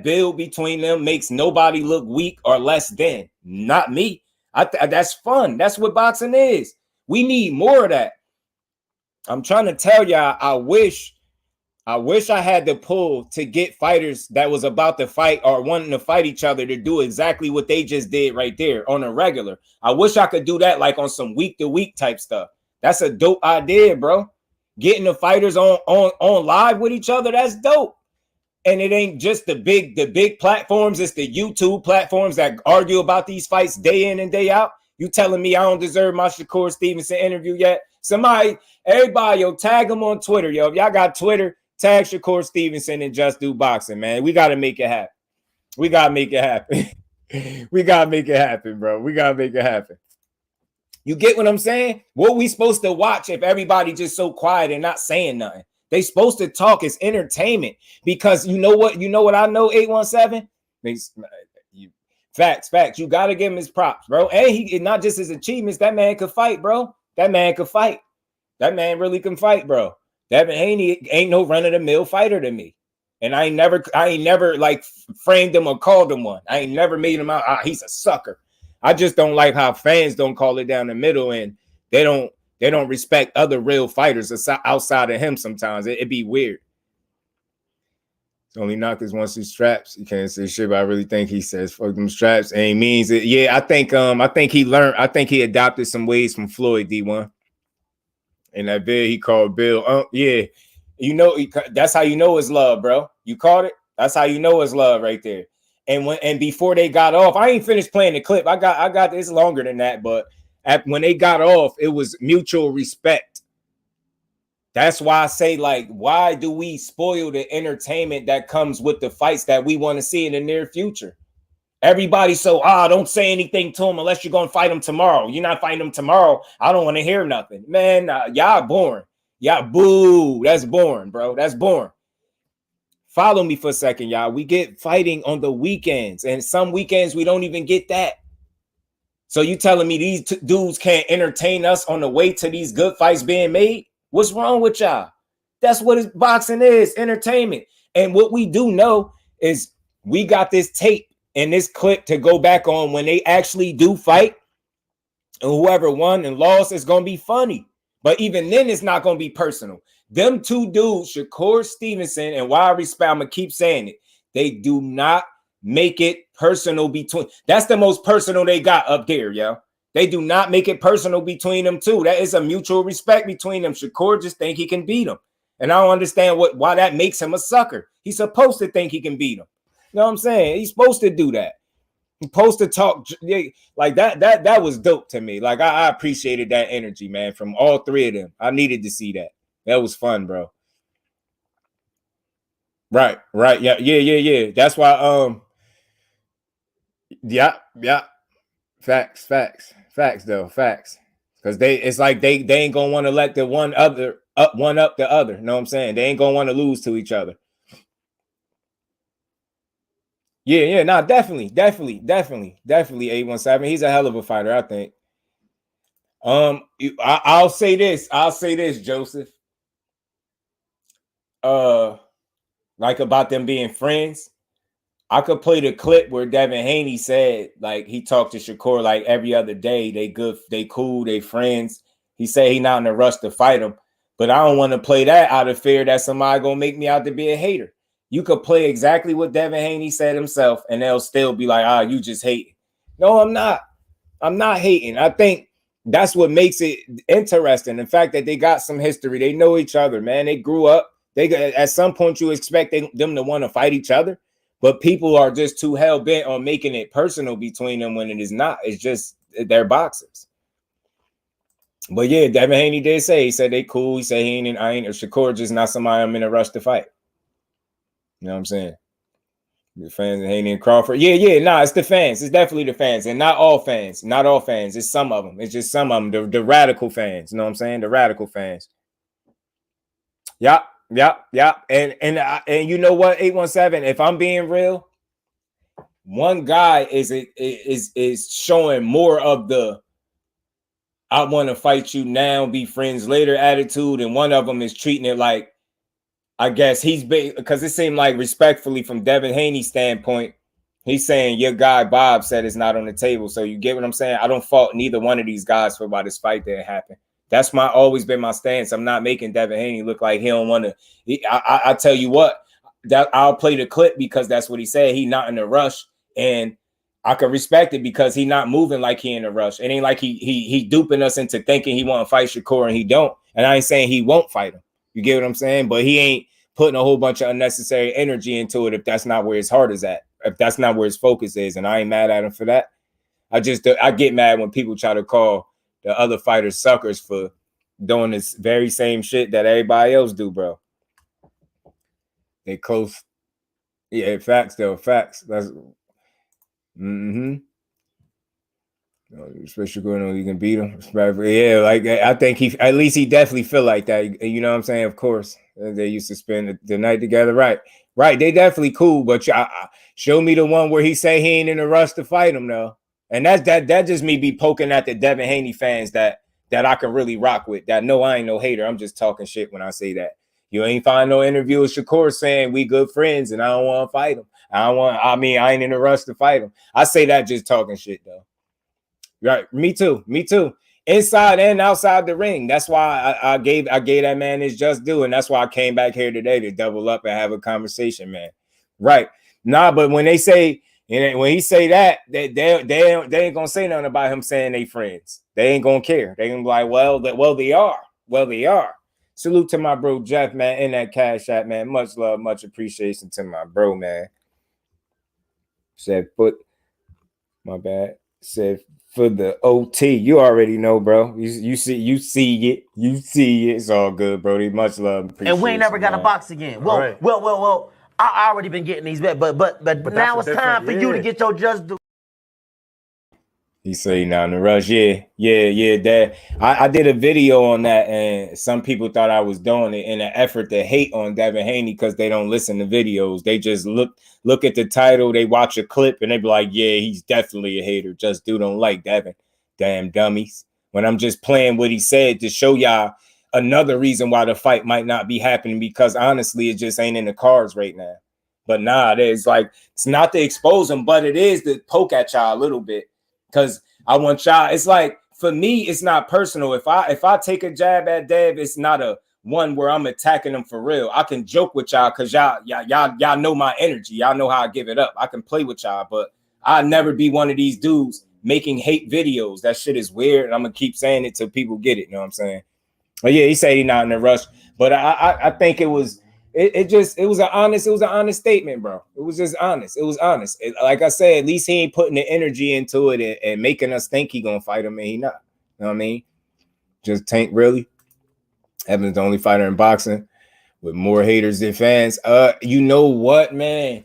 build between them makes nobody look weak or less than. Not me. That's fun. That's what boxing is. We need more of that. I'm trying to tell y'all, I wish I had the pull to get fighters that was about to fight or wanting to fight each other to do exactly what they just did right there on a regular. I wish I could do that like on some week-to-week type stuff. That's a dope idea, bro. Getting the fighters on live with each other, that's dope. And it ain't just the big platforms, it's the YouTube platforms that argue about these fights day in and day out. You telling me I don't deserve my Shakur Stevenson interview yet? Everybody, yo, tag them on Twitter, yo. If y'all got Twitter, tag Shakur Stevenson and JusDueBoxing, man. We got to make it happen. We got to make it happen. We got to make it happen, bro. We got to make it happen. You get what I'm saying? What we supposed to watch if everybody just so quiet and not saying nothing? They supposed to talk. It's entertainment. Because you know what? You know what I know, 817? Facts. You got to give him his props, bro. And he not just his achievements. That man could fight, bro. That man could fight. That man really can fight, bro. Devin Haney ain't no run-of-the-mill fighter to me. And I ain't never like framed him or called him one. I ain't never made him out. He's a sucker. I just don't like how fans don't call it down the middle and they don't respect other real fighters outside of him sometimes. It'd be weird. Only knockers wants his straps. You can't say shit, but I really think he says fuck them straps. And he means it. Yeah, I think he learned. I think he adopted some ways from Floyd D1. And that vid he called Bill. Yeah. You know, that's how you know it's love, bro. You caught it? That's how you know it's love right there. And before they got off, I ain't finished playing the clip. I got this longer than that, but when they got off, it was mutual respect. That's why I say, like, why do we spoil the entertainment that comes with the fights that we want to see in the near future? Everybody so, don't say anything to him unless you're going to fight him tomorrow. You're not fighting him tomorrow. I don't want to hear nothing. Man, y'all boring. Y'all boo. That's boring, bro. That's boring. Follow me for a second, y'all. We get fighting on the weekends, and some weekends we don't even get that. So you telling me these dudes can't entertain us on the way to these good fights being made? What's wrong with y'all? That's what boxing is, entertainment. And what we do know is we got this tape and this clip to go back on when they actually do fight. And whoever won and lost is going to be funny. But even then, it's not going to be personal. Them two dudes, Shakur Stevenson, and why I respect, I'm going to keep saying it, they do not make it personal between. That's the most personal they got up there, yo. They do not make it personal between them two. That is a mutual respect between them. Shakur just think he can beat him. And I don't understand why that makes him a sucker. He's supposed to think he can beat him. You know what I'm saying? He's supposed to do that. He's supposed to talk like that. That was dope to me. Like I appreciated that energy, man, from all three of them. I needed to see that. That was fun, bro. Right. Yeah. That's why yeah. Facts. Because it's like they ain't gonna want to let the one up the other. You know what I'm saying? They ain't gonna want to lose to each other. Yeah, nah, definitely 817. He's a hell of a fighter, I think. I'll say this, Joseph. Like about them being friends. I could play the clip where Devin Haney said, like, he talked to Shakur like every other day. They good, they cool, they friends. He said he not in a rush to fight him. But I don't want to play that out of fear that somebody gonna make me out to be a hater. You could play exactly what Devin Haney said himself, and they'll still be like, you just hating. No, I'm not. I'm not hating. I think that's what makes it interesting. The fact that they got some history. They know each other, man. They grew up. At some point, you expect them to want to fight each other. But people are just too hell-bent on making it personal between them when it is not. It's just they're boxers. But yeah, Devin Haney did say, he said they cool. He said he ain't, I ain't, or Shakur just not somebody I'm in a rush to fight. You know what I'm saying? The fans of Haney and Crawford. Yeah. Nah, it's the fans. It's definitely the fans. And not all fans. Not all fans. It's some of them. It's just some of them. The radical fans. You know what I'm saying? The radical fans. Yep. And you know what, 817, if I'm being real, one guy is showing more of the I want to fight you now, be friends later attitude, and one of them is treating it like, I guess because it seemed like respectfully from Devin Haney's standpoint, he's saying your guy Bob said it's not on the table. So you get what I'm saying? I don't fault neither one of these guys for why this fight didn't happen. That's always been my stance. I'm not making Devin Haney look like he don't want to. I tell you what, that I'll play the clip because that's what he said. He not in a rush, and I can respect it because he not moving like he in a rush. It ain't like he duping us into thinking he want to fight Shakur and he don't. And I ain't saying he won't fight him. You get what I'm saying? But he ain't putting a whole bunch of unnecessary energy into it if that's not where his heart is at. If that's not where his focus is, and I ain't mad at him for that. I get mad when people try to call the other fighters suckers for doing this very same shit that everybody else do, bro. They close. Yeah, facts though. Facts. That's especially going on, you can beat him. Yeah, like I think at least he definitely feel like that. You know what I'm saying? Of course, they used to spend the night together. Right. They definitely cool. But show me the one where he say he ain't in a rush to fight him though. And that just me be poking at the Devin Haney fans that I can really rock with. That no, I ain't no hater. I'm just talking shit when I say that. You ain't find no interview with Shakur saying we good friends and I don't want to fight him. I ain't in a rush to fight him. I say that just talking shit though. Right. Me too. Inside and outside the ring. That's why I gave that man his just due. And that's why I came back here today to double up and have a conversation, man. Right. Nah, but when they say, when he say that, they ain't gonna say nothing about him saying they friends. They ain't gonna care. They gonna be like, well, they are. Salute to my bro Jeff, man, in that Cash App, man. Much love, much appreciation to my bro, man. Said foot. My bad. Said for the OT, you already know, bro. You see it. It's all good, Brody. Much love. And we ain't never got to box again. Well. I already been getting these bet, but now it's time for you to get your JUSDUE. He say now in the rush, yeah. Dad, I did a video on that, and some people thought I was doing it in an effort to hate on Devin Haney because they don't listen to videos. They just look at the title, they watch a clip, and they be like, yeah, he's definitely a hater. JusDue don't like Devin. Damn dummies. When I'm just playing what he said to show y'all another reason why the fight might not be happening, because honestly, it just ain't in the cards right now. But nah, it's not to expose him, but it is to poke at y'all a little bit. Because I want y'all, it's like, for me, it's not personal. If I take a jab at Dev, it's not a one where I'm attacking him for real. I can joke with y'all because y'all know my energy. Y'all know how I give it up. I can play with y'all, but I'll never be one of these dudes making hate videos. That shit is weird, and I'm gonna keep saying it till people get it. You know what I'm saying? But yeah, he said he's not in a rush. But I think it was an honest statement, bro. It was just honest. It was honest. Like I said, at least he ain't putting the energy into it and making us think he gonna fight him, and he not. You know what I mean? Just Tank, really. Evan's the only fighter in boxing with more haters than fans. You know what, man?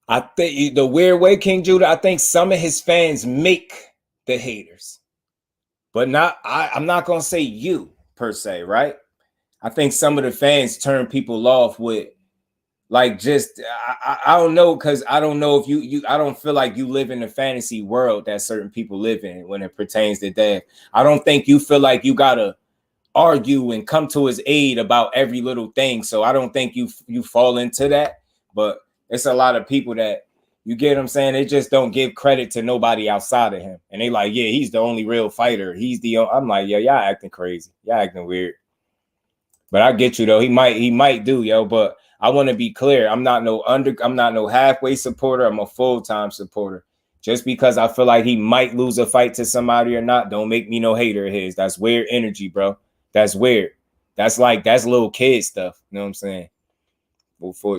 I think the weird way, King Judah, I think some of his fans make the haters, but I'm not gonna say you per se, right? I think some of the fans turn people off with I don't know, because I don't know if I don't feel like you live in the fantasy world that certain people live in when it pertains to Dev. I don't think you feel like you gotta argue and come to his aid about every little thing. So I don't think you fall into that. But it's a lot of people that, you get what I'm saying, they just don't give credit to nobody outside of him. And they like, yeah, he's the only real fighter. I'm like, y'all acting crazy. Y'all acting weird. But I get you though. He might do, yo. But I want to be clear. I'm not no halfway supporter. I'm a full-time supporter. Just because I feel like he might lose a fight to somebody or not, don't make me no hater of his. That's weird energy, bro. That's weird. That's little kid stuff. You know what I'm saying? Before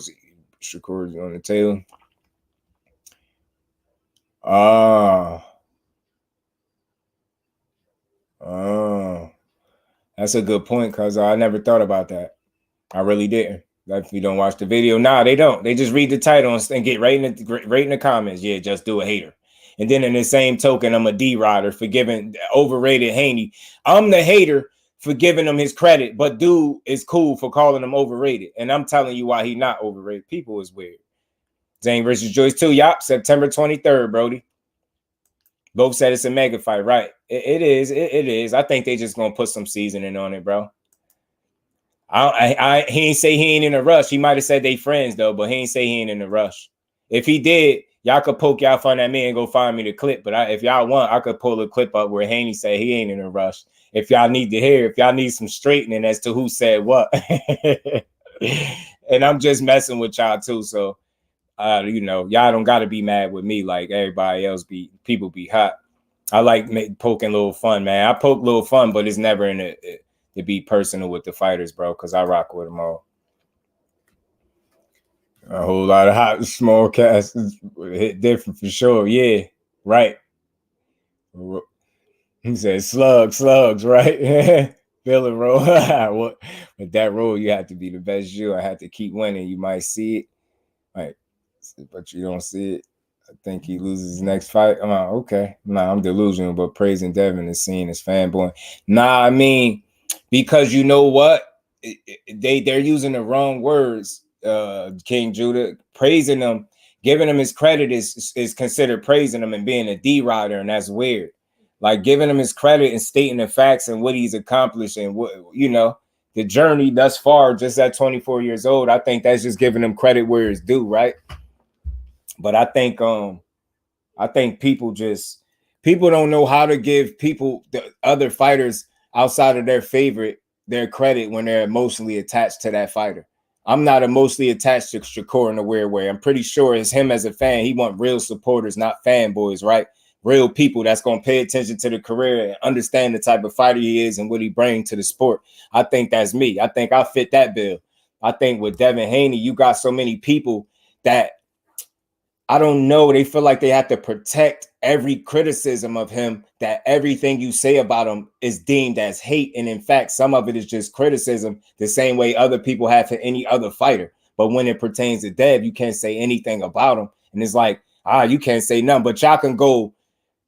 Shakur is on the tail. That's a good point, cuz I never thought about that. I really didn't. Like, if you don't watch the video, nah, they don't. They just read the title and get right in the comments. Yeah, just do a hater. And then in the same token, I'm a D-rider for giving overrated Haney. I'm the hater for giving him his credit, but dude is cool for calling him overrated. And I'm telling you why he not overrated. People is weird. Zane versus Joyce 2, yup, September 23rd, Brody. Both said it's a mega fight, right? It is. I think they just gonna put some seasoning on it, bro. He ain't say he ain't in a rush. He might have said they friends though, but he ain't say he ain't in a rush. If he did, y'all could poke y'all fun at me and go find me the clip. But if y'all want, I could pull a clip up where Haney said he ain't in a rush. If y'all need to hear, if y'all need some straightening as to who said what. And I'm just messing with y'all too. So y'all don't gotta be mad with me like everybody else people be hot. I like poking a little fun, man. I poke a little fun, but it's never to be personal with the fighters, bro, because I rock with them all. A whole lot of hot small casts hit different for sure. Yeah, right. He said slugs, right? Feeling roll. With that roll, you have to be the best you. I had to keep winning. You might see it, right? But you don't see it. I think he loses his next fight. I'm like, okay. Nah, I'm delusional, but praising Devin is seen as fanboy. Nah, I mean, because you know what? They're using the wrong words, King Judah. Praising him, giving him his credit is considered praising him and being a D-rider, and that's weird. Like giving him his credit and stating the facts and what he's accomplished and what, the journey thus far, just at 24 years old, I think that's just giving him credit where it's due, right? But I think people don't know how to give people, the other fighters outside of their favorite, their credit when they're emotionally attached to that fighter. I'm not emotionally attached to Shakur in a weird way. I'm pretty sure it's him as a fan. He want real supporters, not fanboys, right? Real people that's going to pay attention to the career and understand the type of fighter he is and what he brings to the sport. I think that's me. I think I fit that bill. I think with Devin Haney, you got so many people that I don't know. They feel like they have to protect every criticism of him, that everything you say about him is deemed as hate. And in fact, some of it is just criticism, the same way other people have for any other fighter. But when it pertains to Dev, you can't say anything about him. And it's like, you can't say nothing, but y'all can go.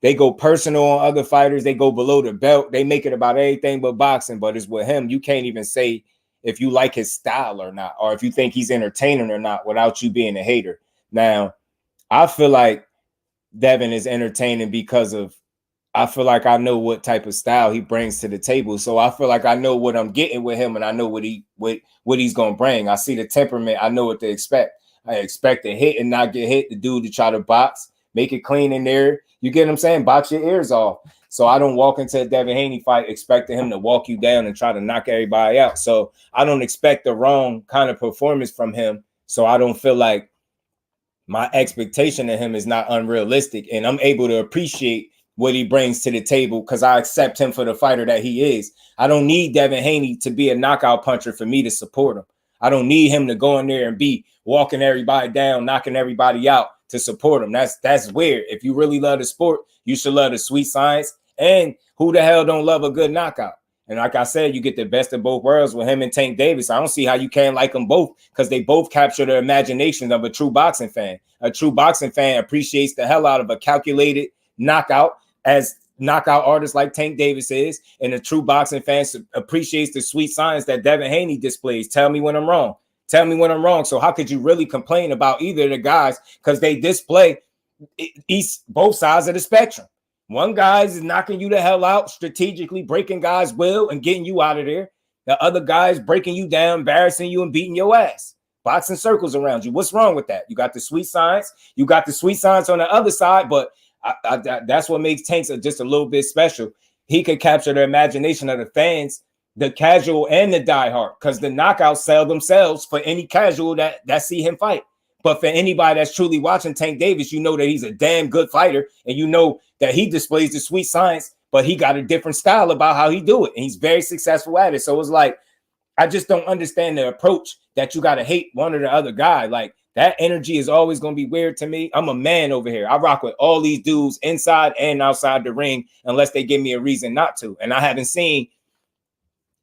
They go personal on other fighters. They go below the belt. They make it about everything but boxing. But it's with him. You can't even say if you like his style or not, or if you think he's entertaining or not without you being a hater. Now, I feel like Devin is entertaining because of, I feel like I know what type of style he brings to the table. So I feel like I know what I'm getting with him, and I know what he's going to bring. I see the temperament. I know what to expect. I expect to hit and not get hit. The dude to try to box, make it clean in there. You get what I'm saying? Box your ears off. So I don't walk into a Devin Haney fight expecting him to walk you down and try to knock everybody out. So I don't expect the wrong kind of performance from him. So I don't feel like my expectation of him is not unrealistic, and I'm able to appreciate what he brings to the table because I accept him for the fighter that he is. I don't need Devin Haney to be a knockout puncher for me to support him. I don't need him to go in there and be walking everybody down, knocking everybody out to support him. That's weird. If you really love the sport, you should love the sweet science. And who the hell don't love a good knockout? And like I said, you get the best of both worlds with him and Tank Davis. I don't see how you can't like them both because they both capture the imagination of a true boxing fan. A true boxing fan appreciates the hell out of a calculated knockout, as knockout artists like Tank Davis is. And a true boxing fan appreciates the sweet science that Devin Haney displays. Tell me when I'm wrong. Tell me when I'm wrong. So how could you really complain about either of the guys? Because they display both sides of the spectrum. One guy's is knocking you the hell out, strategically breaking guys' will and getting you out of there. The other guy's breaking you down, embarrassing you, and beating your ass. Boxing circles around you. What's wrong with that? You got the sweet science. You got the sweet science on the other side, but that's what makes Tank just a little bit special. He could capture the imagination of the fans, the casual and the diehard, because the knockouts sell themselves for any casual that see him fight. But for anybody that's truly watching Tank Davis, you know that he's a damn good fighter, and you know that he displays the sweet science, but he got a different style about how he do it, and he's very successful at it. So it's like, I just don't understand the approach that you got to hate one or the other guy. Like, that energy is always going to be weird to me. I'm a man over here. I rock with all these dudes inside and outside the ring unless they give me a reason not to. And I haven't seen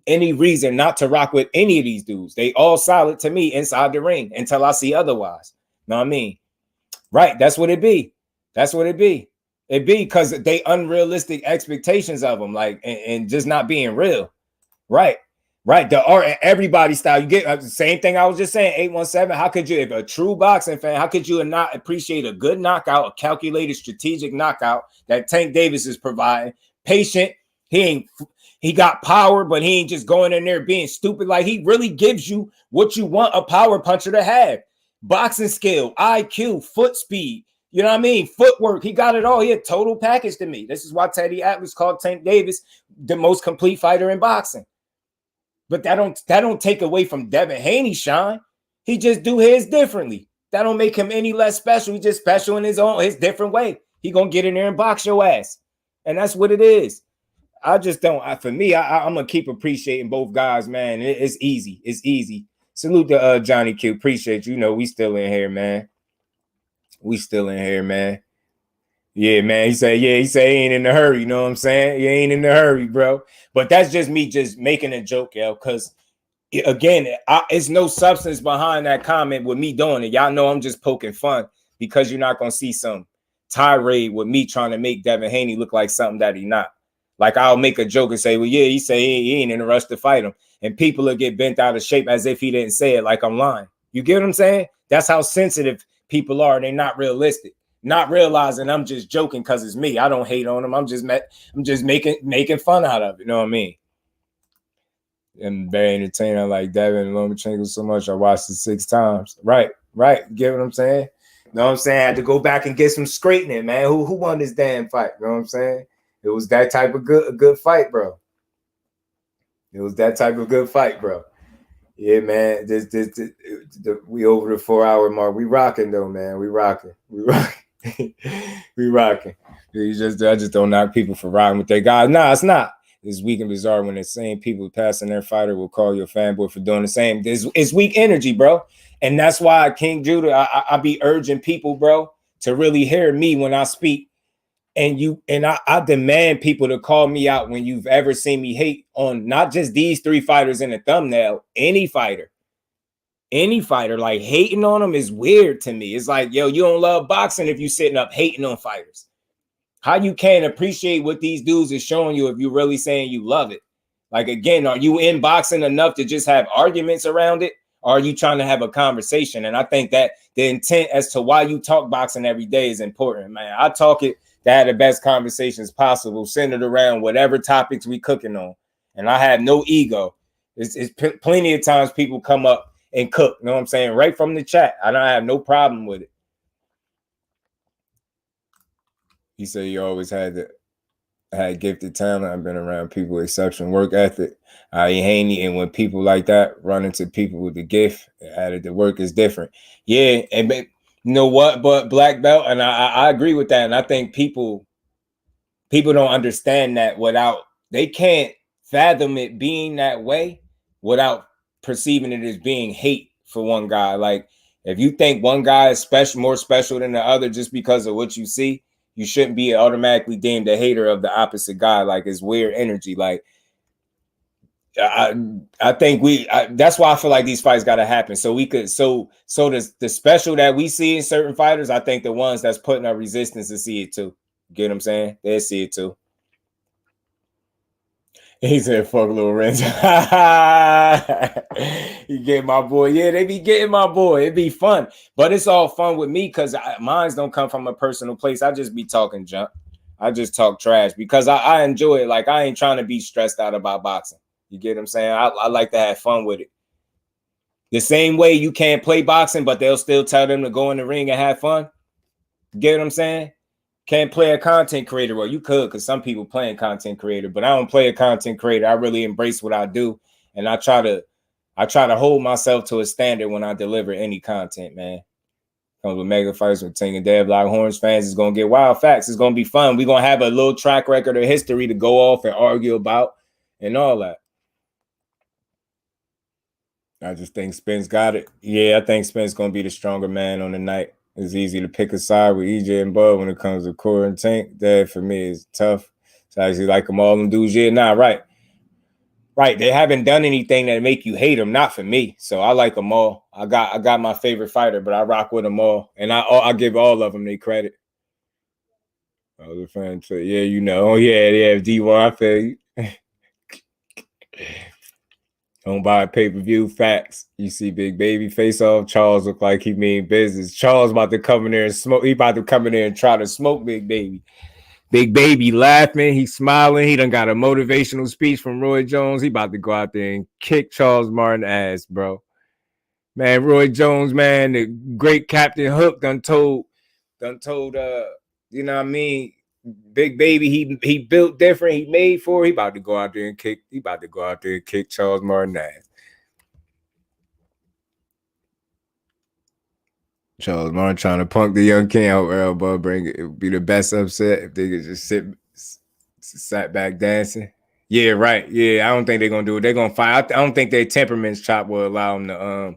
any reason not to rock with any of these dudes. They all solid to me inside the ring until I see otherwise. Know what I mean? Right. That's what it be. That's what it be. It be because they unrealistic expectations of them, like, and just not being real. Right. Right. The art and everybody style. You get the same thing I was just saying, 817. How could you, if a true boxing fan, how could you not appreciate a good knockout, a calculated strategic knockout that Tank Davis is providing? Patient. He got power, but he ain't just going in there being stupid. Like, he really gives you what you want a power puncher to have. Boxing skill, IQ, foot speed, you know what I mean? Footwork, he got it all. He a total package to me. This is why Teddy Atlas called Tank Davis the most complete fighter in boxing. But that don't take away from Devin Haney's shine. He just do his differently. That don't make him any less special. He just special in his different way. He gonna get in there and box your ass. And that's what it is. I just don't. For me, I'm gonna keep appreciating both guys, man. It's easy. It's easy. Salute to Johnny Q. Appreciate you. You know, we still in here, man. We still in here, man. Yeah, man. He said he ain't in a hurry. You know what I'm saying? He ain't in a hurry, bro. But that's just me just making a joke, yo. Because again, it's no substance behind that comment with me doing it. Y'all know I'm just poking fun because you're not gonna see some tirade with me trying to make Devin Haney look like something that he not. Like, I'll make a joke and say, well, yeah, he say he ain't in a rush to fight him. And people will get bent out of shape as if he didn't say it, like I'm lying. You get what I'm saying? That's how sensitive people are. They're not realistic. Not realizing I'm just joking because it's me. I don't hate on him. I'm just making fun out of it. You know what I mean? And very entertaining. Like Devin and Lomachenko so much. I watched it 6 times. Right. Get what I'm saying? You know what I'm saying? I had to go back and get some straightening, man. Who won this damn fight? You know what I'm saying? It was that type of good fight, bro. It was that type of good fight, bro. Yeah, man. We over the 4-hour mark. We rocking though, man. We rocking. We rocking. I just don't knock people for rocking with their guys. Nah, it's not. It's weak and bizarre when the same people passing their fighter will call you a fanboy for doing the same. It's weak energy, bro. And that's why King Judah, I be urging people, bro, to really hear me when I speak. And I demand people to call me out when you've ever seen me hate on not just these 3 fighters in the thumbnail, any fighter, like hating on them is weird to me. It's like, yo, you don't love boxing if you sitting up hating on fighters. How you can't appreciate what these dudes are showing you if you're really saying you love it? Like, again, are you in boxing enough to just have arguments around it? Or are you trying to have a conversation? And I think that the intent as to why you talk boxing every day is important, man. I talk it to have the best conversations possible, centered around whatever topics we cooking on. And I have no ego. It's plenty of times people come up and cook, you know what I'm saying? Right from the chat. I don't have no problem with it. He said you always had gifted talent. I've been around people with exceptional work ethic. HANEY, and when people like that run into people with the gift, added the work is different. Yeah, and you know what? But black belt, and I agree with that. And I think people don't understand that they can't fathom it being that way without perceiving it as being hate for one guy. Like, if you think one guy is more special than the other just because of what you see, you shouldn't be automatically deemed a hater of the opposite guy. Like, it's weird energy. Like, I think that's why I feel like these fights got to happen. So we could, so the special that we see in certain fighters, I think the ones that's putting up resistance to see it too. Get what I'm saying? They see it too. He said, fuck Lil Renz. You get my boy. Yeah, they be getting my boy. It be fun. But it's all fun with me because mines don't come from a personal place. I just be talking junk. I just talk trash because I enjoy it. Like, I ain't trying to be stressed out about boxing. You get what I'm saying? I like to have fun with it. The same way you can't play boxing, but they'll still tell them to go in the ring and have fun. You get what I'm saying? Can't play a content creator. Well, you could, because some people playing content creator, but I don't play a content creator. I really embrace what I do, and I try to hold myself to a standard when I deliver any content, man. Comes with mega fights with Ting and Dev Horns fans. It's gonna get wild facts. It's gonna be fun. We're gonna have a little track record of history to go off and argue about and all that. I just think Spence got it. Yeah, I think Spence gonna be the stronger man on the night. It's easy to pick a side with EJ and Bud when it comes to Core and Tank. That for me is tough. So I actually like them all them dudes. Yeah, nah, right. They haven't done anything that make you hate them. Not for me. So I like them all. I got my favorite fighter, but I rock with them all, and I give all of them their credit. I was a fan too. Yeah, you know. Oh yeah, D1. I feel you. Don't buy a pay-per-view. Facts. You see Big Baby face off. Charles look like he mean business. Charles about to come in there and smoke. He about to come in there and try to smoke Big Baby. Big Baby laughing. He smiling. He done got a motivational speech from Roy Jones. He about to go out there and kick Charles Martin ass, bro. Man, Roy Jones, man, the great Captain Hook done told, you know what I mean? Big Baby, he built different. He made for. He about to go out there and kick. He about to go out there and kick Charles Martin ass. Charles Martin trying to punk the young king out, elbow. Bring it. It would be the best upset if they could just sat back dancing. Yeah, right. Yeah, I don't think they're gonna do it. They're gonna fight. I don't think their temperaments chop will allow them to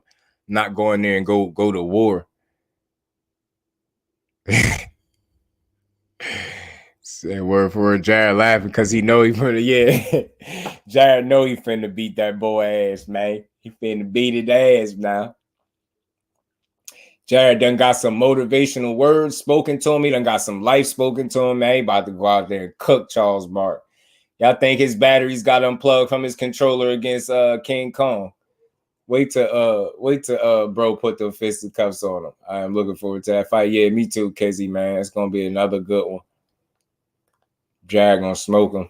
not go in there and go to war. Say word for word, Jared laughing because he know he finna, Jared know he finna beat that boy ass, man. He finna beat his ass now. Jared done got some motivational words spoken to him. He done got some life spoken to him, man. He about to go out there and cook Charles Martin. Y'all think his batteries got unplugged from his controller against King Kong? Wait till bro put the fisticuffs on him. I'm looking forward to that fight. Yeah, me too, Kizzy, man. It's gonna be another good one. Jared gonna smoke him.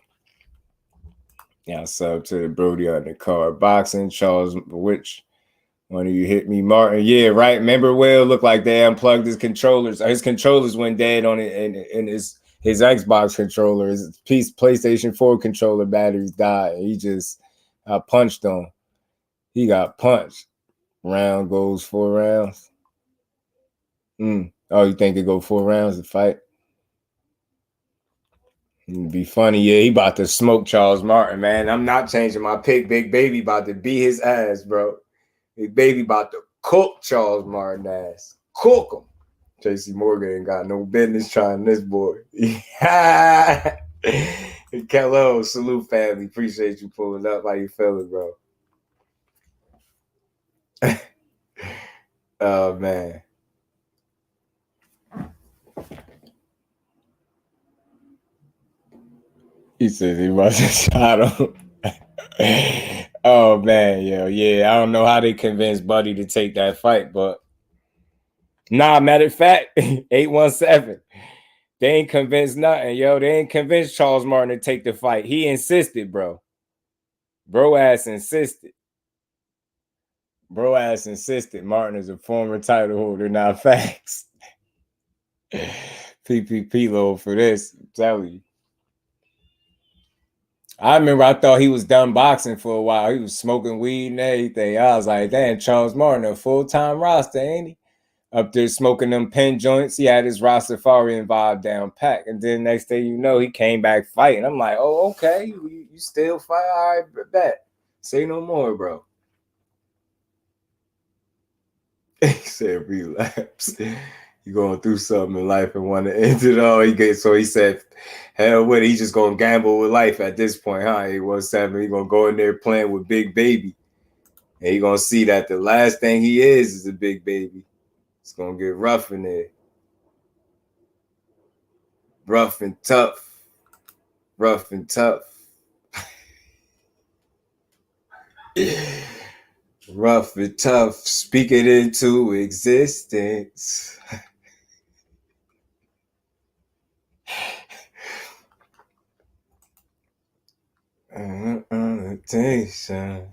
Yeah, sub to the Brody on the card. Boxing, Charles, which one of you hit me, Martin? Yeah, right. Remember, Will looked like they unplugged his controllers. His controllers went dead on it, and his Xbox controller, his PlayStation 4 controller batteries died. He just punched on. He got punched. Round goes 4 rounds. Oh, you think it go 4 rounds to fight? It'd be funny. Yeah, he about to smoke Charles Martin, man. I'm not changing my pick. Big Baby about to beat his ass, bro. Big Baby about to cook Charles Martin ass. Cook him. JC Morgan ain't got no business trying this boy. Kello, salute family. Appreciate you pulling up. How you feeling, bro? Oh man. He says he must have shot him. Oh man, yo, yeah. I don't know how they convinced Buddy to take that fight, but nah, matter of fact, 817. They ain't convinced nothing, yo. They ain't convinced Charles Martin to take the fight. He insisted, bro. Bro ass insisted. Bro ass insisted. Martin is a former title holder, not facts. PPP low for this, I'm telling you. I remember I thought he was done boxing for a while. He was smoking weed and everything. I was like, damn, Charles Martin, a full-time roster, ain't he? Up there smoking them pen joints. He had his Rastafarian vibe down pack. And then next thing you know, he came back fighting. I'm like, oh, okay. You still fight? All right, bet. Say no more, bro. He said relapse. You going through something in life and want to end it all. So he said, hell with it. He's just going to gamble with life at this point, huh? He going to go in there playing with Big Baby. And he going to see that the last thing he is a Big Baby. It's going to get rough in there. Rough and tough. Rough and tough. Rough and tough. Speak it into existence. Petition.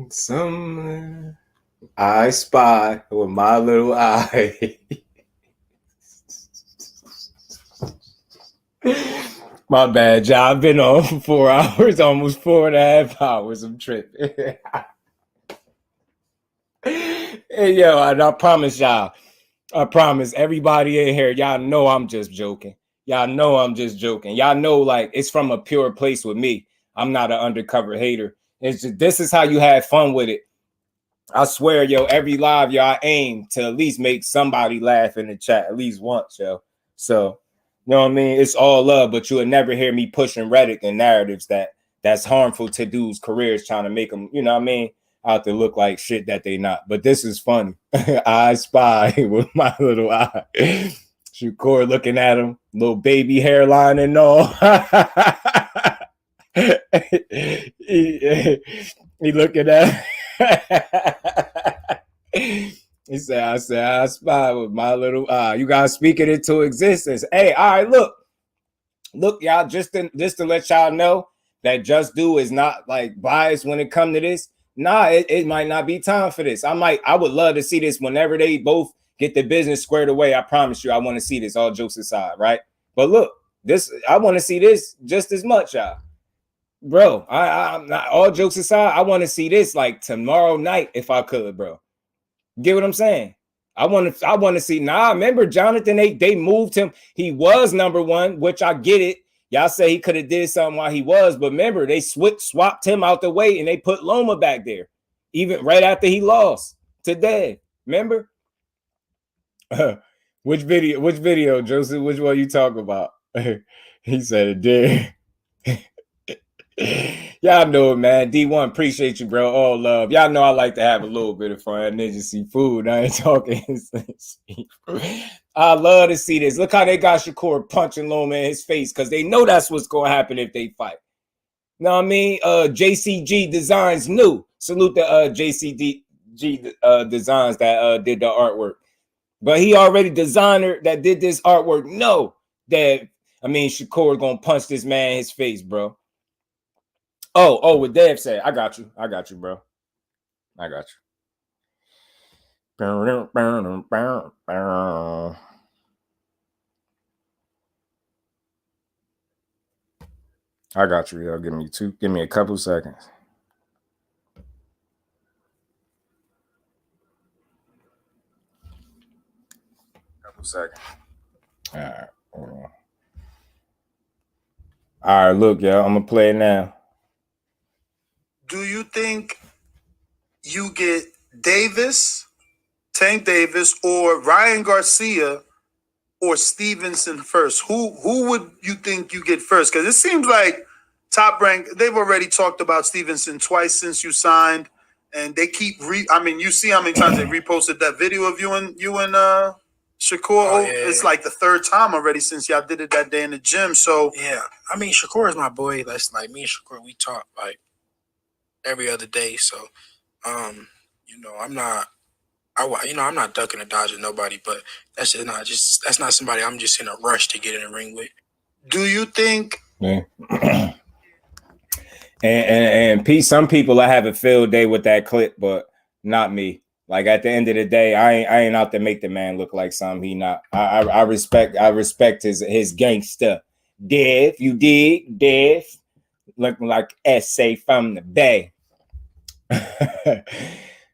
Somewhere I spy with my little eye. My bad, y'all. I've been on for 4 hours, almost 4.5 hours. I'm tripping. Hey, yo, I promise y'all. I promise everybody in here, y'all know I'm just joking. Y'all know I'm just joking. Y'all know, like, it's from a pure place with me. I'm not an undercover hater. It's just, this is how you have fun with it. I swear, yo, every live, yo, I aim to at least make somebody laugh in the chat at least once, yo. So, you know what I mean? It's all love, but you will never hear me pushing rhetoric and narratives that's harmful to dudes' careers, trying to make them, you know what I mean, out to look like shit that they not. But this is funny. I spy with my little eye. Shakur looking at him, little baby hairline and all. he looking at he said, I spy with my little eye. You guys speak it into existence. Hey, all right, look, y'all, just to let y'all know that JusDue is not like biased when it come to this. Nah, it might not be time for this. I would love to see this whenever they both get the business squared away. I promise you, I want to see this, all jokes aside, right? But look, I want to see this just as much, y'all. Bro, I'm not, all jokes aside, I want to see this like tomorrow night if I could, bro. Get what I'm saying? I want to see. Nah, remember Jonathan, they moved him. He was number one, which I get it. Y'all say he could have did something while he was, but remember, they swapped him out the way and they put Loma back there, even right after he lost today. Remember? Which video, Joseph? Which one you talk about? He said it did. Y'all know it, man. D1, appreciate you, bro. All love. Y'all know I like to have a little bit of fun. Ninja see food. I ain't talking. I love to see this. Look how they got Shakur punching Loma in his face because they know that's what's going to happen if they fight. Know what I mean? JCG Designs new. Salute the JCG Designs that did the artwork. But he already designer that did this artwork know that, Shakur going to punch this man in his face, bro. Oh, what Dev said. I got you, bro. I got you. I got you, yo. Give me a couple seconds. All right, hold on. All right, look, yo, I'm gonna play it now. Do you think you get Tank Davis, or Ryan Garcia, or Stevenson first? Who would you think you get first? Because it seems like Top Rank, they've already talked about Stevenson twice since you signed, and they keep you see how many times they reposted that video of you and Shakur. It's like the third time already since y'all did it that day in the gym. So yeah, I mean, Shakur is my boy. That's like me and Shakur, we talk like every other day. So I'm not I'm not ducking or dodging nobody, but that's not somebody I'm just in a rush to get in the ring with. Do you think And Pete, some people I have a field day with that clip, but not me. Like at the end of the day, I ain't out to make the man look like something he not. I respect his gangster. Dev, you dig? Dev, looking like essay from the Bay.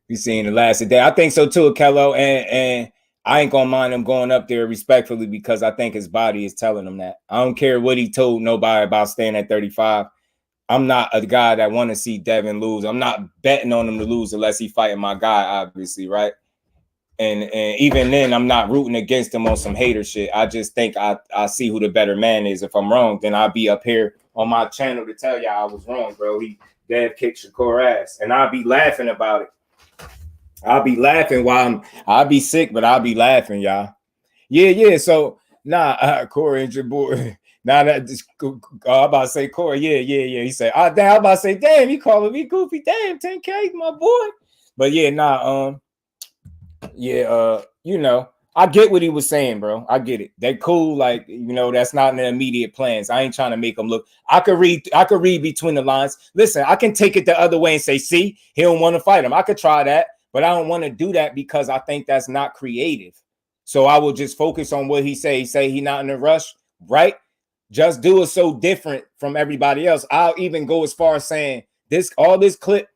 We seen the last day. I think so too, Kello, and I ain't gonna mind him going up there respectfully because I think his body is telling him that. I don't care what he told nobody about staying at 35. I'm not a guy that want to see Devin lose. I'm not betting on him to lose unless he fighting my guy, obviously, right? And even then, I'm not rooting against him on some hater shit. I just think I see who the better man is. If I'm wrong, then I'll be up here on my channel to tell y'all I was wrong, bro. Dev kicked Shakur ass, and I'll be laughing about it. I'll be laughing while I'll be sick, but I'll be laughing, y'all. Yeah. So Corey and your boy. Now that I'm about to say Corey, yeah. He said, I'm about to say, damn, he calling me goofy. Damn, 10K, my boy. But yeah, I get what he was saying, bro. I get it. They cool, like that's not in the immediate plans. I ain't trying to make them look. I could read between the lines. Listen, I can take it the other way and say, see, he don't want to fight him. I could try that, but I don't want to do that because I think that's not creative. So I will just focus on what he say. He say he not in a rush, right? JusDue is so different from everybody else. I'll even go as far as saying this clip,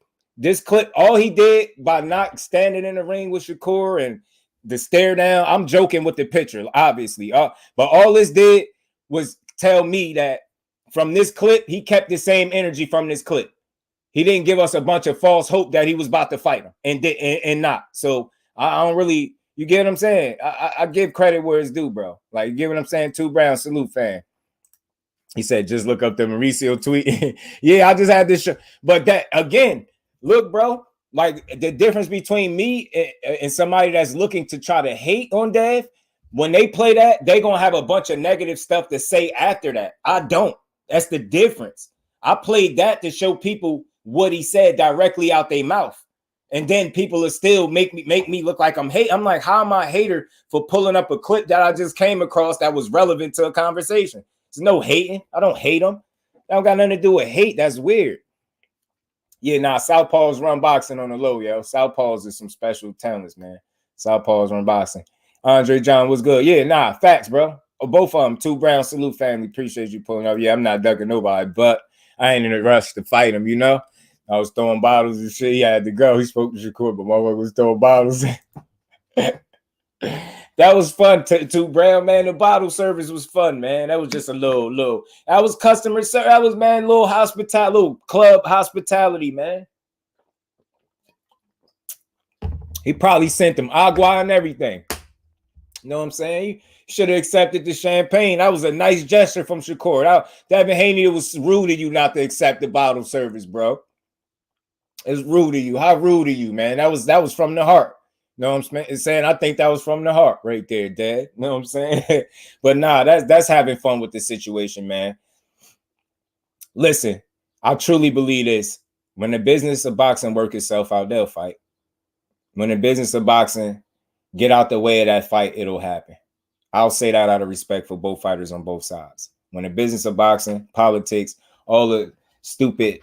all he did by not standing in the ring with Shakur and the stare down. I'm joking with the picture, obviously. But all this did was tell me that from this clip, he kept the same energy from this clip. He didn't give us a bunch of false hope that he was about to fight him and not. So I don't really, you get what I'm saying? I give credit where it's due, bro. Like, you get what I'm saying? 2 Brown, salute fan. He said, just look up the Mauricio tweet. Yeah, I just had this show. But that, again, look, bro, like the difference between me and somebody that's looking to try to hate on Dev, when they play that, they going to have a bunch of negative stuff to say after that. I don't. That's the difference. I played that to show people what he said directly out their mouth. And then people will still make me look like I'm hate. I'm like, how am I a hater for pulling up a clip that I just came across that was relevant to a conversation? There's no hating. I don't hate them. That don't got nothing to do with hate. That's weird. Yeah, Southpaws run boxing on the low, yo. Southpaws is some special talents, man. Southpaws run boxing. Andre John was good. Yeah, facts, bro. Both of them. 2 Brown, salute family. Appreciate you pulling up. Yeah, I'm not ducking nobody, but I ain't in a rush to fight him, I was throwing bottles and shit. He had to go. He spoke to Shakur, but my work was throwing bottles. That was fun, 2 Brown, man. The bottle service was fun, man. That was just a little. That was customer service. That was, man, little hospitality, little club hospitality, man. He probably sent them agua and everything. You know what I'm saying? You should have accepted the champagne. That was a nice gesture from Shakur. Devin Haney, was rude of you not to accept the bottle service, bro. It's rude of you. How rude of you, man? That was from the heart. You know what I'm saying? I think that was from the heart right there, Dad. You know what I'm saying? But that's having fun with the situation, man. Listen, I truly believe this. When the business of boxing work itself out, they'll fight. When the business of boxing get out the way of that fight, it'll happen. I'll say that out of respect for both fighters on both sides. When the business of boxing, politics, all the stupid,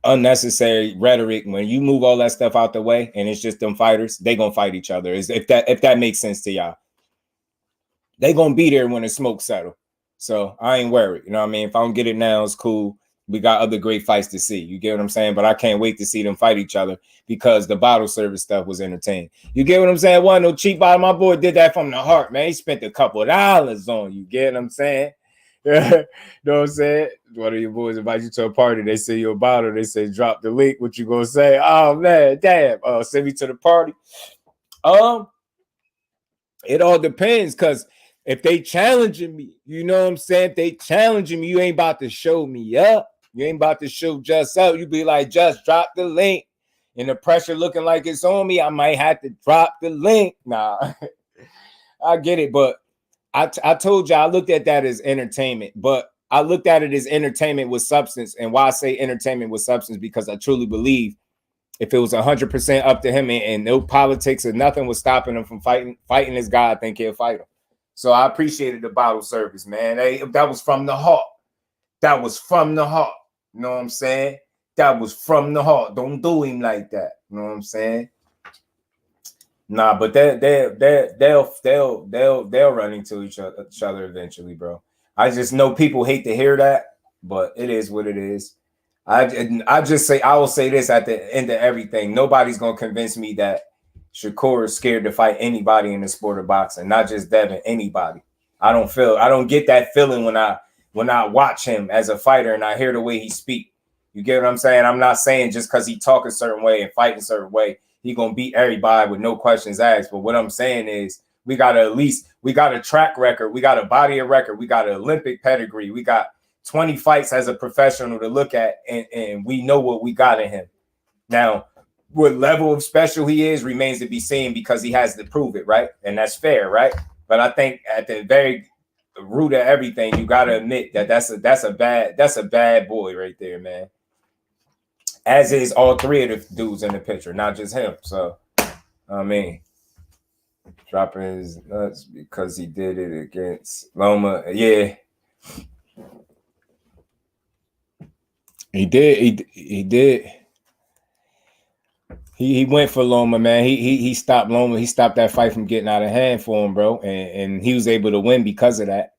unnecessary rhetoric, when you move all that stuff out the way and it's just them fighters, they gonna fight each other. If that makes sense to y'all, they gonna be there when the smoke settle. So I ain't worried. You know what I mean? If I don't get it now, it's cool. We got other great fights to see. You get what I'm saying? But I can't wait to see them fight each other because the bottle service stuff was entertaining. You get what I'm saying? Wasn't no cheap bottle. My boy did that from the heart, man. He spent a couple of dollars on you. Get what I'm saying? know what I'm saying? One of your boys invite you to a party. They say you're a bottle. They say drop the link. What you gonna say? Oh man, damn. Send me to the party. It all depends, because if they challenging me, you know what I'm saying? If they challenging me, you ain't about to show me up. You ain't about to show Just up. You be like, just drop the link. And the pressure looking like it's on me, I might have to drop the link. Nah, I get it, but I told you I looked at that as entertainment, but I looked at it as entertainment with substance. And why I say entertainment with substance, because I truly believe if it was 100% up to him and no politics or nothing was stopping him from fighting this guy, I think he'll fight him. So I appreciated the bottle service, man. That was from the heart. That was from the heart. You know what I'm saying? That was from the heart. Don't do him like that. You know what I'm saying? Nah, but they'll run into each other eventually, bro. I just know people hate to hear that, but it is what it is. I will say this at the end of everything. Nobody's gonna convince me that Shakur is scared to fight anybody in the sport of boxing, not just Devin, anybody. I don't get that feeling when I watch him as a fighter and I hear the way he speak. You get what I'm saying? I'm not saying just because he talk a certain way and fight a certain way, he gonna beat everybody with no questions asked. But what I'm saying is we got a track record, we got a body of record, we got an Olympic pedigree, we got 20 fights as a professional to look at, and we know what we got in him. Now, what level of special he is remains to be seen, because he has to prove it, right? And that's fair, right? But I think at the very root of everything, you got to admit that that's a bad boy right there, man. As is all three of the dudes in the picture, not just him. So, I mean, dropping his nuts because he did it against Loma. Yeah. He did. He went for Loma, man. He stopped Loma. He stopped that fight from getting out of hand for him, bro. And he was able to win because of that.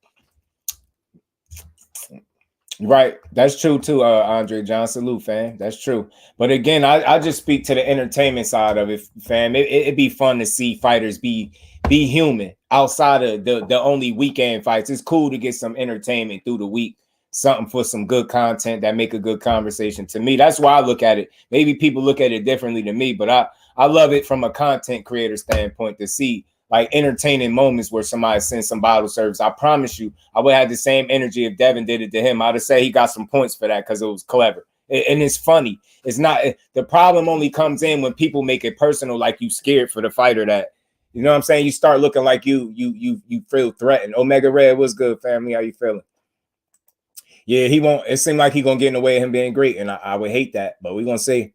Right. That's true too, Andre John. Salute, fam. That's true. But again, I just speak to the entertainment side of it, fam. It'd be fun to see fighters be human outside of the only weekend fights. It's cool to get some entertainment through the week. Something for some good content that make a good conversation. To me, that's why I look at it. Maybe people look at it differently than me, but I love it from a content creator standpoint to see like entertaining moments where somebody sends some bottle service. I promise you, I would have the same energy if Devin did it to him. I'd say he got some points for that because it was clever. And it's funny. It's not, the problem only comes in when people make it personal, like you scared for the fighter that, you know what I'm saying? You start looking like you feel threatened. Omega Red, what's good, family? How you feeling? Yeah, he won't. It seemed like he gonna get in the way of him being great, and I would hate that. But we gonna see.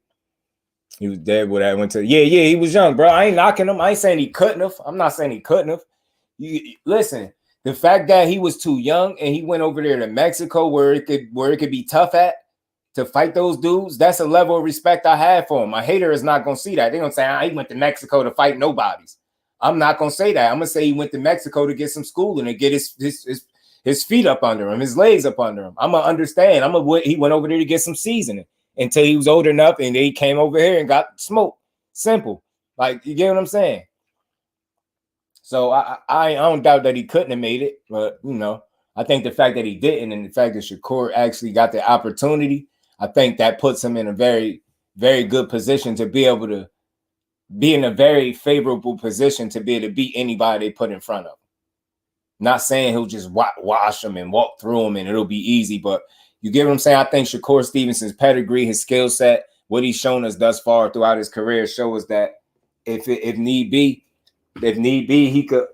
He was dead when I went to. Yeah, he was young, bro. I ain't knocking him. I ain't saying he couldn't have. I'm not saying he couldn't have. Listen, the fact that he was too young and he went over there to Mexico where it could be tough at to fight those dudes. That's a level of respect I have for him. My hater is not gonna see that. They're gonna say he went to Mexico to fight nobodies. I'm not gonna say that. I'm gonna say he went to Mexico to get some schooling and get his feet up under him, his legs up under him. I'm gonna understand. He went over there to get some seasoning until he was old enough, and then he came over here and got smoked. Simple. Like, you get what I'm saying? So I don't doubt that he couldn't have made it, but you know, I think the fact that he didn't, and the fact that Shakur actually got the opportunity, I think that puts him in a very, very good position to be able to be in a very favorable position to be able to beat anybody they put in front of him. Not saying he'll just wash them and walk through them and it'll be easy, but you get what I'm saying? I think Shakur Stevenson's pedigree, his skill set, what he's shown us thus far throughout his career shows us that if need be, he could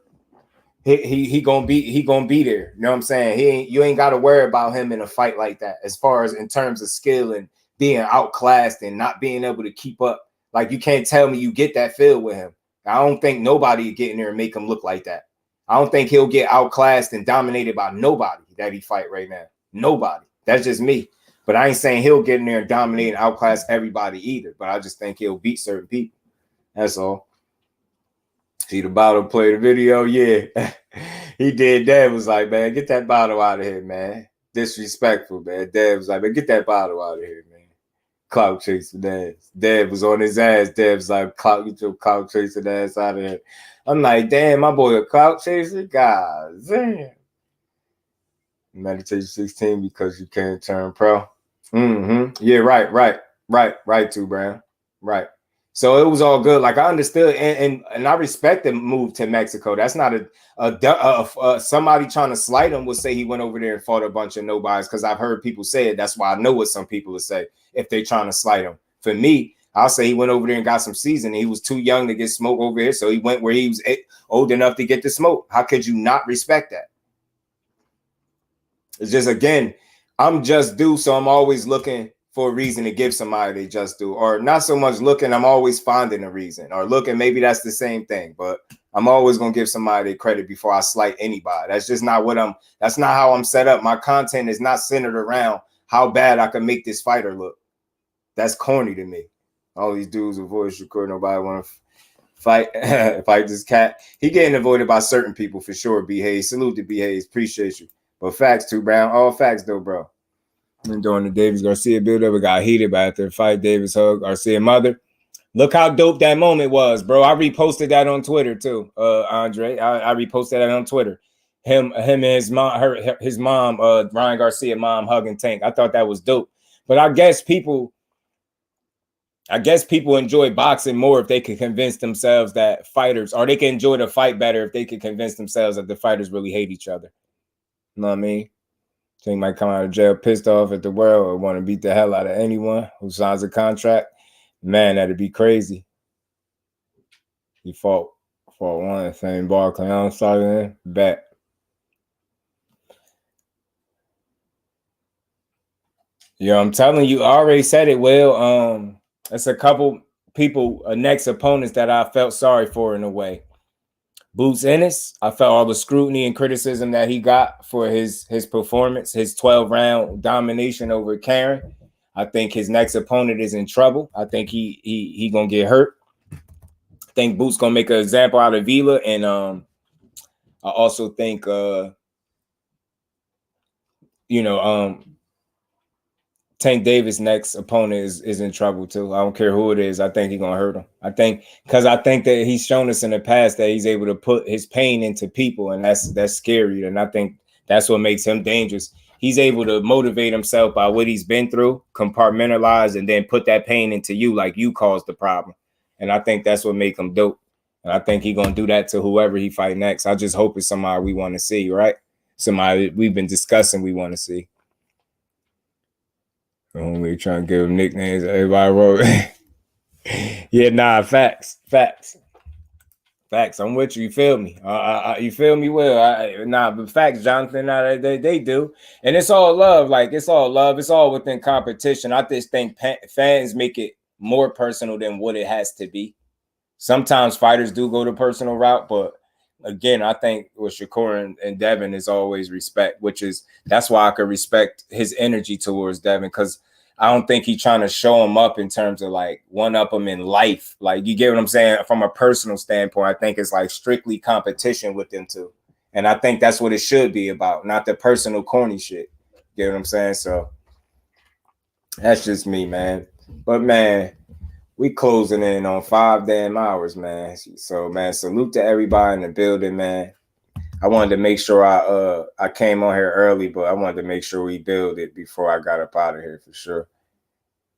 he gonna be there. You know what I'm saying? You ain't got to worry about him in a fight like that. As far as in terms of skill and being outclassed and not being able to keep up, like you can't tell me you get that feel with him. I don't think nobody get in there and make him look like that. I don't think he'll get outclassed and dominated by nobody that he fight right now. Nobody. That's just me. But I ain't saying he'll get in there and dominate and outclass everybody either. But I just think he'll beat certain people. That's all. See the bottle play the video? Yeah. He did. Dad was like, man, get that bottle out of here, man. Disrespectful, man. Dad was like, man, get that bottle out of here, man. Clout chasing Dad. Dad was on his ass. Dad was like, get your clout chasing ass out of here. I'm like, damn, my boy a clout chaser? God damn. Meditation 16 because you can't turn pro. Yeah, right, too, Brown. Right. So it was all good. Like I understood, and I respect the move to Mexico. That's not somebody trying to slight him would say he went over there and fought a bunch of nobodies, because I've heard people say it. That's why I know what some people would say if they're trying to slight him. For me, I'll say he went over there and got some seasoning. He was too young to get smoke over here, so he went where he was old enough to get the smoke. How could you not respect that? It's just, again, I'm just due, so I'm always looking for a reason to give somebody they just do, or not so much looking, I'm always finding a reason, or looking, maybe that's the same thing, but I'm always going to give somebody credit before I slight anybody. That's just not that's not how I'm set up. My content is not centered around how bad I can make this fighter look. That's corny to me. All these dudes avoid Shakur, nobody want to fight this cat. He getting avoided by certain people for sure. B. Hayes, salute to B. Hayes, appreciate you. But facts too, Brown, all facts though, bro. And during the Davis Garcia build-up, it got heated, but after the fight, Davis hugged Garcia mother. Look how dope that moment was, bro. I reposted that on Twitter too, Andre. I reposted that on Twitter. Him and his mom, Ryan Garcia mom hugging Tank. I thought that was dope. But I guess people enjoy boxing more if they could convince themselves that fighters, or they can enjoy the fight better if they could convince themselves that the fighters really hate each other. You know what I mean? Tank might come out of jail pissed off at the world or want to beat the hell out of anyone who signs a contract. Man, that'd be crazy. He fought one same bar clown started in back. Yeah, I'm telling you, I already said it. Well, it's a couple people, next opponents that I felt sorry for in a way. Boots Ennis, I felt all the scrutiny and criticism that he got for his performance, his 12-round domination over Karen. I think his next opponent is in trouble. I think he gonna get hurt. I think Boots gonna make an example out of Vila, and I also think Tank Davis' next opponent is in trouble too. I don't care who it is. I think he's gonna hurt him. I think that he's shown us in the past that he's able to put his pain into people, and that's scary. And I think that's what makes him dangerous. He's able to motivate himself by what he's been through, compartmentalize, and then put that pain into you like you caused the problem. And I think that's what makes him dope. And I think he's gonna do that to whoever he fight next. I just hope it's somebody we want to see, right? Somebody we've been discussing we want to see. Only trying to give them nicknames. Everybody wrote. Yeah, nah, facts. I'm with you. You feel me? You feel me? Well, but facts, Jonathan. Nah, they do, and it's all love. Like it's all love. It's all within competition. I just think fans make it more personal than what it has to be. Sometimes fighters do go the personal route, but again, I think with Shakur and Devin is always respect, that's why I could respect his energy towards Devin, because I don't think he's trying to show him up in terms of like one up him in life. Like, you get what I'm saying? From a personal standpoint, I think it's like strictly competition with them two. And I think that's what it should be about, not the personal corny shit. You get what I'm saying? So that's just me, man. But man, we closing in on 5 damn hours, man. So man, salute to everybody in the building, man. I wanted to make sure I came on here early, but I wanted to make sure we build it before I got up out of here for sure.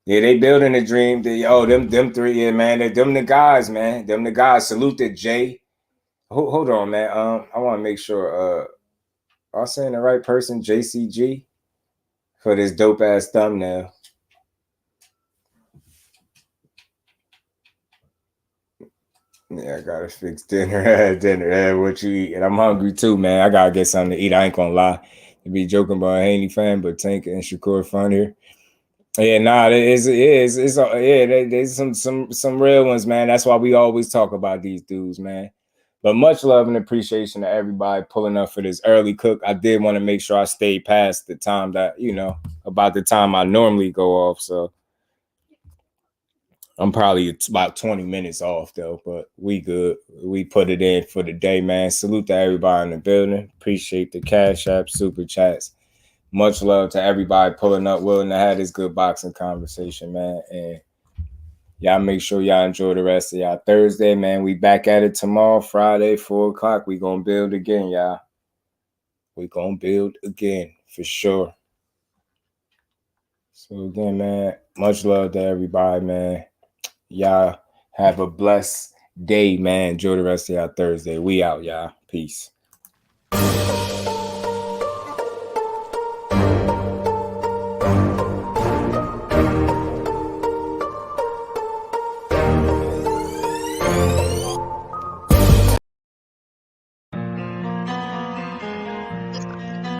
Yeah, they building a dream. Them three, yeah, man. Them the guys, man. Them the guys. Salute to Jay. Hold on, man. I want to make sure I'm saying the right person, JCG, for this dope ass thumbnail. Yeah, I gotta fix dinner. What you eat? And I'm hungry too, man. I gotta get something to eat. I ain't gonna lie. To be joking about a Haney fan, but Tank and Shakur fun here. Yeah, nah, there's some real ones, man. That's why we always talk about these dudes, man. But much love and appreciation to everybody pulling up for this early cook. I did want to make sure I stayed past the time that, about the time I normally go off. So I'm probably about 20 minutes off, though, but we good. We put it in for the day, man. Salute to everybody in the building. Appreciate the Cash App, Super Chats. Much love to everybody pulling up, willing to have this good boxing conversation, man. And y'all make sure y'all enjoy the rest of y'all Thursday, man. We back at it tomorrow, Friday, 4 o'clock. We going to build again, y'all. We going to build again. For sure. So again, man, much love to everybody, man. Y'all have a blessed day, man. Enjoy the rest of y'all Thursday. We out, y'all. Peace.